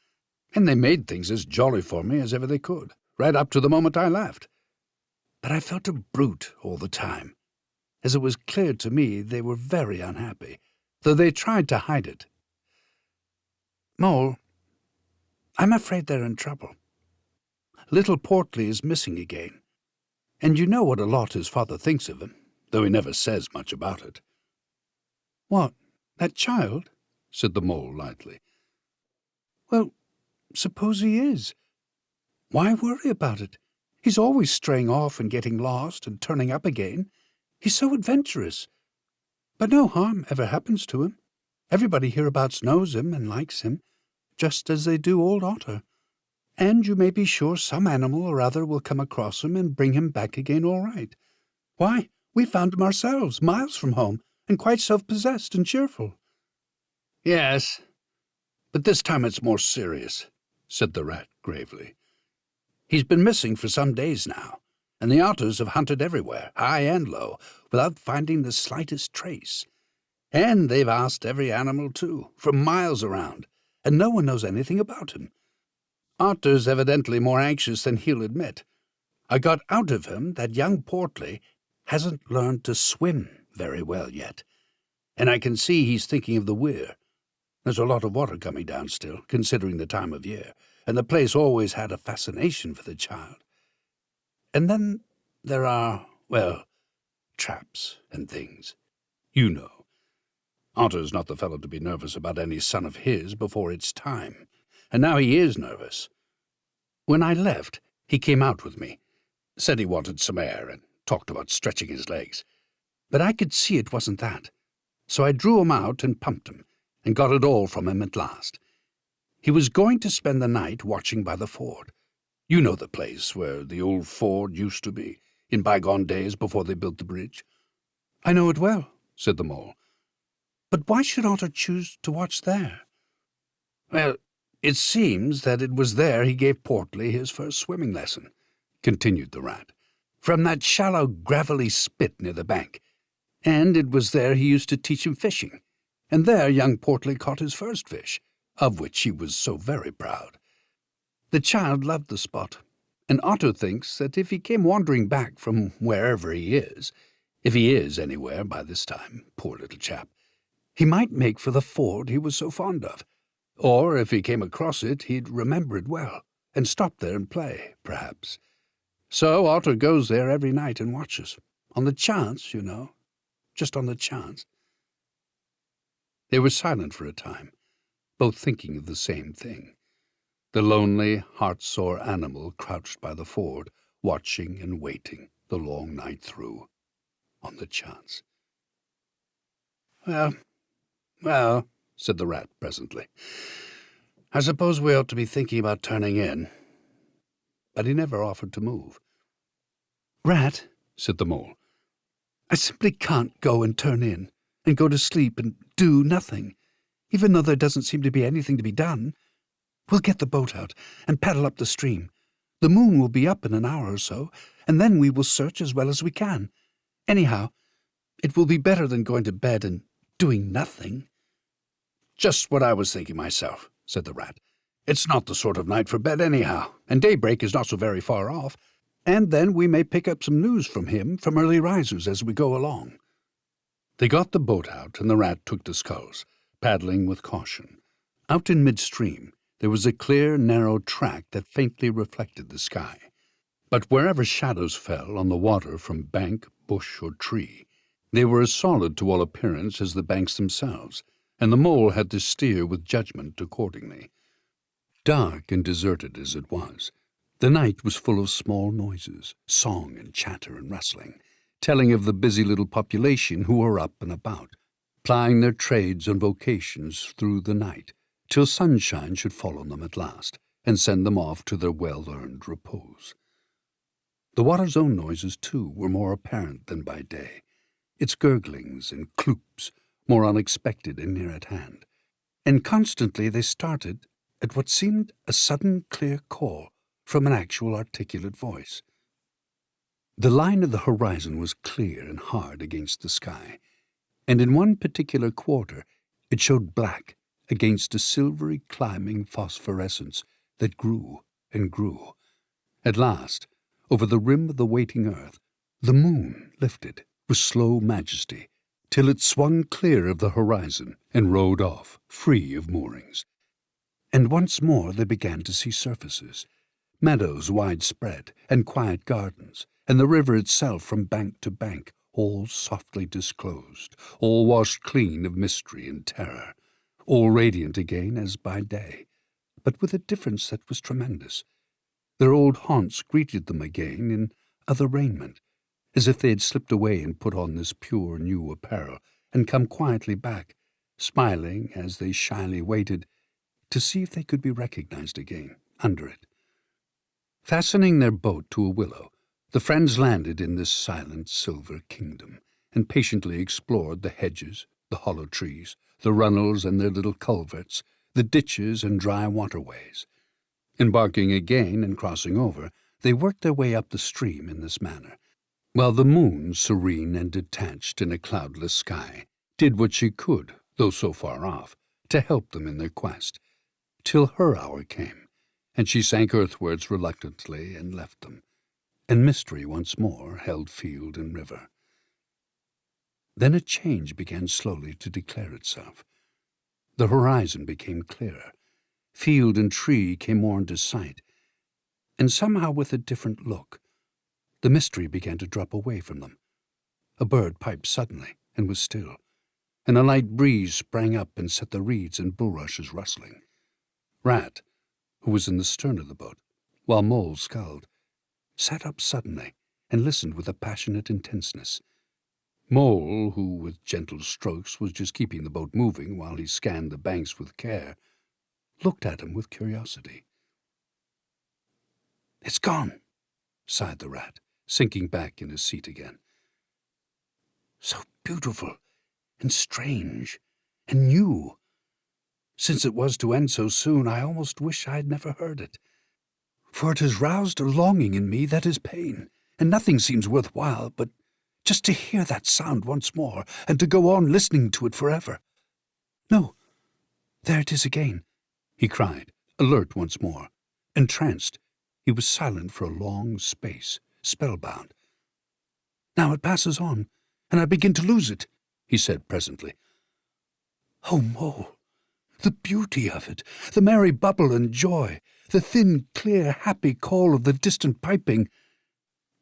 And they made things as jolly for me as ever they could, right up to the moment I left. But I felt a brute all the time, as it was clear to me they were very unhappy, though they tried to hide it. Mole, I'm afraid they're in trouble. Little Portly is missing again, and you know what a lot his father thinks of him, though he never says much about it." "What, that child?" said the Mole lightly. "Well, suppose he is. Why worry about it? He's always straying off and getting lost and turning up again. He's so adventurous. But no harm ever happens to him. Everybody hereabouts knows him and likes him, just as they do old Otter. And you may be sure some animal or other will come across him and bring him back again all right. Why, we found him ourselves, miles from home, and quite self-possessed and cheerful." "Yes, but this time it's more serious," said the Rat gravely. "He's been missing for some days now, and the otters have hunted everywhere, high and low, without finding the slightest trace. And they've asked every animal, too, for miles around, and no one knows anything about him. Otter's evidently more anxious than he'll admit. I got out of him that young Portly hasn't learned to swim very well yet, and I can see he's thinking of the weir. There's a lot of water coming down still, considering the time of year, and the place always had a fascination for the child. And then there are, well, traps and things. You know. Otter's not the fellow to be nervous about any son of his before it's time, and now he is nervous. When I left, he came out with me, said he wanted some air, and talked about stretching his legs. But I could see it wasn't that, so I drew him out and pumped him, and got it all from him at last. He was going to spend the night watching by the ford. You know the place where the old ford used to be, in bygone days before they built the bridge." "I know it well," said the Mole. "But why should Otter choose to watch there?" "Well, it seems that it was there he gave Portly his first swimming lesson," continued the Rat, "from that shallow gravelly spit near the bank. And it was there he used to teach him fishing, and there young Portly caught his first fish, of which he was so very proud. The child loved the spot, and Otter thinks that if he came wandering back from wherever he is, if he is anywhere by this time, poor little chap, he might make for the ford he was so fond of. Or if he came across it, he'd remember it well, and stop there and play, perhaps. So Otter goes there every night and watches, on the chance, you know, just on the chance." They were silent for a time, both thinking of the same thing. The lonely, heart-sore animal crouched by the ford, watching and waiting the long night through, on the chance. Well, said the Rat presently, "I suppose we ought to be thinking about turning in." But he never offered to move. "Rat," said the Mole, "I simply can't go and turn in, and go to sleep and do nothing, even though there doesn't seem to be anything to be done. We'll get the boat out and paddle up the stream. The moon will be up in an hour or so, and then we will search as well as we can. Anyhow, it will be better than going to bed and doing nothing." "Just what I was thinking myself," said the Rat. "It's not the sort of night for bed anyhow, and daybreak is not so very far off, and then we may pick up some news from him from early risers as we go along." They got the boat out, and the Rat took the sculls, paddling with caution. Out in midstream there was a clear, narrow track that faintly reflected the sky. But wherever shadows fell on the water from bank, bush, or tree, they were as solid to all appearance as the banks themselves, and the Mole had to steer with judgment accordingly. Dark and deserted as it was, the night was full of small noises, song and chatter and rustling, telling of the busy little population who were up and about, plying their trades and vocations through the night, till sunshine should fall on them at last, and send them off to their well-earned repose. The water's own noises, too, were more apparent than by day. its gurglings and cloops more unexpected and near at hand. And constantly they started at what seemed a sudden clear call from an actual articulate voice. The line of the horizon was clear and hard against the sky, and in one particular quarter it showed black against a silvery climbing phosphorescence that grew and grew. At last, over the rim of the waiting earth, the moon lifted with slow majesty till it swung clear of the horizon and rode off, free of moorings. And once more they began to see surfaces, meadows widespread, and quiet gardens, and the river itself from bank to bank, all softly disclosed, all washed clean of mystery and terror, all radiant again as by day, but with a difference that was tremendous. Their old haunts greeted them again in other raiment, as if they had slipped away and put on this pure new apparel, and come quietly back, smiling as they shyly waited to see if they could be recognized again under it. Fastening their boat to a willow, the friends landed in this silent silver kingdom, and patiently explored the hedges, the hollow trees, the runnels and their little culverts, the ditches and dry waterways. Embarking again and crossing over, they worked their way up the stream in this manner, while the moon, serene and detached in a cloudless sky, did what she could, though so far off, to help them in their quest, till her hour came, and she sank earthwards reluctantly and left them, and mystery once more held field and river. Then a change began slowly to declare itself. The horizon became clearer, field and tree came more into sight, and somehow with a different look. The mystery began to drop away from them. A bird piped suddenly and was still, and a light breeze sprang up and set the reeds and bulrushes rustling. Rat, who was in the stern of the boat, while Mole sculled, sat up suddenly and listened with a passionate intenseness. Mole, who with gentle strokes was just keeping the boat moving while he scanned the banks with care, looked at him with curiosity. "It's gone," sighed the rat, sinking back in his seat again. "So beautiful and strange and new. Since it was to end so soon, I almost wish I had never heard it. For it has roused a longing in me that is pain, and nothing seems worth while but just to hear that sound once more, and to go on listening to it forever. No, there it is again," he cried, alert once more. Entranced, he was silent for a long space, spellbound. "Now it passes on, and I begin to lose it," he said presently. "Oh, Mole, the beauty of it, the merry bubble and joy, the thin, clear, happy call of the distant piping.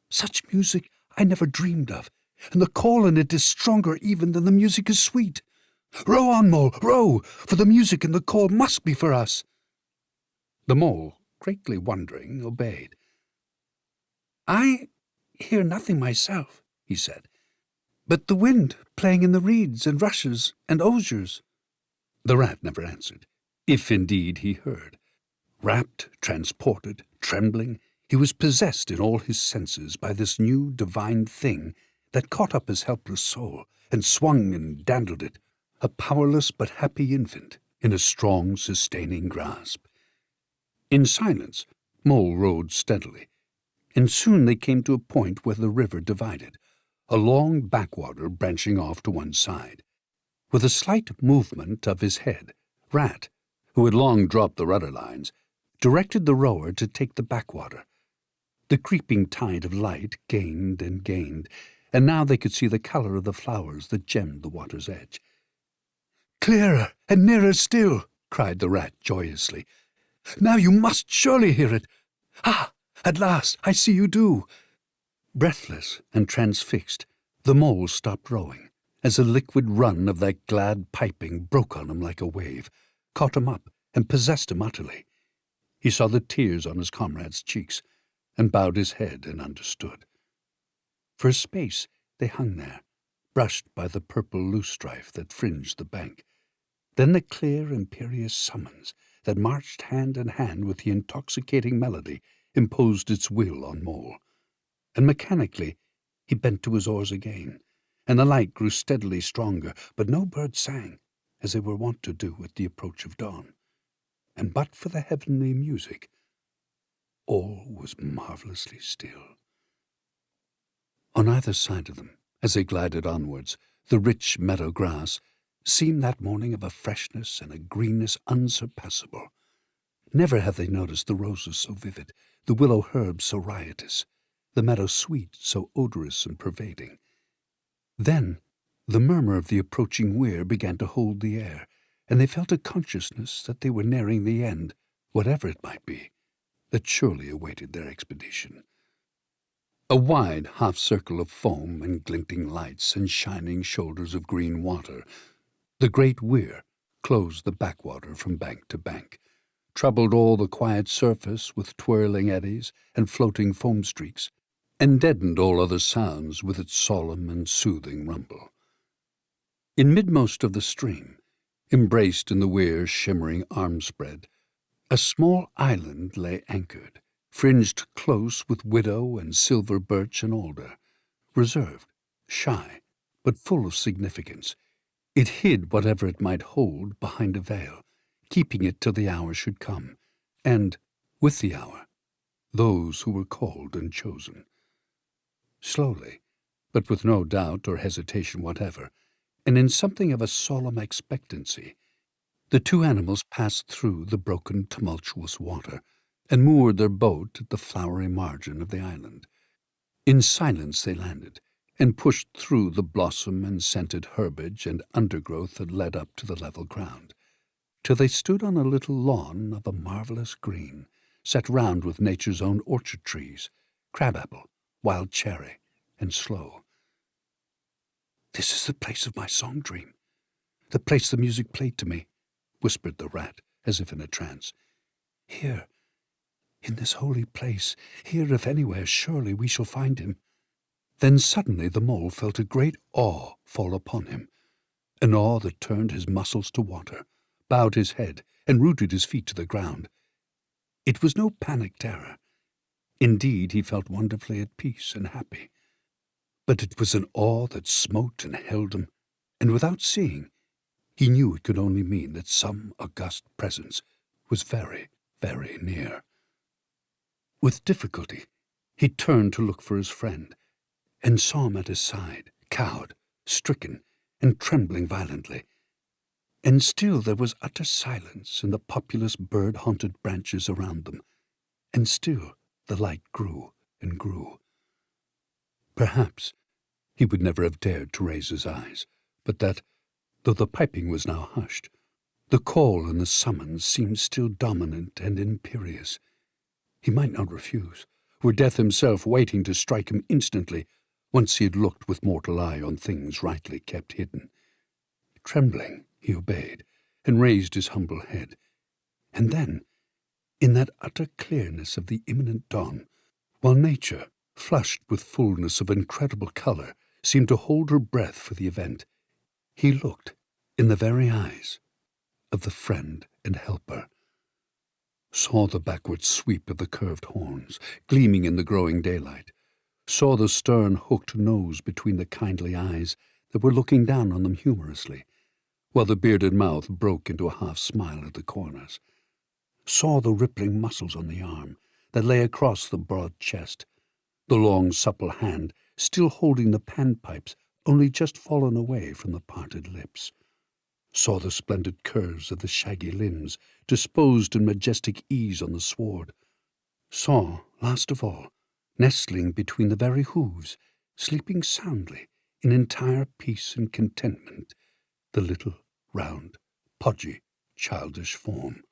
Such music I never dreamed of, and the call in it is stronger even than the music is sweet. Row on, Mole, row, for the music and the call must be for us." The Mole, greatly wondering, obeyed. "I hear nothing myself," he said, "but the wind playing in the reeds and rushes and osiers." The rat never answered, if indeed he heard. Rapt, transported, trembling, he was possessed in all his senses by this new divine thing that caught up his helpless soul and swung and dandled it, a powerless but happy infant in a strong, sustaining grasp. In silence, Mole rowed steadily, and soon they came to a point where the river divided, a long backwater branching off to one side. With a slight movement of his head, Rat, who had long dropped the rudder lines, directed the rower to take the backwater. The creeping tide of light gained and gained, and now they could see the colour of the flowers that gemmed the water's edge. "Clearer and nearer still," cried the rat joyously. "Now you must surely hear it. Ah, at last I see you do." Breathless and transfixed, the Mole stopped rowing, as a liquid run of that glad piping broke on him like a wave, caught him up, and possessed him utterly. He saw the tears on his comrade's cheeks, and bowed his head and understood. For a space they hung there, brushed by the purple loosestrife that fringed the bank. Then the clear, imperious summons that marched hand in hand with the intoxicating melody imposed its will on Mole, and mechanically he bent to his oars again, and the light grew steadily stronger, but no bird sang, as they were wont to do at the approach of dawn. And but for the heavenly music, all was marvellously still. On either side of them, as they glided onwards, the rich meadow grass seemed that morning of a freshness and a greenness unsurpassable. Never have they noticed the roses so vivid, the willow herbs so riotous, the meadow sweet so odorous and pervading. Then the murmur of the approaching weir began to hold the air, and they felt a consciousness that they were nearing the end, whatever it might be, that surely awaited their expedition. A wide half-circle of foam and glinting lights and shining shoulders of green water, the great weir closed the backwater from bank to bank, troubled all the quiet surface with twirling eddies and floating foam streaks, and deadened all other sounds with its solemn and soothing rumble. In midmost of the stream, embraced in the weir's shimmering arm-spread, a small island lay anchored, fringed close with widow and silver birch and alder. Reserved, shy, but full of significance, it hid whatever it might hold behind a veil, keeping it till the hour should come, and, with the hour, those who were called and chosen. Slowly, but with no doubt or hesitation whatever, and in something of a solemn expectancy, the two animals passed through the broken, tumultuous water, and moored their boat at the flowery margin of the island. In silence they landed, and pushed through the blossom and scented herbage and undergrowth that led up to the level ground, till they stood on a little lawn of a marvellous green, set round with nature's own orchard trees, crabapple, wild cherry, and sloe. "This is the place of my song-dream, the place the music played to me," whispered the rat, as if in a trance. "Here, in this holy place, here if anywhere, surely we shall find him." Then suddenly the mole felt a great awe fall upon him, an awe that turned his muscles to water, bowed his head, and rooted his feet to the ground. It was no panic terror. Indeed, he felt wonderfully at peace and happy. But it was an awe that smote and held him, and without seeing, he knew it could only mean that some august presence was very, very near. With difficulty, he turned to look for his friend, and saw him at his side, cowed, stricken, and trembling violently. And still there was utter silence in the populous bird-haunted branches around them, and still the light grew and grew. Perhaps he would never have dared to raise his eyes, but that, though the piping was now hushed, the call and the summons seemed still dominant and imperious. He might not refuse, were death himself waiting to strike him instantly, once he had looked with mortal eye on things rightly kept hidden. Trembling, he obeyed, and raised his humble head. And then, in that utter clearness of the imminent dawn, while nature, flushed with fullness of incredible colour, seemed to hold her breath for the event, he looked in the very eyes of the friend and helper, saw the backward sweep of the curved horns, gleaming in the growing daylight, saw the stern hooked nose between the kindly eyes that were looking down on them humorously, while the bearded mouth broke into a half-smile at the corners, saw the rippling muscles on the arm that lay across the broad chest, the long supple hand still holding the panpipes only just fallen away from the parted lips, saw the splendid curves of the shaggy limbs disposed in majestic ease on the sward, saw, last of all, nestling between the very hooves, sleeping soundly in entire peace and contentment, the little, round, podgy, childish form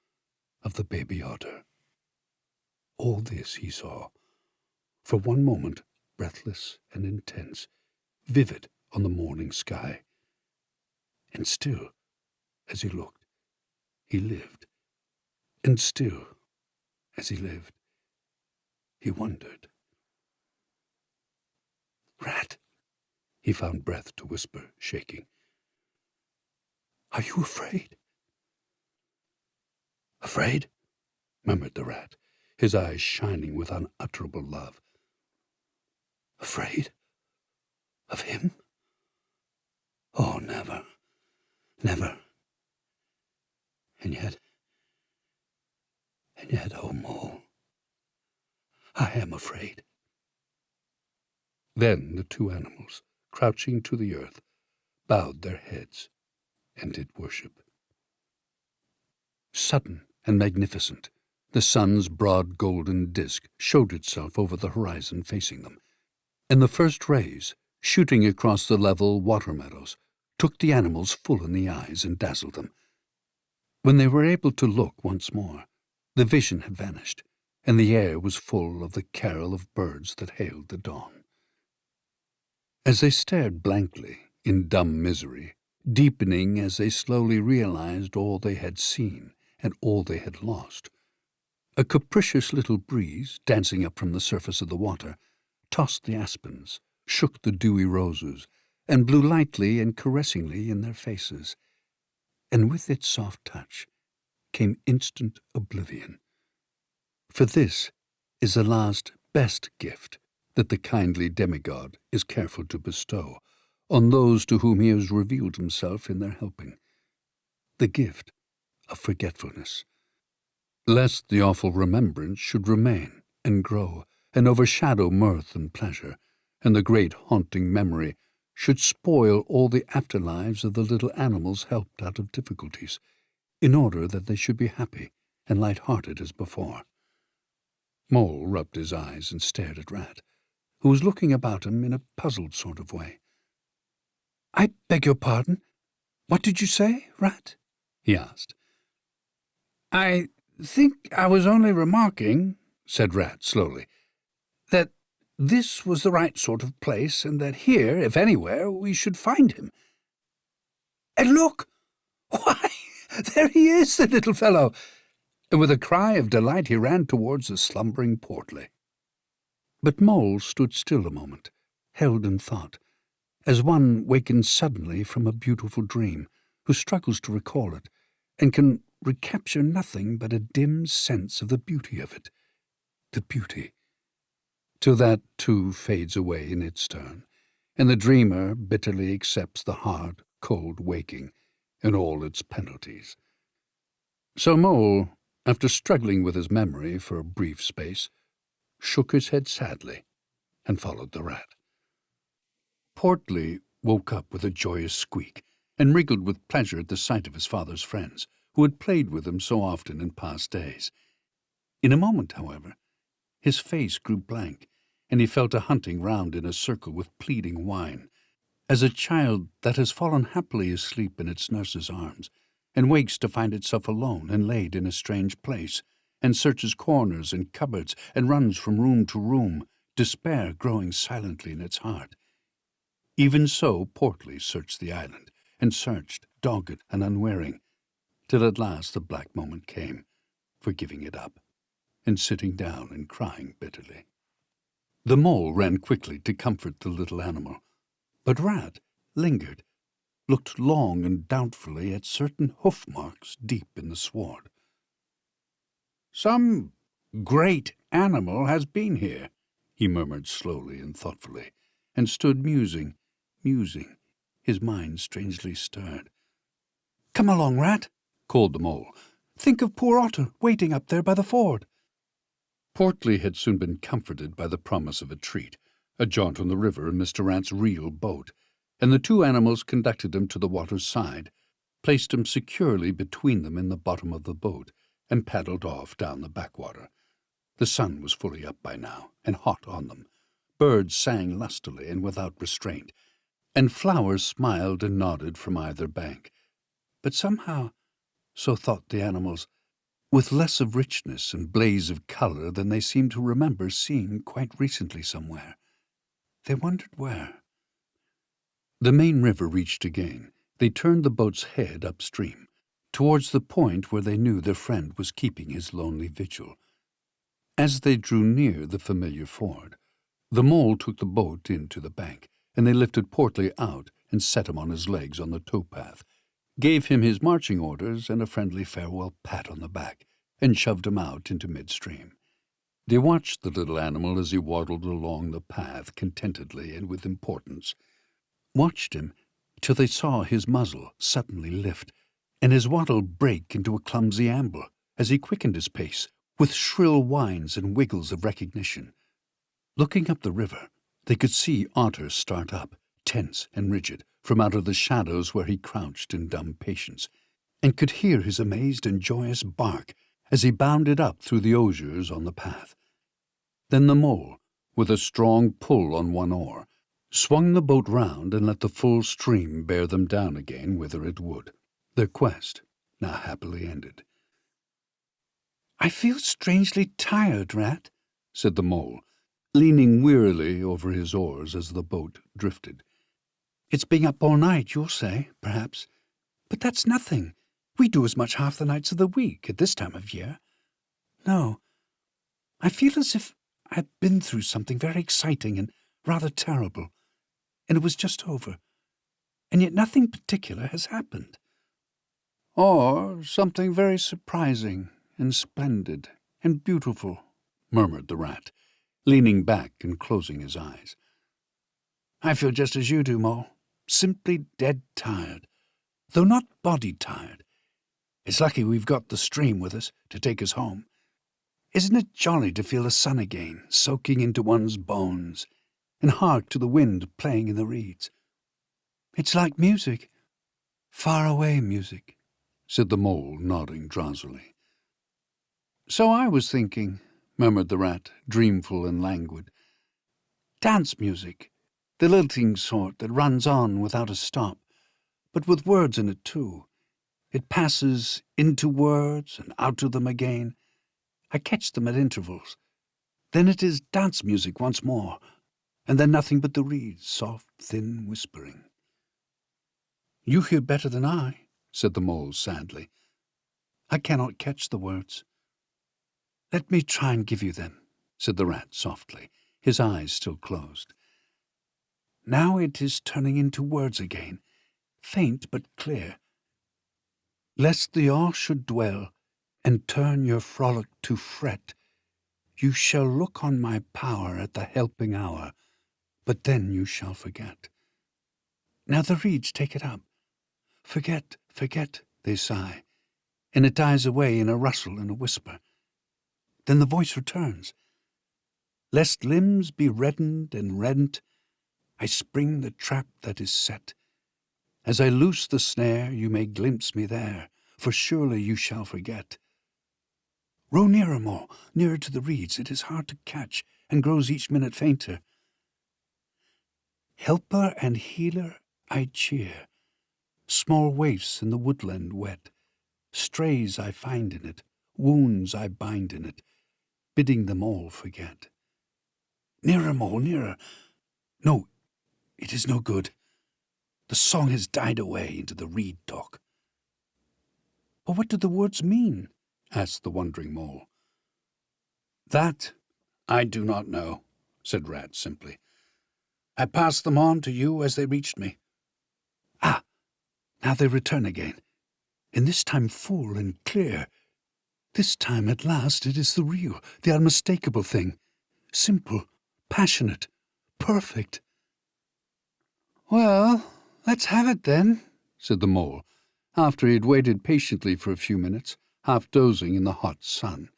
of the baby otter. All this he saw, for one moment breathless and intense, vivid on the morning sky. And still, as he looked, he lived, and still, as he lived, he wondered. "Rat," he found breath to whisper, shaking. "Are you afraid?" "Afraid?" murmured the rat, his eyes shining with unutterable love. "Afraid? Of him? Oh, never, never. And yet, oh, Mole, I am afraid. Then the two animals, crouching to the earth, bowed their heads and did worship. Sudden and magnificent, the sun's broad golden disk showed itself over the horizon facing them, and the first rays, shooting across the level water meadows, took the animals full in the eyes and dazzled them. When they were able to look once more, the vision had vanished, and the air was full of the carol of birds that hailed the dawn. As they stared blankly, in dumb misery, deepening as they slowly realized all they had seen and all they had lost, a capricious little breeze, dancing up from the surface of the water, tossed the aspens, shook the dewy roses, and blew lightly and caressingly in their faces. And with its soft touch came instant oblivion. For this is the last best gift that the kindly demigod is careful to bestow on those to whom he has revealed himself in their helping, the gift of forgetfulness, lest the awful remembrance should remain and grow and overshadow mirth and pleasure, and the great haunting memory should spoil all the afterlives of the little animals helped out of difficulties, in order that they should be happy and light-hearted as before. Mole rubbed his eyes and stared at Rat, who was looking about him in a puzzled sort of way. "I beg your pardon. What did you say, Rat?" he asked. "I think I was only remarking," said Rat slowly, "that this was the right sort of place, and that here, if anywhere, we should find him. And look! Why, there he is, the little fellow!" And with a cry of delight he ran towards the slumbering Portly. But Mole stood still a moment, held in thought, as one wakened suddenly from a beautiful dream, who struggles to recall it, and can recapture nothing but a dim sense of the beauty of it. The beauty, till that too fades away in its turn, and the dreamer bitterly accepts the hard, cold waking and all its penalties. So Mole, after struggling with his memory for a brief space, shook his head sadly and followed the Rat. Portly woke up with a joyous squeak and wriggled with pleasure at the sight of his father's friends, who had played with him so often in past days. In a moment, however, his face grew blank, and he fell to hunting round in a circle with pleading whine, as a child that has fallen happily asleep in its nurse's arms, and wakes to find itself alone and laid in a strange place, and searches corners and cupboards, and runs from room to room, despair growing silently in its heart. Even so Portly searched the island, and searched, dogged and unwearying, till at last the black moment came for giving it up, and sitting down and crying bitterly. The Mole ran quickly to comfort the little animal, but Rat lingered, looked long and doubtfully at certain hoof marks deep in the sward. "Some great animal has been here," he murmured slowly and thoughtfully, and stood musing, his mind strangely stirred. "Come along, Rat," called the Mole. "Think of poor Otter waiting up there by the ford." Portly had soon been comforted by the promise of a treat, a jaunt on the river in Mr. Rat's real boat, and the two animals conducted him to the water's side, placed him securely between them in the bottom of the boat, and paddled off down the backwater. The sun was fully up by now, and hot on them. Birds sang lustily and without restraint, and flowers smiled and nodded from either bank. But somehow, so thought the animals, with less of richness and blaze of colour than they seemed to remember seeing quite recently somewhere. They wondered where. The main river reached again, they turned the boat's head upstream, towards the point where they knew their friend was keeping his lonely vigil. As they drew near the familiar ford, the Mole took the boat in to the bank, and they lifted Portly out and set him on his legs on the towpath, gave him his marching orders and a friendly farewell pat on the back, and shoved him out into midstream. They watched the little animal as he waddled along the path contentedly and with importance, watched him till they saw his muzzle suddenly lift, and his wattle break into a clumsy amble as he quickened his pace, with shrill whines and wiggles of recognition. Looking up the river, they could see Otter start up, tense and rigid, from out of the shadows where he crouched in dumb patience, and could hear his amazed and joyous bark as he bounded up through the osiers on the path. Then the mole, with a strong pull on one oar, swung the boat round and let the full stream bear them down again whither it would, their quest now happily ended. "I feel strangely tired, Rat," said the mole, leaning wearily over his oars as the boat drifted. "It's being up all night, you'll say, perhaps. But that's nothing. We do as much half the nights of the week at this time of year. No, I feel as if I'd been through something very exciting and rather terrible, and it was just over, and yet nothing particular has happened." "Or something very surprising and splendid and beautiful," murmured the rat, leaning back and closing his eyes. "I feel just as you do, Mole, simply dead tired, though not body tired. It's lucky we've got the stream with us to take us home. Isn't it jolly to feel the sun again, soaking into one's bones, and hark to the wind playing in the reeds? It's like music, far-away music," said the mole, nodding drowsily. "So I was thinking," murmured the rat, dreamful and languid. "Dance music, the lilting sort that runs on without a stop, but with words in it too. It passes into words and out of them again. I catch them at intervals. Then it is dance music once more, and then nothing but the reeds, soft, thin whispering." "You hear better than I," said the mole sadly. "I cannot catch the words." "Let me try and give you them," said the rat softly, his eyes still closed. "Now it is turning into words again, faint but clear. Lest the awe should dwell, and turn your frolic to fret, you shall look on my power at the helping hour, but then you shall forget." Now the reeds take it up. "Forget, forget," they sigh, and it dies away in a rustle and a whisper. Then the voice returns. "Lest limbs be reddened and rent, I spring the trap that is set. As I loose the snare, you may glimpse me there, for surely you shall forget. Row nearer, more, nearer to the reeds. It is hard to catch, and grows each minute fainter. Helper and healer I cheer. Small waifs in the woodland wet. Strays I find in it, wounds I bind in it, bidding them all forget. Nearer, Mole, nearer. No, it is no good. The song has died away into the reed dock." "But what do the words mean?" asked the wondering mole. "That I do not know," said Rat simply. "I passed them on to you as they reached me." "Ah, now they return again, and this time full and clear. This time at last it is the real, the unmistakable thing. Simple, passionate, perfect." "Well, let's have it then," said the mole, after he had waited patiently for a few minutes, half dozing in the hot sun.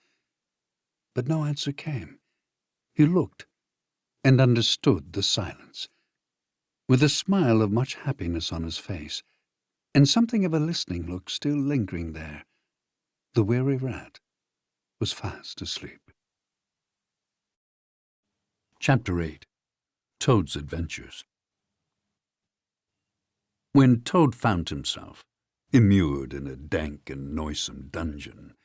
But no answer came. He looked and understood the silence. With a smile of much happiness on his face, and something of a listening look still lingering there, the weary rat was fast asleep. Chapter 8. Toad's Adventures. When Toad found himself immured in a dank and noisome dungeon,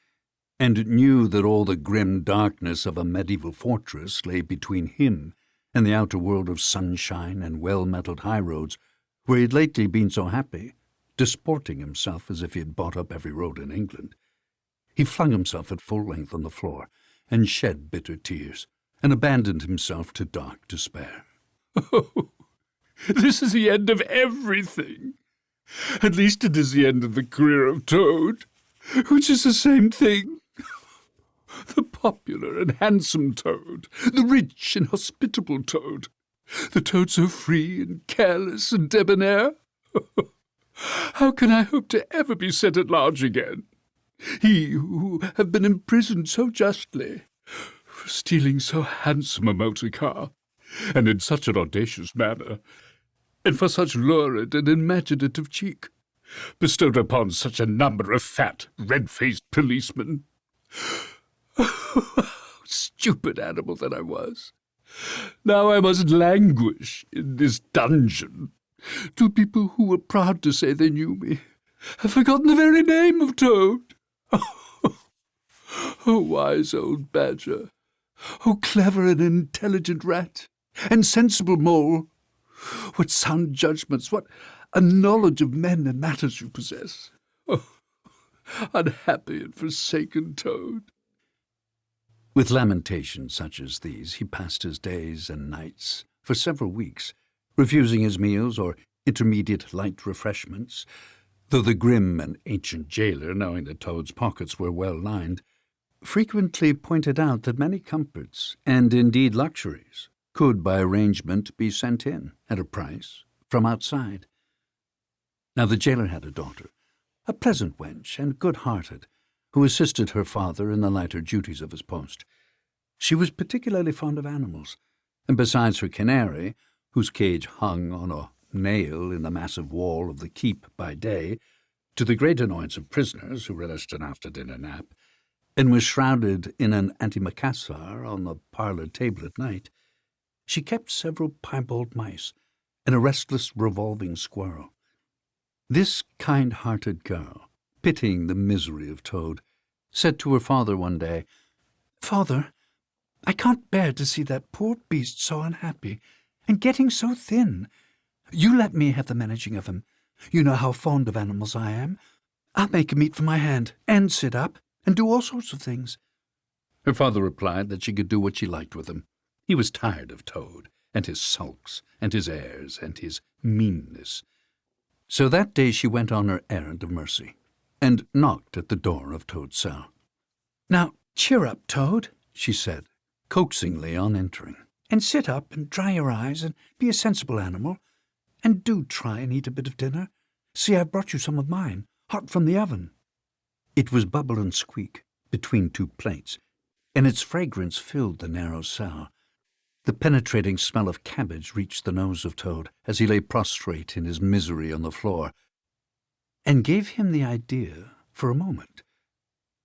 and knew that all the grim darkness of a medieval fortress lay between him and the outer world of sunshine and well-metalled highroads, where he had lately been so happy, disporting himself as if he had bought up every road in England, he flung himself at full length on the floor and shed bitter tears, and abandoned himself to dark despair. "Oh, this is the end of everything. At least it is the end of the career of Toad, which is the same thing. The popular and handsome Toad, the rich and hospitable Toad, the Toad so free and careless and debonair. How can I hope to ever be set at large again? He who have been imprisoned so justly, for stealing so handsome a motor car, and in such an audacious manner, and for such lurid and imaginative cheek, bestowed upon such a number of fat, red-faced policemen. Stupid animal that I was! Now I must languish in this dungeon. Two people who were proud to say they knew me have forgotten the very name of Toad. Oh, wise old badger! Oh, clever and intelligent rat! And sensible mole! What sound judgments, what a knowledge of men and matters you possess! Oh, unhappy and forsaken Toad! With lamentations such as these, he passed his days and nights for several weeks, refusing his meals or intermediate light refreshments, though the grim and ancient jailer, knowing that Toad's pockets were well lined, frequently pointed out that many comforts, and indeed luxuries, could by arrangement be sent in, at a price, from outside. Now the jailer had a daughter, a pleasant wench and good-hearted, who assisted her father in the lighter duties of his post. She was particularly fond of animals, and besides her canary, whose cage hung on a nail in the massive wall of the keep by day, to the great annoyance of prisoners who relished an after-dinner nap, and was shrouded in an antimacassar on the parlour table at night, she kept several piebald mice and a restless revolving squirrel. This kind-hearted girl, pitying the misery of Toad, said to her father one day, "Father, I can't bear to see that poor beast so unhappy, and getting so thin. You let me have the managing of him. You know how fond of animals I am. I'll make him eat from my hand, and sit up, and do all sorts of things." Her father replied that she could do what she liked with him. He was tired of Toad, and his sulks, and his airs, and his meanness. So that day she went on her errand of mercy, and knocked at the door of Toad's cell. "Now, cheer up, Toad," she said, coaxingly on entering, "and sit up and dry your eyes and be a sensible animal, and do try and eat a bit of dinner. See, I've brought you some of mine, hot from the oven." It was Bubble and Squeak, between two plates, and its fragrance filled the narrow cell. The penetrating smell of cabbage reached the nose of Toad as he lay prostrate in his misery on the floor, and gave him the idea, for a moment,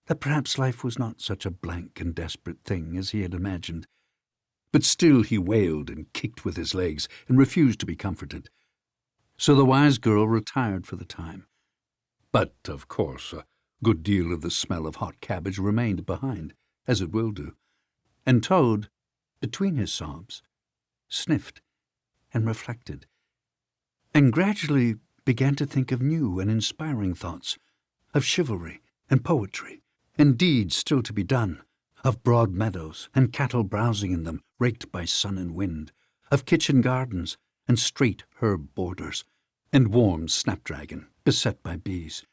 that perhaps life was not such a blank and desperate thing as he had imagined. But still he wailed and kicked with his legs and refused to be comforted. So the wise girl retired for the time. But, of course, a good deal of the smell of hot cabbage remained behind, as it will do, and Toad, between his sobs, sniffed and reflected, and gradually began to think of new and inspiring thoughts, of chivalry and poetry, and deeds still to be done, of broad meadows and cattle browsing in them, raked by sun and wind, of kitchen gardens and straight herb borders, and warm snapdragon beset by bees,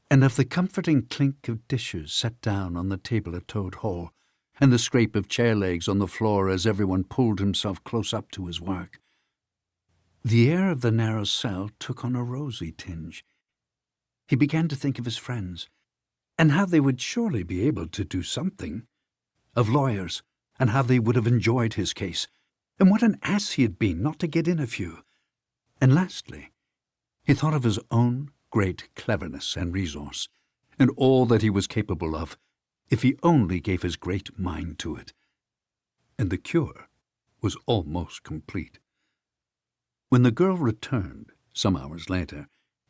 and of the comforting clink of dishes set down on the table at Toad Hall, and the scrape of chair legs on the floor as everyone pulled himself close up to his work. The air of the narrow cell took on a rosy tinge. He began to think of his friends, and how they would surely be able to do something, of lawyers, and how they would have enjoyed his case, and what an ass he had been not to get in a few. And lastly, he thought of his own great cleverness and resource, and all that he was capable of, if he only gave his great mind to it. And the cure was almost complete. When the girl returned, some hours later,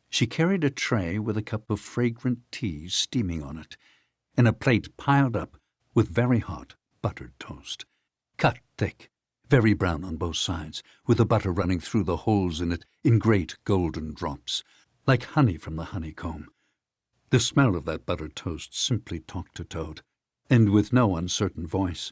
she carried a tray with a cup of fragrant tea steaming on it, and a plate piled up with very hot buttered toast, cut thick, very brown on both sides, with the butter running through the holes in it in great golden drops, like honey from the honeycomb. The smell of that buttered toast simply talked to Toad, and with no uncertain voice,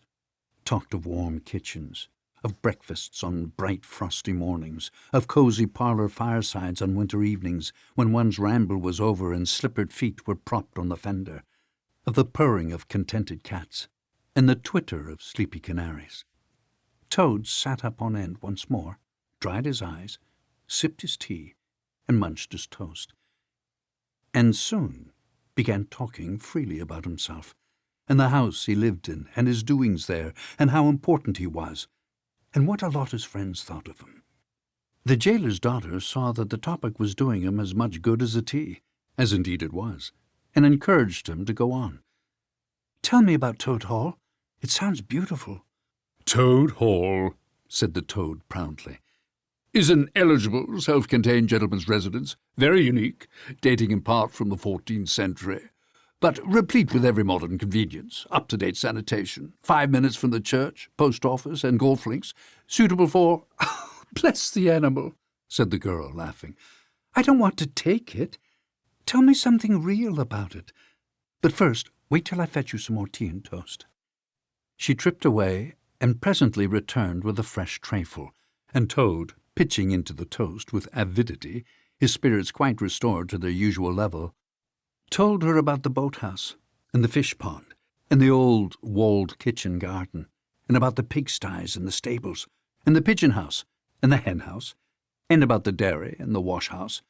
talked of warm kitchens, of breakfasts on bright frosty mornings, of cosy parlour firesides on winter evenings when one's ramble was over and slippered feet were propped on the fender, of the purring of contented cats, and the twitter of sleepy canaries. Toad sat up on end once more, dried his eyes, sipped his tea, and munched his toast. And soon began talking freely about himself, and the house he lived in, and his doings there, and how important he was, and what a lot his friends thought of him. The jailer's daughter saw that the topic was doing him as much good as a tea, as indeed it was, and encouraged him to go on. "Tell me about Toad Hall. It sounds beautiful." Toad Hall, said the toad proudly, is an eligible, self-contained gentleman's residence, very unique, dating in part from the 14th century, but replete with every modern convenience, up-to-date sanitation, 5 minutes from the church, post office, and golf links, suitable for— Bless the animal, said the girl, laughing. I don't want to take it. Tell me something real about it. But first, wait till I fetch you some more tea and toast. She tripped away, and presently returned with a fresh trayful, and Toad, pitching into the toast with avidity, his spirits quite restored to their usual level, told her about the boathouse, and the fish pond, and the old walled kitchen garden, and about the pigsties and the stables, and the pigeon house, and the hen house, and about the dairy and the wash house,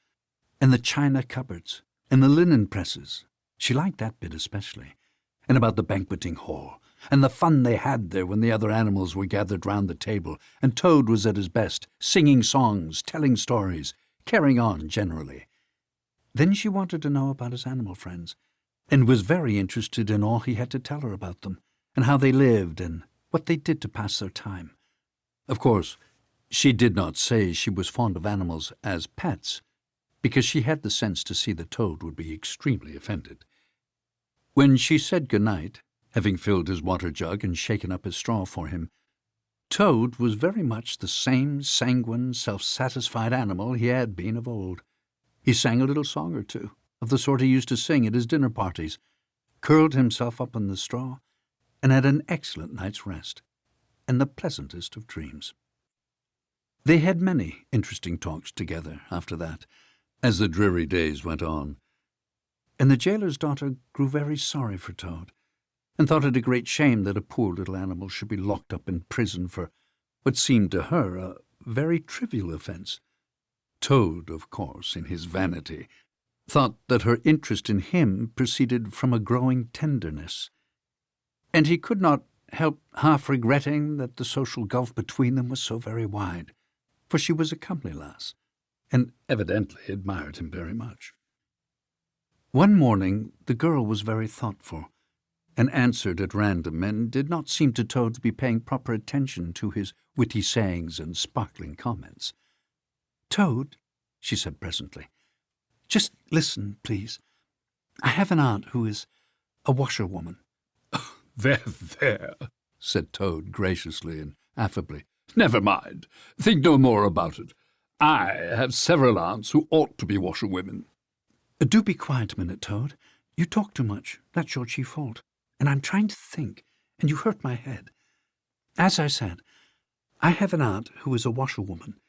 and the china cupboards, and the linen presses. She liked that bit especially, and about the banqueting hall, and the fun they had there when the other animals were gathered round the table, and Toad was at his best, singing songs, telling stories, carrying on generally. Then she wanted to know about his animal friends, and was very interested in all he had to tell her about them, and how they lived, and what they did to pass their time. Of course, she did not say she was fond of animals as pets, because she had the sense to see that Toad would be extremely offended. When she said good night, having filled his water jug and shaken up his straw for him, Toad was very much the same sanguine, self-satisfied animal he had been of old. He sang a little song or two, of the sort he used to sing at his dinner parties, curled himself up in the straw, and had an excellent night's rest, and the pleasantest of dreams. They had many interesting talks together after that, as the dreary days went on, and the jailer's daughter grew very sorry for Toad, and thought it a great shame that a poor little animal should be locked up in prison for what seemed to her a very trivial offence. Toad, of course, in his vanity, thought that her interest in him proceeded from a growing tenderness, and he could not help half regretting that the social gulf between them was so very wide, for she was a comely lass, and evidently admired him very much. One morning the girl was very thoughtful, and answered at random, and did not seem to Toad to be paying proper attention to his witty sayings and sparkling comments. "Toad," she said presently, "just listen, please. I have an aunt who is a washerwoman." There, said Toad graciously and affably. Never mind. Think no more about it. I have several aunts who ought to be washerwomen. Do be quiet a minute, Toad. You talk too much. That's your chief fault. And I'm trying to think, and you hurt my head. As I said, I have an aunt who is a washerwoman.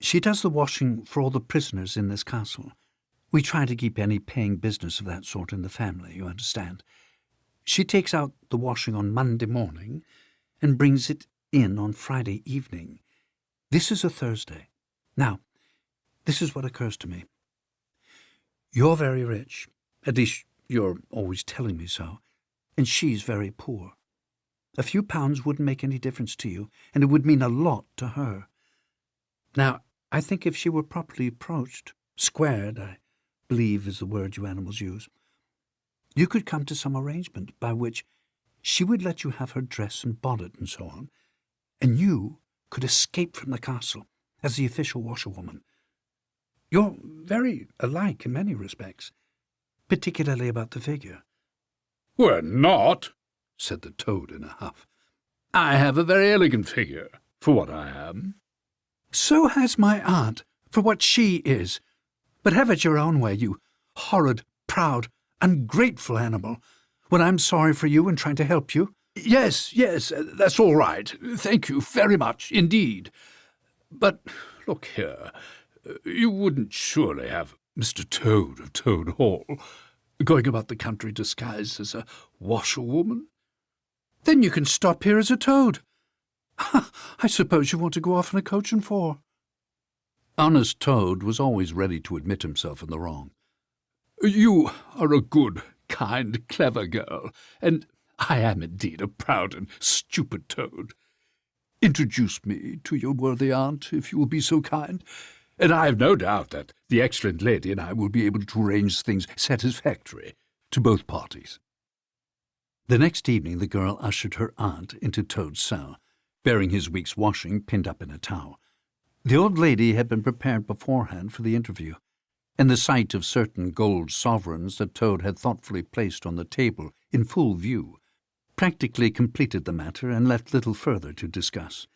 She does the washing for all the prisoners in this castle. We try to keep any paying business of that sort in the family, you understand. She takes out the washing on Monday morning and brings it in on Friday evening. This is a Thursday. Now, this is what occurs to me. You're very rich, at least you're always telling me so, and she's very poor. A few pounds wouldn't make any difference to you, and it would mean a lot to her. Now, I think if she were properly approached, squared, I believe is the word you animals use, you could come to some arrangement by which she would let you have her dress and bonnet and so on, and you could escape from the castle as the official washerwoman. You're very alike in many respects, particularly about the figure. We're not, said the Toad in a huff. I have a very elegant figure, for what I am. So has my aunt, for what she is. But have it your own way, you horrid, proud, ungrateful animal, when I'm sorry for you and trying to help you. Yes, that's all right. Thank you very much indeed. But look here, you wouldn't surely have Mr. Toad of Toad Hall going about the country disguised as a washerwoman? Then you can stop here as a toad. I suppose you want to go off in a coach and four. Honest Toad was always ready to admit himself in the wrong. "You are a good, kind, clever girl, and I am indeed a proud and stupid Toad. Introduce me to your worthy aunt, if you will be so kind, and I have no doubt that the excellent lady and I will be able to arrange things satisfactory to both parties." The next evening the girl ushered her aunt into Toad's cell, bearing his week's washing pinned up in a towel. The old lady had been prepared beforehand for the interview, and the sight of certain gold sovereigns that Toad had thoughtfully placed on the table in full view practically completed the matter and left little further to discuss.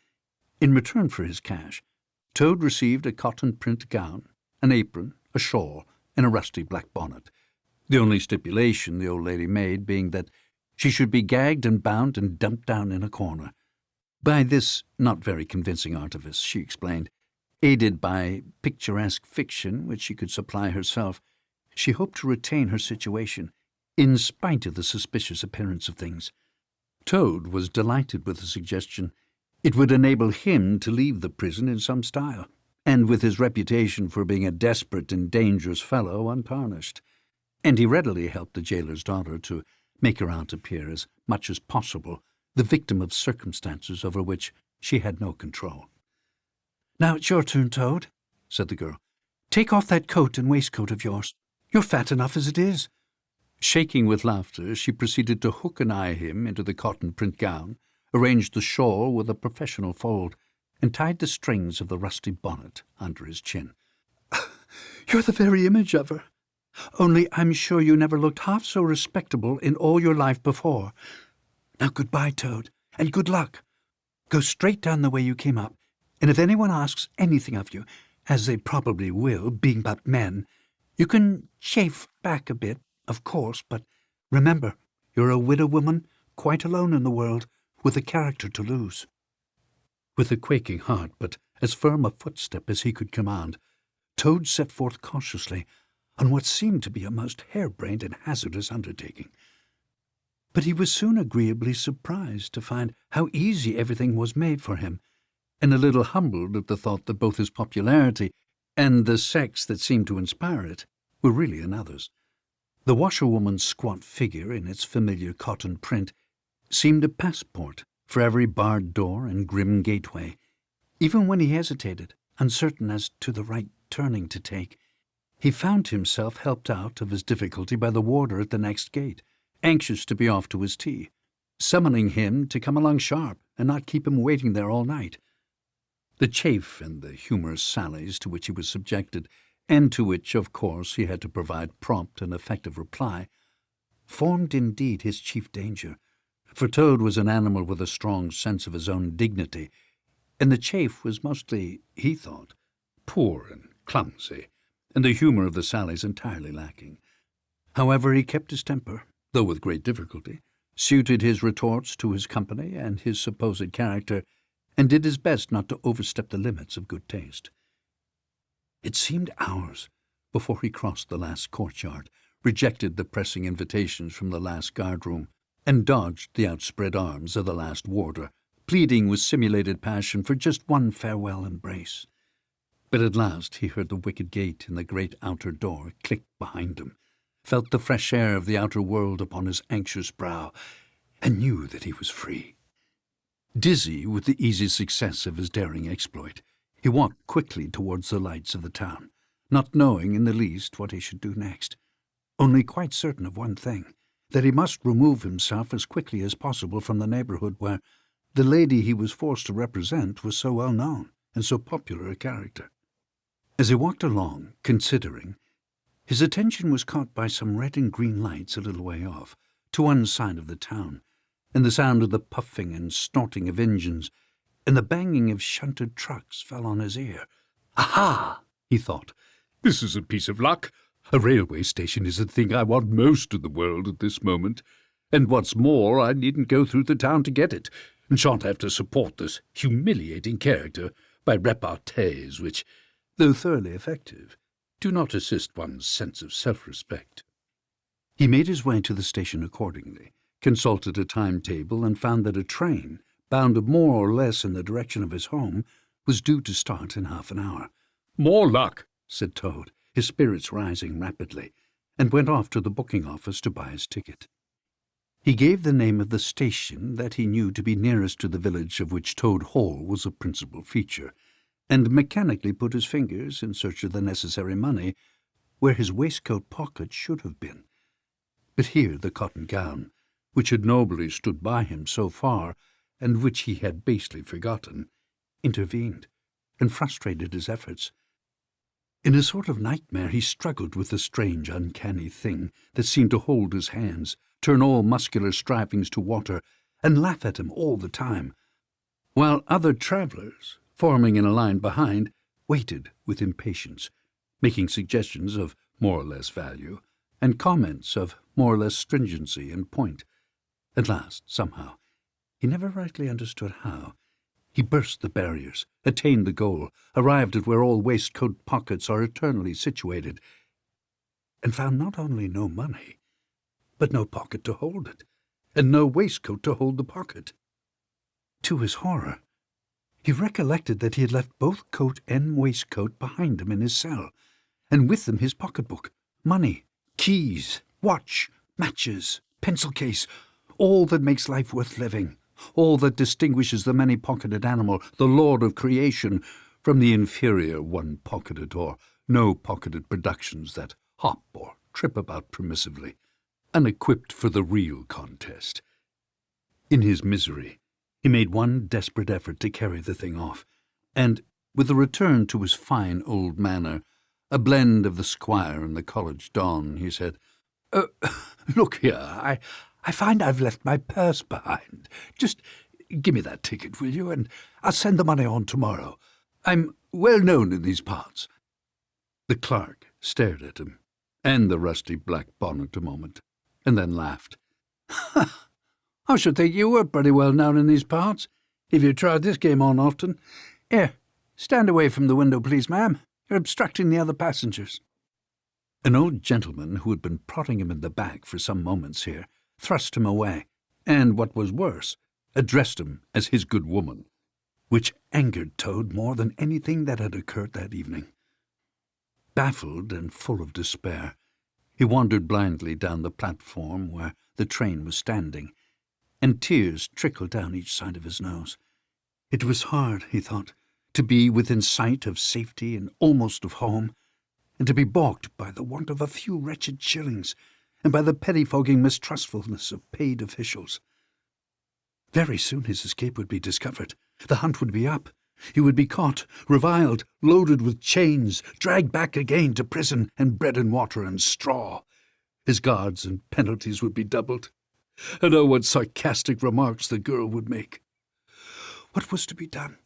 In return for his cash, Toad received a cotton print gown, an apron, a shawl, and a rusty black bonnet, the only stipulation the old lady made being that she should be gagged and bound and dumped down in a corner. By this not very convincing artifice, she explained, aided by picturesque fiction which she could supply herself, she hoped to retain her situation, in spite of the suspicious appearance of things. Toad was delighted with the suggestion. It would enable him to leave the prison in some style, and with his reputation for being a desperate and dangerous fellow untarnished. And he readily helped the jailer's daughter to make her aunt appear as much as possible the victim of circumstances over which she had no control. "Now it's your turn, Toad," said the girl. "Take off that coat and waistcoat of yours. You're fat enough as it is." Shaking with laughter, she proceeded to hook and eye him into the cotton print gown, arranged the shawl with a professional fold, and tied the strings of the rusty bonnet under his chin. "You're the very image of her. Only I'm sure you never looked half so respectable in all your life before. Now goodbye, Toad, and good luck. Go straight down the way you came up, and if anyone asks anything of you, as they probably will, being but men, you can chafe back a bit, of course, but remember, you're a widow woman, quite alone in the world, with a character to lose." With a quaking heart, but as firm a footstep as he could command, Toad set forth cautiously on what seemed to be a most harebrained and hazardous undertaking. But he was soon agreeably surprised to find how easy everything was made for him, and a little humbled at the thought that both his popularity and the sex that seemed to inspire it were really another's. The washerwoman's squat figure in its familiar cotton print seemed a passport for every barred door and grim gateway. Even when he hesitated, uncertain as to the right turning to take, he found himself helped out of his difficulty by the warder at the next gate, anxious to be off to his tea, summoning him to come along sharp and not keep him waiting there all night. The chaff and the humorous sallies to which he was subjected, and to which, of course, he had to provide prompt and effective reply, formed indeed his chief danger, for Toad was an animal with a strong sense of his own dignity, and the chaff was mostly, he thought, poor and clumsy, and the humour of the sallies entirely lacking. However, he kept his temper, though with great difficulty, suited his retorts to his company and his supposed character, and did his best not to overstep the limits of good taste. It seemed hours before he crossed the last courtyard, rejected the pressing invitations from the last guard-room, and dodged the outspread arms of the last warder, pleading with simulated passion for just one farewell embrace. But at last he heard the wicket gate in the great outer door click behind him, felt the fresh air of the outer world upon his anxious brow, and knew that he was free. Dizzy with the easy success of his daring exploit, he walked quickly towards the lights of the town, not knowing in the least what he should do next, only quite certain of one thing, that he must remove himself as quickly as possible from the neighbourhood where the lady he was forced to represent was so well known and so popular a character. As he walked along, considering, his attention was caught by some red and green lights a little way off, to one side of the town, and the sound of the puffing and snorting of engines and the banging of shunted trucks fell on his ear. "Aha!" he thought. "This is a piece of luck. A railway station is the thing I want most in the world at this moment. And what's more, I needn't go through the town to get it, and shan't have to support this humiliating character by repartees which, though thoroughly effective, do not assist one's sense of self-respect." He made his way to the station accordingly, consulted a timetable, and found that a train, bound more or less in the direction of his home, was due to start in half an hour. "More luck," said Toad, his spirits rising rapidly, and went off to the booking office to buy his ticket. He gave the name of the station that he knew to be nearest to the village of which Toad Hall was a principal feature, and mechanically put his fingers, in search of the necessary money, where his waistcoat pocket should have been. But here the cotton gown, which had nobly stood by him so far, and which he had basely forgotten, intervened, and frustrated his efforts. In a sort of nightmare he struggled with the strange, uncanny thing that seemed to hold his hands, turn all muscular strivings to water, and laugh at him all the time, while other travellers, forming in a line behind, waited with impatience, making suggestions of more or less value, and comments of more or less stringency and point. At last, somehow, he never rightly understood how, he burst the barriers, attained the goal, arrived at where all waistcoat pockets are eternally situated, and found not only no money, but no pocket to hold it, and no waistcoat to hold the pocket. To his horror, he recollected that he had left both coat and waistcoat behind him in his cell, and with them his pocketbook, money, keys, watch, matches, pencil case, all that makes life worth living, all that distinguishes the many-pocketed animal, the lord of creation, from the inferior one-pocketed or no-pocketed productions that hop or trip about permissively, unequipped for the real contest. In his misery, he made one desperate effort to carry the thing off, and, with a return to his fine old manner, a blend of the squire and the college don, he said, "Look here, I find I've left my purse behind. Just give me that ticket, will you, and I'll send the money on tomorrow. I'm well known in these parts." The clerk stared at him, and the rusty black bonnet a moment, and then laughed. "I should think you were pretty well known in these parts, if you tried this game on often. Here, stand away from the window, please, ma'am. You're obstructing the other passengers." An old gentleman who had been prodding him in the back for some moments here thrust him away, and, what was worse, addressed him as his good woman, which angered Toad more than anything that had occurred that evening. Baffled and full of despair, he wandered blindly down the platform where the train was standing, and tears trickled down each side of his nose. It was hard, he thought, to be within sight of safety and almost of home, and to be balked by the want of a few wretched shillings, and by the pettifogging mistrustfulness of paid officials. Very soon his escape would be discovered. The hunt would be up. He would be caught, reviled, loaded with chains, dragged back again to prison and bread and water and straw. His guards and penalties would be doubled. And oh, what sarcastic remarks the girl would make. What was to be done?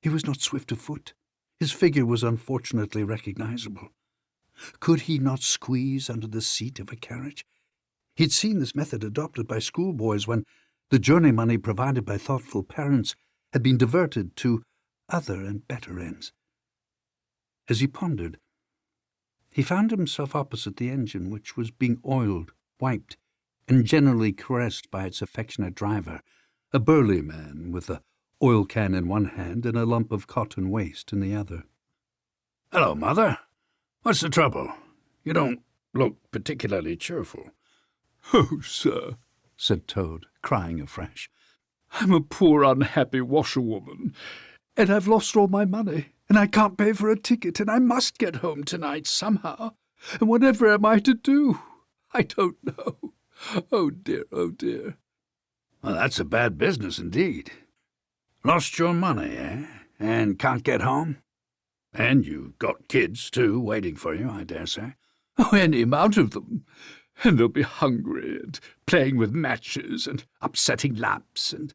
He was not swift of foot. His figure was unfortunately recognizable. Could he not squeeze under the seat of a carriage? He had seen this method adopted by schoolboys when the journey money provided by thoughtful parents had been diverted to other and better ends. As he pondered, he found himself opposite the engine, which was being oiled, wiped, and generally caressed by its affectionate driver, a burly man with a oil can in one hand and a lump of cotton waste in the other. "Hello, Mother. What's the trouble? You don't look particularly cheerful." "Oh, sir," said Toad, crying afresh, "I'm a poor unhappy washerwoman, and I've lost all my money, and I can't pay for a ticket, and I must get home tonight somehow. And whatever am I to do? I don't know. Oh, dear, oh, dear." "Well, that's a bad business indeed. Lost your money, eh? And can't get home? And you've got kids, too, waiting for you, I dare say." "Oh, any amount of them. And they'll be hungry, and playing with matches, and upsetting lamps, and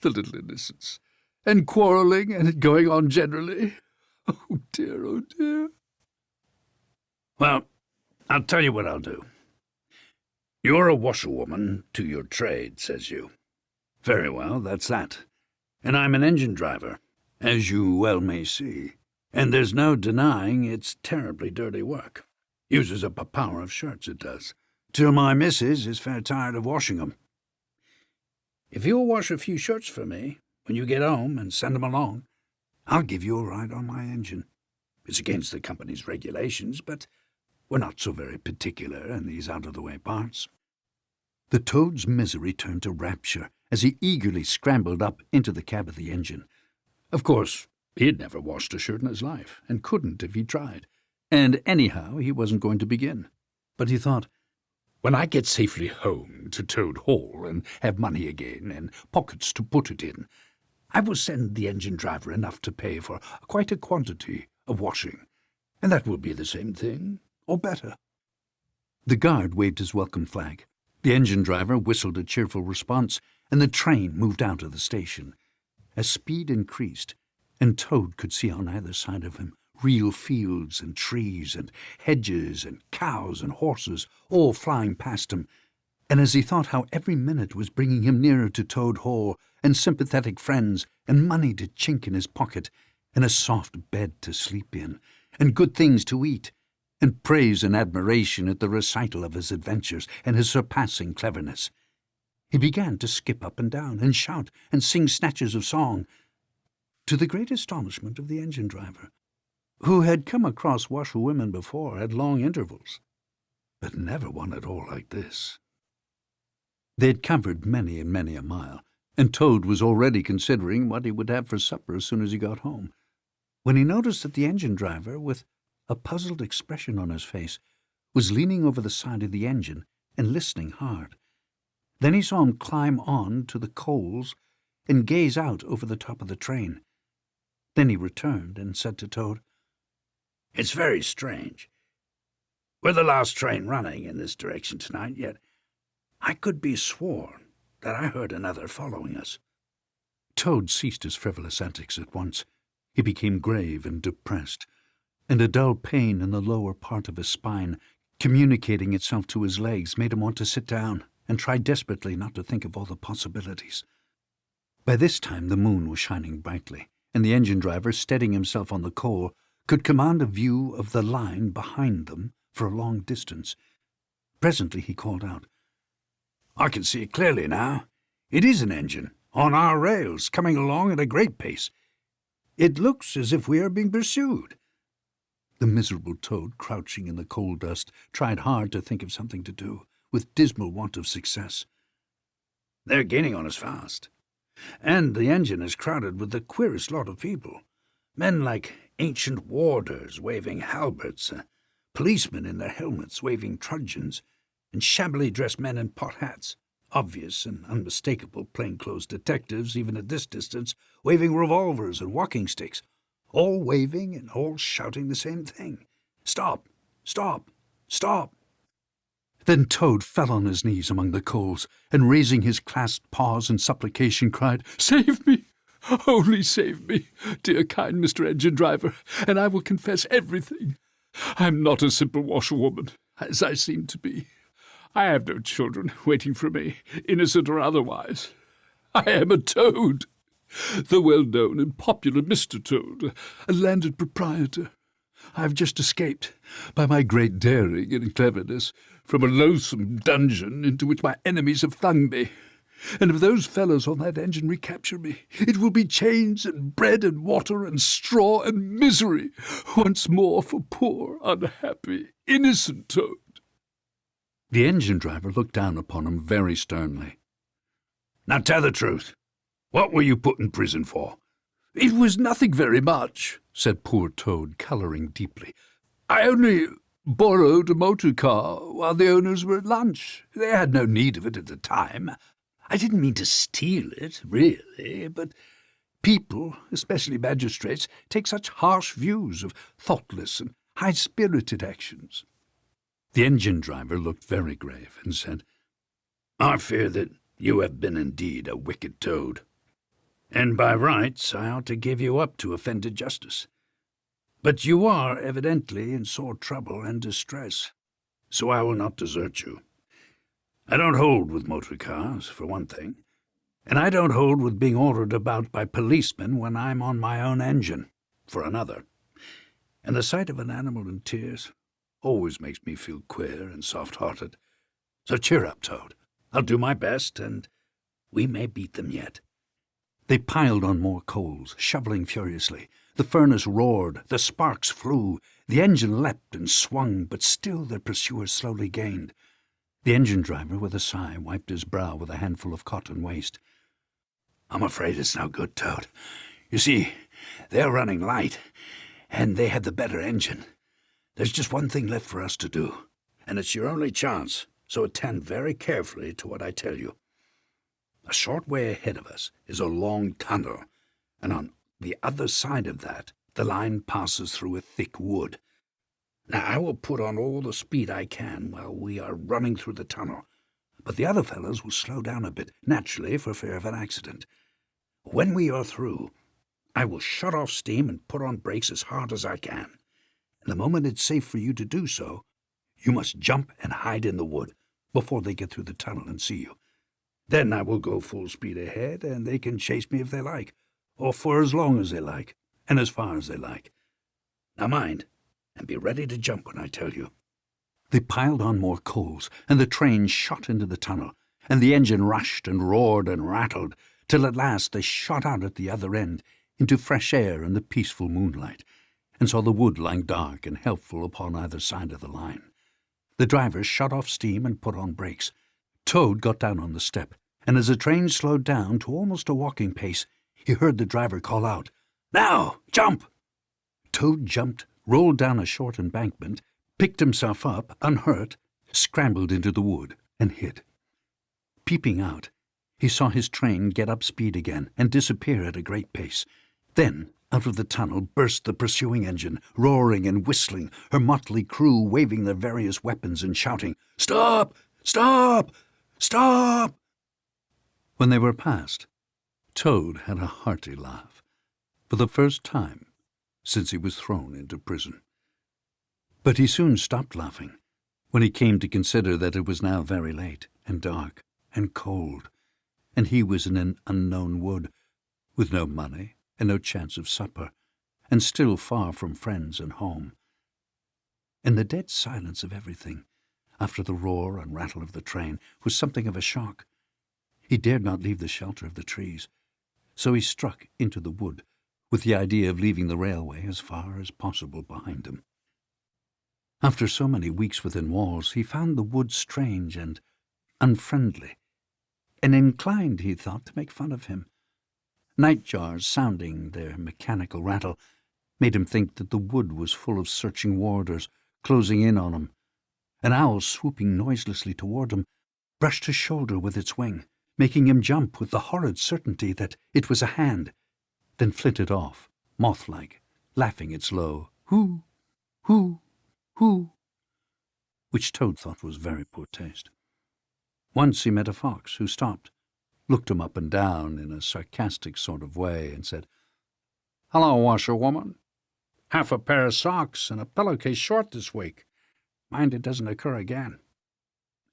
the little innocents, and quarrelling, and going on generally. Oh, dear, oh, dear." "Well, I'll tell you what I'll do. You're a washerwoman to your trade, says you. Very well, that's that. And I'm an engine driver, as you well may see. And there's no denying it's terribly dirty work. Uses up a power of shirts, it does, till my missus is fair tired of washing 'em. If you'll wash a few shirts for me when you get home and send 'em along, I'll give you a ride on my engine. It's against the company's regulations, but we're not so very particular in these out-of-the-way parts." The Toad's misery turned to rapture as he eagerly scrambled up into the cab of the engine. Of course, he had never washed a shirt in his life, and couldn't if he tried. And anyhow, he wasn't going to begin. But he thought, "When I get safely home to Toad Hall and have money again and pockets to put it in, I will send the engine driver enough to pay for quite a quantity of washing, and that will be the same thing, or better." The guard waved his welcome flag. The engine driver whistled a cheerful response, and the train moved out of the station. As speed increased, and Toad could see on either side of him real fields and trees and hedges and cows and horses all flying past him, and as he thought how every minute was bringing him nearer to Toad Hall and sympathetic friends and money to chink in his pocket and a soft bed to sleep in and good things to eat, and praise and admiration at the recital of his adventures and his surpassing cleverness, he began to skip up and down and shout and sing snatches of song, to the great astonishment of the engine driver, who had come across washerwomen before at long intervals, but never one at all like this. They had covered many and many a mile, and Toad was already considering what he would have for supper as soon as he got home, when he noticed that the engine driver, with a puzzled expression on his face, was leaning over the side of the engine and listening hard. Then he saw him climb on to the coals and gaze out over the top of the train. Then he returned and said to Toad, "It's very strange. We're the last train running in this direction tonight, yet I could be sworn that I heard another following us." Toad ceased his frivolous antics at once. He became grave and depressed, and a dull pain in the lower part of his spine, communicating itself to his legs, made him want to sit down and try desperately not to think of all the possibilities. By this time the moon was shining brightly, and the engine driver, steadying himself on the coal, could command a view of the line behind them for a long distance. Presently he called out, "I can see it clearly now. It is an engine, on our rails, coming along at a great pace. It looks as if we are being pursued." The miserable Toad, crouching in the coal dust, tried hard to think of something to do, with dismal want of success. "They're gaining on us fast, and the engine is crowded with the queerest lot of people. Men like ancient warders waving halberts, policemen in their helmets waving truncheons, and shabbily dressed men in pot hats, obvious and unmistakable plainclothes detectives even at this distance, waving revolvers and walking sticks, all waving and all shouting the same thing. Stop! Stop! Stop! Then Toad fell on his knees among the coals, and raising his clasped paws in supplication, cried, "Save me! Only save me, dear kind Mr. Engine Driver, and I will confess everything. I am not a simple washerwoman, as I seem to be. I have no children waiting for me, innocent or otherwise. I am a Toad, the well-known and popular Mr. Toad, a landed proprietor. I have just escaped, by my great daring and cleverness, from a loathsome dungeon into which my enemies have flung me. And if those fellows on that engine recapture me, it will be chains and bread and water and straw and misery once more for poor, unhappy, innocent Toad." The engine driver looked down upon him very sternly. "Now tell the truth. What were you put in prison for?" "It was nothing very much," said poor Toad, colouring deeply. "I only borrowed a motor car while the owners were at lunch. They had no need of it at the time. I didn't mean to steal it, really, but people, especially magistrates, take such harsh views of thoughtless and high-spirited actions." The engine driver looked very grave and said, "I fear that you have been indeed a wicked Toad, and by rights I ought to give you up to offended justice. But you are evidently in sore trouble and distress, so I will not desert you. I don't hold with motor cars, for one thing, and I don't hold with being ordered about by policemen when I'm on my own engine, for another. And the sight of an animal in tears always makes me feel queer and soft-hearted. So cheer up, Toad. I'll do my best, and we may beat them yet." They piled on more coals, shoveling furiously. The furnace roared, the sparks flew, the engine leapt and swung, but still their pursuers slowly gained. The engine driver, with a sigh, wiped his brow with a handful of cotton waste. "I'm afraid it's no good, Toad. You see, they're running light, and they had the better engine. There's just one thing left for us to do, and it's your only chance, so attend very carefully to what I tell you. A short way ahead of us is a long tunnel, and on the other side of that, the line passes through a thick wood. Now, I will put on all the speed I can while we are running through the tunnel, but the other fellows will slow down a bit, naturally for fear of an accident. When we are through, I will shut off steam and put on brakes as hard as I can. And the moment it's safe for you to do so, you must jump and hide in the wood before they get through the tunnel and see you. Then I will go full speed ahead, and they can chase me if they like, or for as long as they like, and as far as they like. Now mind, and be ready to jump when I tell you." They piled on more coals, and the train shot into the tunnel, and the engine rushed and roared and rattled, till at last they shot out at the other end into fresh air and the peaceful moonlight, and saw the wood lying dark and helpful upon either side of the line. The driver shut off steam and put on brakes. Toad got down on the step, and as the train slowed down to almost a walking pace, he heard the driver call out, "Now, jump!" Toad jumped, rolled down a short embankment, picked himself up, unhurt, scrambled into the wood, and hid. Peeping out, he saw his train get up speed again and disappear at a great pace. Then, out of the tunnel burst the pursuing engine, roaring and whistling, her motley crew waving their various weapons and shouting, "Stop! Stop! Stop!" When they were past, Toad had a hearty laugh, for the first time since he was thrown into prison. But he soon stopped laughing when he came to consider that it was now very late and dark and cold, and he was in an unknown wood, with no money and no chance of supper, and still far from friends and home. And the dead silence of everything, after the roar and rattle of the train, was something of a shock. He dared not leave the shelter of the trees, so he struck into the wood, with the idea of leaving the railway as far as possible behind him. After so many weeks within walls, he found the wood strange and unfriendly, and inclined, he thought, to make fun of him. Nightjars sounding their mechanical rattle made him think that the wood was full of searching warders closing in on him. An owl swooping noiselessly toward him brushed his shoulder with its wing, making him jump with the horrid certainty that it was a hand, then flitted off, moth-like, laughing its low "hoo, hoo, hoo," which Toad thought was very poor taste. Once he met a fox who stopped, looked him up and down in a sarcastic sort of way, and said, "Hello, washerwoman. Half a pair of socks and a pillowcase short this week. Mind it doesn't occur again,"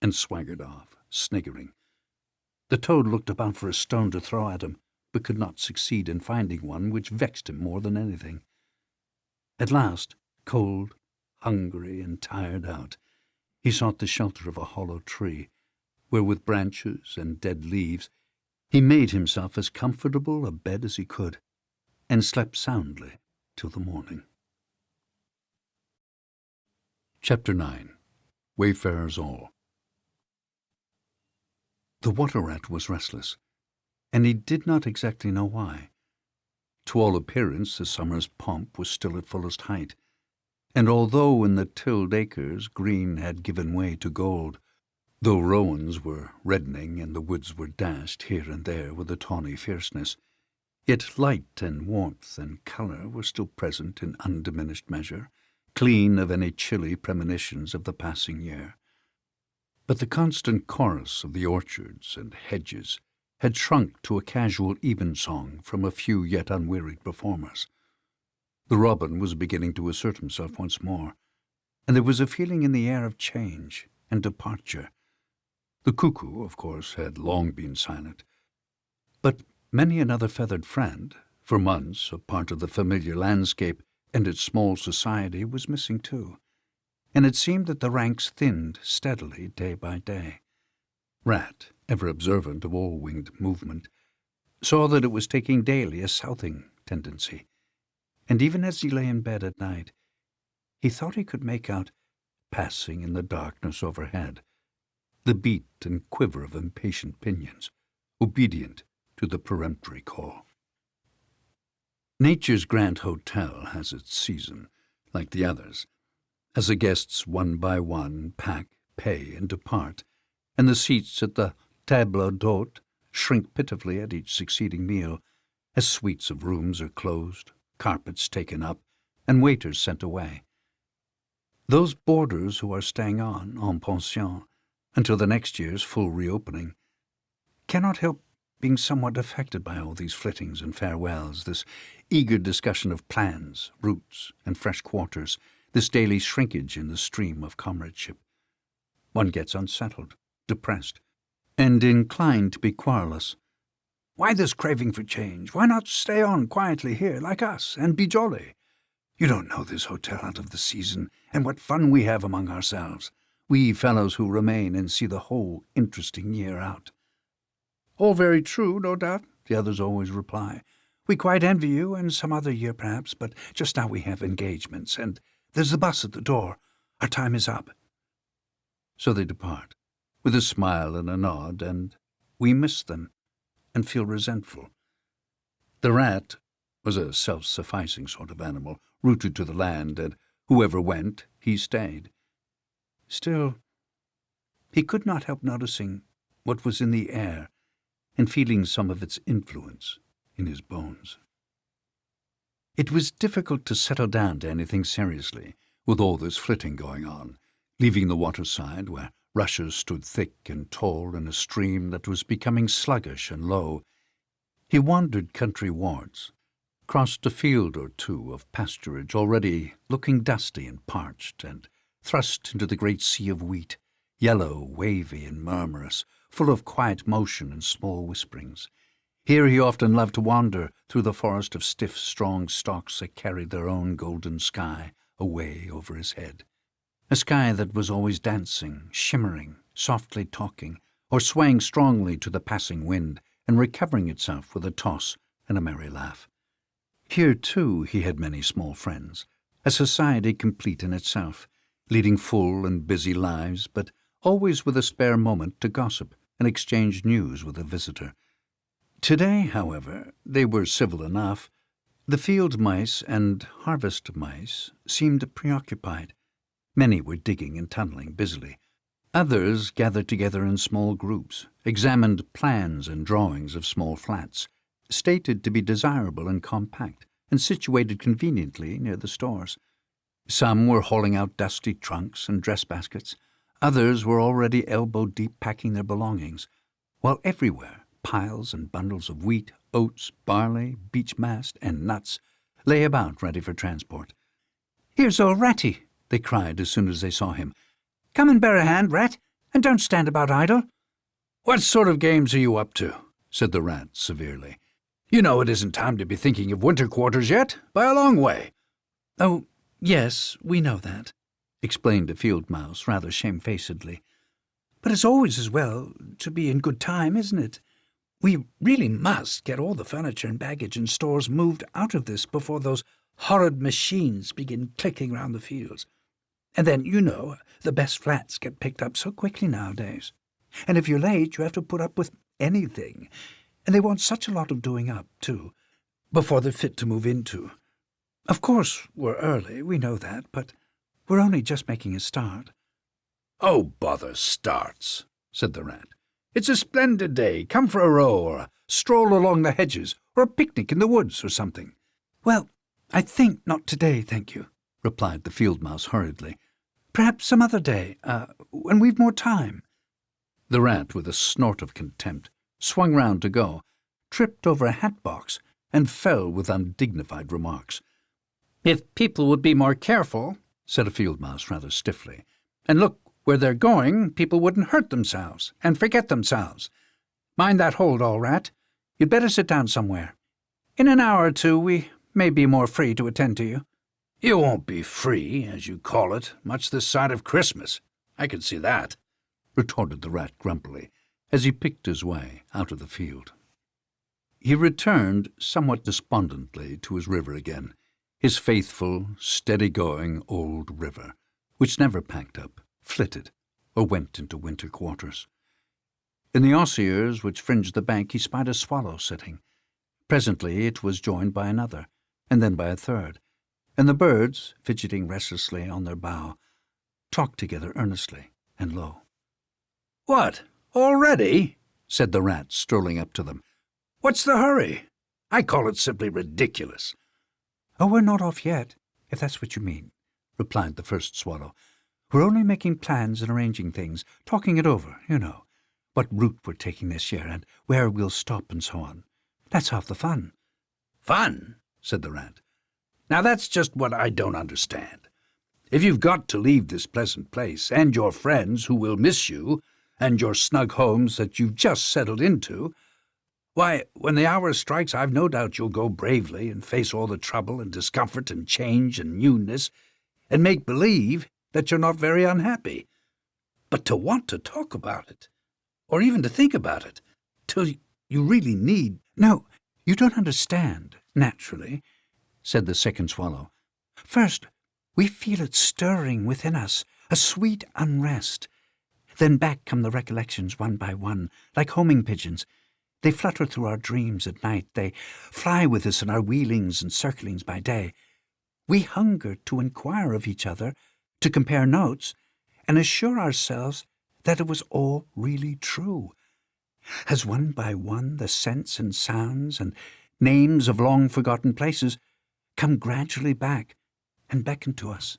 and swaggered off, sniggering. The Toad looked about for a stone to throw at him, but could not succeed in finding one, which vexed him more than anything. At last, cold, hungry, and tired out, he sought the shelter of a hollow tree, where with branches and dead leaves he made himself as comfortable a bed as he could, and slept soundly till the morning. Chapter 9. Wayfarers All. The water-rat was restless, and he did not exactly know why. To all appearance the summer's pomp was still at fullest height, and although in the tilled acres green had given way to gold, though rowans were reddening and the woods were dashed here and there with a tawny fierceness, yet light and warmth and colour were still present in undiminished measure, clean of any chilly premonitions of the passing year. But the constant chorus of the orchards and hedges had shrunk to a casual evensong from a few yet unwearied performers. The robin was beginning to assert himself once more, and there was a feeling in the air of change and departure. The cuckoo, of course, had long been silent, but many another feathered friend, for months a part of the familiar landscape and its small society, was missing too, and it seemed that the ranks thinned steadily day by day. Rat, ever observant of all winged movement, saw that it was taking daily a southing tendency. and even as he lay in bed at night, he thought he could make out, passing in the darkness overhead, the beat and quiver of impatient pinions, obedient to the peremptory call. Nature's grand hotel has its season, like the others, as the guests one by one pack, pay, and depart, and the seats at the table d'hôte shrink pitifully at each succeeding meal, as suites of rooms are closed, carpets taken up, and waiters sent away. Those boarders who are staying on en pension until the next year's full reopening cannot help being somewhat affected by all these flittings and farewells, this eager discussion of plans, routes, and fresh quarters, this daily shrinkage in the stream of comradeship. One gets unsettled, depressed, and inclined to be querulous. Why this craving for change? Why not stay on quietly here, like us, and be jolly? You don't know this hotel out of the season, and what fun we have among ourselves, we fellows who remain and see the whole interesting year out. All very true, no doubt, the others always reply. We quite envy you, and some other year perhaps, but just now we have engagements, and there's the bus at the door. Our time is up. So they depart, with a smile and a nod, and we miss them, and feel resentful. The rat was a self-sufficing sort of animal, rooted to the land, and whoever went, he stayed. Still, he could not help noticing what was in the air, and feeling some of its influence in his bones. It was difficult to settle down to anything seriously, with all this flitting going on, leaving the waterside where rushes stood thick and tall in a stream that was becoming sluggish and low. He wandered country wards, crossed a field or two of pasturage already looking dusty and parched, and thrust into the great sea of wheat, yellow, wavy, and murmurous, full of quiet motion and small whisperings. Here he often loved to wander through the forest of stiff, strong stalks that carried their own golden sky away over his head, a sky that was always dancing, shimmering, softly talking, or swaying strongly to the passing wind and recovering itself with a toss and a merry laugh. Here, too, he had many small friends, a society complete in itself, leading full and busy lives, but always with a spare moment to gossip and exchange news with a visitor. Today, however, they were civil enough. The field mice and harvest mice seemed preoccupied. Many were digging and tunneling busily. Others gathered together in small groups, examined plans and drawings of small flats, stated to be desirable and compact, and situated conveniently near the stores. Some were hauling out dusty trunks and dress baskets. Others were already elbow-deep packing their belongings, while everywhere piles and bundles of wheat, oats, barley, beech mast, and nuts lay about ready for transport. "Here's old Ratty," they cried as soon as they saw him. "Come and bear a hand, Rat, and don't stand about idle." "What sort of games are you up to?" said the rat severely. "You know it isn't time to be thinking of winter quarters yet, by a long way." "Oh, yes, we know that," explained a field mouse rather shamefacedly. "But it's always as well to be in good time, isn't it? We really must get all the furniture and baggage and stores moved out of this before those horrid machines begin clicking round the fields. And then, you know, the best flats get picked up so quickly nowadays. And if you're late, you have to put up with anything. And they want such a lot of doing up, too, before they're fit to move into. Of course, we're early, we know that, but we're only just making a start." "Oh, bother starts," said the rat. "It's a splendid day. Come for a row, or a stroll along the hedges, or a picnic in the woods, or something." "Well, I think not today, thank you," replied the field mouse hurriedly. "Perhaps some other day, when we've more time." The rat, with a snort of contempt, swung round to go, tripped over a hat-box, and fell with undignified remarks. "If people would be more careful," said a field mouse rather stiffly, "and look where they're going, people wouldn't hurt themselves and forget themselves. Mind that hold, all rat. You'd better sit down somewhere. In an hour or two we may be more free to attend to you." "You won't be free, as you call it, much this side of Christmas. I can see that," retorted the rat grumpily, as he picked his way out of the field. He returned somewhat despondently to his river again, his faithful, steady-going old river, which never packed up, flitted, or went into winter quarters. In the osiers which fringed the bank he spied a swallow sitting. Presently it was joined by another, and then by a third, and the birds, fidgeting restlessly on their bough, talked together earnestly and low. "What, already?" said the rat, strolling up to them. "What's the hurry? I call it simply ridiculous." "Oh, we're not off yet, if that's what you mean," replied the first swallow. "We're only making plans and arranging things, talking it over, you know, what route we're taking this year and where we'll stop and so on. That's half the fun." "Fun?" said the rat. "Now that's just what I don't understand. If you've got to leave this pleasant place, and your friends who will miss you, and your snug homes that you've just settled into, why, when the hour strikes, I've no doubt you'll go bravely and face all the trouble and discomfort and change and newness, and make believe that you're not very unhappy. But to want to talk about it, or even to think about it, till you really need—" "No, you don't understand, naturally," said the second swallow. "First, we feel it stirring within us, a sweet unrest. Then back come the recollections one by one, like homing pigeons. They flutter through our dreams at night. They fly with us in our wheelings and circlings by day. We hunger to inquire of each other, to compare notes, and assure ourselves that it was all really true. As one by one the scents and sounds and names of long-forgotten places come gradually back and beckon to us."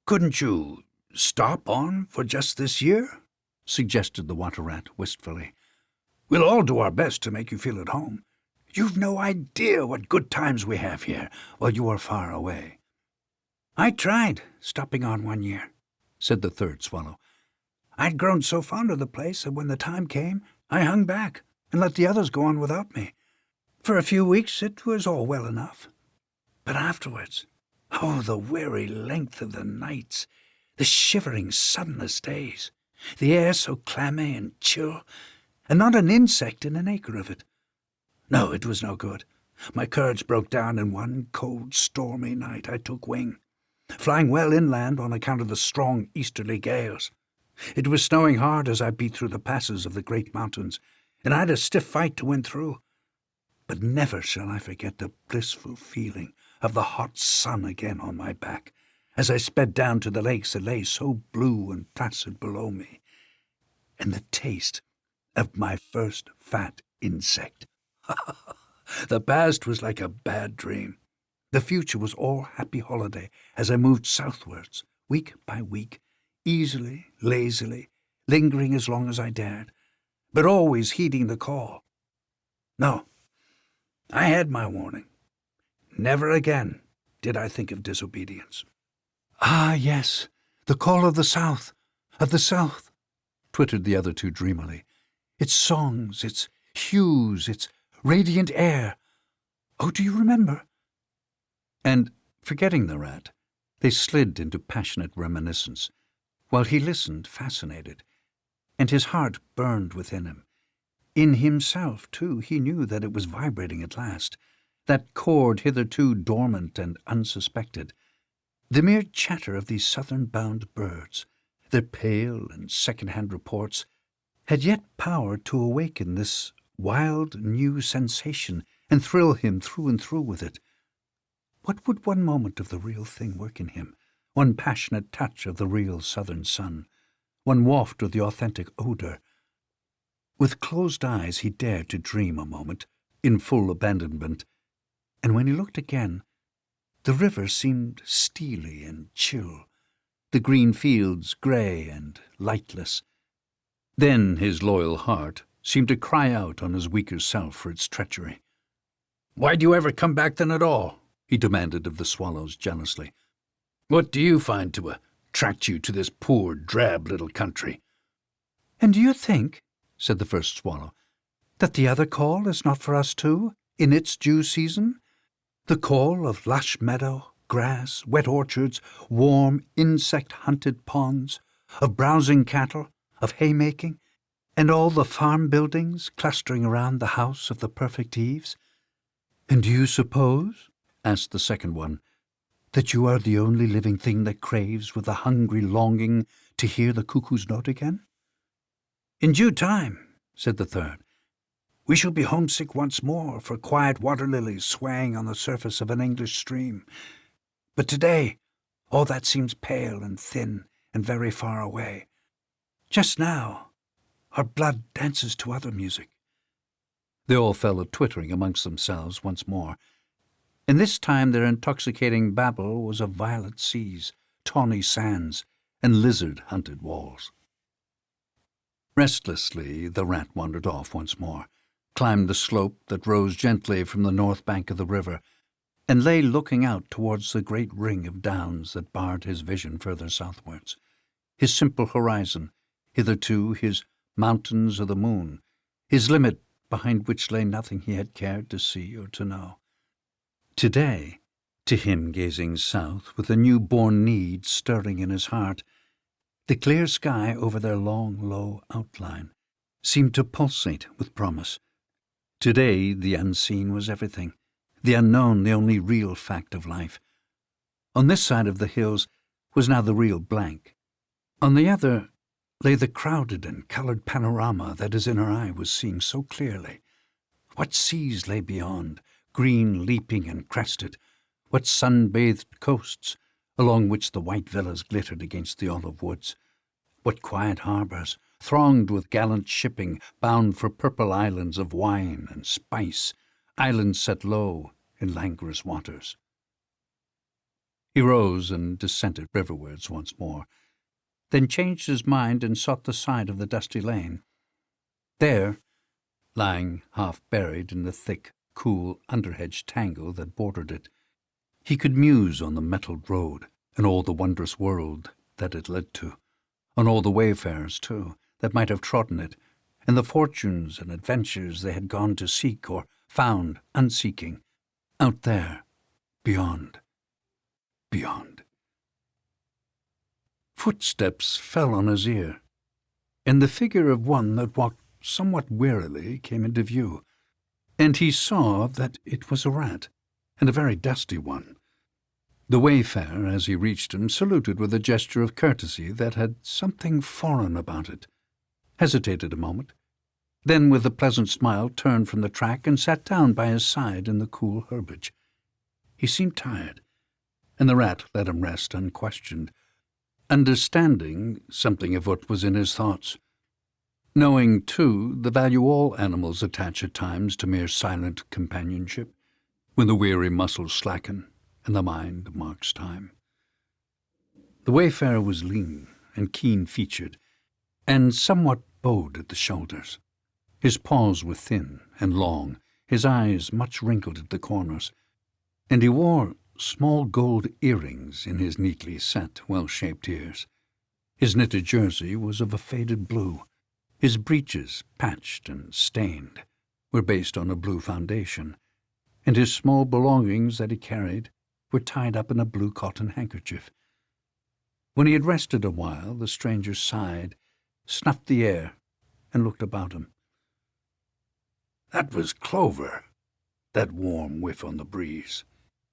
"Couldn't you stop on for just this year?" suggested the water rat wistfully. "We'll all do our best to make you feel at home. You've no idea what good times we have here while you are far away." "I tried stopping on 1 year," said the third swallow. "I'd grown so fond of the place that when the time came, I hung back and let the others go on without me. For a few weeks it was all well enough. But afterwards, oh, the weary length of the nights, the shivering sunless days, the air so clammy and chill, and not an insect in an acre of it. No, it was no good. My courage broke down, and one cold, stormy night I took wing, flying well inland on account of the strong easterly gales. It was snowing hard as I beat through the passes of the great mountains, and I had a stiff fight to win through. But never shall I forget the blissful feeling of the hot sun again on my back, as I sped down to the lakes that lay so blue and placid below me, and the taste of my first fat insect. The past was like a bad dream. The future was all happy holiday as I moved southwards, week by week, easily, lazily, lingering as long as I dared, but always heeding the call. No, I had my warning. Never again did I think of disobedience." "Ah, yes, the call of the south, twittered the other two dreamily. "Its songs, its hues, its radiant air. Oh, do you remember?" And, forgetting the rat, they slid into passionate reminiscence, while he listened fascinated, and his heart burned within him. In himself, too, he knew that it was vibrating at last, that chord hitherto dormant and unsuspected. The mere chatter of these southern-bound birds, their pale and second-hand reports, had yet power to awaken this wild new sensation and thrill him through and through with it. What would one moment of the real thing work in him, one passionate touch of the real southern sun, one waft of the authentic odour? With closed eyes he dared to dream a moment, in full abandonment, and when he looked again, the river seemed steely and chill, the green fields grey and lightless. Then his loyal heart seemed to cry out on his weaker self for its treachery. "Why do you ever come back then at all?" he demanded of the swallows jealously. "What do you find to attract you to this poor, drab little country?" "And do you think," said the first swallow, "that the other call is not for us too, in its due season? The call of lush meadow, grass, wet orchards, warm, insect-hunted ponds, of browsing cattle, of haymaking, and all the farm buildings clustering around the house of the perfect eaves? And do you suppose asked the second one, "that you are the only living thing that craves with a hungry longing to hear the cuckoo's note again?" "In due time," said the third, "we shall be homesick once more for quiet water lilies swaying on the surface of an English stream. But today, all that seems pale and thin and very far away. Just now, our blood dances to other music." They all fell a twittering amongst themselves once more, and this time their intoxicating babble was of violet seas, tawny sands, and lizard-hunted walls. Restlessly the rat wandered off once more, climbed the slope that rose gently from the north bank of the river, and lay looking out towards the great ring of downs that barred his vision further southwards. His simple horizon, hitherto his mountains or the moon, his limit behind which lay nothing he had cared to see or to know. Today, to him gazing south with a new-born need stirring in his heart, the clear sky over their long, low outline seemed to pulsate with promise. Today the unseen was everything, the unknown the only real fact of life. On this side of the hills was now the real blank. On the other lay the crowded and coloured panorama that his inner eye was seeing so clearly. What seas lay beyond, green, leaping and crested, what sun-bathed coasts, along which the white villas glittered against the olive woods, what quiet harbours, thronged with gallant shipping, bound for purple islands of wine and spice, islands set low in languorous waters. He rose and descended riverwards once more, then changed his mind and sought the side of the dusty lane. There, lying half buried in the thick, cool underhedge tangle that bordered it, he could muse on the metalled road and all the wondrous world that it led to, on all the wayfarers, too, that might have trodden it, and the fortunes and adventures they had gone to seek or found unseeking, out there, beyond. Footsteps fell on his ear, and the figure of one that walked somewhat wearily came into view, and he saw that it was a rat, and a very dusty one. The wayfarer, as he reached him, saluted with a gesture of courtesy that had something foreign about it, hesitated a moment, then with a pleasant smile turned from the track and sat down by his side in the cool herbage. He seemed tired, and the rat let him rest unquestioned, understanding something of what was in his thoughts, knowing, too, the value all animals attach at times to mere silent companionship, when the weary muscles slacken and the mind marks time. The wayfarer was lean and keen-featured, and somewhat bowed at the shoulders. His paws were thin and long, his eyes much wrinkled at the corners, and he wore small gold earrings in his neatly set, well-shaped ears. His knitted jersey was of a faded blue. His breeches, patched and stained, were based on a blue foundation, and his small belongings that he carried were tied up in a blue cotton handkerchief. When he had rested a while, the stranger sighed, snuffed the air, and looked about him. "That was clover, that warm whiff on the breeze,"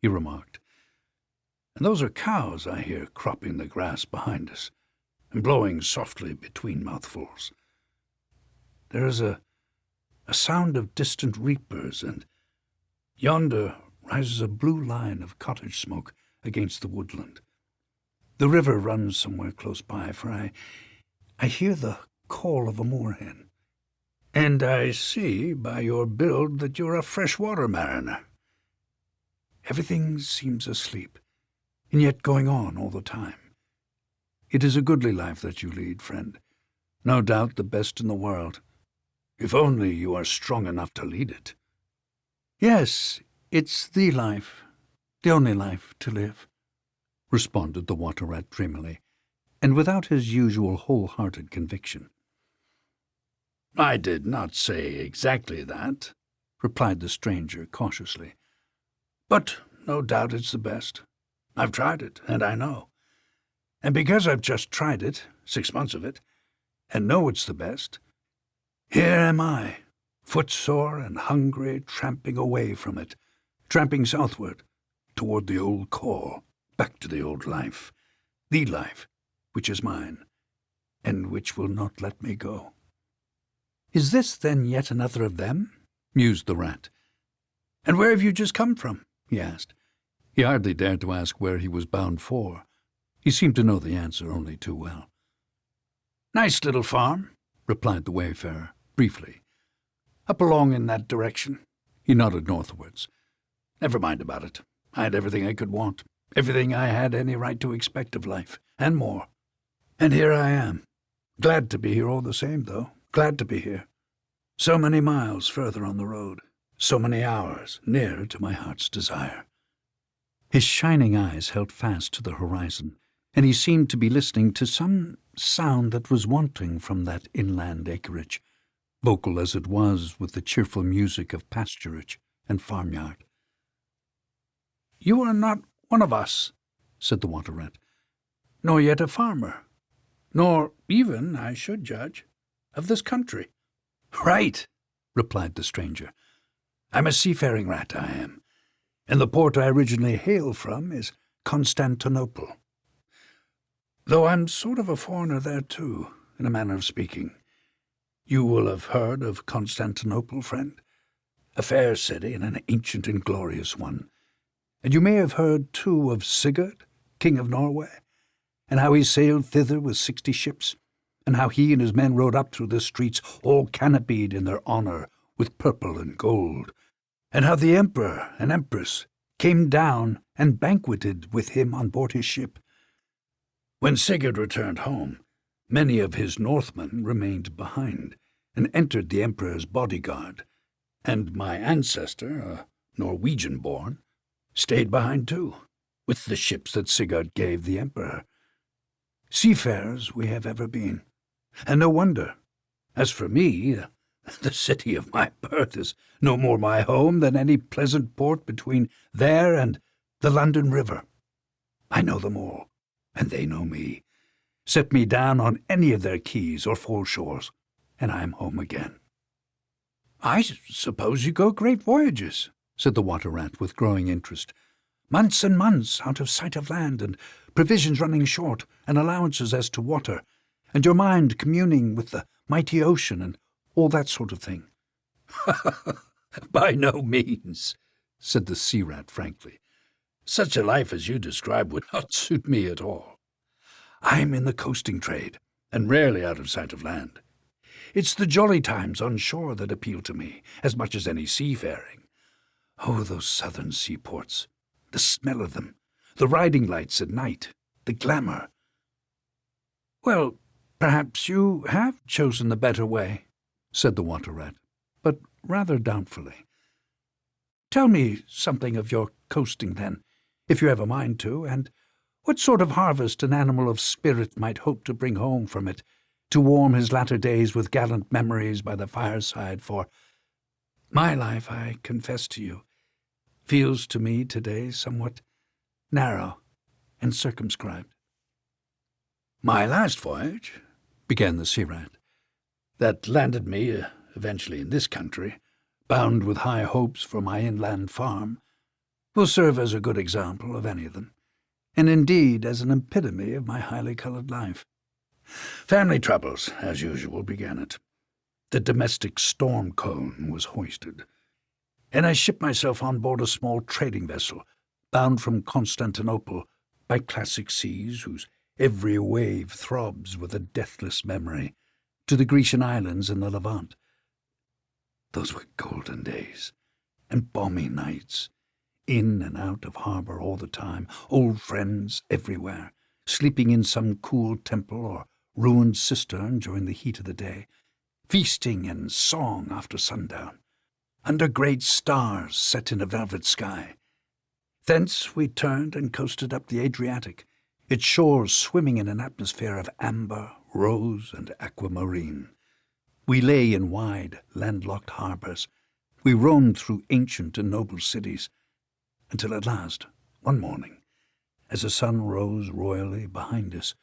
he remarked. "And those are cows I hear cropping the grass behind us, and blowing softly between mouthfuls. There is a sound of distant reapers, and yonder rises a blue line of cottage smoke against the woodland. The river runs somewhere close by, for I hear the call of a moorhen. And I see by your build that you're a freshwater mariner. Everything seems asleep, and yet going on all the time. It is a goodly life that you lead, friend, no doubt the best in the world, if only you are strong enough to lead it." "Yes, it's the life, the only life to live," responded the water-rat dreamily, and without his usual whole-hearted conviction. "I did not say exactly that," replied the stranger cautiously. "But no doubt it's the best. I've tried it, and I know. And because I've just tried it, 6 months of it, and know it's the best, here am I, footsore and hungry, tramping away from it, tramping southward, toward the old call, back to the old life, the life which is mine, and which will not let me go. Is this then yet another of them? Mused the rat. And where have you just come from? He asked. He hardly dared to ask where he was bound for. He seemed to know the answer only too well. Nice little farm, replied the wayfarer, briefly. Up along in that direction. He nodded northwards. Never mind about it. I had everything I could want, everything I had any right to expect of life, and more. And here I am. Glad to be here all the same, though. Glad to be here. So many miles further on the road. So many hours nearer to my heart's desire. His shining eyes held fast to the horizon, and he seemed to be listening to some sound that was wanting from that inland acreage, vocal as it was with the cheerful music of pasturage and farmyard. You are not one of us, said the water-rat, nor yet a farmer, nor even, I should judge, of this country. Right, replied the stranger. I'm a seafaring rat, I am, and the port I originally hail from is Constantinople. Though I'm sort of a foreigner there, too, in a manner of speaking. You will have heard of Constantinople, friend? A fair city and an ancient and glorious one. And you may have heard, too, of Sigurd, king of Norway, and how he sailed thither with 60 ships, and how he and his men rode up through the streets all canopied in their honour with purple and gold, and how the emperor and empress came down and banqueted with him on board his ship. When Sigurd returned home, many of his Northmen remained behind and entered the emperor's bodyguard, and my ancestor, a Norwegian-born, stayed behind too, with the ships that Sigurd gave the emperor. Seafarers we have ever been, and no wonder. As for me, the city of my birth is no more my home than any pleasant port between there and the London River. I know them all, and they know me. Set me down on any of their quays or foreshores, and I am home again. I suppose you go great voyages, said the water-rat with growing interest. Months and months out of sight of land, and provisions running short, and allowances as to water, and your mind communing with the mighty ocean and all that sort of thing. By no means, said the sea-rat frankly. Such a life as you describe would not suit me at all. I'm in the coasting trade, and rarely out of sight of land. It's the jolly times on shore that appeal to me, as much as any seafaring. Oh, those southern seaports, the smell of them, the riding lights at night, the glamour. Well, perhaps you have chosen the better way, said the water-rat, but rather doubtfully. Tell me something of your coasting, then, if you have a mind to, and what sort of harvest an animal of spirit might hope to bring home from it, to warm his latter days with gallant memories by the fireside, for my life, I confess to you, feels to me today somewhat narrow and circumscribed. My last voyage, began the sea-rat, that landed me eventually in this country, bound with high hopes for my inland farm, will serve as a good example of any of them, and indeed as an epitome of my highly coloured life. Family troubles, as usual, began it. The domestic storm cone was hoisted, and I shipped myself on board a small trading vessel, bound from Constantinople by classic seas whose every wave throbs with a deathless memory, to the Grecian islands in the Levant. Those were golden days, and balmy nights, in and out of harbour all the time, old friends everywhere, sleeping in some cool temple or ruined cistern during the heat of the day, feasting and song after sundown, under great stars set in a velvet sky. Thence we turned and coasted up the Adriatic, its shores swimming in an atmosphere of amber, rose, and aquamarine. We lay in wide, landlocked harbours. We roamed through ancient and noble cities, until at last, one morning, as the sun rose royally behind us,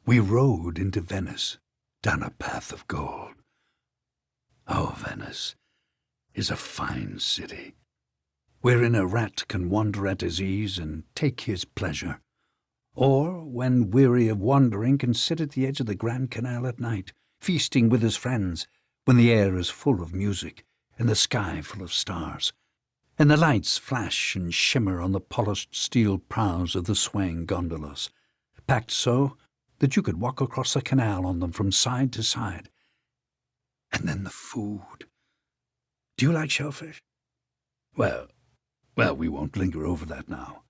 we rode into Venice, down a path of gold. Oh, Venice is a fine city. wherein a rat can wander at his ease and take his pleasure, or, when weary of wandering, can sit at the edge of the Grand Canal at night, feasting with his friends, when the air is full of music and the sky full of stars, and the lights flash and shimmer on the polished steel prows of the swaying gondolas, packed so that you could walk across the canal on them from side to side. And then the food. Do you like shellfish? Well, we won't linger over that now.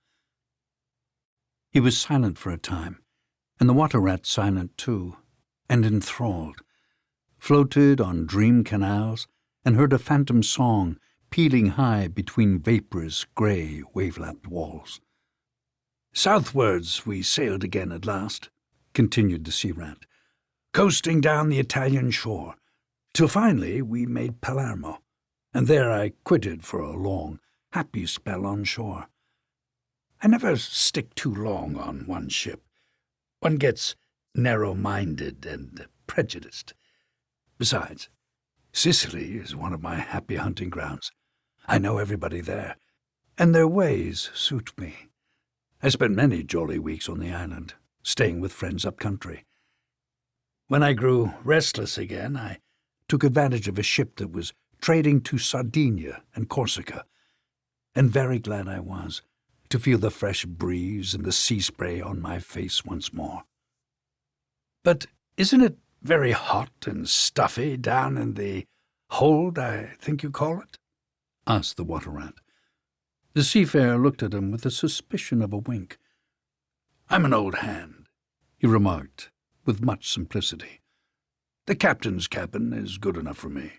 He was silent for a time, and the water rat silent too, and enthralled, floated on dream canals, and heard a phantom song pealing high between vaporous grey wave-lapped walls. Southwards we sailed again at last, continued the sea rat, coasting down the Italian shore, till finally we made Palermo, and there I quitted for a long, happy spell on shore. I never stick too long on one ship. One gets narrow-minded and prejudiced. Besides, Sicily is one of my happy hunting grounds. I know everybody there, and their ways suit me. I spent many jolly weeks on the island, staying with friends up country. When I grew restless again, I took advantage of a ship that was trading to Sardinia and Corsica, and very glad I was to feel the fresh breeze and the sea spray on my face once more. But isn't it very hot and stuffy down in the hold, I think you call it? Asked the water rat. The seafarer looked at him with the suspicion of a wink. I'm an old hand, he remarked with much simplicity. The captain's cabin is good enough for me.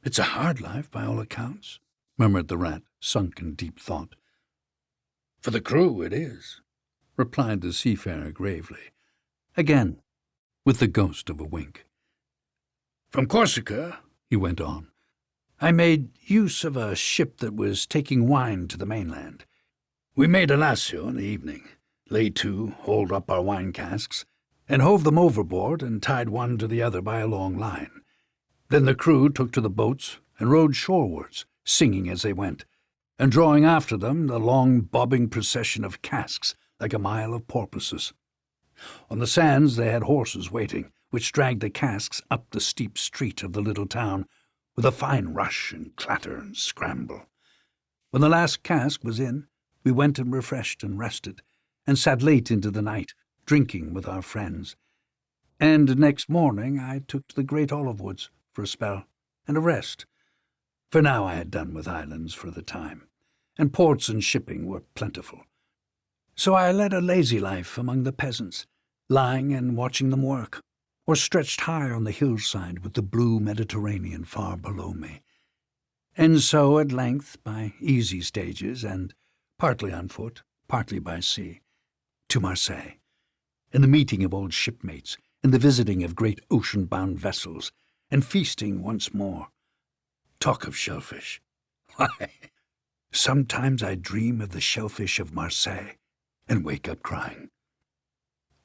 It's a hard life, by all accounts, murmured the rat, sunk in deep thought. For the crew it is, replied the seafarer gravely, again with the ghost of a wink. From Corsica, he went on, I made use of a ship that was taking wine to the mainland. We made a lasso in the evening, lay to, hauled up our wine casks, and hove them overboard and tied one to the other by a long line. Then the crew took to the boats and rowed shorewards, singing as they went, and drawing after them the long bobbing procession of casks like a mile of porpoises. On the sands they had horses waiting, which dragged the casks up the steep street of the little town with a fine rush and clatter and scramble. When the last cask was in, we went and refreshed and rested, and sat late into the night, drinking with our friends. And next morning I took to the great olive woods for a spell and a rest, for now I had done with islands for the time, and ports and shipping were plentiful. So I led a lazy life among the peasants, lying and watching them work, or stretched high on the hillside with the blue Mediterranean far below me. And so at length, by easy stages, and partly on foot, partly by sea, to Marseille, and the meeting of old shipmates, and the visiting of great ocean-bound vessels, and feasting once more. Talk of shellfish. Why, sometimes I dream of the shellfish of Marseille, and wake up crying.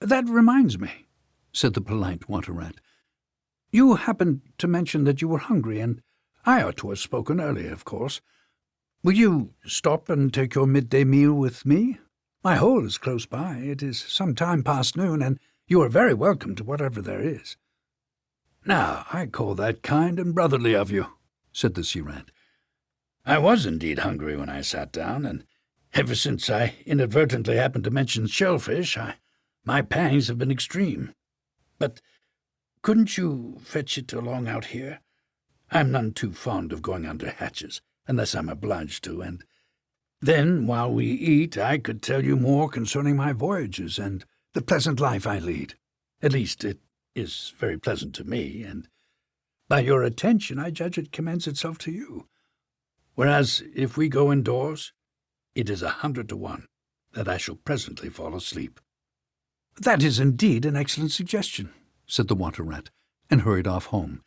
That reminds me, said the polite water rat. You happened to mention that you were hungry, and I ought to have spoken earlier, of course. Will you stop and take your midday meal with me? My hole is close by. It is some time past noon, and you are very welcome to whatever there is. Now, I call that kind and brotherly of you, said the sea rat. I was indeed hungry when I sat down, and ever since I inadvertently happened to mention shellfish, my pangs have been extreme. But couldn't you fetch it along out here? I'm none too fond of going under hatches, unless I'm obliged to, and then, while we eat, I could tell you more concerning my voyages and the pleasant life I lead. At least it is very pleasant to me, and by your attention I judge it commends itself to you. Whereas if we go indoors, it is 100 to 1 that I shall presently fall asleep. That is indeed an excellent suggestion, said the water rat, and hurried off home.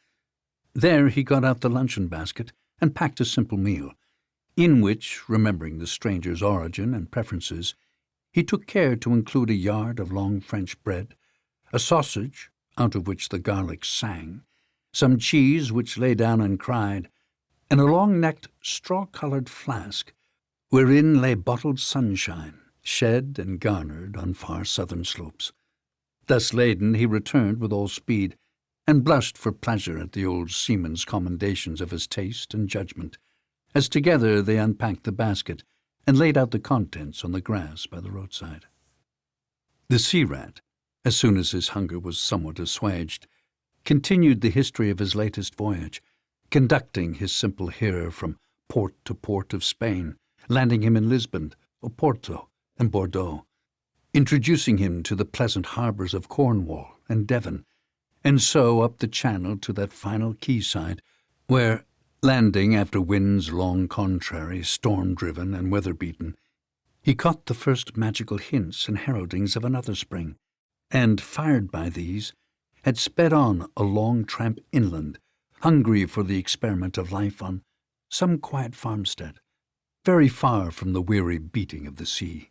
There he got out the luncheon basket and packed a simple meal, in which, remembering the stranger's origin and preferences, he took care to include a yard of long French bread, a sausage, out of which the garlic sang, some cheese which lay down and cried, and a long-necked, straw-coloured flask, wherein lay bottled sunshine, shed and garnered on far southern slopes. Thus laden, he returned with all speed, and blushed for pleasure at the old seaman's commendations of his taste and judgment, as together they unpacked the basket and laid out the contents on the grass by the roadside. The sea-rat, as soon as his hunger was somewhat assuaged, continued the history of his latest voyage, conducting his simple hearer from port to port of Spain, landing him in Lisbon, Oporto, and Bordeaux, introducing him to the pleasant harbours of Cornwall and Devon, and so up the channel to that final quayside, where, landing after winds long contrary, storm-driven and weather-beaten, he caught the first magical hints and heraldings of another spring, and, fired by these, had sped on a long tramp inland, hungry for the experiment of life on some quiet farmstead, very far from the weary beating of the sea.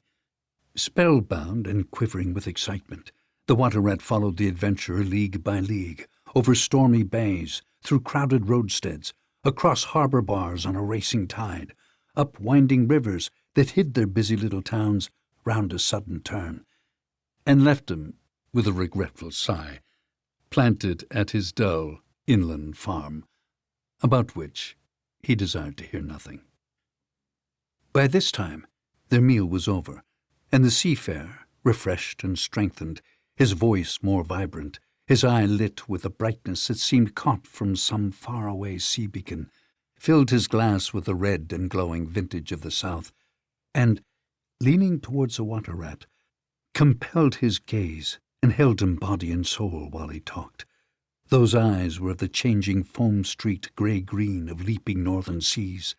Spellbound and quivering with excitement, the water-rat followed the adventurer league by league, over stormy bays, through crowded roadsteads, across harbour bars on a racing tide, up winding rivers that hid their busy little towns round a sudden turn, and left him, with a regretful sigh, planted at his dull inland farm, about which he desired to hear nothing. By this time their meal was over, and the seafarer, refreshed and strengthened, his voice more vibrant, his eye lit with a brightness that seemed caught from some far-away sea-beacon, filled his glass with the red and glowing vintage of the south, and, leaning towards the water-rat, compelled his gaze and held him body and soul while he talked. Those eyes were of the changing foam-streaked grey-green of leaping northern seas.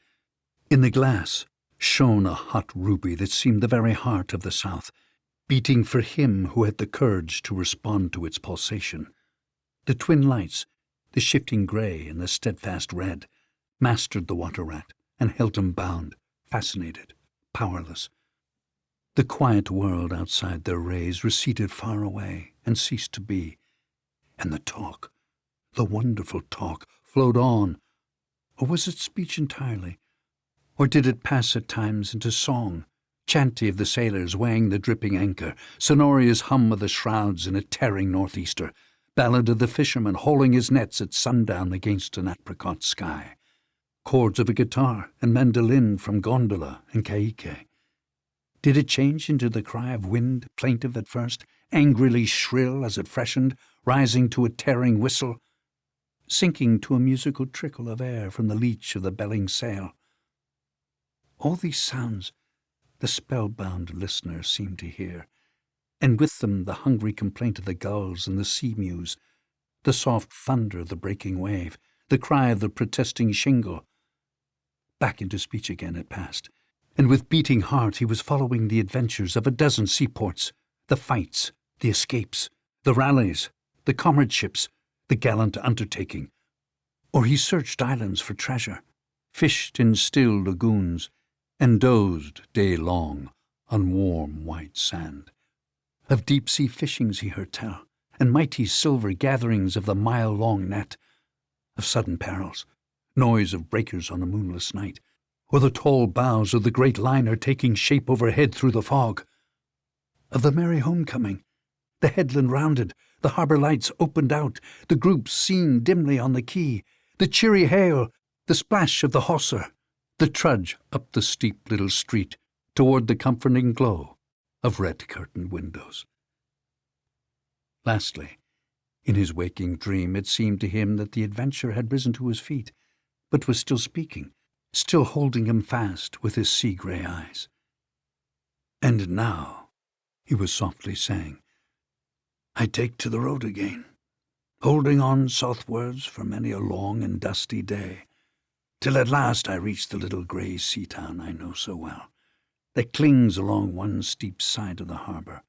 In the glass shone a hot ruby that seemed the very heart of the south, beating for him who had the courage to respond to its pulsation. The twin lights, the shifting grey and the steadfast red, mastered the water-rat and held him bound, fascinated, powerless. The quiet world outside their rays receded far away and ceased to be, and the talk, the wonderful talk, flowed on. Or was it speech entirely? Or did it pass at times into song, chanty of the sailors weighing the dripping anchor, sonorous hum of the shrouds in a tearing northeaster, ballad of the fisherman hauling his nets at sundown against an apricot sky, chords of a guitar and mandolin from gondola and caique? Did it change into the cry of wind, plaintive at first, angrily shrill as it freshened, rising to a tearing whistle, sinking to a musical trickle of air from the leach of the belling sail? All these sounds the spellbound listener seemed to hear, and with them the hungry complaint of the gulls and the sea-mews, the soft thunder of the breaking wave, the cry of the protesting shingle. Back into speech again it passed, and with beating heart he was following the adventures of a dozen seaports, the fights, the escapes, the rallies, the comradeships, the gallant undertaking. Or he searched islands for treasure, fished in still lagoons, and dozed day long on warm white sand. Of deep-sea fishings he heard tell, and mighty silver gatherings of the mile-long net, of sudden perils, noise of breakers on a moonless night, or the tall bows of the great liner taking shape overhead through the fog, of the merry homecoming, the headland rounded, the harbour lights opened out, the groups seen dimly on the quay, the cheery hail, the splash of the hawser, the trudge up the steep little street toward the comforting glow of red-curtained windows. Lastly, in his waking dream it seemed to him that the adventurer had risen to his feet, but was still speaking, still holding him fast with his sea-grey eyes. "And now," he was softly saying, "I take to the road again, holding on southwards for many a long and dusty day, till at last I reach the little grey sea-town I know so well, that clings along one steep side of the harbour.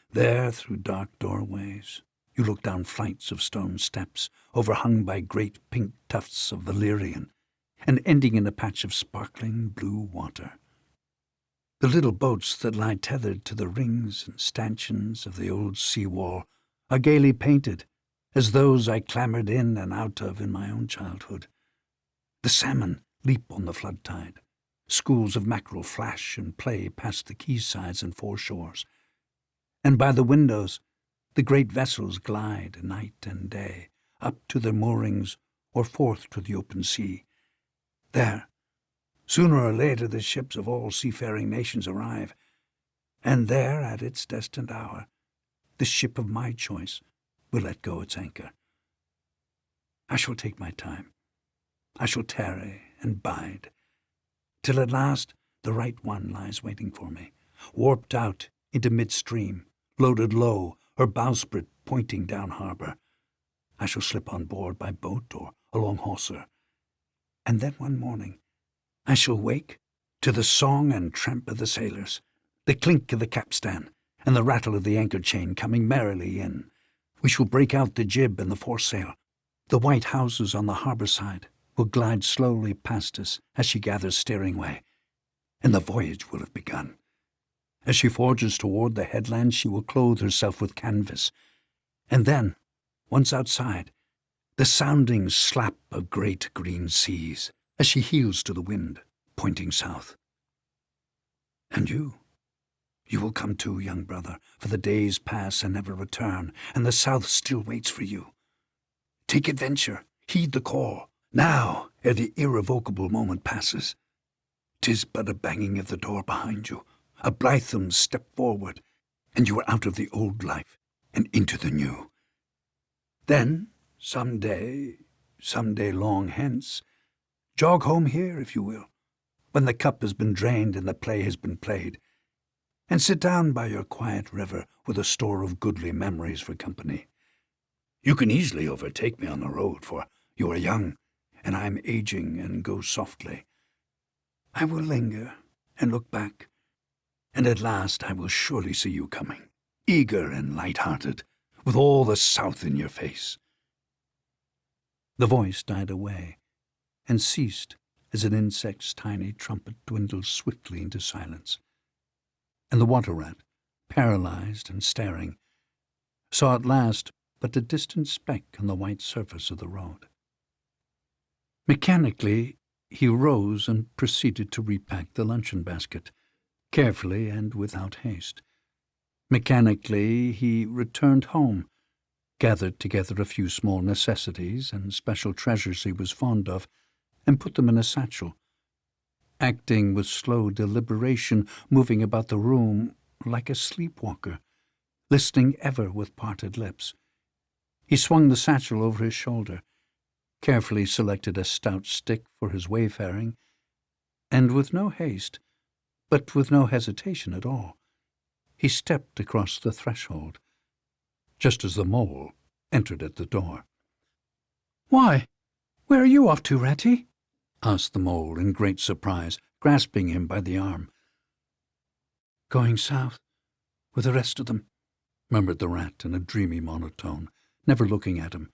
There, through dark doorways, you look down flights of stone steps, overhung by great pink tufts of valerian, and ending in a patch of sparkling blue water. The little boats that lie tethered to the rings and stanchions of the old sea-wall are gaily painted, as those I clambered in and out of in my own childhood. The salmon leap on the flood tide. Schools of mackerel flash and play past the quaysides and foreshores. And by the windows, the great vessels glide night and day, up to their moorings or forth to the open sea. There, sooner or later, the ships of all seafaring nations arrive, and there, at its destined hour, the ship of my choice will let go its anchor. I shall take my time. I shall tarry and bide, till at last the right one lies waiting for me, warped out into midstream, loaded low, her bowsprit pointing down harbour. I shall slip on board by boat or along hawser, and then one morning I shall wake to the song and tramp of the sailors, the clink of the capstan, and the rattle of the anchor chain coming merrily in. We shall break out the jib and the foresail. The white houses on the harbour side will glide slowly past us as she gathers steering way, and the voyage will have begun. As she forges toward the headland, she will clothe herself with canvas, and then, once outside, the sounding slap of great green seas as she heels to the wind, pointing south. And you will come too, young brother, for the days pass and never return, and the south still waits for you. Take adventure, heed the call, now, ere the irrevocable moment passes. 'Tis but a banging of the door behind you, a blithesome step forward, and you are out of the old life and into the new. Then, some day long hence, jog home here, if you will, when the cup has been drained and the play has been played, and sit down by your quiet river with a store of goodly memories for company. You can easily overtake me on the road, for you are young, and I am aging and go softly. I will linger and look back, and at last I will surely see you coming, eager and light-hearted, with all the south in your face." The voice died away, and ceased as an insect's tiny trumpet dwindles swiftly into silence. And the water-rat, paralyzed and staring, saw at last but a distant speck on the white surface of the road. Mechanically, he rose and proceeded to repack the luncheon basket, carefully and without haste. Mechanically, he returned home, gathered together a few small necessities and special treasures he was fond of, and put them in a satchel, acting with slow deliberation, moving about the room like a sleepwalker, listening ever with parted lips. He swung the satchel over his shoulder, carefully selected a stout stick for his wayfaring, and with no haste, but with no hesitation at all, he stepped across the threshold, just as the mole entered at the door. "Why, where are you off to, Ratty?" asked the mole in great surprise, grasping him by the arm. "Going south, with the rest of them," murmured the rat in a dreamy monotone, never looking at him.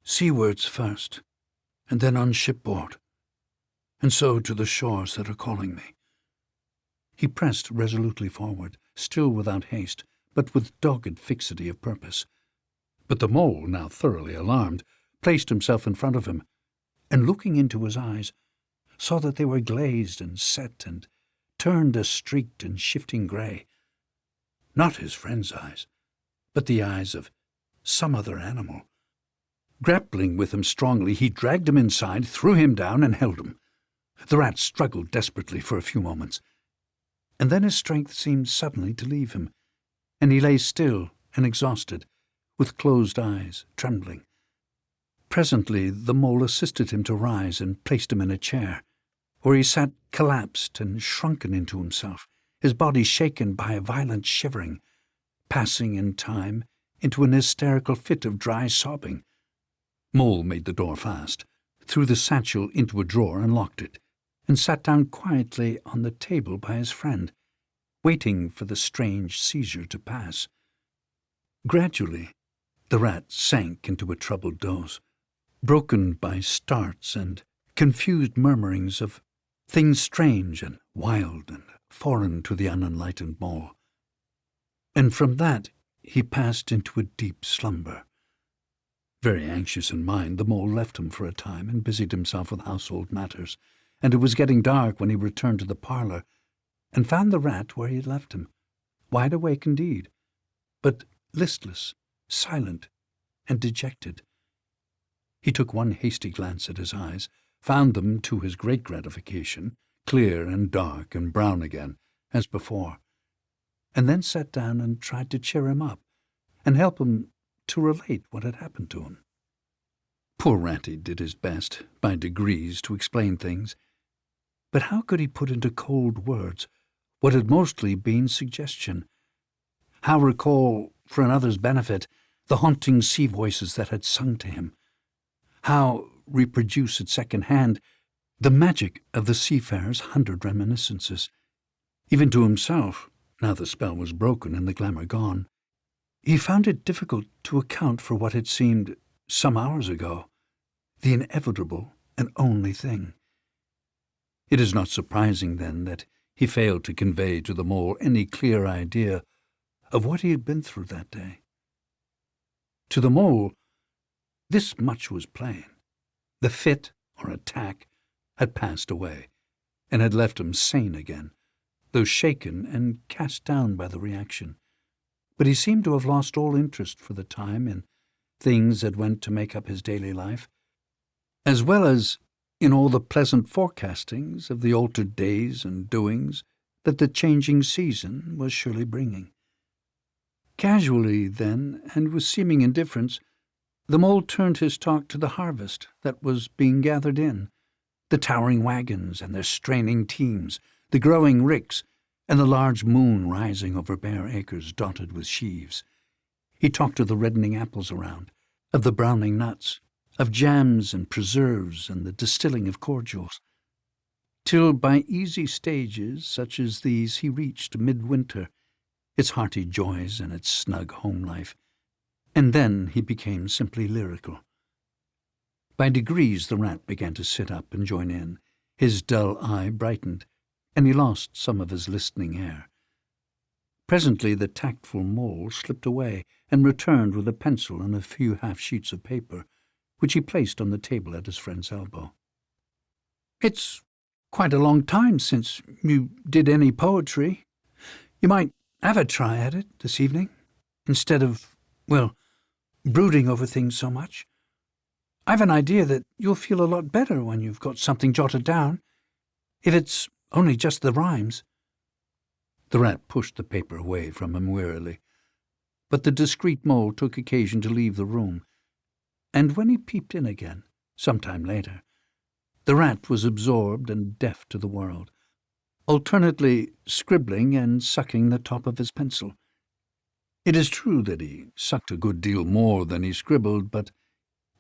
"Seawards first, and then on shipboard, and so to the shores that are calling me." He pressed resolutely forward, still without haste, but with dogged fixity of purpose. But the mole, now thoroughly alarmed, placed himself in front of him, and looking into his eyes, saw that they were glazed and set and turned a streaked and shifting grey. Not his friend's eyes, but the eyes of some other animal. Grappling with him strongly, he dragged him inside, threw him down, and held him. The rat struggled desperately for a few moments, and then his strength seemed suddenly to leave him, and he lay still and exhausted, with closed eyes, trembling. Presently the mole assisted him to rise and placed him in a chair, where he sat collapsed and shrunken into himself, his body shaken by a violent shivering, passing in time into an hysterical fit of dry sobbing. Mole made the door fast, threw the satchel into a drawer and locked it, and sat down quietly on the table by his friend, waiting for the strange seizure to pass. Gradually, the rat sank into a troubled doze, broken by starts and confused murmurings of things strange and wild and foreign to the unenlightened mole. And from that he passed into a deep slumber. Very anxious in mind, the mole left him for a time and busied himself with household matters, and it was getting dark when he returned to the parlour and found the rat where he had left him, wide awake indeed, but listless, silent, and dejected. He took one hasty glance at his eyes, found them, to his great gratification, clear and dark and brown again, as before, and then sat down and tried to cheer him up and help him to relate what had happened to him. Poor Ratty did his best, by degrees, to explain things, but how could he put into cold words what had mostly been suggestion? How recall, for another's benefit, the haunting sea voices that had sung to him? How reproduce at second hand the magic of the seafarer's 100 reminiscences? Even to himself, now the spell was broken and the glamour gone, he found it difficult to account for what had seemed, some hours ago, the inevitable and only thing. It is not surprising, then, that he failed to convey to the mole any clear idea of what he had been through that day. To the mole, this much was plain. The fit, or attack, had passed away, and had left him sane again, though shaken and cast down by the reaction. But he seemed to have lost all interest for the time in things that went to make up his daily life, as well as in all the pleasant forecastings of the altered days and doings that the changing season was surely bringing. Casually, then, and with seeming indifference, the mole turned his talk to the harvest that was being gathered in, the towering wagons and their straining teams, the growing ricks, and the large moon rising over bare acres dotted with sheaves. He talked of the reddening apples around, of the browning nuts, of jams and preserves and the distilling of cordials, till by easy stages such as these he reached midwinter, its hearty joys and its snug home life, and then he became simply lyrical. By degrees the rat began to sit up and join in. His dull eye brightened, and he lost some of his listening air. Presently the tactful mole slipped away and returned with a pencil and a few half-sheets of paper, which he placed on the table at his friend's elbow. "It's quite a long time since you did any poetry. You might have a try at it this evening, instead of, well, brooding over things so much. I've an idea that you'll feel a lot better when you've got something jotted down, if it's only just the rhymes." The rat pushed the paper away from him wearily, but the discreet mole took occasion to leave the room, and when he peeped in again, some time later, the rat was absorbed and deaf to the world, alternately scribbling and sucking the top of his pencil. It is true that he sucked a good deal more than he scribbled, but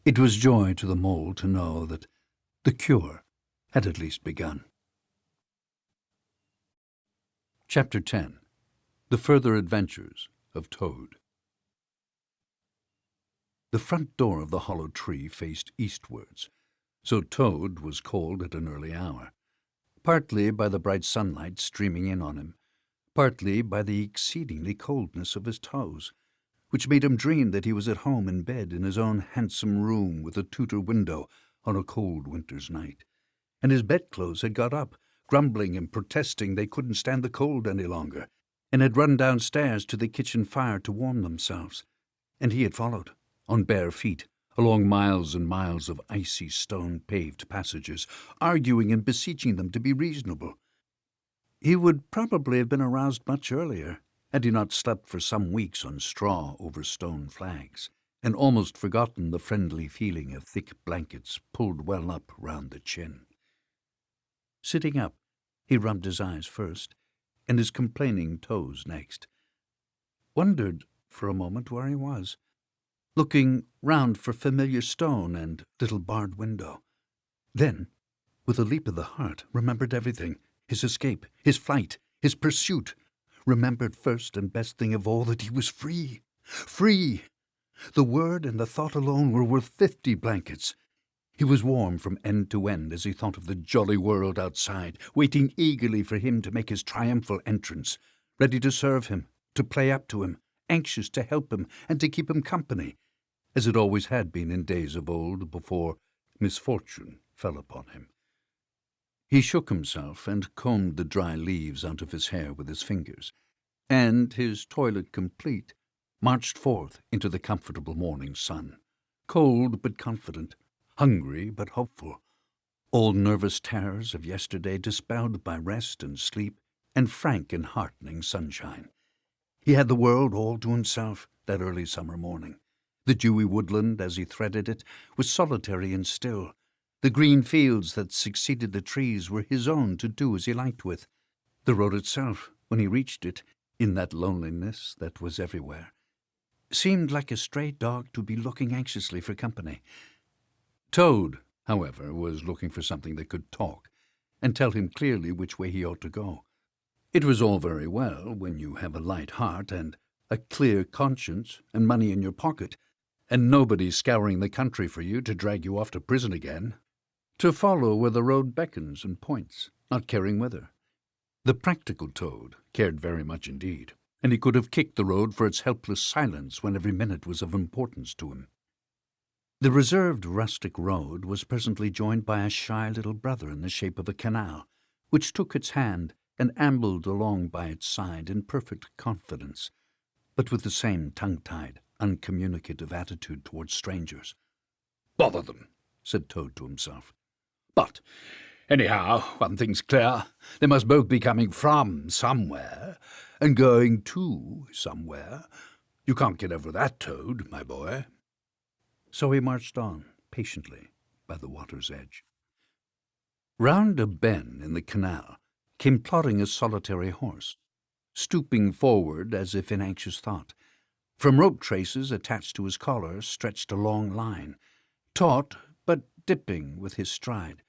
it was joy to the mole to know that the cure had at least begun. Chapter 10. The Further Adventures of Toad. The front door of the hollow tree faced eastwards, so Toad was called at an early hour, partly by the bright sunlight streaming in on him, partly by the exceedingly coldness of his toes, which made him dream that he was at home in bed in his own handsome room with a Tudor window on a cold winter's night, and his bedclothes had got up, grumbling and protesting they couldn't stand the cold any longer, and had run downstairs to the kitchen fire to warm themselves, and he had followed, on bare feet, along miles and miles of icy stone-paved passages, arguing and beseeching them to be reasonable. He would probably have been aroused much earlier, had he not slept for some weeks on straw over stone flags, and almost forgotten the friendly feeling of thick blankets pulled well up round the chin. Sitting up, he rubbed his eyes first, and his complaining toes next, wondered for a moment where he was, looking round for familiar stone and little barred window. Then, with a leap of the heart, remembered everything, his escape, his flight, his pursuit, remembered first and best thing of all that he was free. Free! The word and the thought alone were worth 50 blankets. He was warm from end to end as he thought of the jolly world outside, waiting eagerly for him to make his triumphal entrance, ready to serve him, to play up to him, anxious to help him and to keep him company, as it always had been in days of old before misfortune fell upon him. He shook himself and combed the dry leaves out of his hair with his fingers, and, his toilet complete, marched forth into the comfortable morning sun, cold but confident, hungry but hopeful, all nervous terrors of yesterday dispelled by rest and sleep and frank and heartening sunshine. He had the world all to himself that early summer morning. The dewy woodland, as he threaded it, was solitary and still. The green fields that succeeded the trees were his own to do as he liked with. The road itself, when he reached it, in that loneliness that was everywhere, seemed like a stray dog to be looking anxiously for company. Toad, however, was looking for something that could talk and tell him clearly which way he ought to go. It was all very well when you have a light heart and a clear conscience and money in your pocket, and nobody scouring the country for you to drag you off to prison again, to follow where the road beckons and points, not caring whither. The practical Toad cared very much indeed, and he could have kicked the road for its helpless silence when every minute was of importance to him. The reserved rustic road was presently joined by a shy little brother in the shape of a canal, which took its hand and ambled along by its side in perfect confidence, but with the same tongue-tied, uncommunicative attitude towards strangers. "Bother them," said Toad to himself. "But, anyhow, one thing's clear. They must both be coming from somewhere, and going to somewhere. You can't get over that, Toad, my boy." So he marched on, patiently, by the water's edge. Round a bend in the canal came plodding a solitary horse, stooping forward as if in anxious thought. From rope traces attached to his collar stretched a long line, taut but dipping with his stride,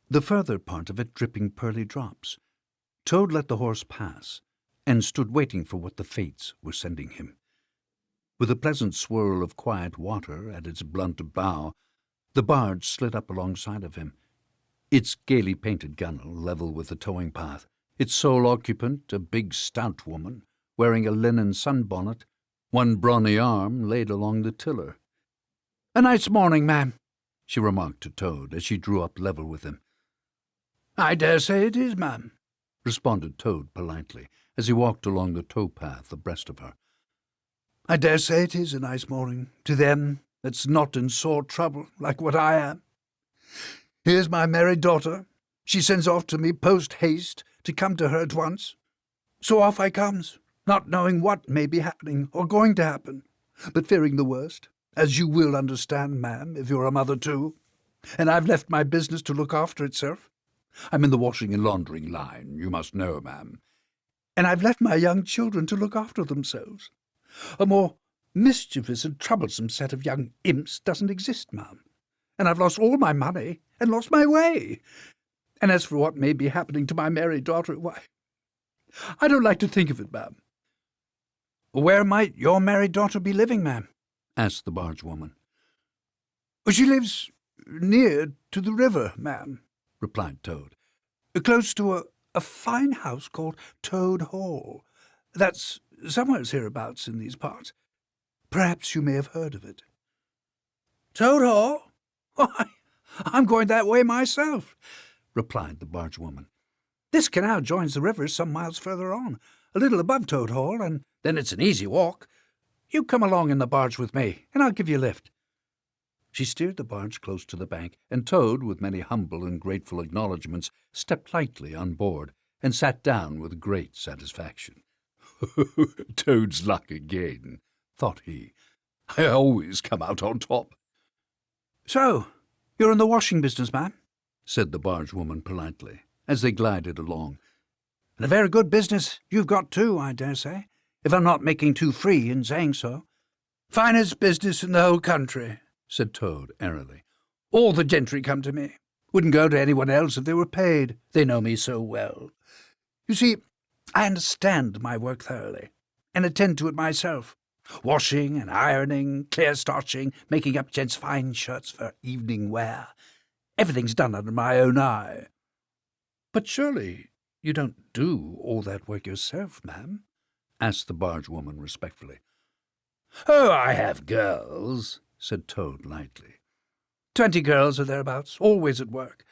the further part of it dripping pearly drops. Toad let the horse pass, and stood waiting for what the fates were sending him. With a pleasant swirl of quiet water at its blunt bow, the barge slid up alongside of him, its gaily painted gunwale level with the towing path, its sole occupant, a big stout woman, wearing a linen sunbonnet, one brawny arm laid along the tiller. "A nice morning, ma'am," she remarked to Toad as she drew up level with him. "I dare say it is, ma'am," responded Toad politely, as he walked along the tow path abreast of her. "I dare say it is a nice morning to them that's not in sore trouble like what I am. Here's my merry daughter. She sends off to me post-haste to come to her at once. So off I comes, not knowing what may be happening or going to happen, but fearing the worst, as you will understand, ma'am, if you're a mother too. And I've left my business to look after itself. I'm in the washing and laundering line, you must know, ma'am. And I've left my young children to look after themselves. A more mischievous and troublesome set of young imps doesn't exist, ma'am. And I've lost all my money and lost my way. And as for what may be happening to my merry daughter, why, I don't like to think of it, ma'am." "Where might your married daughter be living, ma'am?" asked the bargewoman. "She lives near to the river, ma'am," replied Toad. "close to a fine house called Toad Hall. That's somewheres hereabouts in these parts. Perhaps you may have heard of it." "Toad Hall? Why, I'm going that way myself," replied the bargewoman. "This canal joins the river some miles further on, a little above Toad Hall, and then it's an easy walk. You come along in the barge with me, and I'll give you a lift." She steered the barge close to the bank, and Toad, with many humble and grateful acknowledgments, stepped lightly on board and sat down with great satisfaction. "Toad's luck again," thought he. "I always come out on top." "So, you're in the washing business, ma'am?" said the bargewoman politely, as they glided along. "And a very good business you've got too, I dare say, if I'm not making too free in saying so." "Finest business in the whole country," said Toad airily. "All the gentry come to me. Wouldn't go to anyone else if they were paid. They know me so well. You see, I understand my work thoroughly, and attend to it myself. Washing and ironing, clear-starching, making up gents' fine shirts for evening wear. Everything's done under my own eye." "But surely you don't do all that work yourself, ma'am?" asked the bargewoman respectfully. "Oh, I have girls," said Toad lightly. 20 girls or thereabouts, always at work.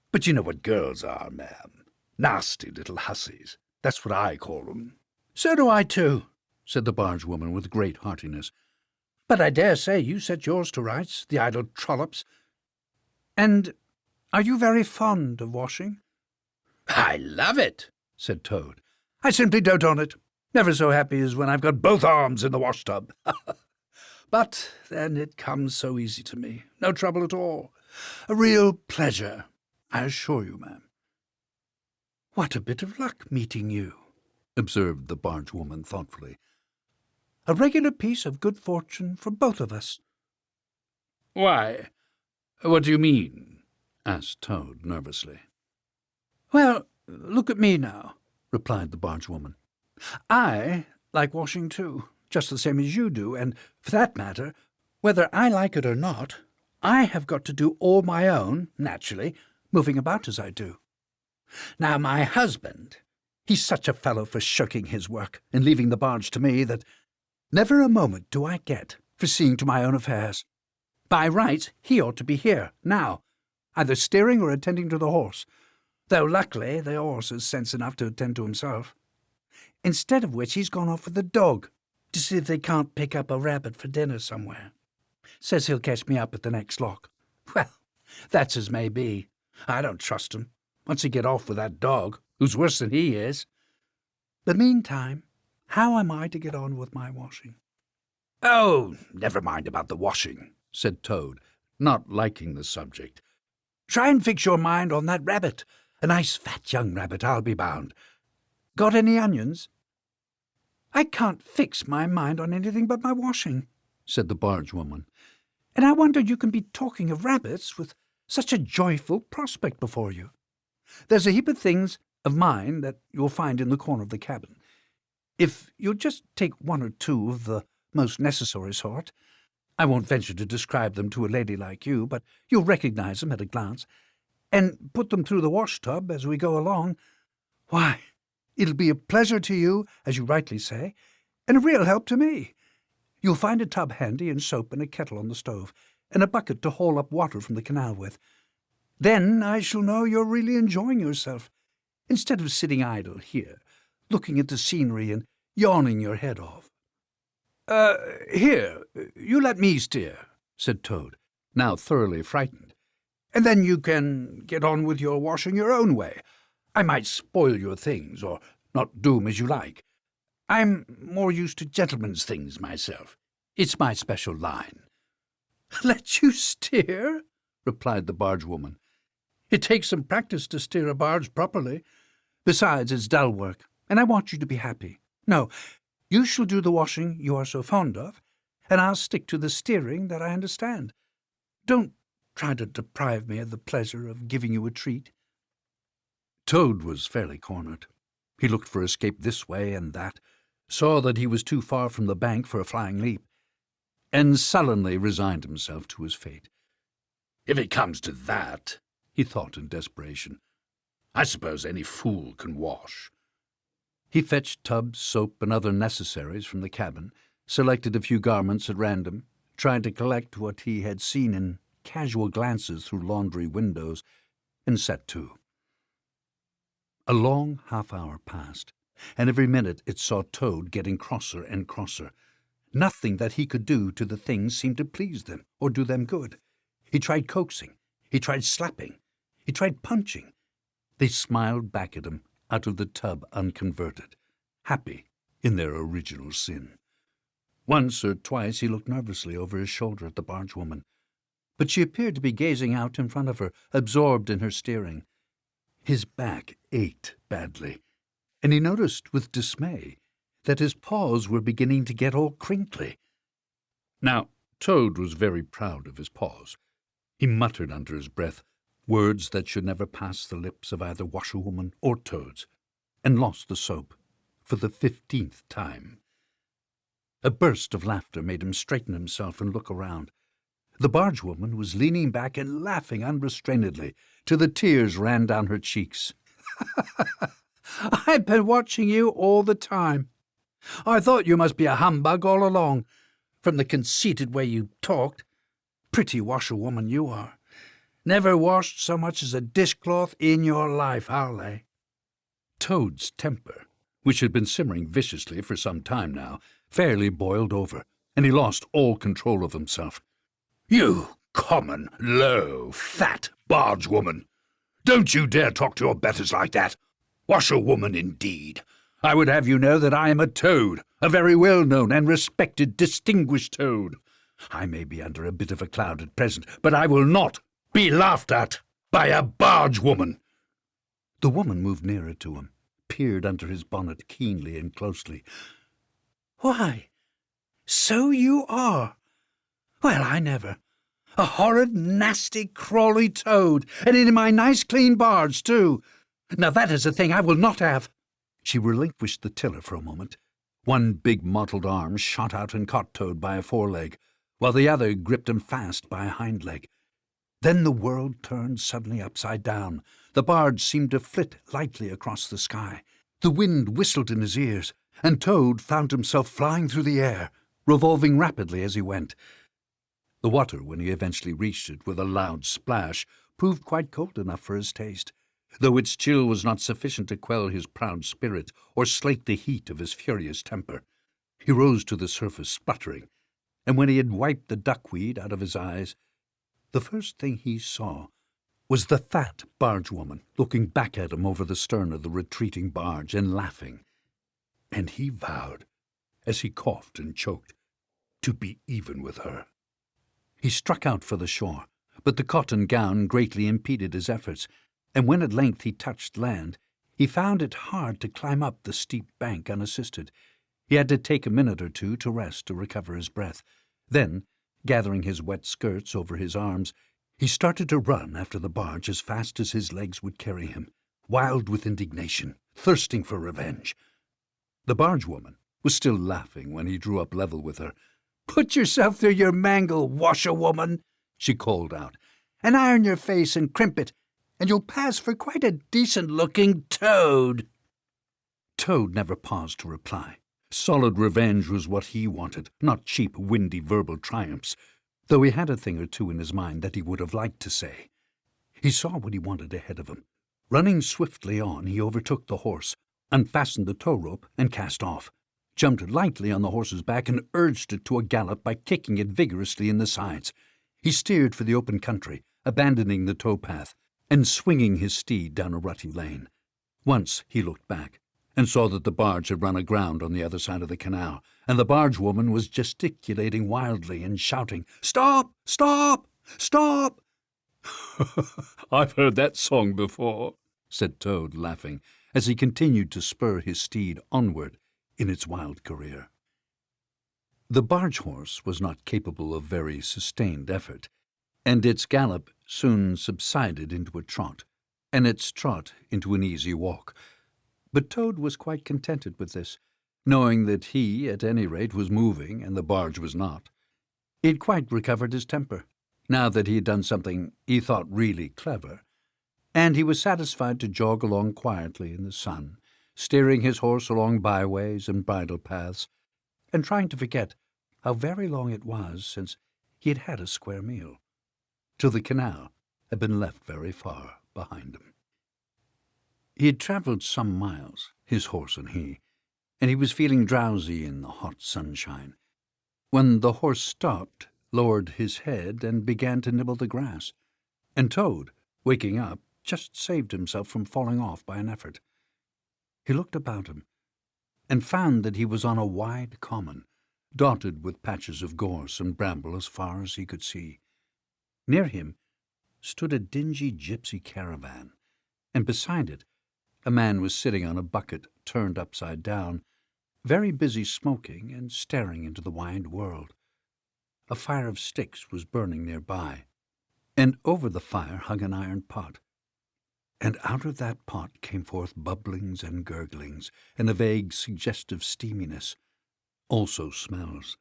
But you know what girls are, ma'am. Nasty little hussies. That's what I call 'em. So do I too, said the bargewoman with great heartiness. But I dare say you set yours to rights, the idle trollops. And are you very fond of washing? I love it, said Toad. I simply dote on it. Never so happy as when I've got both arms in the washtub. But then it comes so easy to me. No trouble at all. A real pleasure, I assure you, ma'am. What a bit of luck meeting you, observed the bargewoman thoughtfully. A regular piece of good fortune for both of us. Why, what do you mean? Asked Toad nervously. Well, look at me now, replied the bargewoman. I like washing too, just the same as you do, and, for that matter, whether I like it or not, I have got to do all my own, naturally, moving about as I do. Now, my husband, he's such a fellow for shirking his work and leaving the barge to me that never a moment do I get for seeing to my own affairs. By rights, he ought to be here, now, either steering or attending to the horse, though luckily the horse has sense enough to attend to himself. Instead of which he's gone off with the dog to see if they can't pick up a rabbit for dinner somewhere. Says he'll catch me up at the next lock. Well, that's as may be. I don't trust him. Once he get off with that dog, who's worse than he is. But meantime, how am I to get on with my washing? Oh, never mind about the washing, said Toad, not liking the subject. Try and fix your mind on that rabbit. A nice fat young rabbit, I'll be bound. Got any onions? I can't fix my mind on anything but my washing, said the bargewoman. And I wonder you can be talking of rabbits with such a joyful prospect before you. There's a heap of things of mine that you'll find in the corner of the cabin. If you'll just take one or two of the most necessary sort, I won't venture to describe them to a lady like you, but you'll recognize them at a glance, and put them through the wash-tub as we go along, why, it'll be a pleasure to you, as you rightly say, and a real help to me. You'll find a tub handy and soap and a kettle on the stove, and a bucket to haul up water from the canal with. Then I shall know you're really enjoying yourself, instead of sitting idle here, looking at the scenery and yawning your head off. Here, you let me steer, said Toad, now thoroughly frightened, and then you can get on with your washing your own way. I might spoil your things, or not do 'em as you like. I'm more used to gentlemen's things myself. It's my special line. Let you steer? Replied the bargewoman. It takes some practice to steer a barge properly. Besides, it's dull work, and I want you to be happy. No, you shall do the washing you are so fond of, and I'll stick to the steering that I understand. Don't try to deprive me of the pleasure of giving you a treat. Toad was fairly cornered. He looked for escape this way and that, saw that he was too far from the bank for a flying leap, and sullenly resigned himself to his fate. If it comes to that, he thought in desperation, I suppose any fool can wash. He fetched tubs, soap, and other necessaries from the cabin, selected a few garments at random, tried to collect what he had seen in casual glances through laundry windows, and set to. A long half-hour passed, and every minute it saw Toad getting crosser and crosser. Nothing that he could do to the things seemed to please them or do them good. He tried coaxing, he tried slapping, he tried punching. They smiled back at him out of the tub unconverted, happy in their original sin. Once or twice he looked nervously over his shoulder at the bargewoman, but she appeared to be gazing out in front of her, absorbed in her steering. His back ached badly, and he noticed with dismay that his paws were beginning to get all crinkly. Now, Toad was very proud of his paws. He muttered under his breath words that should never pass the lips of either washerwoman or Toads, and lost the soap for the 15th time. A burst of laughter made him straighten himself and look around. The bargewoman was leaning back and laughing unrestrainedly, till the tears ran down her cheeks. I've been watching you all the time. I thought you must be a humbug all along, from the conceited way you talked. pretty washerwoman you are. Never washed so much as a dishcloth in your life, I'll lay." Toad's temper, which had been simmering viciously for some time now, fairly boiled over, and he lost all control of himself. "You common, low, fat bargewoman! Don't you dare talk to your betters like that! Washerwoman, indeed! I would have you know that I am a toad, a very well-known and respected distinguished toad. I may be under a bit of a cloud at present, but I will not be laughed at by a bargewoman." The woman moved nearer to him, peered under his bonnet keenly and closely. "Why, so you are. Well, I never. A horrid, nasty, crawly toad, and in my nice clean barge, too. Now that is a thing I will not have." She relinquished the tiller for a moment. One big mottled arm shot out and caught Toad by a foreleg, while the other gripped him fast by a hind leg. Then the world turned suddenly upside down. The barge seemed to flit lightly across the sky. The wind whistled in his ears, and Toad found himself flying through the air, revolving rapidly as he went. The water, when he eventually reached it with a loud splash, proved quite cold enough for his taste, though its chill was not sufficient to quell his proud spirit or slake the heat of his furious temper. He rose to the surface spluttering, and when he had wiped the duckweed out of his eyes, the first thing he saw was the fat bargewoman looking back at him over the stern of the retreating barge and laughing. And he vowed, as he coughed and choked, to be even with her. He struck out for the shore, but the cotton gown greatly impeded his efforts, and when at length he touched land, he found it hard to climb up the steep bank unassisted. He had to take a minute or two to rest to recover his breath. Then, gathering his wet skirts over his arms, he started to run after the barge as fast as his legs would carry him, wild with indignation, thirsting for revenge. The bargewoman was still laughing when he drew up level with her. "Put yourself through your mangle, washerwoman," she called out, "and iron your face and crimp it, and you'll pass for quite a decent-looking toad." Toad never paused to reply. Solid revenge was what he wanted, not cheap, windy verbal triumphs, though he had a thing or two in his mind that he would have liked to say. He saw what he wanted ahead of him. Running swiftly on, he overtook the horse, unfastened the tow rope, and cast off, jumped lightly on the horse's back and urged it to a gallop by kicking it vigorously in the sides. He steered for the open country, abandoning the tow path, and swinging his steed down a rutty lane. Once he looked back, and saw that the barge had run aground on the other side of the canal, and the bargewoman was gesticulating wildly and shouting, "Stop! Stop! Stop!" "I've heard that song before," said Toad, laughing, as he continued to spur his steed onward in its wild career. The barge horse was not capable of very sustained effort, and its gallop soon subsided into a trot, and its trot into an easy walk. But Toad was quite contented with this, knowing that he, at any rate, was moving and the barge was not. He had quite recovered his temper, now that he had done something he thought really clever, and he was satisfied to jog along quietly in the sun, steering his horse along byways and bridle paths, and trying to forget how very long it was since he had had a square meal, till the canal had been left very far behind him. He had travelled some miles, his horse and he, and he was feeling drowsy in the hot sunshine, when the horse stopped, lowered his head, and began to nibble the grass, and Toad, waking up, just saved himself from falling off by an effort. He looked about him, and found that he was on a wide common, dotted with patches of gorse and bramble as far as he could see. Near him stood a dingy gypsy caravan, and beside it a man was sitting on a bucket turned upside down, very busy smoking and staring into the wide world. A fire of sticks was burning nearby, and over the fire hung an iron pot. And out of that pot came forth bubblings and gurglings, and a vague, suggestive steaminess. Also smells,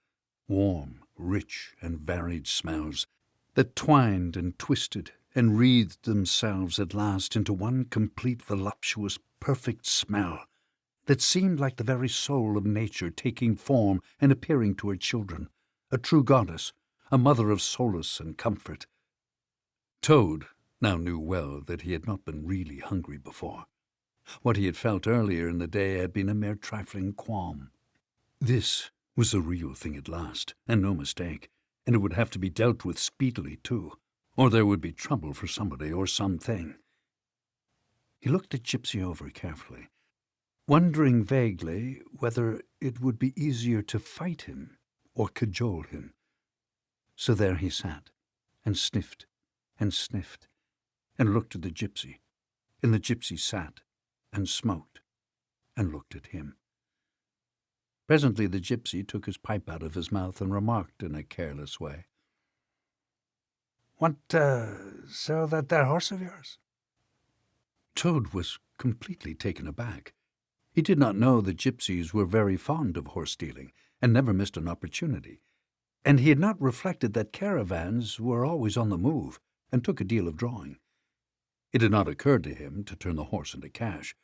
warm, rich, and varied smells, that twined and twisted and wreathed themselves at last into one complete, voluptuous, perfect smell that seemed like the very soul of nature taking form and appearing to her children, a true goddess, a mother of solace and comfort. Toad now knew well that he had not been really hungry before. What he had felt earlier in the day had been a mere trifling qualm. This was the real thing at last, and no mistake, and it would have to be dealt with speedily too, or there would be trouble for somebody or something. He looked the gypsy over carefully, wondering vaguely whether it would be easier to fight him or cajole him. So there he sat, and sniffed, and looked at the gypsy, and the gypsy sat, and smoked, and looked at him. Presently the gypsy took his pipe out of his mouth and remarked in a careless way, "Want to sell that there horse of yours?" Toad was completely taken aback. He did not know the gypsies were very fond of horse-stealing, and never missed an opportunity, and he had not reflected that caravans were always on the move, and took a deal of drawing. It had not occurred to him to turn the horse into cash,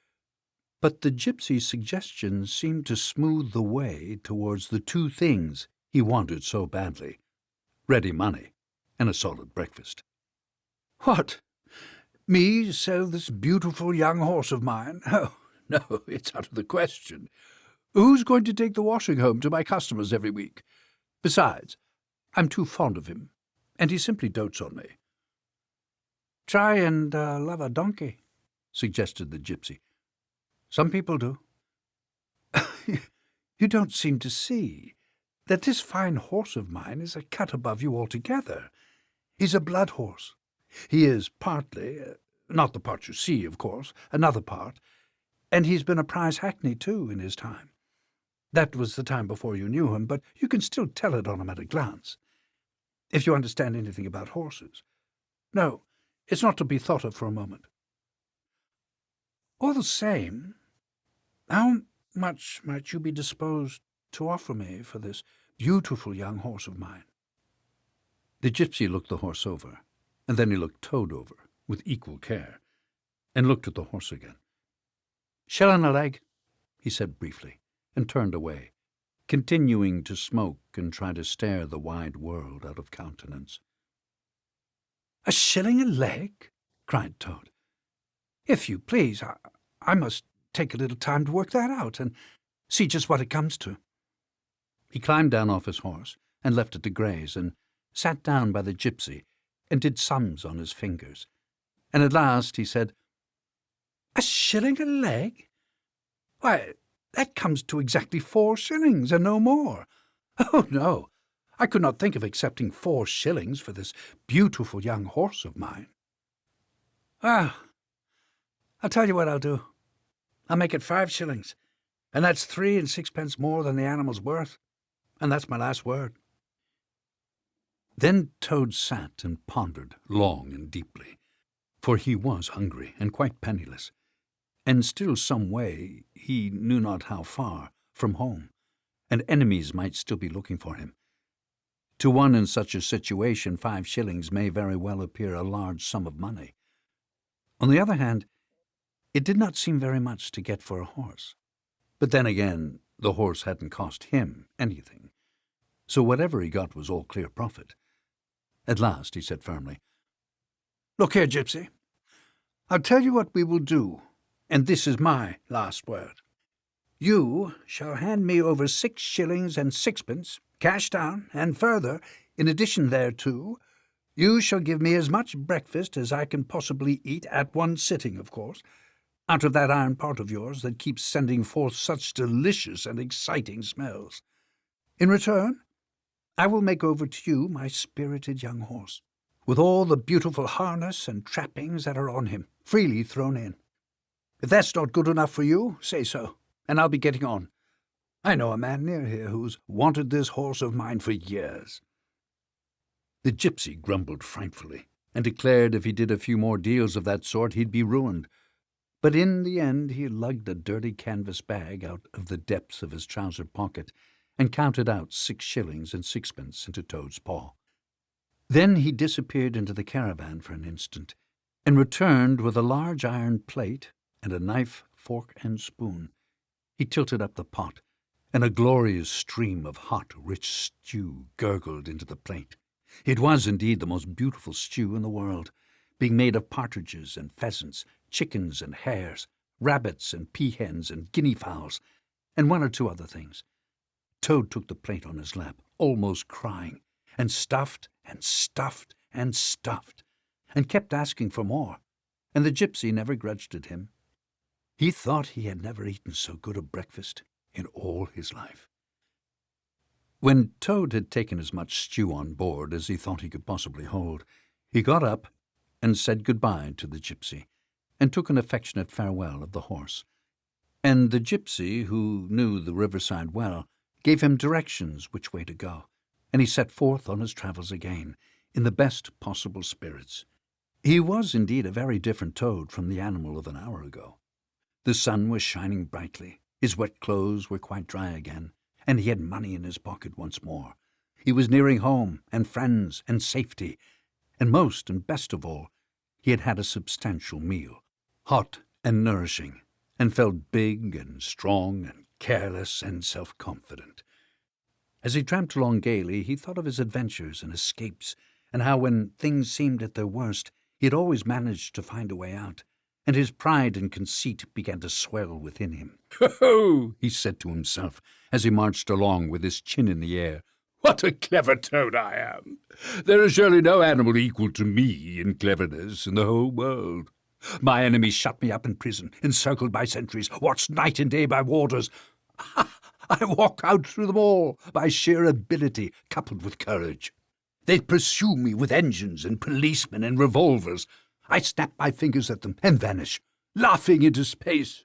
but the gypsy's suggestion seemed to smooth the way towards the two things he wanted so badly: ready money and a solid breakfast. "What? Me sell this beautiful young horse of mine? Oh, no, it's out of the question. Who's going to take the washing home to my customers every week? Besides, I'm too fond of him, and he simply dotes on me." "Try and love a donkey," suggested the gypsy. "Some people do." "You don't seem to see that this fine horse of mine is a cut above you altogether. He's a blood horse. He is partly, not the part you see, of course, another part, and he's been a prize hackney, too, in his time. That was the time before you knew him, but you can still tell it on him at a glance, if you understand anything about horses. No, it's not to be thought of for a moment. All the same, how much might you be disposed to offer me for this beautiful young horse of mine?" The gypsy looked the horse over, and then he looked Toad over with equal care, and looked at the horse again. "Shilling a leg," he said briefly, and turned away, continuing to smoke and try to stare the wide world out of countenance. "A shilling a leg?" cried Toad. "If you please, I must take a little time to work that out and see just what it comes to." He climbed down off his horse and left it to graze, and sat down by the gypsy and did sums on his fingers, and at last he said, "A shilling a leg? Why, that comes to exactly 4 shillings, and no more. Oh, no, I could not think of accepting 4 shillings for this beautiful young horse of mine." "Well, I'll tell you what I'll do. I'll make it 5 shillings, and that's 3 and 6 more than the animal's worth, and that's my last word." Then Toad sat and pondered long and deeply, for he was hungry and quite penniless, and still some way, he knew not how far, from home, and enemies might still be looking for him. To one in such a situation, 5 shillings may very well appear a large sum of money. On the other hand, it did not seem very much to get for a horse. But then again, the horse hadn't cost him anything, so whatever he got was all clear profit. At last he said firmly, "Look here, gypsy. I'll tell you what we will do, and this is my last word. You shall hand me over 6 shillings and 6pence, cash down, and further, in addition thereto, you shall give me as much breakfast as I can possibly eat at one sitting, of course, out of that iron pot of yours that keeps sending forth such delicious and exciting smells. In return, I will make over to you my spirited young horse, with all the beautiful harness and trappings that are on him, freely thrown in. If that's not good enough for you, say so, and I'll be getting on. I know a man near here who's wanted this horse of mine for years." The gypsy grumbled frightfully, and declared if he did a few more deals of that sort he'd be ruined. But in the end he lugged a dirty canvas bag out of the depths of his trouser pocket, and counted out 6 shillings and 6pence into Toad's paw. Then he disappeared into the caravan for an instant, and returned with a large iron plate and a knife, fork, and spoon. He tilted up the pot, and a glorious stream of hot, rich stew gurgled into the plate. It was indeed the most beautiful stew in the world, being made of partridges and pheasants, chickens and hares, rabbits and peahens and guinea fowls, and one or two other things. Toad took the plate on his lap, almost crying, and stuffed and stuffed and stuffed, and kept asking for more, and the gypsy never grudged it him. He thought he had never eaten so good a breakfast in all his life. When Toad had taken as much stew on board as he thought he could possibly hold, he got up and said good-bye to the gypsy, and took an affectionate farewell of the horse. And the gypsy, who knew the riverside well, gave him directions which way to go, and he set forth on his travels again, in the best possible spirits. He was indeed a very different Toad from the animal of an hour ago. The sun was shining brightly, his wet clothes were quite dry again, and he had money in his pocket once more. He was nearing home, and friends, and safety, and most and best of all, he had had a substantial meal, hot and nourishing, and felt big and strong and careless and self-confident. As he tramped along gaily, he thought of his adventures and escapes, and how when things seemed at their worst, he had always managed to find a way out, and his pride and conceit began to swell within him. "Ho-ho!" he said to himself, as he marched along with his chin in the air. "What a clever Toad I am! There is surely no animal equal to me in cleverness in the whole world. My enemies shut me up in prison, encircled by sentries, watched night and day by warders. I walk out through them all by sheer ability coupled with courage. They pursue me with engines and policemen and revolvers. I snap my fingers at them and vanish, laughing into space.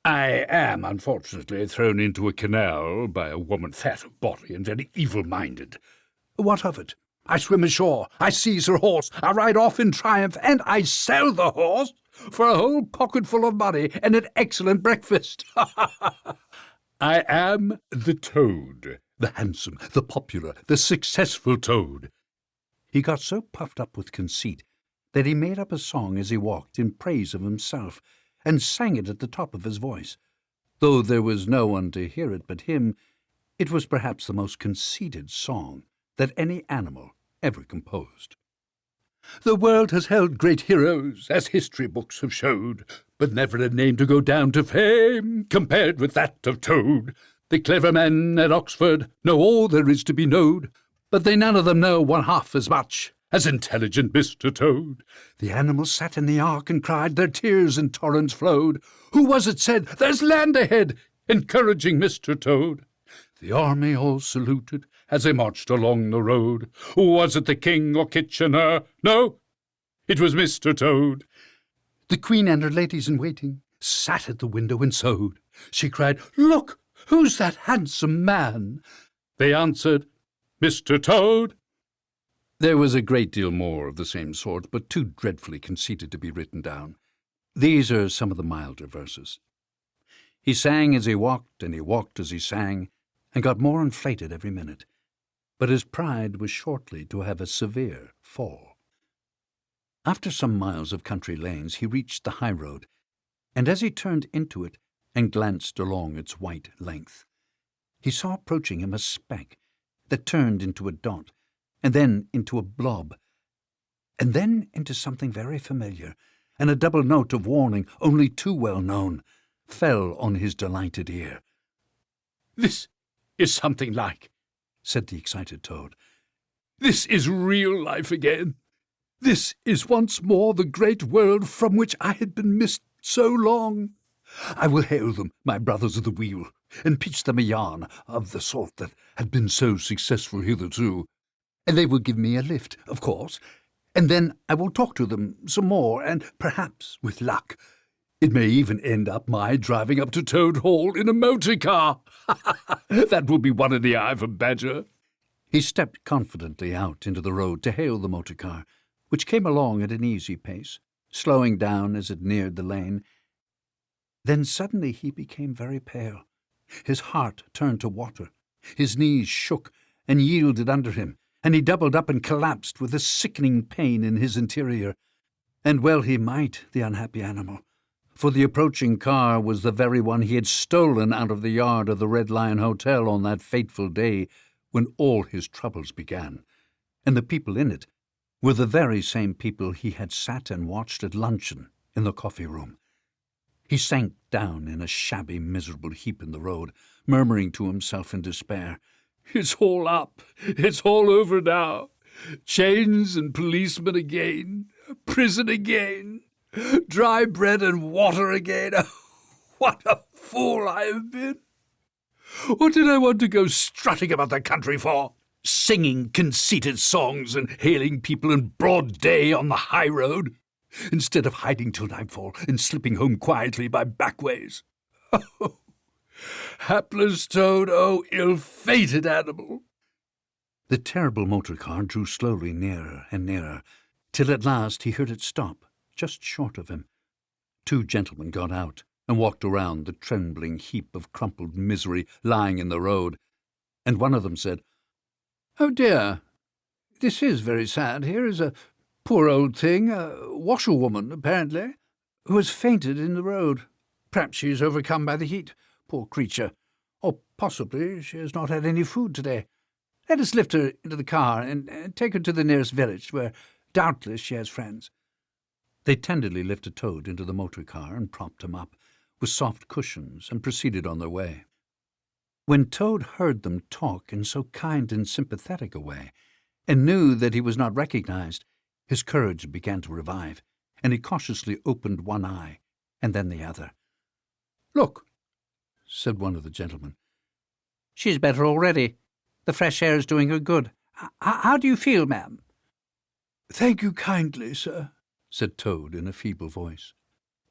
I am, unfortunately, thrown into a canal by a woman fat of body and very evil-minded. What of it? I swim ashore, I seize her horse, I ride off in triumph, and I sell the horse for a whole pocketful of money and an excellent breakfast. I am the Toad, the handsome, the popular, the successful Toad." He got so puffed up with conceit that he made up a song as he walked in praise of himself, and sang it at the top of his voice. Though there was no one to hear it but him, it was perhaps the most conceited song that any animal ever composed. "The world has held great heroes, as history books have showed, but never a name to go down to fame compared with that of Toad. The clever men at Oxford know all there is to be knowed, but they none of them know one half as much as intelligent Mr. Toad. The animals sat in the ark and cried, their tears in torrents flowed. Who was it said, 'There's land ahead,' encouraging Mr. Toad? The army all saluted as they marched along the road. Was it the king or Kitchener? No, it was Mr. Toad. The queen and her ladies-in-waiting sat at the window and sewed. She cried, 'Look, who's that handsome man?' They answered, 'Mr. Toad.'" There was a great deal more of the same sort, but too dreadfully conceited to be written down. These are some of the milder verses. He sang as he walked, and he walked as he sang, and got more inflated every minute. But his pride was shortly to have a severe fall. After some miles of country lanes, he reached the high road, and as he turned into it and glanced along its white length, he saw approaching him a speck that turned into a dot, and then into a blob, and then into something very familiar, and a double note of warning, only too well known, fell on his delighted ear. "This is something like," said the excited Toad. "This is real life again. This is once more the great world from which I had been missed so long. I will hail them, my brothers of the wheel, and pitch them a yarn of the sort that had been so successful hitherto. And they will give me a lift, of course, and then I will talk to them some more, and perhaps, with luck, it may even end up my driving up to Toad Hall in a motor car. That will be one in the eye of a badger." He stepped confidently out into the road to hail the motor car, which came along at an easy pace, slowing down as it neared the lane. Then suddenly he became very pale. His heart turned to water. His knees shook and yielded under him, and he doubled up and collapsed with a sickening pain in his interior. And well he might, the unhappy animal, for the approaching car was the very one he had stolen out of the yard of the Red Lion Hotel on that fateful day when all his troubles began. and the people in it were the very same people he had sat and watched at luncheon in the coffee room. He sank down in a shabby, miserable heap in the road, murmuring to himself in despair, "It's all up. It's all over now. Chains and policemen again. Prison again. Dry bread and water again. What a fool I have been! What did I want to go strutting about the country for? Singing conceited songs and hailing people in broad day on the high road, instead of hiding till nightfall and slipping home quietly by back ways. Oh, hapless Toad, oh, ill-fated animal!" The terrible motor car drew slowly nearer and nearer, till at last he heard it stop, just short of him. Two gentlemen got out and walked around the trembling heap of crumpled misery lying in the road, and one of them said, "Oh dear, this is very sad. Here is a poor old thing, a washerwoman, apparently, who has fainted in the road. Perhaps she is overcome by the heat, poor creature, or possibly she has not had any food today. Let us lift her into the car and take her to the nearest village, where doubtless she has friends." They tenderly lifted Toad into the motor car and propped him up with soft cushions and proceeded on their way. When Toad heard them talk in so kind and sympathetic a way, and knew that he was not recognized, his courage began to revive, and he cautiously opened one eye and then the other. "Look," said one of the gentlemen. "She's better already. The fresh air is doing her good. How do you feel, ma'am?" "Thank you kindly, sir," said Toad in a feeble voice.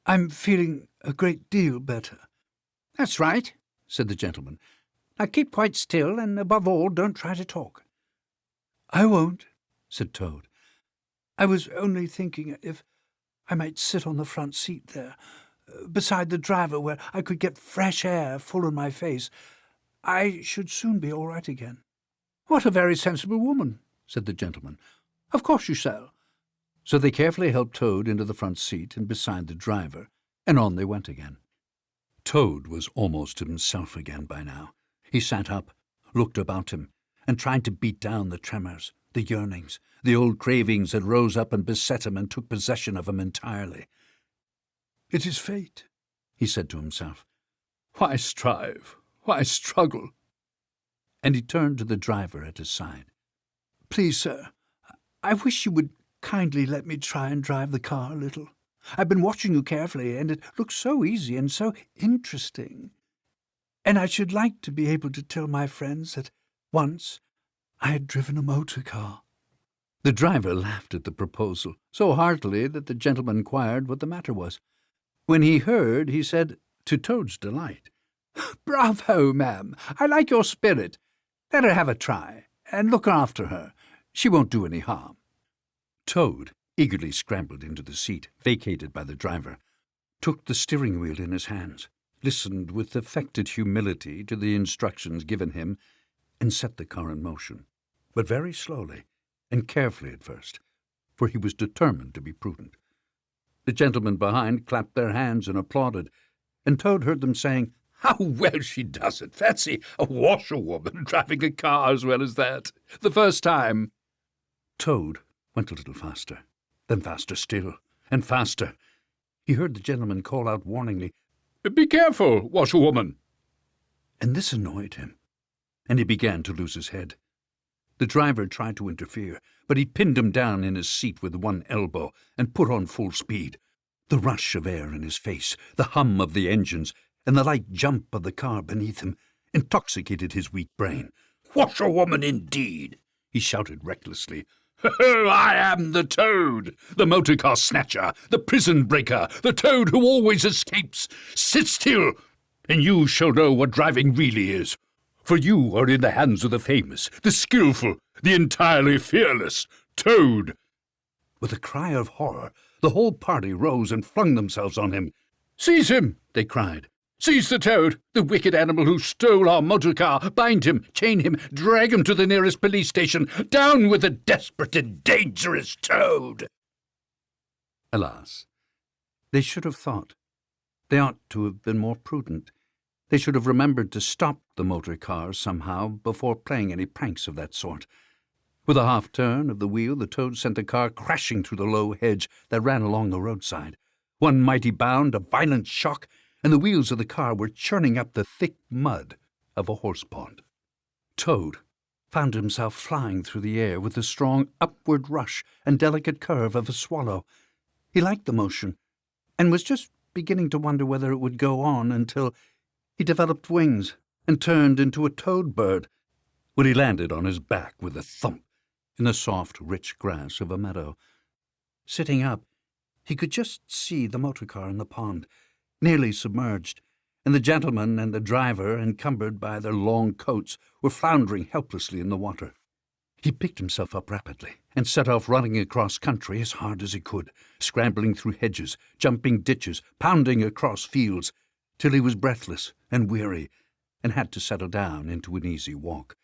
"I'm feeling a great deal better." "That's right," said the gentleman. "Now keep quite still, and above all, don't try to talk." "I won't," said Toad. "I was only thinking if I might sit on the front seat there, beside the driver, where I could get fresh air full in my face. I should soon be all right again." "What a very sensible woman," said the gentleman. "Of course you shall." So they carefully helped Toad into the front seat and beside the driver, and on they went again. Toad was almost himself again by now. He sat up, looked about him, and tried to beat down the tremors, the yearnings, the old cravings that rose up and beset him and took possession of him entirely. "It is fate," he said to himself. "Why strive? Why struggle?" And he turned to the driver at his side. "Please, sir, I wish you would kindly let me try and drive the car a little. I've been watching you carefully, and it looks so easy and so interesting. And I should like to be able to tell my friends that once I had driven a motor car." The driver laughed at the proposal so heartily that the gentleman inquired what the matter was. When he heard, he said, to Toad's delight, "Bravo, ma'am! I like your spirit. Let her have a try, and look after her. She won't do any harm." Toad eagerly scrambled into the seat vacated by the driver, took the steering wheel in his hands, listened with affected humility to the instructions given him, and set the car in motion, but very slowly and carefully at first, for he was determined to be prudent. The gentlemen behind clapped their hands and applauded, and Toad heard them saying, "How well she does it! Fancy a washerwoman driving a car as well as that! The first time!" Toad went a little faster, then faster still, and faster. He heard the gentleman call out warningly, "Be careful, washerwoman!" And this annoyed him, and he began to lose his head. The driver tried to interfere, but he pinned him down in his seat with one elbow and put on full speed. The rush of air in his face, the hum of the engines, and the light jump of the car beneath him intoxicated his weak brain. "Washerwoman, indeed!" he shouted recklessly. "I am the Toad, the motor-car snatcher, the prison breaker, the Toad who always escapes. Sit still, and you shall know what driving really is. For you are in the hands of the famous, the skillful, the entirely fearless Toad." With a cry of horror, the whole party rose and flung themselves on him. "Seize him!" they cried. "Seize the Toad, the wicked animal who stole our motor car! Bind him, chain him, drag him to the nearest police station! Down with the desperate and dangerous Toad!" Alas, they should have thought. They ought to have been more prudent. They should have remembered to stop the motor car somehow before playing any pranks of that sort. With a half-turn of the wheel, the Toad sent the car crashing through the low hedge that ran along the roadside. One mighty bound, a violent shock, and the wheels of the car were churning up the thick mud of a horse pond. Toad found himself flying through the air with the strong upward rush and delicate curve of a swallow. He liked the motion, and was just beginning to wonder whether it would go on until he developed wings and turned into a toad bird, when he landed on his back with a thump in the soft, rich grass of a meadow. Sitting up, he could just see the motorcar in the pond, nearly submerged, and the gentleman and the driver, encumbered by their long coats, were floundering helplessly in the water. He picked himself up rapidly and set off running across country as hard as he could, scrambling through hedges, jumping ditches, pounding across fields, till he was breathless and weary and had to settle down into an easy walk.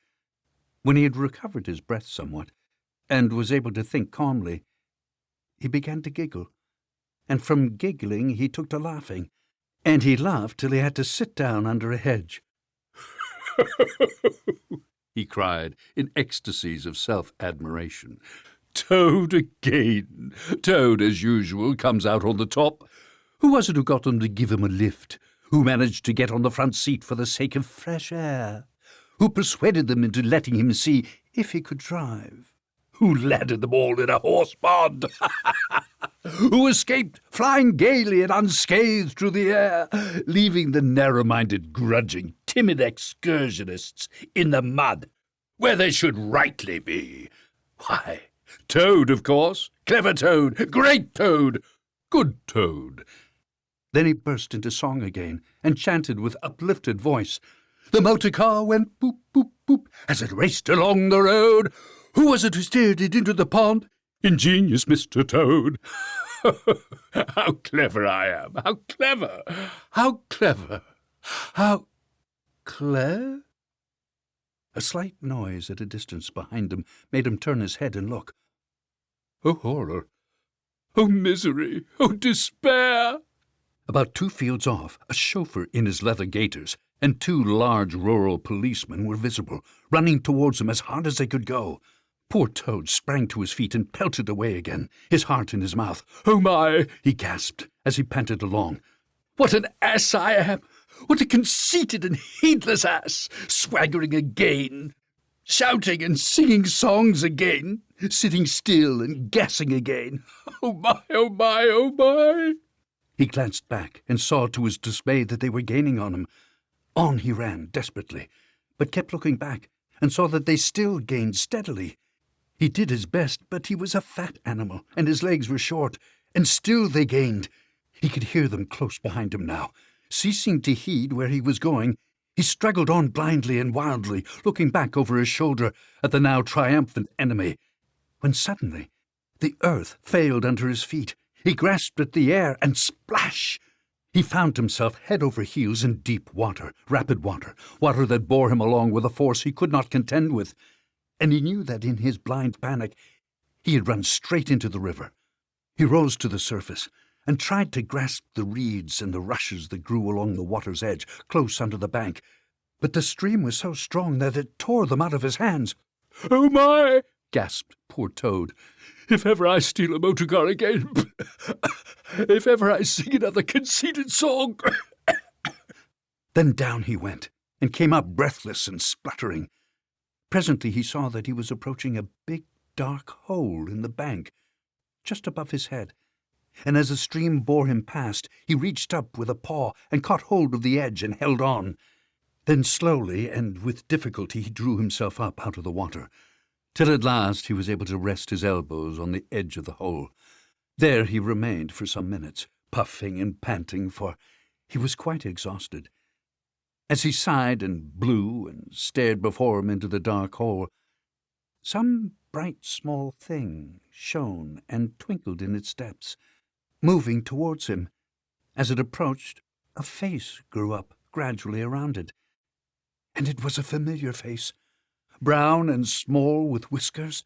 When he had recovered his breath somewhat and was able to think calmly, he began to giggle, and from giggling he took to laughing, and he laughed till he had to sit down under a hedge. He cried in ecstasies of self-admiration. Toad again! Toad, as usual, comes out on the top. Who was it who got them to give him a lift? Who managed to get on the front seat for the sake of fresh air? Who persuaded them into letting him see if he could drive? Who landed them all in a horse pond? Who escaped flying gaily and unscathed through the air, leaving the narrow-minded, grudging, timid excursionists in the mud, where they should rightly be? Why, Toad, of course. Clever Toad, great Toad, good Toad. Then he burst into song again and chanted with uplifted voice. The motor car went boop, boop, boop as it raced along the road. Who was it who steered it into the pond? Ingenious Mr. Toad. How clever I am! How clever! How clever! How clever? A slight noise at a distance behind him made him turn his head and look. Oh, horror! Oh, misery! Oh, despair! About 2 fields off, a chauffeur in his leather gaiters and 2 large rural policemen were visible, running towards him as hard as they could go. Poor Toad sprang to his feet and pelted away again, his heart in his mouth. Oh, my! He gasped as he panted along. What an ass I am! What a conceited and heedless ass! Swaggering again, shouting and singing songs again, sitting still and gassing again. Oh, my, oh, my, oh, my! He glanced back and saw to his dismay that they were gaining on him. On he ran desperately, but kept looking back and saw that they still gained steadily. He did his best, but he was a fat animal, and his legs were short, and still they gained. He could hear them close behind him now. Ceasing to heed where he was going, he struggled on blindly and wildly, looking back over his shoulder at the now triumphant enemy, when suddenly the earth failed under his feet. He grasped at the air, and splash! He found himself head over heels in deep water, rapid water, water that bore him along with a force he could not contend with, and he knew that in his blind panic he had run straight into the river. He rose to the surface and tried to grasp the reeds and the rushes that grew along the water's edge, close under the bank, but the stream was so strong that it tore them out of his hands. "Oh, my!" gasped poor Toad. "If ever I steal a motor car again, if ever I sing another conceited song." Then down he went, and came up breathless and spluttering. Presently he saw that he was approaching a big dark hole in the bank, just above his head, and as the stream bore him past, he reached up with a paw and caught hold of the edge and held on. Then slowly and with difficulty he drew himself up out of the water, till at last he was able to rest his elbows on the edge of the hole. There he remained for some minutes, puffing and panting, for he was quite exhausted. As he sighed and blew and stared before him into the dark hole, some bright small thing shone and twinkled in its depths, moving towards him. As it approached, a face grew up gradually around it, and it was a familiar face, brown and small with whiskers,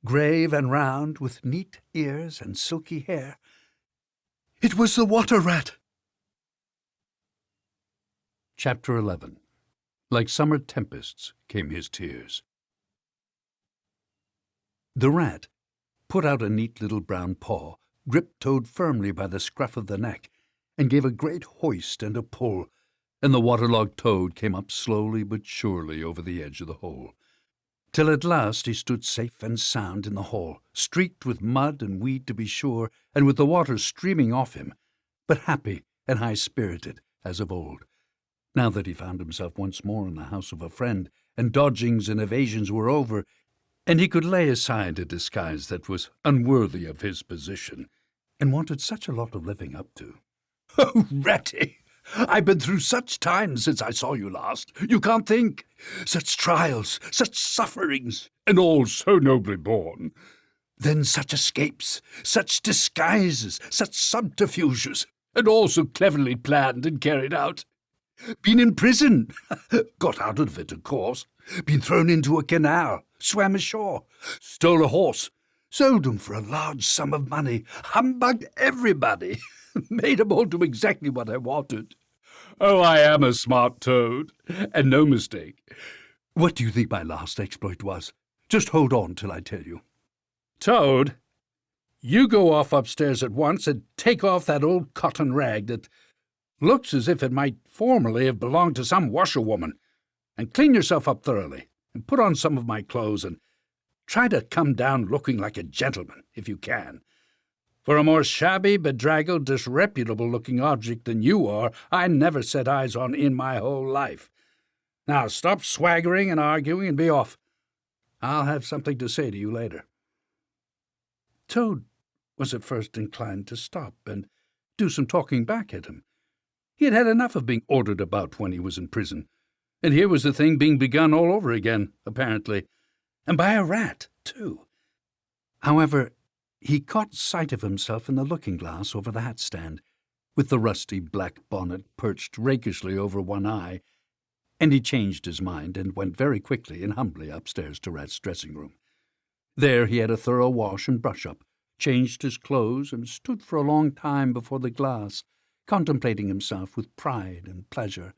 grave and round with neat ears and silky hair. It was the water rat. Chapter 11. Like summer tempests came his tears. The rat put out a neat little brown paw, gripped Toad firmly by the scruff of the neck, and gave a great hoist and a pull, and the waterlogged Toad came up slowly but surely over the edge of the hole, till at last he stood safe and sound in the hall, streaked with mud and weed to be sure, and with the water streaming off him, but happy and high-spirited as of old, now that he found himself once more in the house of a friend, and dodgings and evasions were over, and he could lay aside a disguise that was unworthy of his position, and wanted such a lot of living up to. Oh, Ratty! I've been through such times since I saw you last. You can't think. Such trials, such sufferings, and all so nobly borne. Then such escapes, such disguises, such subterfuges, and all so cleverly planned and carried out. Been in prison. Got out of it, of course. Been thrown into a canal. Swam ashore. Stole a horse. Sold 'em for a large sum of money. Humbugged everybody. Made 'em all do exactly what I wanted. Oh, I am a smart Toad, and no mistake. What do you think my last exploit was? Just hold on till I tell you. Toad, you go off upstairs at once and take off that old cotton rag that looks as if it might formerly have belonged to some washerwoman, and clean yourself up thoroughly, and put on some of my clothes, and try to come down looking like a gentleman, if you can. For a more shabby, bedraggled, disreputable-looking object than you are, I never set eyes on in my whole life. Now stop swaggering and arguing and be off. I'll have something to say to you later. Toad was at first inclined to stop and do some talking back at him. He had had enough of being ordered about when he was in prison, and here was the thing being begun all over again, apparently, and by a rat, too. However, he caught sight of himself in the looking-glass over the hat-stand, with the rusty black bonnet perched rakishly over one eye, and he changed his mind and went very quickly and humbly upstairs to Rat's dressing-room. There he had a thorough wash and brush-up, changed his clothes, and stood for a long time before the glass, contemplating himself with pride and pleasure,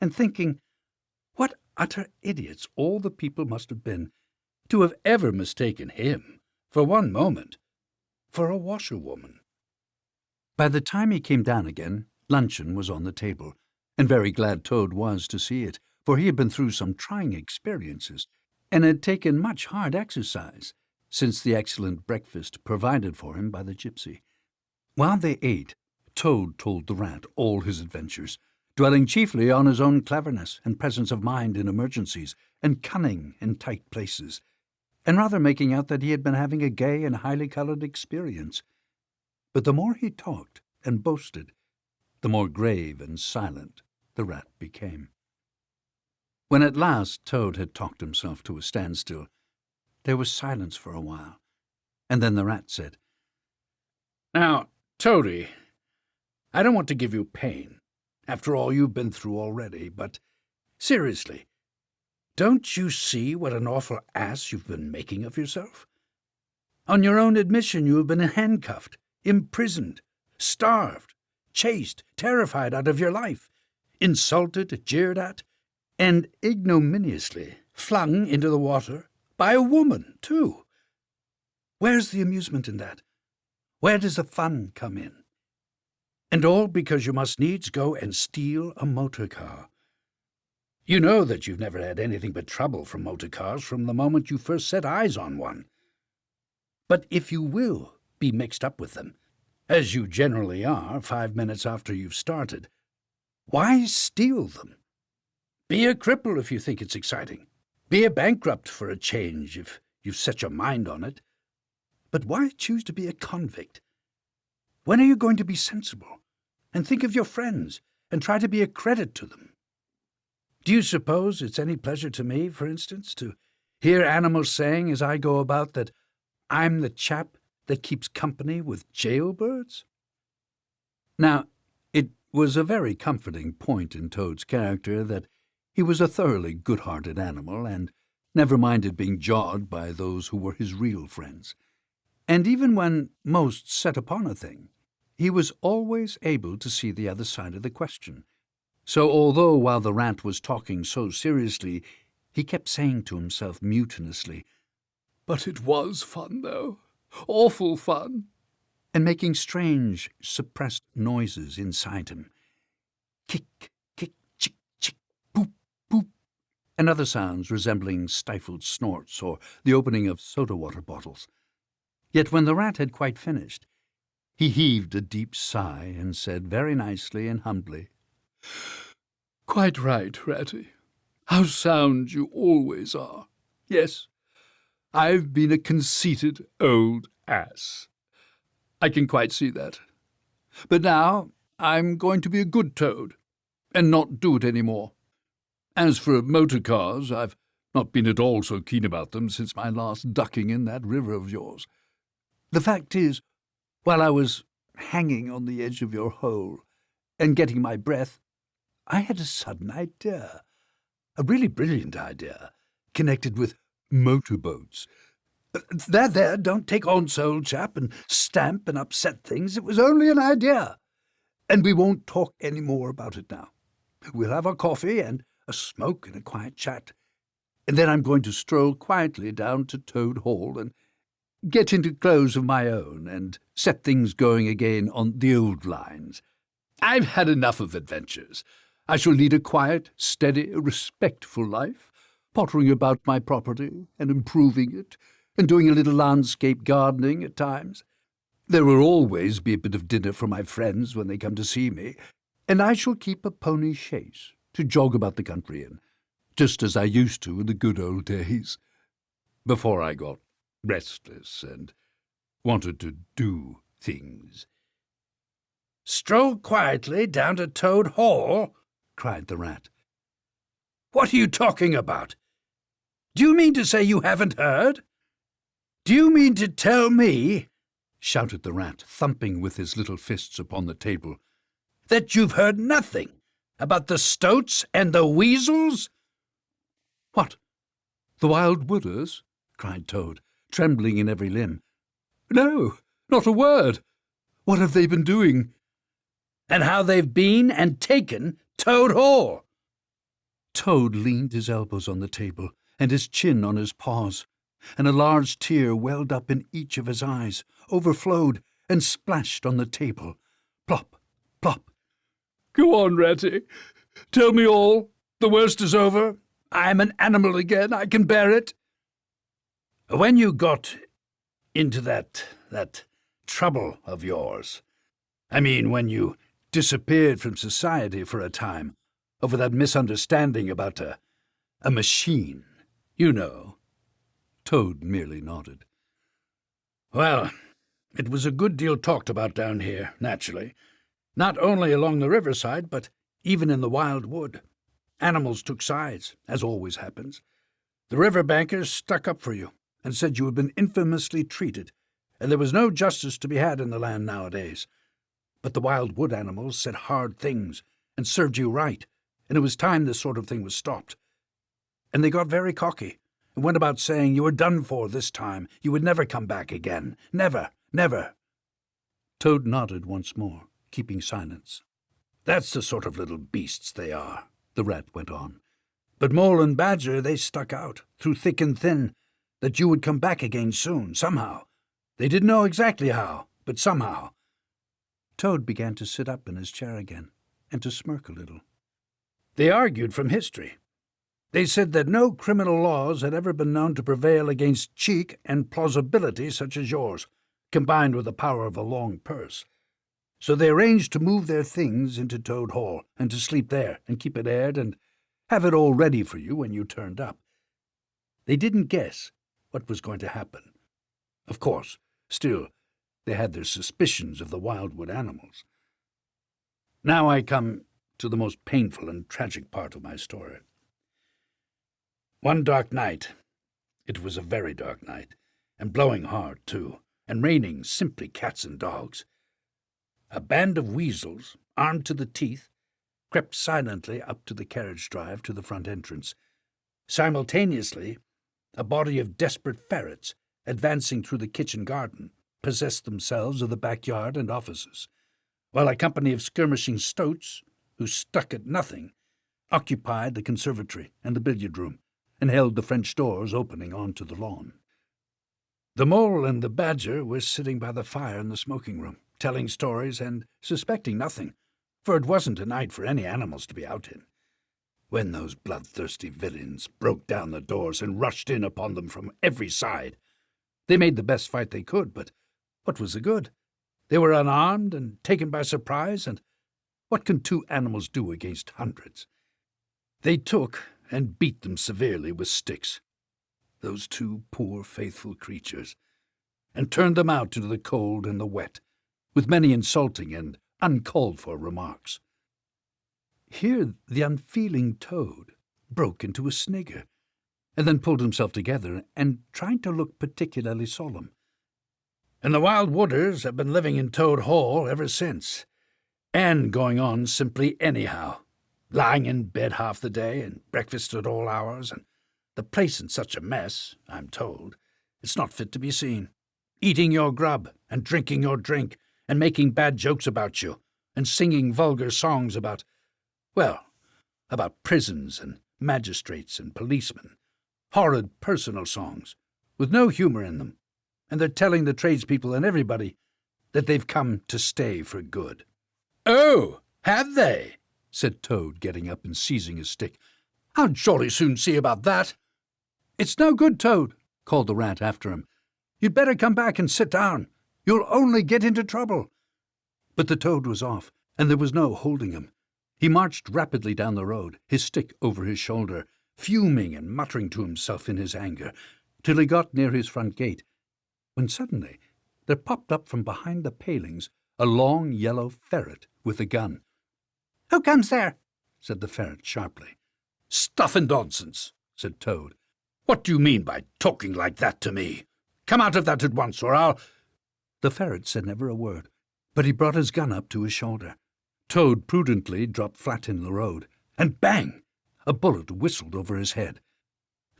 and thinking what utter idiots all the people must have been to have ever mistaken him, for one moment, for a washerwoman. By the time he came down again, luncheon was on the table, and very glad Toad was to see it, for he had been through some trying experiences, and had taken much hard exercise since the excellent breakfast provided for him by the gypsy. While they ate, Toad told the rat all his adventures, dwelling chiefly on his own cleverness and presence of mind in emergencies, and cunning in tight places, and rather making out that he had been having a gay and highly coloured experience. But the more he talked and boasted, the more grave and silent the rat became. When at last Toad had talked himself to a standstill, there was silence for a while, and then the rat said, "Now, Toady, I don't want to give you pain, after all you've been through already, but seriously, don't you see what an awful ass you've been making of yourself? On your own admission you have been handcuffed, imprisoned, starved, chased, terrified out of your life, insulted, jeered at, and ignominiously flung into the water by a woman, too. Where's the amusement in that? Where does the fun come in? And all because you must needs go and steal a motor car. You know that you've never had anything but trouble from motor cars from the moment you first set eyes on one. But if you will be mixed up with them, as you generally are 5 minutes after you've started, why steal them? Be a cripple if you think it's exciting. Be a bankrupt for a change if you've set your mind on it. But why choose to be a convict? When are you going to be sensible, and think of your friends, and try to be a credit to them? Do you suppose it's any pleasure to me, for instance, to hear animals saying as I go about that I'm the chap that keeps company with jailbirds? Now, it was a very comforting point in Toad's character that he was a thoroughly good-hearted animal, and never minded being jawed by those who were his real friends. And even when most set upon a thing, he was always able to see the other side of the question. So although while the rat was talking so seriously, he kept saying to himself mutinously, But it was fun, though. Awful fun. And making strange, suppressed noises inside him. Kick, kick, chick, chick, boop, boop, and other sounds resembling stifled snorts or the opening of soda-water bottles. Yet when the rat had quite finished, he heaved a deep sigh and said very nicely and humbly, "Quite right, Ratty. How sound you always are. Yes, I've been a conceited old ass. I can quite see that. But now I'm going to be a good toad and not do it any more. As for motorcars, I've not been at all so keen about them since my last ducking in that river of yours. The fact is, while I was hanging on the edge of your hole and getting my breath, I had a sudden idea, a really brilliant idea, connected with motorboats. There, don't take on so, old chap, and stamp and upset things. It was only an idea. And we won't talk any more about it now. We'll have our coffee and a smoke and a quiet chat. And then I'm going to stroll quietly down to Toad Hall and get into clothes of my own and set things going again on the old lines. I've had enough of adventures. I shall lead a quiet, steady, respectful life, pottering about my property and improving it, and doing a little landscape gardening at times. There will always be a bit of dinner for my friends when they come to see me, and I shall keep a pony chaise to jog about the country in, just as I used to in the good old days, before I got restless and wanted to do things." "Stroll quietly down to Toad Hall?" cried the rat. "What are you talking about? Do you mean to say you haven't heard? Do you mean to tell me," shouted the rat, thumping with his little fists upon the table, "that you've heard nothing about the stoats and the weasels?" "What, the wild wooders?" cried Toad, trembling in every limb. "No, not a word. What have they been doing?" "And how they've been and taken Toad Hall?" Toad leaned his elbows on the table and his chin on his paws, and a large tear welled up in each of his eyes, overflowed, and splashed on the table. Plop, plop. "Go on, Ratty. Tell me all. The worst is over. I'm an animal again. I can bear it." "When you got into that trouble of yours, I mean when you disappeared from society for a time over that misunderstanding about a machine, you know." Toad merely nodded. "Well, it was a good deal talked about down here, naturally. Not only along the riverside, but even in the wild wood. Animals took sides, as always happens. The river bankers stuck up for you and said you had been infamously treated, and there was no justice to be had in the land nowadays. But the wild wood animals said hard things and served you right, and it was time this sort of thing was stopped. And they got very cocky and went about saying you were done for this time, you would never come back again. Never, never." Toad nodded once more, keeping silence. "That's the sort of little beasts they are," the rat went on. "But Mole and Badger, they stuck out, through thick and thin, that you would come back again soon, somehow. They didn't know exactly how, but somehow." Toad began to sit up in his chair again, and to smirk a little. "They argued from history. They said that no criminal laws had ever been known to prevail against cheek and plausibility such as yours, combined with the power of a long purse. So they arranged to move their things into Toad Hall, and to sleep there, and keep it aired, and have it all ready for you when you turned up. They didn't guess what was going to happen. Of course, still, they had their suspicions of the wildwood animals. Now I come to the most painful and tragic part of my story. One dark night, it was a very dark night, and blowing hard, too, and raining simply cats and dogs, a band of weasels, armed to the teeth, crept silently up to the carriage drive to the front entrance. Simultaneously, a body of desperate ferrets, advancing through the kitchen garden, possessed themselves of the backyard and offices, while a company of skirmishing stoats, who stuck at nothing, occupied the conservatory and the billiard-room, and held the French doors opening onto the lawn. The Mole and the Badger were sitting by the fire in the smoking room, telling stories and suspecting nothing, for it wasn't a night for any animals to be out in. When those bloodthirsty villains broke down the doors and rushed in upon them from every side, they made the best fight they could, but what was the good? They were unarmed and taken by surprise, and what can two animals do against hundreds? They took and beat them severely with sticks, those two poor faithful creatures, and turned them out into the cold and the wet, with many insulting and uncalled-for remarks. Here the unfeeling Toad broke into a snigger, and then pulled himself together and tried to look particularly solemn. And the Wild Wooders have been living in Toad Hall ever since, and going on simply anyhow, lying in bed half the day and breakfast at all hours, and the place in such a mess, I'm told, it's not fit to be seen. Eating your grub and drinking your drink and making bad jokes about you and singing vulgar songs about prisons and magistrates and policemen. Horrid personal songs, with no humour in them, and they're telling the tradespeople and everybody that they've come to stay for good. "Oh, have they?" said Toad, getting up and seizing his stick. "I'll jolly soon see about that." "It's no good, Toad," called the Rat after him. "You'd better come back and sit down. You'll only get into trouble." But the Toad was off, and there was no holding him. He marched rapidly down the road, his stick over his shoulder, fuming and muttering to himself in his anger, till he got near his front gate, when suddenly there popped up from behind the palings a long yellow ferret with a gun. "Who comes there?" said the ferret sharply. "Stuff and nonsense," said Toad. "What do you mean by talking like that to me? Come out of that at once, or I'll—" The ferret said never a word, but he brought his gun up to his shoulder. Toad prudently dropped flat in the road, and bang! A bullet whistled over his head.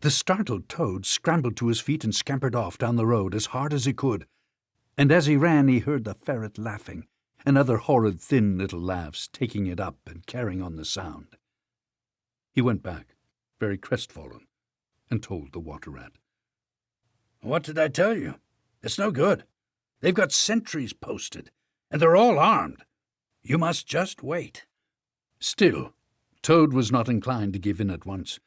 The startled Toad scrambled to his feet and scampered off down the road as hard as he could, and as he ran he heard the ferret laughing, and other horrid thin little laughs taking it up and carrying on the sound. He went back, very crestfallen, and told the Water Rat. "What did I tell you? It's no good. They've got sentries posted, and they're all armed. You must just wait." Still, Toad was not inclined to give in at once,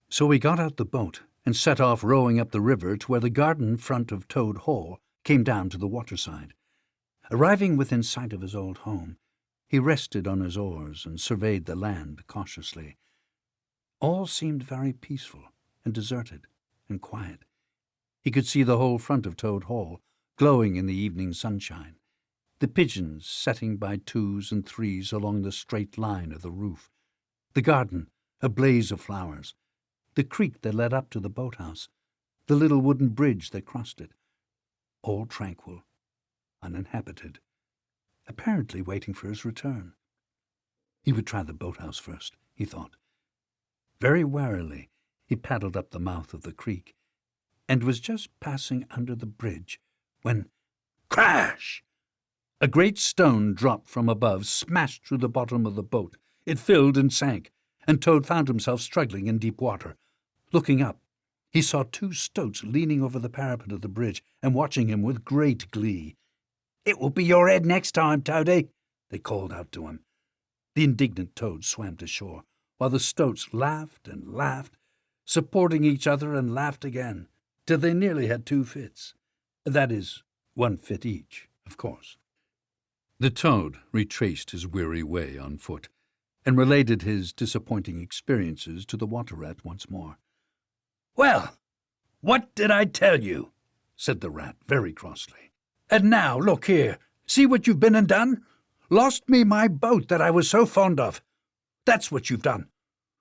so he got out the boat and set off rowing up the river to where the garden front of Toad Hall came down to the waterside. Arriving within sight of his old home, he rested on his oars and surveyed the land cautiously. All seemed very peaceful and deserted and quiet. He could see the whole front of Toad Hall glowing in the evening sunshine, the pigeons setting by twos and threes along the straight line of the roof, the garden a blaze of flowers, the creek that led up to the boathouse, the little wooden bridge that crossed it, all tranquil, uninhabited, apparently waiting for his return. He would try the boathouse first, he thought. Very warily he paddled up the mouth of the creek, and was just passing under the bridge when, crash! A great stone dropped from above, smashed through the bottom of the boat. It filled and sank, and Toad found himself struggling in deep water. Looking up, he saw two stoats leaning over the parapet of the bridge and watching him with great glee. "It will be your head next time, Toady," they called out to him. The indignant Toad swam to shore, while the stoats laughed and laughed, supporting each other and laughed again, till they nearly had two fits. That is, one fit each, of course. The Toad retraced his weary way on foot, and related his disappointing experiences to the Water Rat once more. "Well, what did I tell you?" said the Rat very crossly. "And now, look here, see what you've been and done? Lost me my boat that I was so fond of. That's what you've done,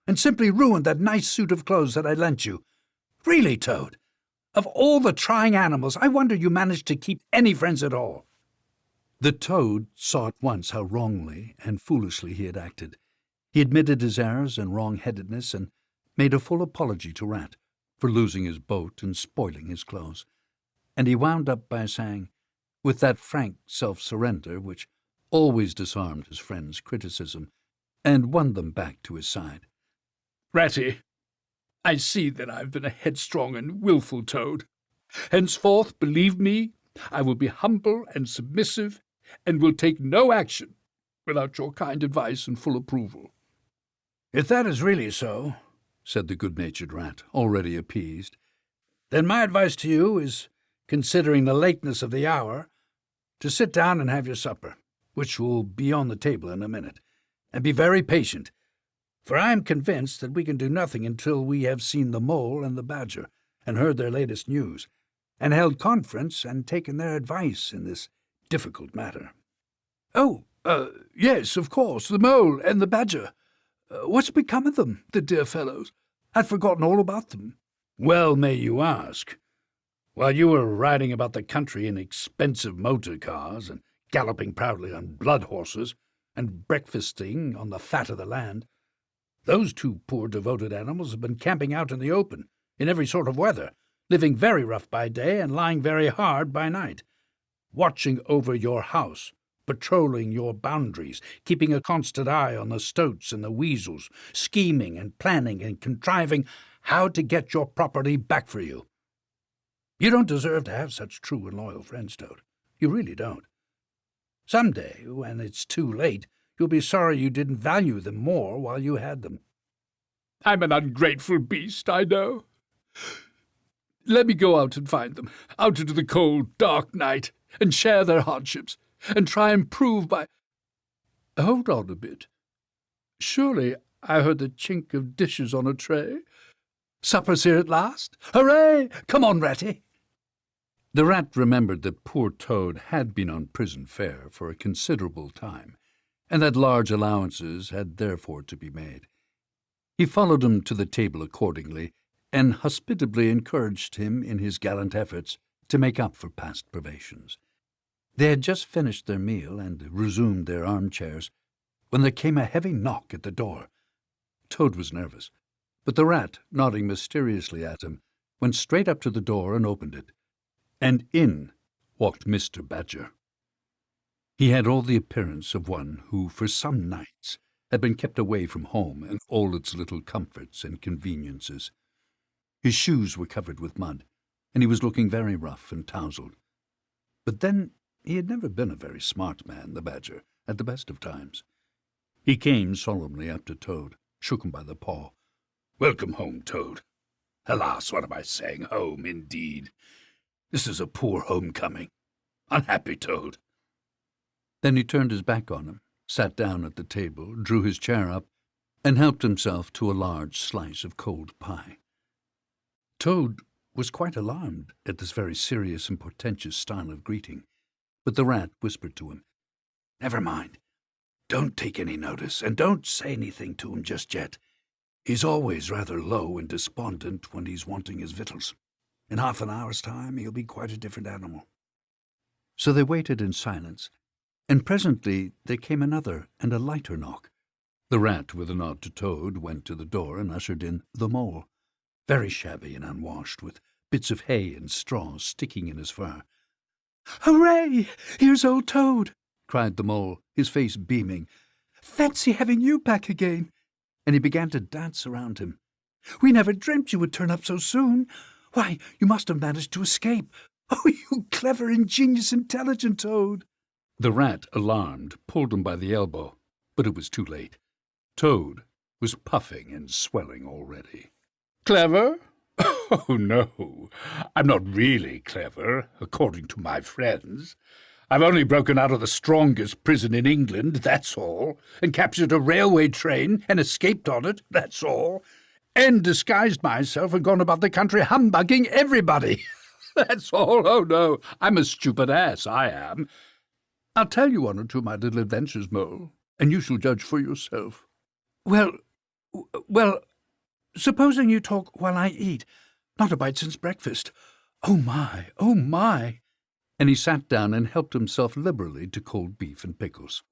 and simply ruined that nice suit of clothes that I lent you. Really, Toad, of all the trying animals, I wonder you managed to keep any friends at all." The Toad saw at once how wrongly and foolishly he had acted. He admitted his errors and wrong-headedness and made a full apology to Rat for losing his boat and spoiling his clothes. And he wound up by saying, with that frank self-surrender which always disarmed his friends' criticism and won them back to his side, "Ratty, I see that I've been a headstrong and wilful Toad, Henceforth, believe me, I will be humble and submissive, and will take no action without your kind advice and full approval." "If that is really so," said the good-natured rat, already appeased, "then my advice to you is, considering the lateness of the hour, to sit down and have your supper, which will be on the table in a minute, and be very patient, for I am convinced that we can do nothing until we have seen the mole and the badger, and heard their latest news, and held conference and taken their advice in this difficult matter." "Oh, yes, of course, the mole and the badger. What's become of them, the dear fellows? I'd forgotten all about them." "Well may you ask. While you were riding about the country in expensive motor cars, and galloping proudly on blood horses, and breakfasting on the fat of the land, those two poor devoted animals have been camping out in the open, in every sort of weather, living very rough by day and lying very hard by night, watching over your house, patrolling your boundaries, keeping a constant eye on the stoats and the weasels, scheming and planning and contriving how to get your property back for you. You don't deserve to have such true and loyal friends, Toad. You really don't. Some day, when it's too late, you'll be sorry you didn't value them more while you had them." "I'm an ungrateful beast, I know. Let me go out and find them, out into the cold, dark night, and share their hardships, and try and prove by— Hold on a bit. Surely I heard the chink of dishes on a tray. Supper's here at last. Hooray! Come on, Ratty." The rat remembered that poor Toad had been on prison fare for a considerable time, and that large allowances had therefore to be made. He followed him to the table accordingly, and hospitably encouraged him in his gallant efforts to make up for past privations. They had just finished their meal and resumed their armchairs when there came a heavy knock at the door. Toad was nervous, but the rat, nodding mysteriously at him, went straight up to the door and opened it. And in walked Mr. Badger. He had all the appearance of one who, for some nights, had been kept away from home and all its little comforts and conveniences. His shoes were covered with mud, and he was looking very rough and tousled. But then he had never been a very smart man, the Badger, at the best of times. He came solemnly up to Toad, shook him by the paw. "Welcome home, Toad. Alas, what am I saying? Home, indeed. This is a poor homecoming. Unhappy Toad." Then he turned his back on him, sat down at the table, drew his chair up, and helped himself to a large slice of cold pie. Toad was quite alarmed at this very serious and portentous style of greeting, but the rat whispered to him, "Never mind. Don't take any notice, and don't say anything to him just yet. He's always rather low and despondent when he's wanting his victuals. In half an hour's time he'll be quite a different animal." So they waited in silence, and presently there came another and a lighter knock. The rat, with a nod to Toad, went to the door and ushered in the mole, very shabby and unwashed, with bits of hay and straw sticking in his fur. "Hooray! Here's old Toad!" cried the mole, his face beaming. "Fancy having you back again!" And he began to dance around him. "We never dreamt you would turn up so soon. Why, you must have managed to escape. Oh, you clever, ingenious, intelligent Toad!" The rat, alarmed, pulled him by the elbow, but it was too late. Toad was puffing and swelling already. "Clever? Oh, no. I'm not really clever, according to my friends. I've only broken out of the strongest prison in England, that's all, and captured a railway train and escaped on it, that's all, and disguised myself and gone about the country humbugging everybody. That's all. Oh, no, I'm a stupid ass, I am. I'll tell you one or two of my little adventures, Mole, and you shall judge for yourself." Well, supposing you talk while I eat. Not a bite since breakfast. Oh, my, oh, my." And he sat down and helped himself liberally to cold beef and pickles.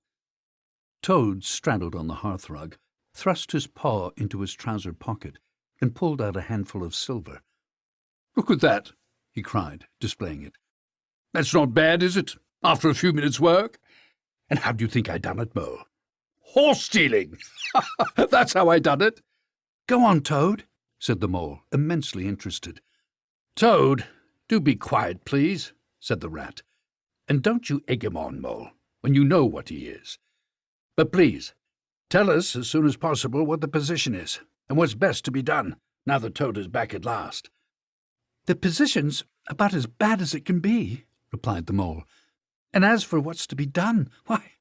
Toad straddled on the hearthrug, thrust his paw into his trouser pocket, and pulled out a handful of silver. "Look at that," he cried, displaying it. "That's not bad, is it, after a few minutes' work? And how do you think I done it, Mole? Horse-stealing! That's how I done it." "Go on, Toad," said the Mole, immensely interested. "Toad, "Do be quiet, please," said the rat. "And don't you egg him on, Mole, when you know what he is. But please, tell us as soon as possible what the position is, and what's best to be done, now that Toad is back at last." "The position's about as bad as it can be," replied the Mole. "And as for what's to be done, why,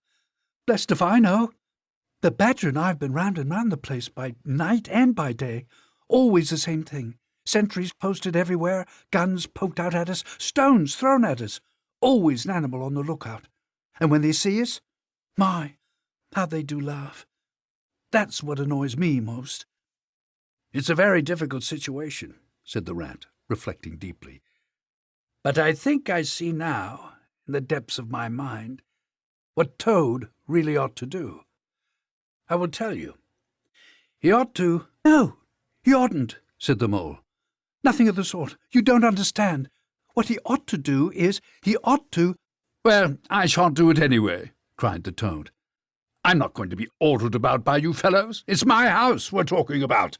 blessed if I know. The Badger and I have been round and round the place by night and by day. Always the same thing. Sentries posted everywhere, guns poked out at us, stones thrown at us. Always an animal on the lookout. And when they see us, my, how they do laugh. That's what annoys me most." "It's a very difficult situation," said the rat, reflecting deeply. "But I think I see now, in the depths of my mind, what Toad really ought to do. I will tell you. He ought to—" "No, he oughtn't," said the Mole. "Nothing of the sort. You don't understand. What he ought to do is, he ought to—" "Well, I shan't do it anyway," cried the Toad. "I'm not going to be ordered about by you fellows. It's my house we're talking about,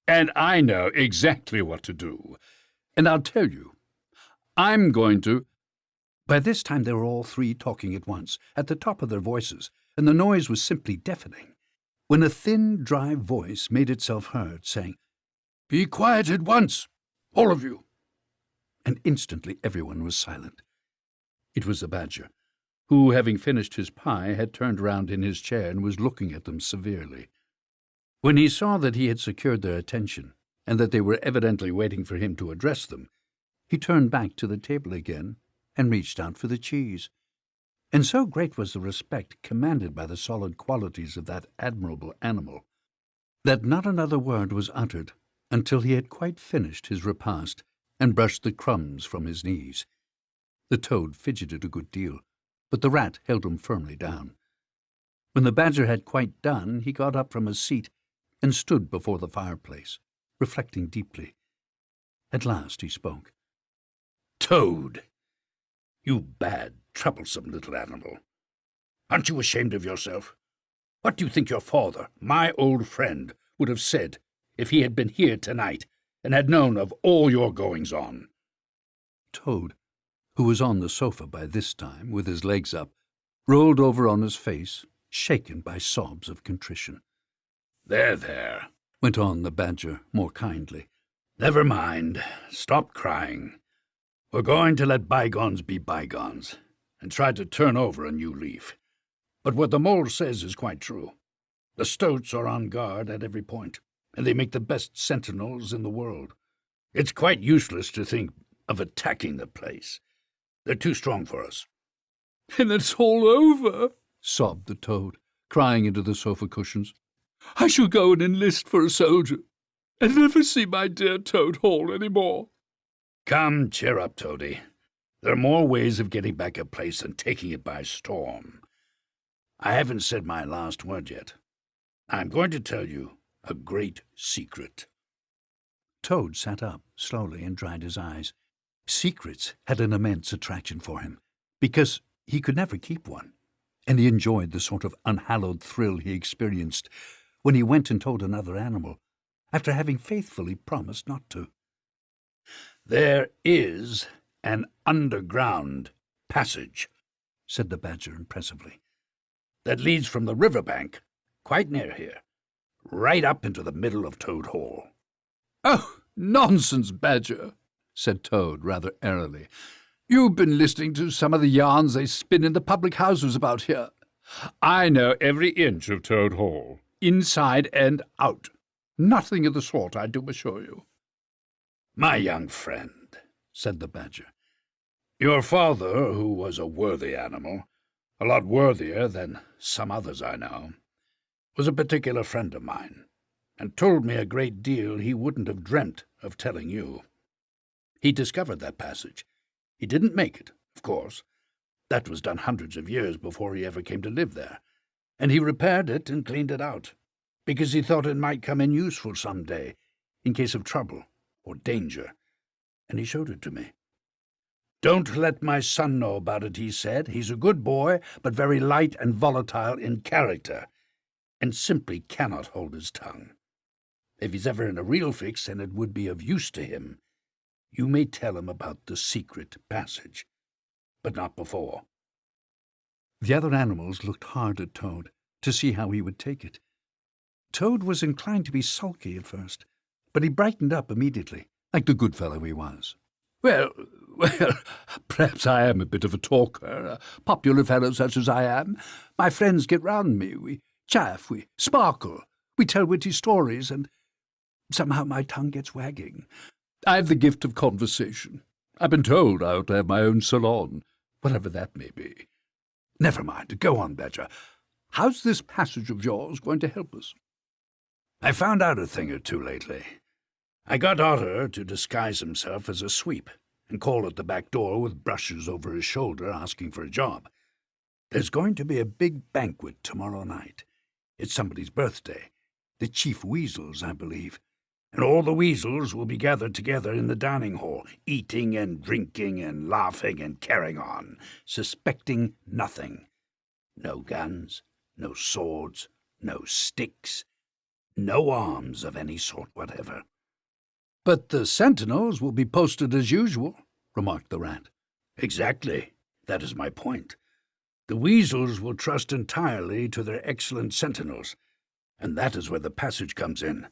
and I know exactly what to do. And I'll tell you, I'm going to—" By this time they were all three talking at once, at the top of their voices, and the noise was simply deafening, when a thin, dry voice made itself heard, saying, "Be quiet at once, all of you." And instantly everyone was silent. It was the Badger, who, having finished his pie, had turned round in his chair and was looking at them severely. When he saw that he had secured their attention, and that they were evidently waiting for him to address them, he turned back to the table again and reached out for the cheese. And so great was the respect commanded by the solid qualities of that admirable animal, that not another word was uttered until he had quite finished his repast and brushed the crumbs from his knees. The Toad fidgeted a good deal, but the rat held him firmly down. When the Badger had quite done, he got up from his seat and stood before the fireplace, reflecting deeply. At last he spoke. "Toad, you bad, troublesome little animal. Aren't you ashamed of yourself? What do you think your father, my old friend, would have said if he had been here tonight and had known of all your goings-on?" Toad, who was on the sofa by this time, with his legs up, rolled over on his face, shaken by sobs of contrition. There, went on the Badger more kindly. "Never mind. Stop crying. We're going to let bygones be bygones, and try to turn over a new leaf. But what the Mole says is quite true. The stoats are on guard at every point, and they make the best sentinels in the world. It's quite useless to think of attacking the place. They're too strong for us." "And it's all over," sobbed the Toad, crying into the sofa cushions. "I shall go and enlist for a soldier, and never see my dear Toad Hall any more." "Come, cheer up, Toady. There are more ways of getting back a place than taking it by storm. I haven't said my last word yet. I'm going to tell you a great secret." Toad sat up slowly and dried his eyes. Secrets had an immense attraction for him, because he could never keep one, and he enjoyed the sort of unhallowed thrill he experienced when he went and told another animal, after having faithfully promised not to. "There is an underground passage," said the Badger impressively, "that leads from the river bank, quite near here, right up into the middle of Toad Hall." "Oh, nonsense, Badger," said Toad rather airily. "You've been listening to some of the yarns they spin in the public houses about here. I know every inch of Toad Hall, inside and out. Nothing of the sort, I do assure you." "My young friend," said the Badger, "your father, who was a worthy animal, a lot worthier than some others I know, was a particular friend of mine, and told me a great deal he wouldn't have dreamt of telling you. He discovered that passage. He didn't make it, of course. That was done hundreds of years before he ever came to live there, and he repaired it and cleaned it out, because he thought it might come in useful some day, in case of trouble or danger, and he showed it to me. 'Don't let my son know about it,' he said. 'He's a good boy, but very light and volatile in character, and simply cannot hold his tongue. If he's ever in a real fix, and it would be of use to him, you may tell him about the secret passage, but not before." The other animals looked hard at Toad to see how he would take it. Toad was inclined to be sulky at first, but he brightened up immediately, like the good fellow he was. Well, perhaps I am a bit of a talker, a popular fellow such as I am. My friends get round me, we chaff, we sparkle, we tell witty stories, and somehow my tongue gets wagging. I have the gift of conversation. I've been told I ought to have my own salon, whatever that may be. Never mind, go on, Badger. How's this passage of yours going to help us? I found out a thing or two lately. I got Otter to disguise himself as a sweep and call at the back door with brushes over his shoulder asking for a job. There's going to be a big banquet tomorrow night. It's somebody's birthday, the Chief Weasel's, I believe, and all the weasels will be gathered together in the dining hall, eating and drinking and laughing and carrying on, suspecting nothing. No guns, no swords, no sticks, no arms of any sort whatever. "But the sentinels will be posted as usual," remarked the Rat. Exactly. That is my point. The weasels will trust entirely to their excellent sentinels, and that is where the passage comes in.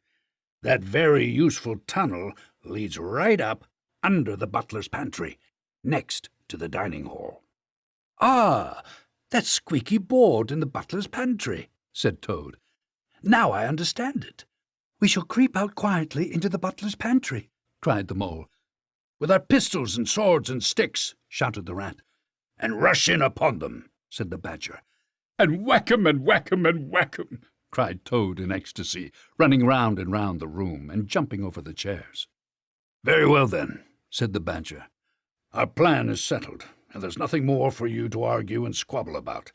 That very useful tunnel leads right up under the butler's pantry, next to the dining hall. "Ah, that squeaky board in the butler's pantry," said Toad. "Now I understand it. We shall creep out quietly into the butler's pantry," cried the Mole. "With our pistols and swords and sticks," shouted the Rat. "And rush in upon them," said the Badger. "And whack 'em and whack 'em and whack 'em," cried Toad in ecstasy, running round and round the room and jumping over the chairs. "Very well, then," said the Badger. "Our plan is settled, and there's nothing more for you to argue and squabble about.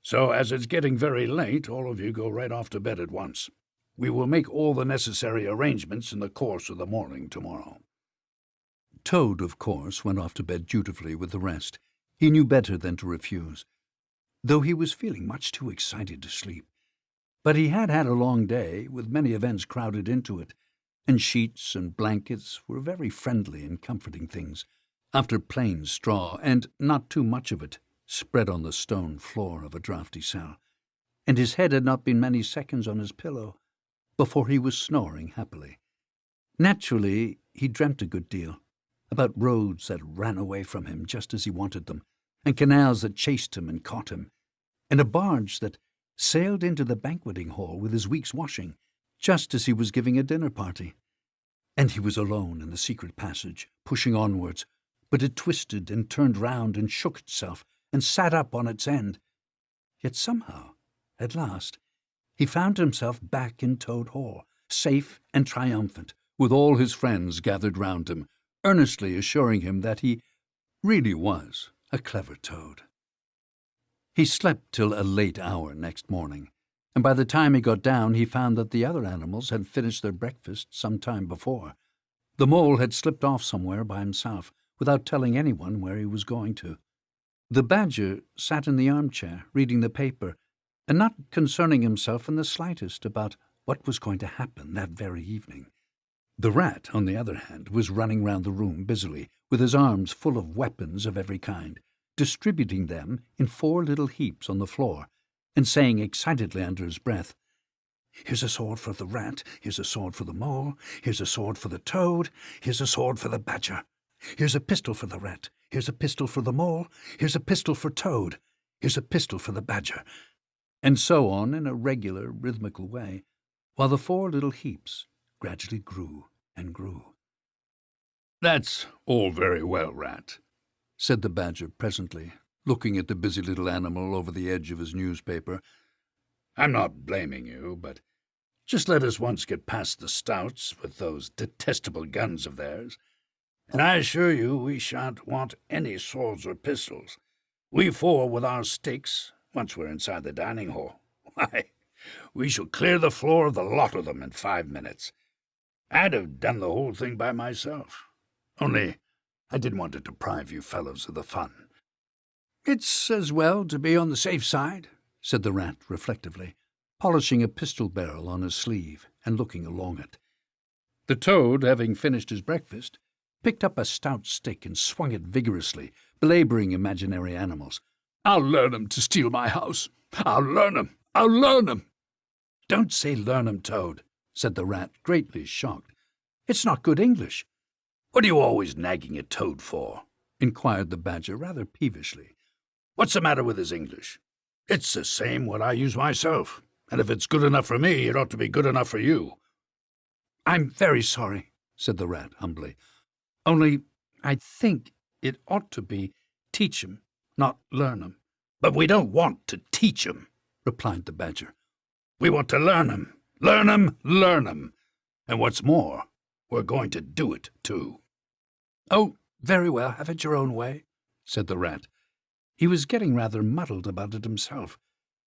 So, as it's getting very late, all of you go right off to bed at once. We will make all the necessary arrangements in the course of the morning tomorrow." Toad, of course, went off to bed dutifully with the rest. He knew better than to refuse, though he was feeling much too excited to sleep. But he had had a long day, with many events crowded into it, and sheets and blankets were very friendly and comforting things, after plain straw, and not too much of it, spread on the stone floor of a draughty cell, and his head had not been many seconds on his pillow before he was snoring happily. Naturally, he dreamt a good deal, about roads that ran away from him just as he wanted them, and canals that chased him and caught him, and a barge that sailed into the banqueting hall with his week's washing, just as he was giving a dinner party. And he was alone in the secret passage, pushing onwards, but it twisted and turned round and shook itself and sat up on its end. Yet somehow, at last, he found himself back in Toad Hall, safe and triumphant, with all his friends gathered round him, earnestly assuring him that he really was a clever toad. He slept till a late hour next morning, and by the time he got down he found that the other animals had finished their breakfast some time before. The Mole had slipped off somewhere by himself, without telling anyone where he was going to. The Badger sat in the armchair, reading the paper, and not concerning himself in the slightest about what was going to happen that very evening. The Rat, on the other hand, was running round the room busily, with his arms full of weapons of every kind, distributing them in 4 little heaps on the floor, and saying excitedly under his breath, "Here's a sword for the Rat, here's a sword for the Mole, here's a sword for the Toad, here's a sword for the Badger. Here's a pistol for the Rat, here's a pistol for the Mole, here's a pistol for Toad, here's a pistol for the Badger," and so on in a regular, rhythmical way, while the 4 little heaps gradually grew and grew. "That's all very well, Rat," said the Badger presently, looking at the busy little animal over the edge of his newspaper. "I'm not blaming you, but just let us once get past the stouts with those detestable guns of theirs, and I assure you we shan't want any swords or pistols. We 4 with our sticks, once we're inside the dining hall, why, we shall clear the floor of the lot of them in 5 minutes. I'd have done the whole thing by myself, only I didn't want to deprive you fellows of the fun." "It's as well to be on the safe side," said the Rat reflectively, polishing a pistol barrel on his sleeve and looking along it. The Toad, having finished his breakfast, picked up a stout stick and swung it vigorously, belabouring imaginary animals. "I'll learn 'em to steal my house. I'll learn 'em. I'll learn 'em." "Don't say learn 'em, Toad," said the rat, greatly shocked. "It's not good English." "What are you always nagging at Toad for?" inquired the badger rather peevishly. "What's the matter with his English? It's the same what I use myself, and if it's good enough for me, it ought to be good enough for you." "I'm very sorry," said the rat humbly. "Only I think it ought to be teach 'em, not learn 'em." "But we don't want to teach 'em," replied the badger. "We want to learn 'em, learn 'em, learn 'em. And what's more, we're going to do it, too." "Oh, very well, have it your own way," said the rat. He was getting rather muddled about it himself,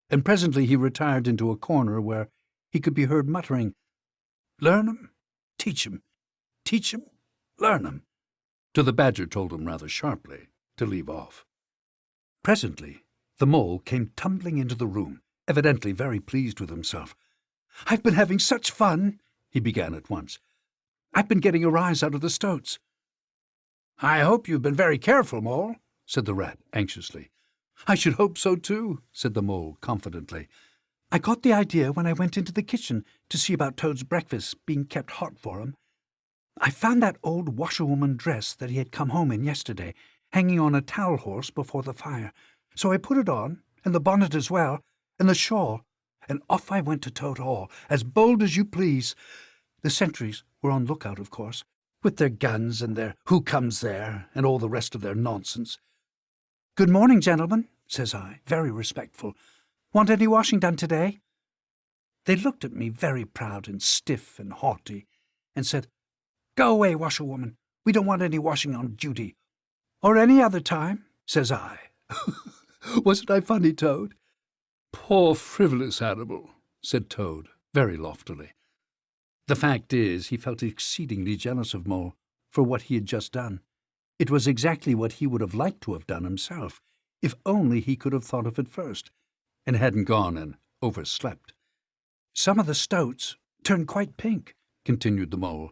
and presently he retired into a corner where he could be heard muttering, "Learn 'em, teach 'em, learn 'em," till the badger told him rather sharply to leave off. Presently the mole came tumbling into the room, evidently very pleased with himself. "I've been having such fun," he began at once. "I've been getting a rise out of the stoats." "I hope you've been very careful, Mole," said the rat anxiously. "I should hope so too," said the mole confidently. "I got the idea when I went into the kitchen to see about Toad's breakfast being kept hot for him. I found that old washerwoman dress that he had come home in yesterday, hanging on a towel horse before the fire. So I put it on, and the bonnet as well, and the shawl, and off I went to Toad Hall, as bold as you please. The sentries were on lookout, of course, with their guns and their who comes there, and all the rest of their nonsense. 'Good morning, gentlemen,' says I, very respectful. 'Want any washing done today?' They looked at me very proud and stiff and haughty, and said, 'Go away, washerwoman, we don't want any washing on duty.' 'Or any other time,' says I. Wasn't I funny, Toad?" "Poor frivolous animal," said Toad, very loftily. The fact is, he felt exceedingly jealous of Mole for what he had just done. It was exactly what he would have liked to have done himself, if only he could have thought of it first, and hadn't gone and overslept. "Some of the stoats turned quite pink," continued the mole,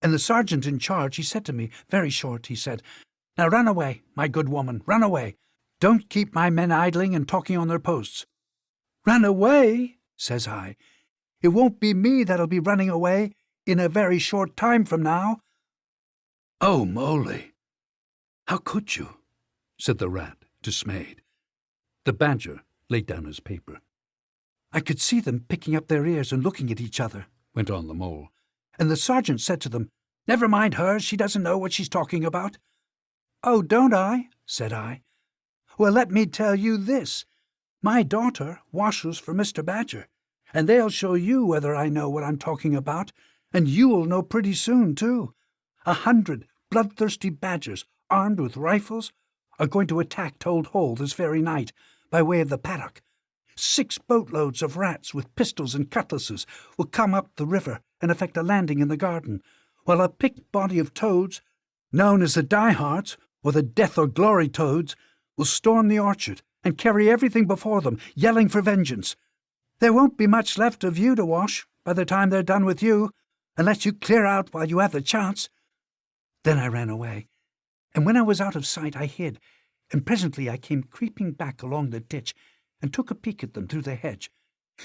"and the sergeant in charge, he said to me, very short, he said, 'Now run away, my good woman, run away. Don't keep my men idling and talking on their posts.' 'Run away?' says I. 'It won't be me that'll be running away in a very short time from now.'" "Oh, Moly, "How could you?" said the rat, dismayed. The badger laid down his paper. "I could see them picking up their ears and looking at each other," went on the mole, "and the sergeant said to them, 'Never mind her, she doesn't know what she's talking about.' 'Oh, don't I?' said I. 'Well, let me tell you this. My daughter washes for Mr. Badger, and they'll show you whether I know what I'm talking about, and you'll know pretty soon, too. 100 bloodthirsty badgers, armed with rifles, are going to attack Toad Hall this very night, by way of the paddock. 6 boatloads of rats with pistols and cutlasses will come up the river and effect a landing in the garden, while a picked body of toads, known as the diehards, or the death or glory toads, will storm the orchard and carry everything before them, yelling for vengeance. There won't be much left of you to wash by the time they're done with you, unless you clear out while you have the chance.' Then I ran away, and when I was out of sight I hid, and presently I came creeping back along the ditch and took a peek at them through the hedge.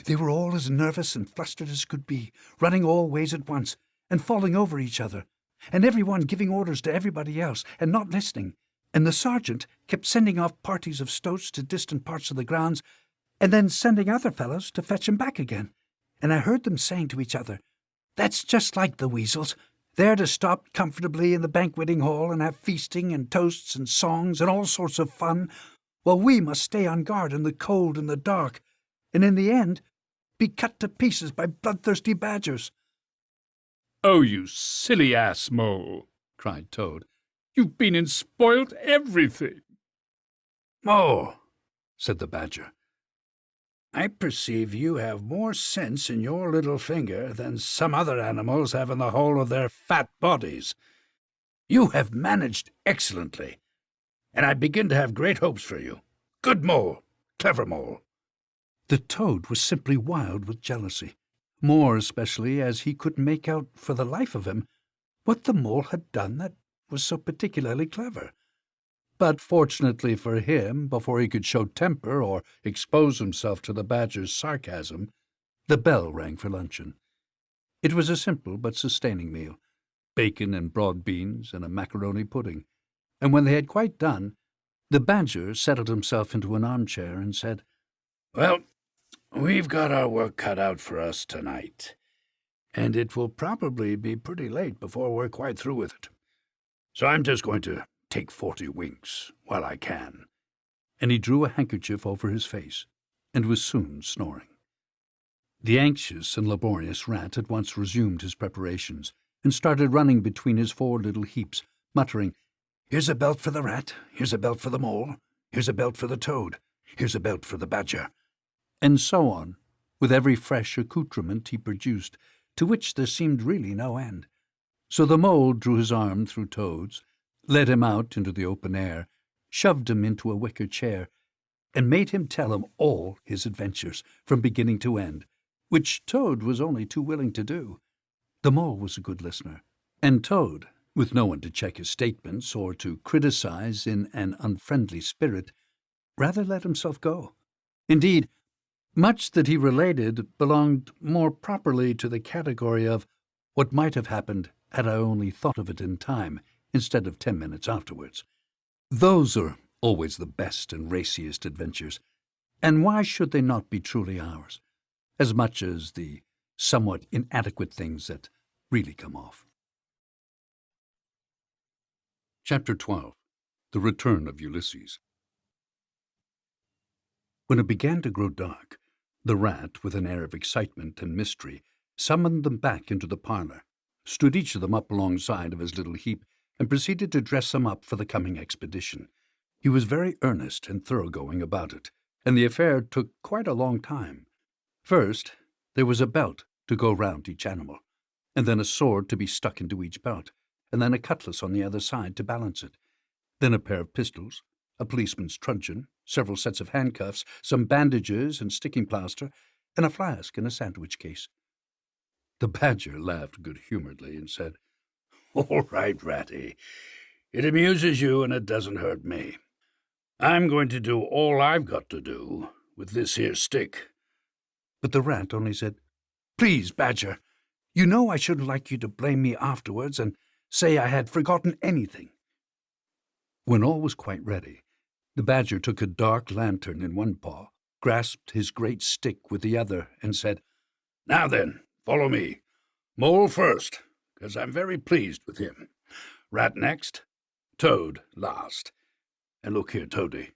They were all as nervous and flustered as could be, running all ways at once, and falling over each other, and every one giving orders to everybody else, and not listening. And the sergeant kept sending off parties of stoats to distant parts of the grounds, and then sending other fellows to fetch 'em back again. And I heard them saying to each other, 'That's just like the weasels. They're to stop comfortably in the banqueting hall and have feasting and toasts and songs and all sorts of fun, while we must stay on guard in the cold and the dark, and in the end be cut to pieces by bloodthirsty badgers.'" "Oh, you silly ass, Mole," cried Toad. "You've been and spoilt everything." Mole," said the badger, "I perceive you have more sense in your little finger than some other animals have in the whole of their fat bodies. You have managed excellently, and I begin to have great hopes for you. Good mole, clever mole." The toad was simply wild with jealousy, more especially as he couldn't make out for the life of him what the mole had done that was so particularly clever. But fortunately for him, before he could show temper or expose himself to the badger's sarcasm, the bell rang for luncheon. It was a simple but sustaining meal, bacon and broad beans and a macaroni pudding, and when they had quite done, the badger settled himself into an armchair and said, "Well, we've got our work cut out for us tonight, and it will probably be pretty late before we're quite through with it. So I'm just going to take 40 winks while I can." And he drew a handkerchief over his face and was soon snoring. The anxious and laborious rat at once resumed his preparations and started running between his 4 little heaps, muttering, "Here's a belt for the rat, here's a belt for the mole, here's a belt for the toad, here's a belt for the badger," and so on, with every fresh accoutrement he produced, to which there seemed really no end. So the mole drew his arm through Toad's, led him out into the open air, shoved him into a wicker chair, and made him tell him all his adventures, from beginning to end, which Toad was only too willing to do. The mole was a good listener, and Toad, with no one to check his statements or to criticize in an unfriendly spirit, rather let himself go. Indeed, much that he related belonged more properly to the category of what might have happened had I only thought of it in time, instead of 10 minutes afterwards. Those are always the best and raciest adventures, and why should they not be truly ours, as much as the somewhat inadequate things that really come off? Chapter 12. The Return of Ulysses. When it began to grow dark, the rat, with an air of excitement and mystery, summoned them back into the parlor, stood each of them up alongside of his little heap, and proceeded to dress them up for the coming expedition. He was very earnest and thoroughgoing about it, and the affair took quite a long time. First, there was a belt to go round each animal, and then a sword to be stuck into each belt, and then a cutlass on the other side to balance it, then a pair of pistols, a policeman's truncheon, several sets of handcuffs, some bandages and sticking plaster, and a flask and a sandwich case. The badger laughed good-humoredly and said, "All right, Ratty. It amuses you and it doesn't hurt me. I'm going to do all I've got to do with this here stick." But the rat only said, "Please, Badger, you know I shouldn't like you to blame me afterwards and say I had forgotten anything." When all was quite ready, the badger took a dark lantern in one paw, grasped his great stick with the other, and said, "Now then, follow me. Mole first, 'cause I'm very pleased with him. Rat next, Toad last. And look here, Toady,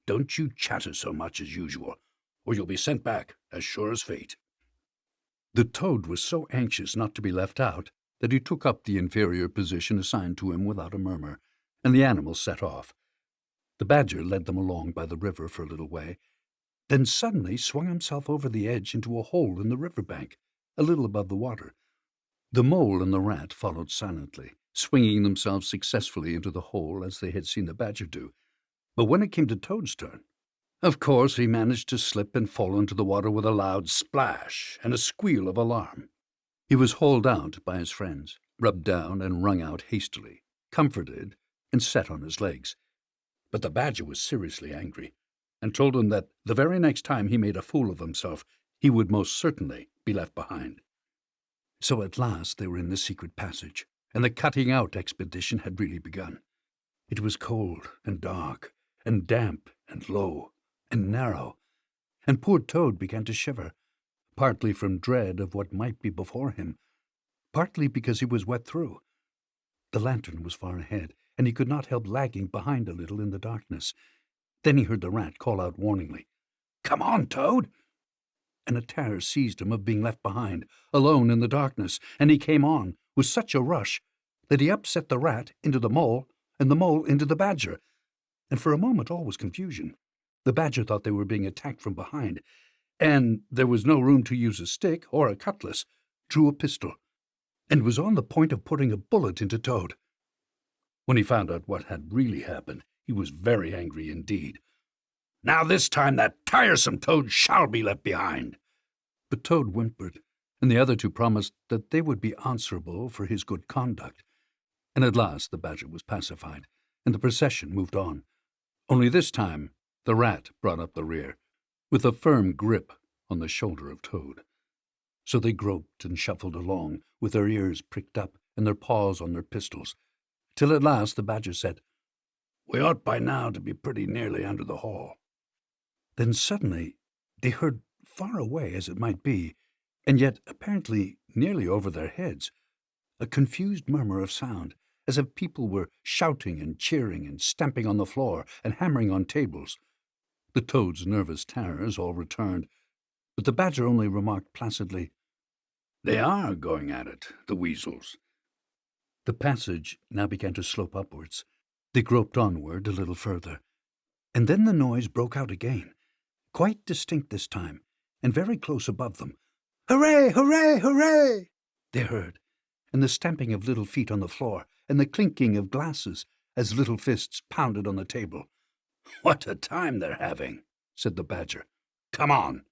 don't you chatter so much as usual, or you'll be sent back as sure as fate." The Toad was so anxious not to be left out that he took up the inferior position assigned to him without a murmur, and the animals set off. The badger led them along by the river for a little way, then suddenly swung himself over the edge into a hole in the river bank, a little above the water. The mole and the rat followed silently, swinging themselves successfully into the hole as they had seen the badger do. But when it came to Toad's turn, of course he managed to slip and fall into the water with a loud splash and a squeal of alarm. He was hauled out by his friends, rubbed down and wrung out hastily, comforted, and set on his legs. But the badger was seriously angry, and told him that the very next time he made a fool of himself, he would most certainly be left behind. So at last they were in the secret passage, and the cutting-out expedition had really begun. It was cold and dark, and damp and low and narrow, and poor Toad began to shiver, partly from dread of what might be before him, partly because he was wet through. The lantern was far ahead, and he could not help lagging behind a little in the darkness. Then he heard the rat call out warningly, "Come on, Toad!" And a terror seized him of being left behind, alone in the darkness, and he came on with such a rush that he upset the rat into the mole and the mole into the badger, and for a moment all was confusion. The badger thought they were being attacked from behind, and there was no room to use a stick or a cutlass, drew a pistol, and was on the point of putting a bullet into Toad. When he found out what had really happened, he was very angry indeed. "Now this time that tiresome Toad shall be left behind." But Toad whimpered, and the other two promised that they would be answerable for his good conduct. And at last the badger was pacified, and the procession moved on. Only this time the rat brought up the rear, with a firm grip on the shoulder of Toad. So they groped and shuffled along, with their ears pricked up and their paws on their pistols, till at last the badger said, "We ought by now to be pretty nearly under the hall." Then suddenly they heard, far away as it might be, and yet apparently nearly over their heads, a confused murmur of sound, as if people were shouting and cheering and stamping on the floor and hammering on tables. The Toad's nervous terrors all returned, but the badger only remarked placidly, "They are going at it, the weasels." The passage now began to slope upwards. They groped onward a little further, and then the noise broke out again, quite distinct this time, and very close above them. "Hooray, hooray, hooray!" they heard, and the stamping of little feet on the floor, and the clinking of glasses as little fists pounded on the table. "What a time they're having," said the badger. "Come on."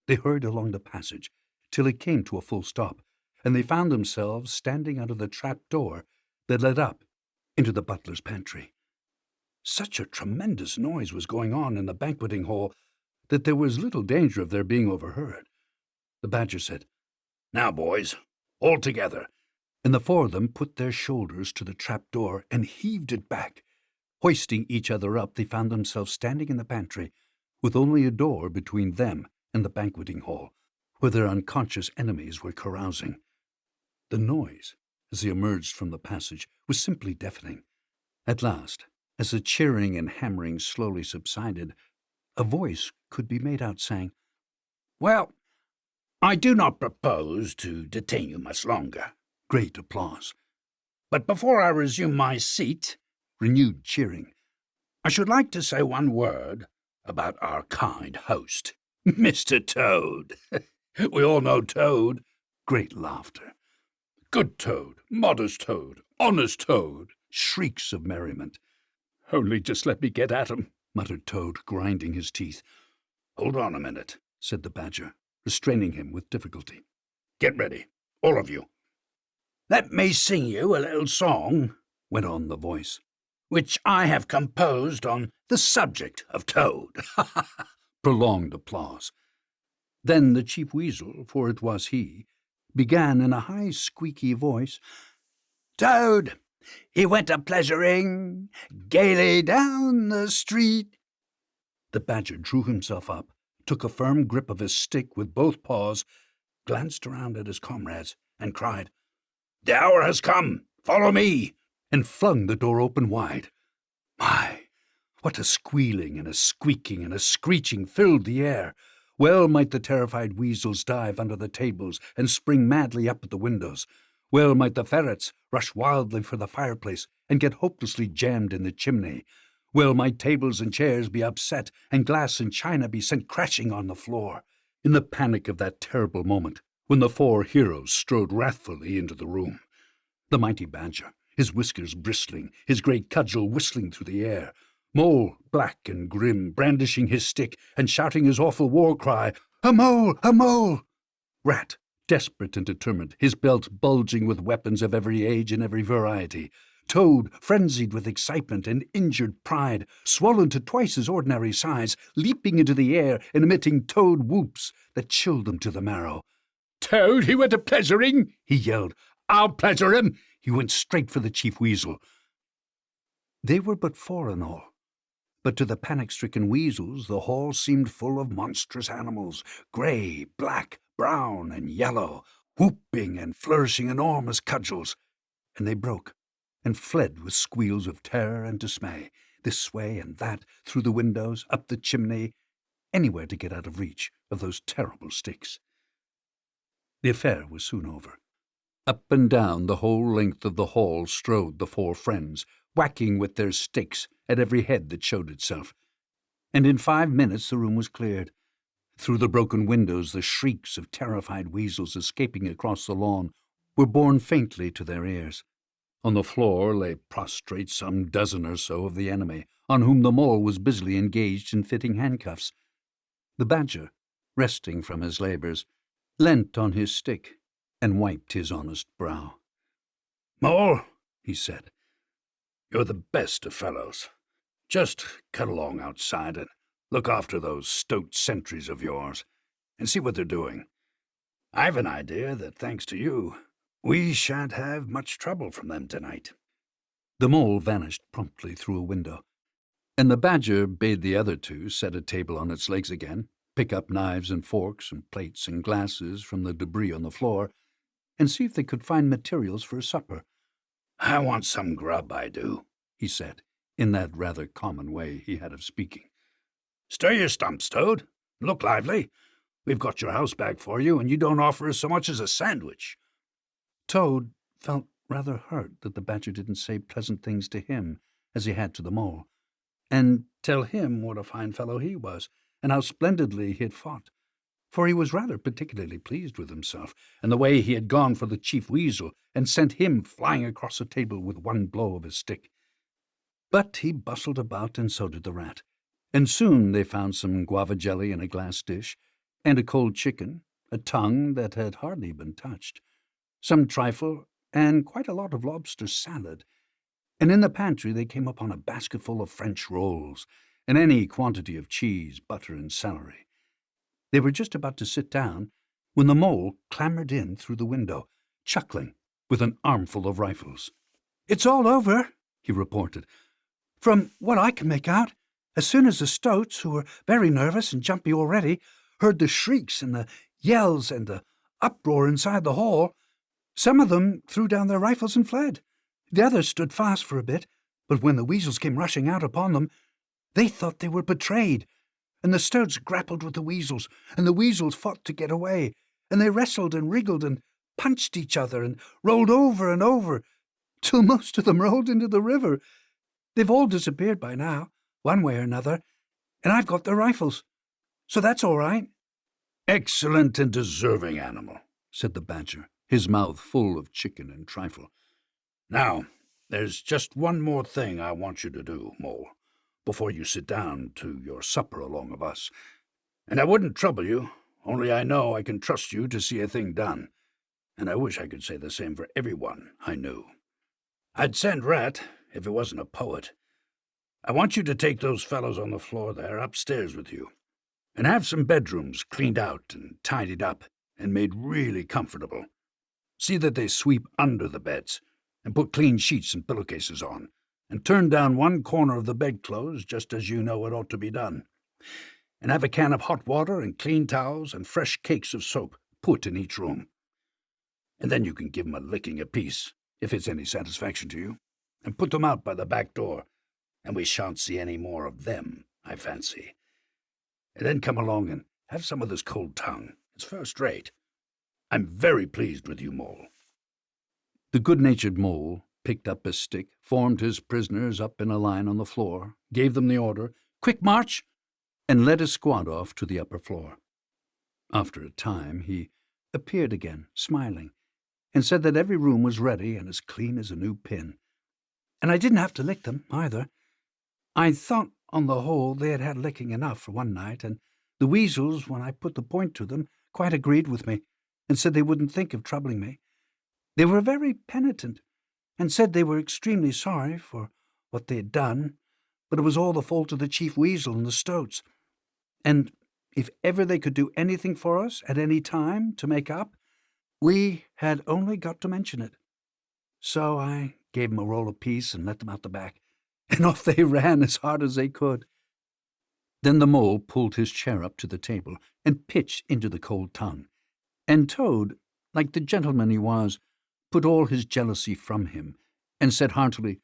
They hurried along the passage till it came to a full stop, and they found themselves standing under the trap door that led up into the butler's pantry. Such a tremendous noise was going on in the banqueting hall that there was little danger of their being overheard. The badger said, "Now, boys, all together," and the four of them put their shoulders to the trap door and heaved it back. Hoisting each other up, they found themselves standing in the pantry, with only a door between them and the banqueting hall, where their unconscious enemies were carousing. The noise, as they emerged from the passage, was simply deafening. At last, as the cheering and hammering slowly subsided, a voice could be made out saying, "Well, I do not propose to detain you much longer." Great applause. "But before I resume my seat," renewed cheering, "I should like to say one word about our kind host, Mr. Toad." "We all know Toad." Great laughter. "Good Toad, modest Toad, honest Toad." Shrieks of merriment. "Only just let me get at him," muttered Toad, grinding his teeth. "Hold on a minute," said the badger, restraining him with difficulty. "Get ready, all of you. Let me sing you a little song," went on the voice, "which I have composed on the subject of Toad." Prolonged applause. Then the chief weasel, for it was he, began in a high squeaky voice, "Toad, he went a-pleasuring gaily down the street." The badger drew himself up, took a firm grip of his stick with both paws, glanced around at his comrades, and cried, "The hour has come! Follow me!" and flung the door open wide. My, what a squealing and a squeaking and a screeching filled the air! Well might the terrified weasels dive under the tables and spring madly up at the windows. Well might the ferrets rush wildly for the fireplace and get hopelessly jammed in the chimney. Well might tables and chairs be upset and glass and china be sent crashing on the floor. In the panic of that terrible moment, when the four heroes strode wrathfully into the room, the mighty badger, his whiskers bristling, his great cudgel whistling through the air, Mole, black and grim, brandishing his stick and shouting his awful war cry, "A mole! A mole!" Rat, desperate and determined, his belt bulging with weapons of every age and every variety. Toad, frenzied with excitement and injured pride, swollen to twice his ordinary size, leaping into the air and emitting toad whoops that chilled them to the marrow. "Toad, he went a-pleasuring!" he yelled. "I'll pleasure him!" He went straight for the chief weasel. They were but four in all, but to the panic-stricken weasels the hall seemed full of monstrous animals, grey, black, brown, and yellow, whooping and flourishing enormous cudgels, and they broke and fled with squeals of terror and dismay, this way and that, through the windows, up the chimney, anywhere to get out of reach of those terrible sticks. The affair was soon over. Up and down the whole length of the hall strode the four friends, whacking with their sticks at every head that showed itself, and in 5 minutes the room was cleared. Through the broken windows the shrieks of terrified weasels escaping across the lawn were borne faintly to their ears. On the floor lay prostrate some dozen or so of the enemy, on whom the mole was busily engaged in fitting handcuffs. The badger, resting from his labours, leant on his stick and wiped his honest brow. "Mole, he said. "You're the best of fellows. Just cut along outside and look after those stoat sentries of yours, and see what they're doing. I've an idea that, thanks to you, we shan't have much trouble from them tonight." The mole vanished promptly through a window, and the badger bade the other two set a table on its legs again, pick up knives and forks and plates and glasses from the debris on the floor, and see if they could find materials for a supper. "I want some grub, I do," he said, in that rather common way he had of speaking. "Stir your stumps, Toad. Look lively. We've got your house back for you, and you don't offer us so much as a sandwich." Toad felt rather hurt that the badger didn't say pleasant things to him as he had to the mole, and tell him what a fine fellow he was, and how splendidly he had fought, for he was rather particularly pleased with himself, and the way he had gone for the chief weasel and sent him flying across the table with one blow of his stick. But he bustled about, and so did the rat, and soon they found some guava jelly in a glass dish, and a cold chicken, a tongue that had hardly been touched, some trifle, and quite a lot of lobster salad. And in the pantry they came upon a basketful of French rolls, and any quantity of cheese, butter, and celery. They were just about to sit down when the mole clambered in through the window, chuckling, with an armful of rifles. "It's all over," he reported. "From what I can make out, as soon as the stoats, who were very nervous and jumpy already, heard the shrieks and the yells and the uproar inside the hall, some of them threw down their rifles and fled. The others stood fast for a bit, but when the weasels came rushing out upon them, they thought they were betrayed, and the stoats grappled with the weasels, and the weasels fought to get away, and they wrestled and wriggled and punched each other and rolled over and over, till most of them rolled into the river. They've all disappeared by now, one way or another, and I've got their rifles, so that's all right." "Excellent and deserving animal," said the badger, his mouth full of chicken and trifle. "Now, there's just one more thing I want you to do, Mole, before you sit down to your supper along of us. And I wouldn't trouble you, only I know I can trust you to see a thing done, and I wish I could say the same for everyone I knew. I'd send Rat if it wasn't a poet. I want you to take those fellows on the floor there upstairs with you, and have some bedrooms cleaned out and tidied up and made really comfortable. See that they sweep under the beds, and put clean sheets and pillowcases on, and turn down one corner of the bedclothes just as you know it ought to be done. And have a can of hot water and clean towels and fresh cakes of soap put in each room. And then you can give 'em a licking apiece, if it's any satisfaction to you, and put them out by the back door, and we shan't see any more of them, I fancy. And then come along and have some of this cold tongue. It's first rate. I'm very pleased with you, Mole." The good-natured mole picked up his stick, formed his prisoners up in a line on the floor, gave them the order, "Quick march!" and led his squad off to the upper floor. After a time he appeared again, smiling, and said that every room was ready and as clean as a new pin. And I didn't have to lick them, either. I thought, on the whole, they had had licking enough for one night, and the weasels, when I put the point to them, quite agreed with me, and said they wouldn't think of troubling me. They were very penitent, and said they were extremely sorry for what they had done, but it was all the fault of the chief weasel and the stoats, and if ever they could do anything for us at any time to make up, we had only got to mention it. So I gave 'em a roll apiece and let them out the back, and off they ran as hard as they could. Then the mole pulled his chair up to the table and pitched into the cold tongue, and Toad, like the gentleman he was, put all his jealousy from him, and said heartily,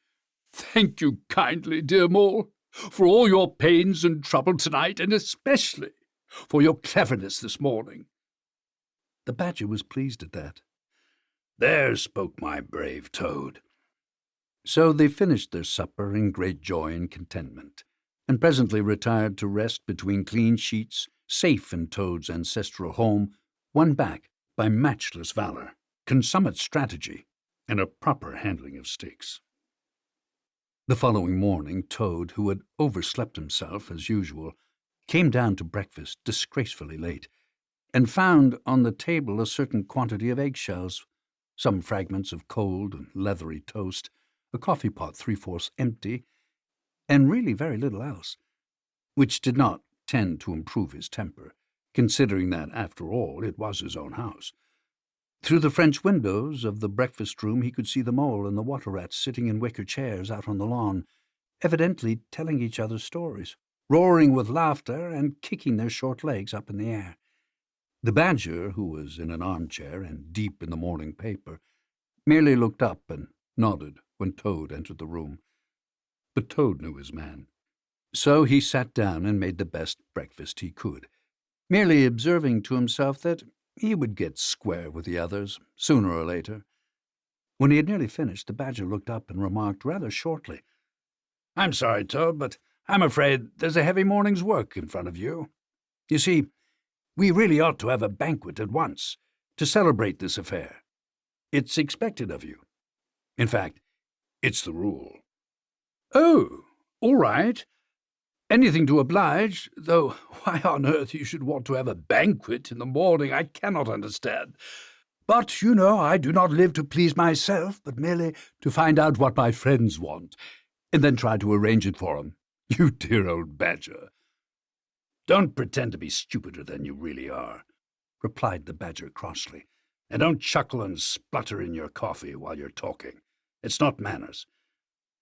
"Thank you kindly, dear Mole, for all your pains and trouble tonight, and especially for your cleverness this morning." The badger was pleased at that. "There spoke my brave Toad." So they finished their supper in great joy and contentment, and presently retired to rest between clean sheets, safe in Toad's ancestral home, won back by matchless valor, consummate strategy, and a proper handling of sticks. The following morning, Toad, who had overslept himself as usual, came down to breakfast disgracefully late, and found on the table a certain quantity of eggshells, some fragments of cold and leathery toast, a coffee pot 3/4 empty, and really very little else, which did not tend to improve his temper, considering that, after all, it was his own house. Through the French windows of the breakfast-room he could see the mole and the water rats sitting in wicker chairs out on the lawn, evidently telling each other stories, roaring with laughter and kicking their short legs up in the air. The badger, who was in an armchair and deep in the morning paper, merely looked up and nodded when Toad entered the room. But Toad knew his man. So he sat down and made the best breakfast he could, merely observing to himself that he would get square with the others, sooner or later. When he had nearly finished, the badger looked up and remarked rather shortly, "I'm sorry, Toad, but I'm afraid there's a heavy morning's work in front of you. You see, we really ought to have a banquet at once, to celebrate this affair. It's expected of you. In fact, it's the rule." "Oh, all right. Anything to oblige, though why on earth you should want to have a banquet in the morning I cannot understand. But, you know, I do not live to please myself, but merely to find out what my friends want, and then try to arrange it for 'em. You dear old badger." "Don't pretend to be stupider than you really are," replied the badger crossly, "and don't chuckle and splutter in your coffee while you're talking. It's not manners.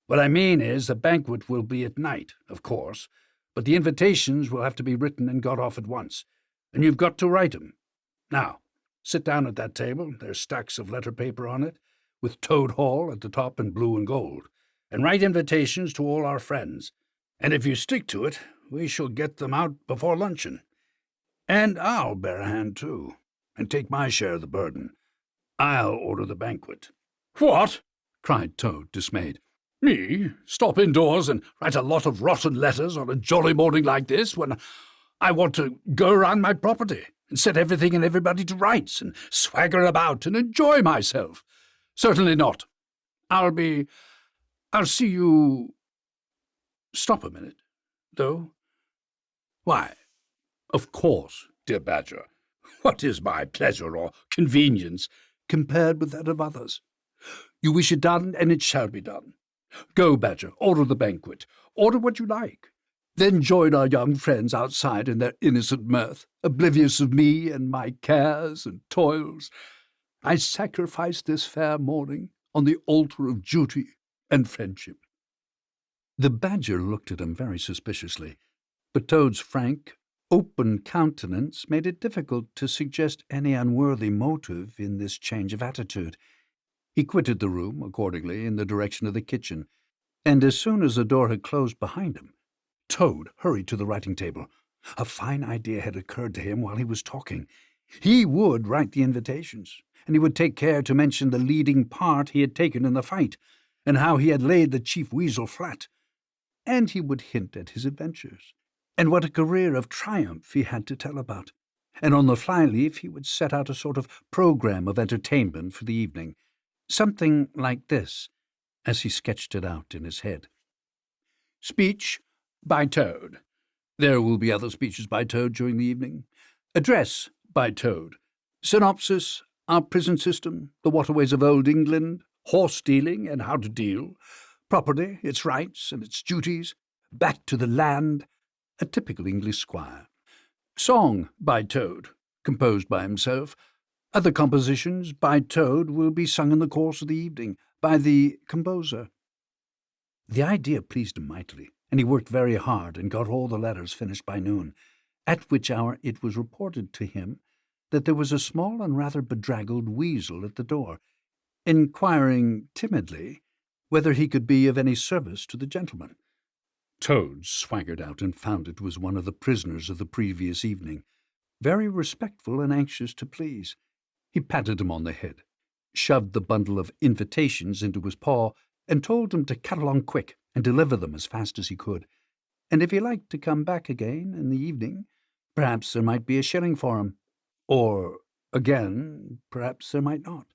What I mean is the banquet will be at night, of course, but the invitations will have to be written and got off at once, and you've got to write 'em. Now, sit down at that table, there's stacks of letter paper on it, with Toad Hall at the top in blue and gold, and write invitations to all our friends, and if you stick to it, we shall get them out before luncheon. And I'll bear a hand too, and take my share of the burden. I'll order the banquet." "What?" cried Toad, dismayed. "Me stop indoors and write a lot of rotten letters on a jolly morning like this, when I want to go round my property and set everything and everybody to rights and swagger about and enjoy myself? Certainly not. I'll see you— Stop a minute, though. Why, of course, dear badger. What is my pleasure or convenience compared with that of others? You wish it done, and it shall be done. Go, badger, order the banquet. Order what you like. Then join our young friends outside in their innocent mirth, oblivious of me and my cares and toils. I sacrifice this fair morning on the altar of duty and friendship." The badger looked at him very suspiciously, but Toad's frank, open countenance made it difficult to suggest any unworthy motive in this change of attitude. He quitted the room, accordingly, in the direction of the kitchen, and as soon as the door had closed behind him, Toad hurried to the writing table. A fine idea had occurred to him while he was talking. He would write the invitations, and he would take care to mention the leading part he had taken in the fight, and how he had laid the chief weasel flat. And he would hint at his adventures, and what a career of triumph he had to tell about. And on the flyleaf he would set out a sort of programme of entertainment for the evening, something like this, as he sketched it out in his head. Speech by Toad. There will be other speeches by Toad during the evening. Address by Toad. Synopsis, our prison system, the waterways of old England, horse dealing and how to deal, property, its rights and its duties, back to the land, a typical English squire. Song by Toad, composed by himself. Other compositions by Toad will be sung in the course of the evening by the composer. The idea pleased him mightily, and he worked very hard and got all the letters finished by noon, at which hour it was reported to him that there was a small and rather bedraggled weasel at the door, inquiring timidly whether he could be of any service to the gentleman. Toad swaggered out and found it was one of the prisoners of the previous evening, very respectful and anxious to please. He patted him on the head, shoved the bundle of invitations into his paw, and told him to cut along quick and deliver them as fast as he could, and if he liked to come back again in the evening, perhaps there might be a shilling for him, or, again, perhaps there might not.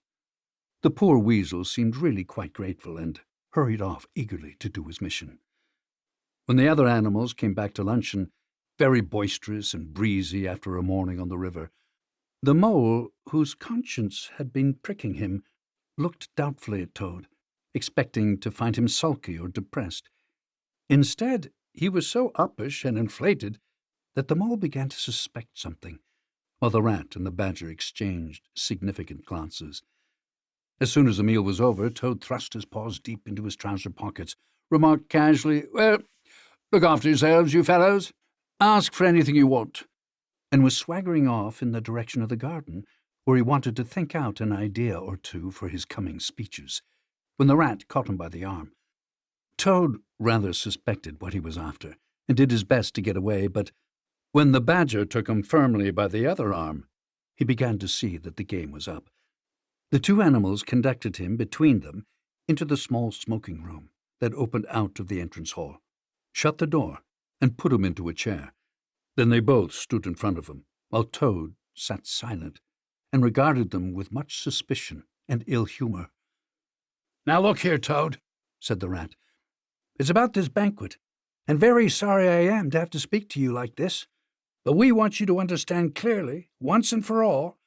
The poor weasel seemed really quite grateful, and hurried off eagerly to do his mission. When the other animals came back to luncheon, very boisterous and breezy after a morning on the river, the mole, whose conscience had been pricking him, looked doubtfully at Toad, expecting to find him sulky or depressed. Instead, he was so uppish and inflated that the mole began to suspect something, while the rat and the badger exchanged significant glances. As soon as the meal was over, Toad thrust his paws deep into his trouser pockets, remarked casually, "Well, look after yourselves, you fellows. Ask for anything you want," and was swaggering off in the direction of the garden, where he wanted to think out an idea or two for his coming speeches, when the rat caught him by the arm. Toad rather suspected what he was after, and did his best to get away, but when the badger took him firmly by the other arm, he began to see that the game was up. The two animals conducted him between them into the small smoking room that opened out of the entrance hall, shut the door, and put him into a chair. Then they both stood in front of him, while Toad sat silent and regarded them with much suspicion and ill humour. "Now look here, Toad," said the rat. "It's about this banquet, and very sorry I am to have to speak to you like this, but we want you to understand clearly, once and for all,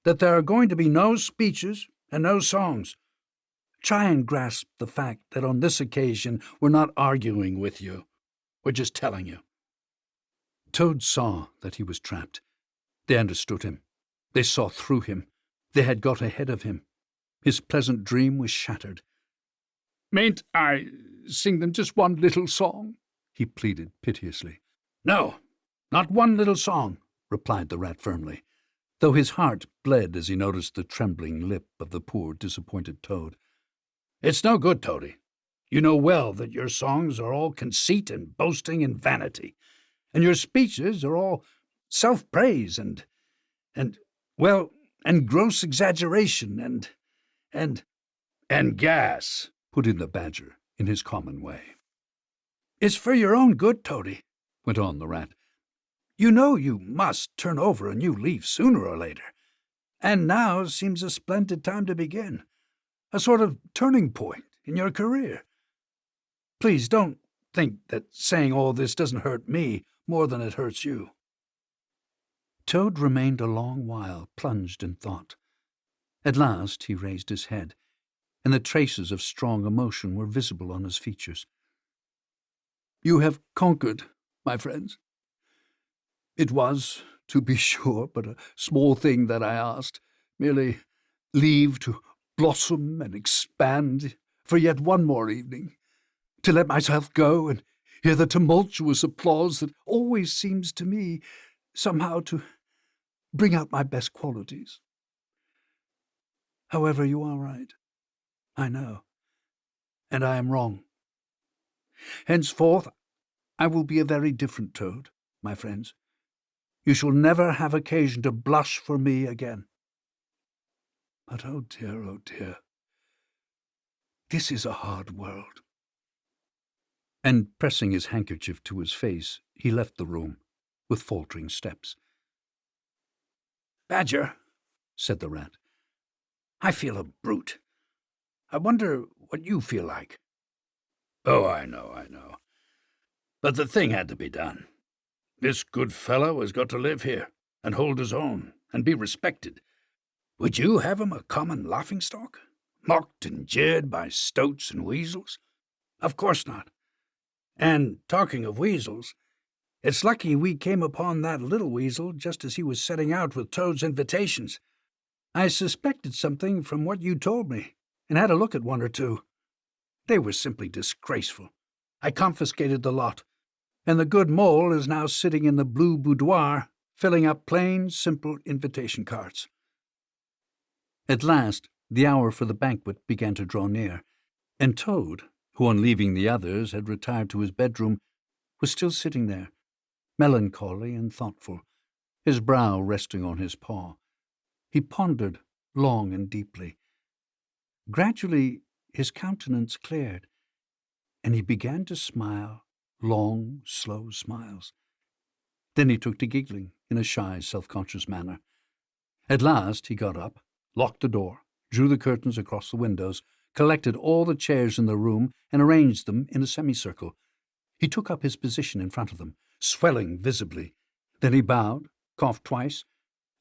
that there are going to be no speeches and no songs. Try and grasp the fact that on this occasion we're not arguing with you. We're just telling you." Toad saw that he was trapped. They understood him. They saw through him. They had got ahead of him. His pleasant dream was shattered. "Mayn't I sing them just one little song?" he pleaded piteously. "No, not one little song," replied the rat firmly, though his heart bled as he noticed the trembling lip of the poor disappointed Toad. "It's no good, Toady. You know well that your songs are all conceit and boasting and vanity, and your speeches are all self-praise and gross exaggeration and gas," put in the badger in his common way. "It's for your own good, Toady," went on the rat. "You know you must turn over a new leaf sooner or later, and now seems a splendid time to begin, a sort of turning point in your career. Please don't think that saying all this doesn't hurt me more than it hurts you." Toad remained a long while plunged in thought. At last he raised his head, and the traces of strong emotion were visible on his features. "You have conquered, my friends. It was, to be sure, but a small thing that I asked, merely leave to blossom and expand for yet one more evening, to let myself go and hear the tumultuous applause that always seems to me somehow to bring out my best qualities. However, you are right, I know, and I am wrong. Henceforth, I will be a very different Toad, my friends. You shall never have occasion to blush for me again. But oh dear, this is a hard world." And pressing his handkerchief to his face, he left the room with faltering steps. "Badger," said the rat, "I feel a brute. I wonder what you feel like." "Oh, I know. But the thing had to be done. This good fellow has got to live here, and hold his own, and be respected. Would you have him a common laughing-stock, mocked and jeered by stoats and weasels? Of course not. And talking of weasels, it's lucky we came upon that little weasel just as he was setting out with Toad's invitations. I suspected something from what you told me, and had a look at one or two. They were simply disgraceful. I confiscated the lot, and the good mole is now sitting in the blue boudoir, filling up plain, simple invitation cards." At last, the hour for the banquet began to draw near, and Toad, who on leaving the others had retired to his bedroom, was still sitting there, melancholy and thoughtful, his brow resting on his paw. He pondered long and deeply. Gradually his countenance cleared, and he began to smile long, slow smiles. Then he took to giggling in a shy, self-conscious manner. At last he got up, locked the door, drew the curtains across the windows, collected all the chairs in the room, and arranged them in a semicircle. He took up his position in front of them, swelling visibly. Then he bowed, coughed twice,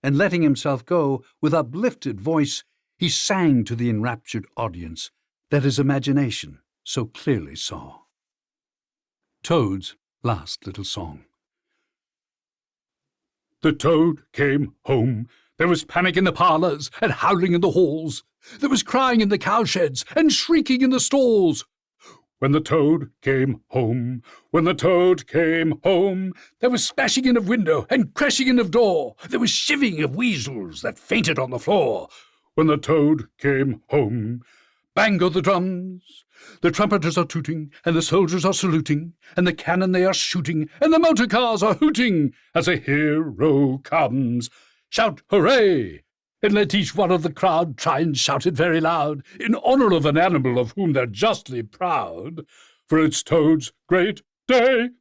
and letting himself go with uplifted voice, he sang to the enraptured audience, that his imagination so clearly saw. Toad's last little song. The toad came home. There was panic in the parlours and howling in the halls. There was crying in the cowsheds and shrieking in the stalls. When the toad came home, when the toad came home, there was smashing in of window and crashing in of door. There was shiving of weasels that fainted on the floor. When the toad came home, bang go the drums. The trumpeters are tooting, and the soldiers are saluting, and the cannon they are shooting, and the motorcars are hooting, as a hero comes. Shout hooray! And let each one of the crowd try and shout it very loud, in honour of an animal of whom they're justly proud, for it's Toad's great day.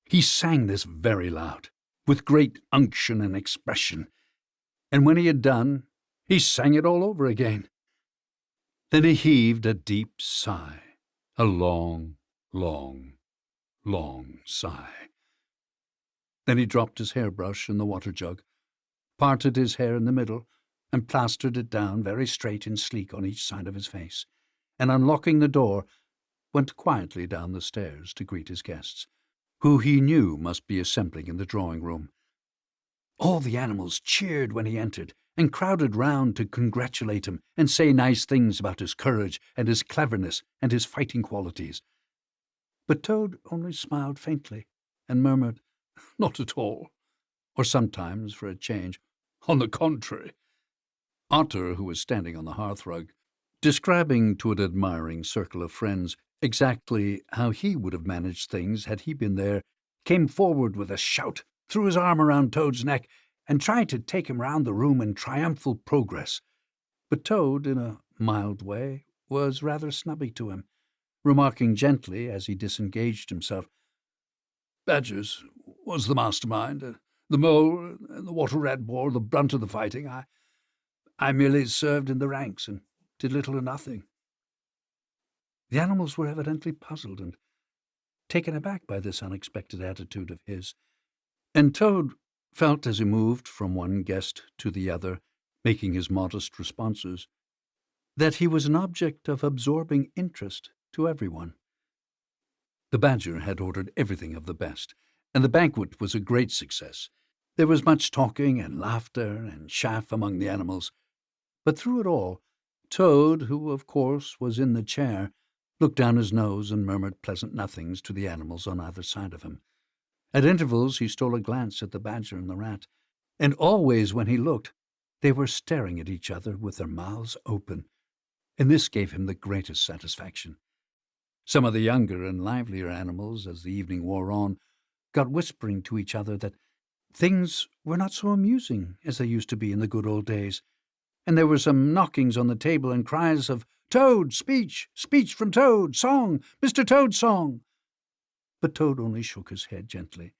He sang this very loud, with great unction and expression, and when he had done, he sang it all over again. Then he heaved a deep sigh, a long, long, long sigh. Then he dropped his hairbrush in the water jug, parted his hair in the middle, and plastered it down very straight and sleek on each side of his face, and unlocking the door, went quietly down the stairs to greet his guests, who he knew must be assembling in the drawing-room. All the animals cheered when he entered, and crowded round to congratulate him and say nice things about his courage and his cleverness and his fighting qualities. But Toad only smiled faintly and murmured, "Not at all," or sometimes, for a change, "On the contrary." Otter, who was standing on the hearthrug, describing to an admiring circle of friends exactly how he would have managed things had he been there, came forward with a shout, threw his arm around Toad's neck, and tried to take him round the room in triumphal progress. But Toad, in a mild way, was rather snubby to him, remarking gently as he disengaged himself, "Badgers was the mastermind. The mole and the water rat bore the brunt of the fighting. I merely served in the ranks and did little or nothing." The animals were evidently puzzled and taken aback by this unexpected attitude of his, and Toad felt as he moved from one guest to the other, making his modest responses, that he was an object of absorbing interest to everyone. The Badger had ordered everything of the best, and the banquet was a great success. There was much talking and laughter and chaff among the animals, but through it all, Toad, who of course was in the chair, looked down his nose and murmured pleasant nothings to the animals on either side of him. At intervals he stole a glance at the Badger and the Rat, and always when he looked, they were staring at each other with their mouths open, and this gave him the greatest satisfaction. Some of the younger and livelier animals, as the evening wore on, got whispering to each other that things were not so amusing as they used to be in the good old days, and there were some knockings on the table and cries of, "Toad, speech! Speech from Toad! Song! Mr. Toad's song!" But Toad only shook his head gently,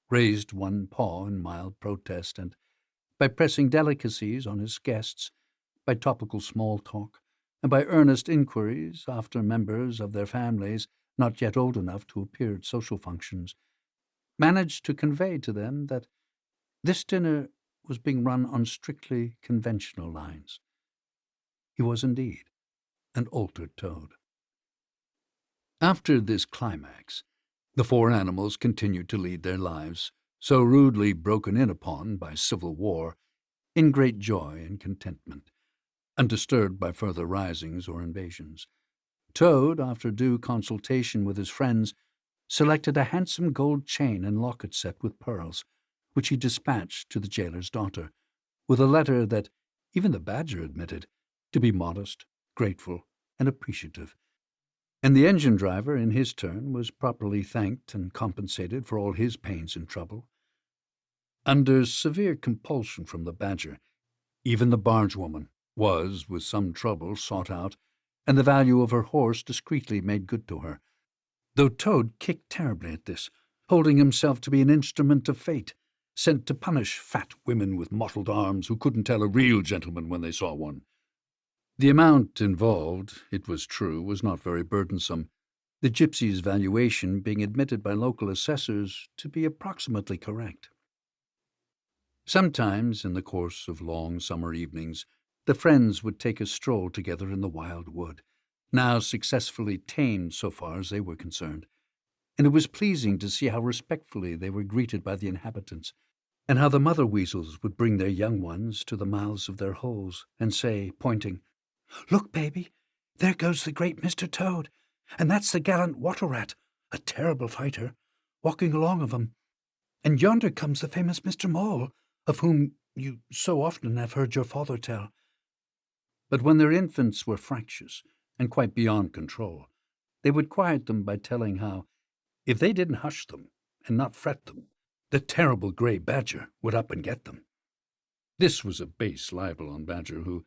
raised one paw in mild protest, and, by pressing delicacies on his guests, by topical small talk, and by earnest inquiries after members of their families not yet old enough to appear at social functions, managed to convey to them that this dinner was being run on strictly conventional lines. He was indeed an altered Toad. After this climax, the four animals continued to lead their lives, so rudely broken in upon by civil war, in great joy and contentment, undisturbed by further risings or invasions. Toad, after due consultation with his friends, selected a handsome gold chain and locket set with pearls, which he dispatched to the jailer's daughter, with a letter that even the Badger admitted to be modest, grateful, and appreciative. And the engine-driver, in his turn, was properly thanked and compensated for all his pains and trouble. Under severe compulsion from the Badger, even the bargewoman was, with some trouble, sought out, and the value of her horse discreetly made good to her, though Toad kicked terribly at this, holding himself to be an instrument of fate, sent to punish fat women with mottled arms who couldn't tell a real gentleman when they saw one. The amount involved, it was true, was not very burdensome, the gypsy's valuation being admitted by local assessors to be approximately correct. Sometimes, in the course of long summer evenings, the friends would take a stroll together in the wild wood, now successfully tamed so far as they were concerned, and it was pleasing to see how respectfully they were greeted by the inhabitants, and how the mother weasels would bring their young ones to the mouths of their holes and say, pointing, "Look, baby, there goes the great Mr. Toad, and that's the gallant water rat, a terrible fighter, walking along of 'em. And yonder comes the famous Mr. Mole, of whom you so often have heard your father tell." But when their infants were fractious and quite beyond control, they would quiet them by telling how, if they didn't hush them and not fret them, the terrible grey Badger would up and get them. This was a base libel on Badger, who,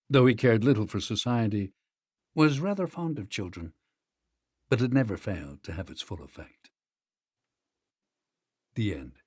though he cared little for society, was rather fond of children, but it never failed to have its full effect. The end.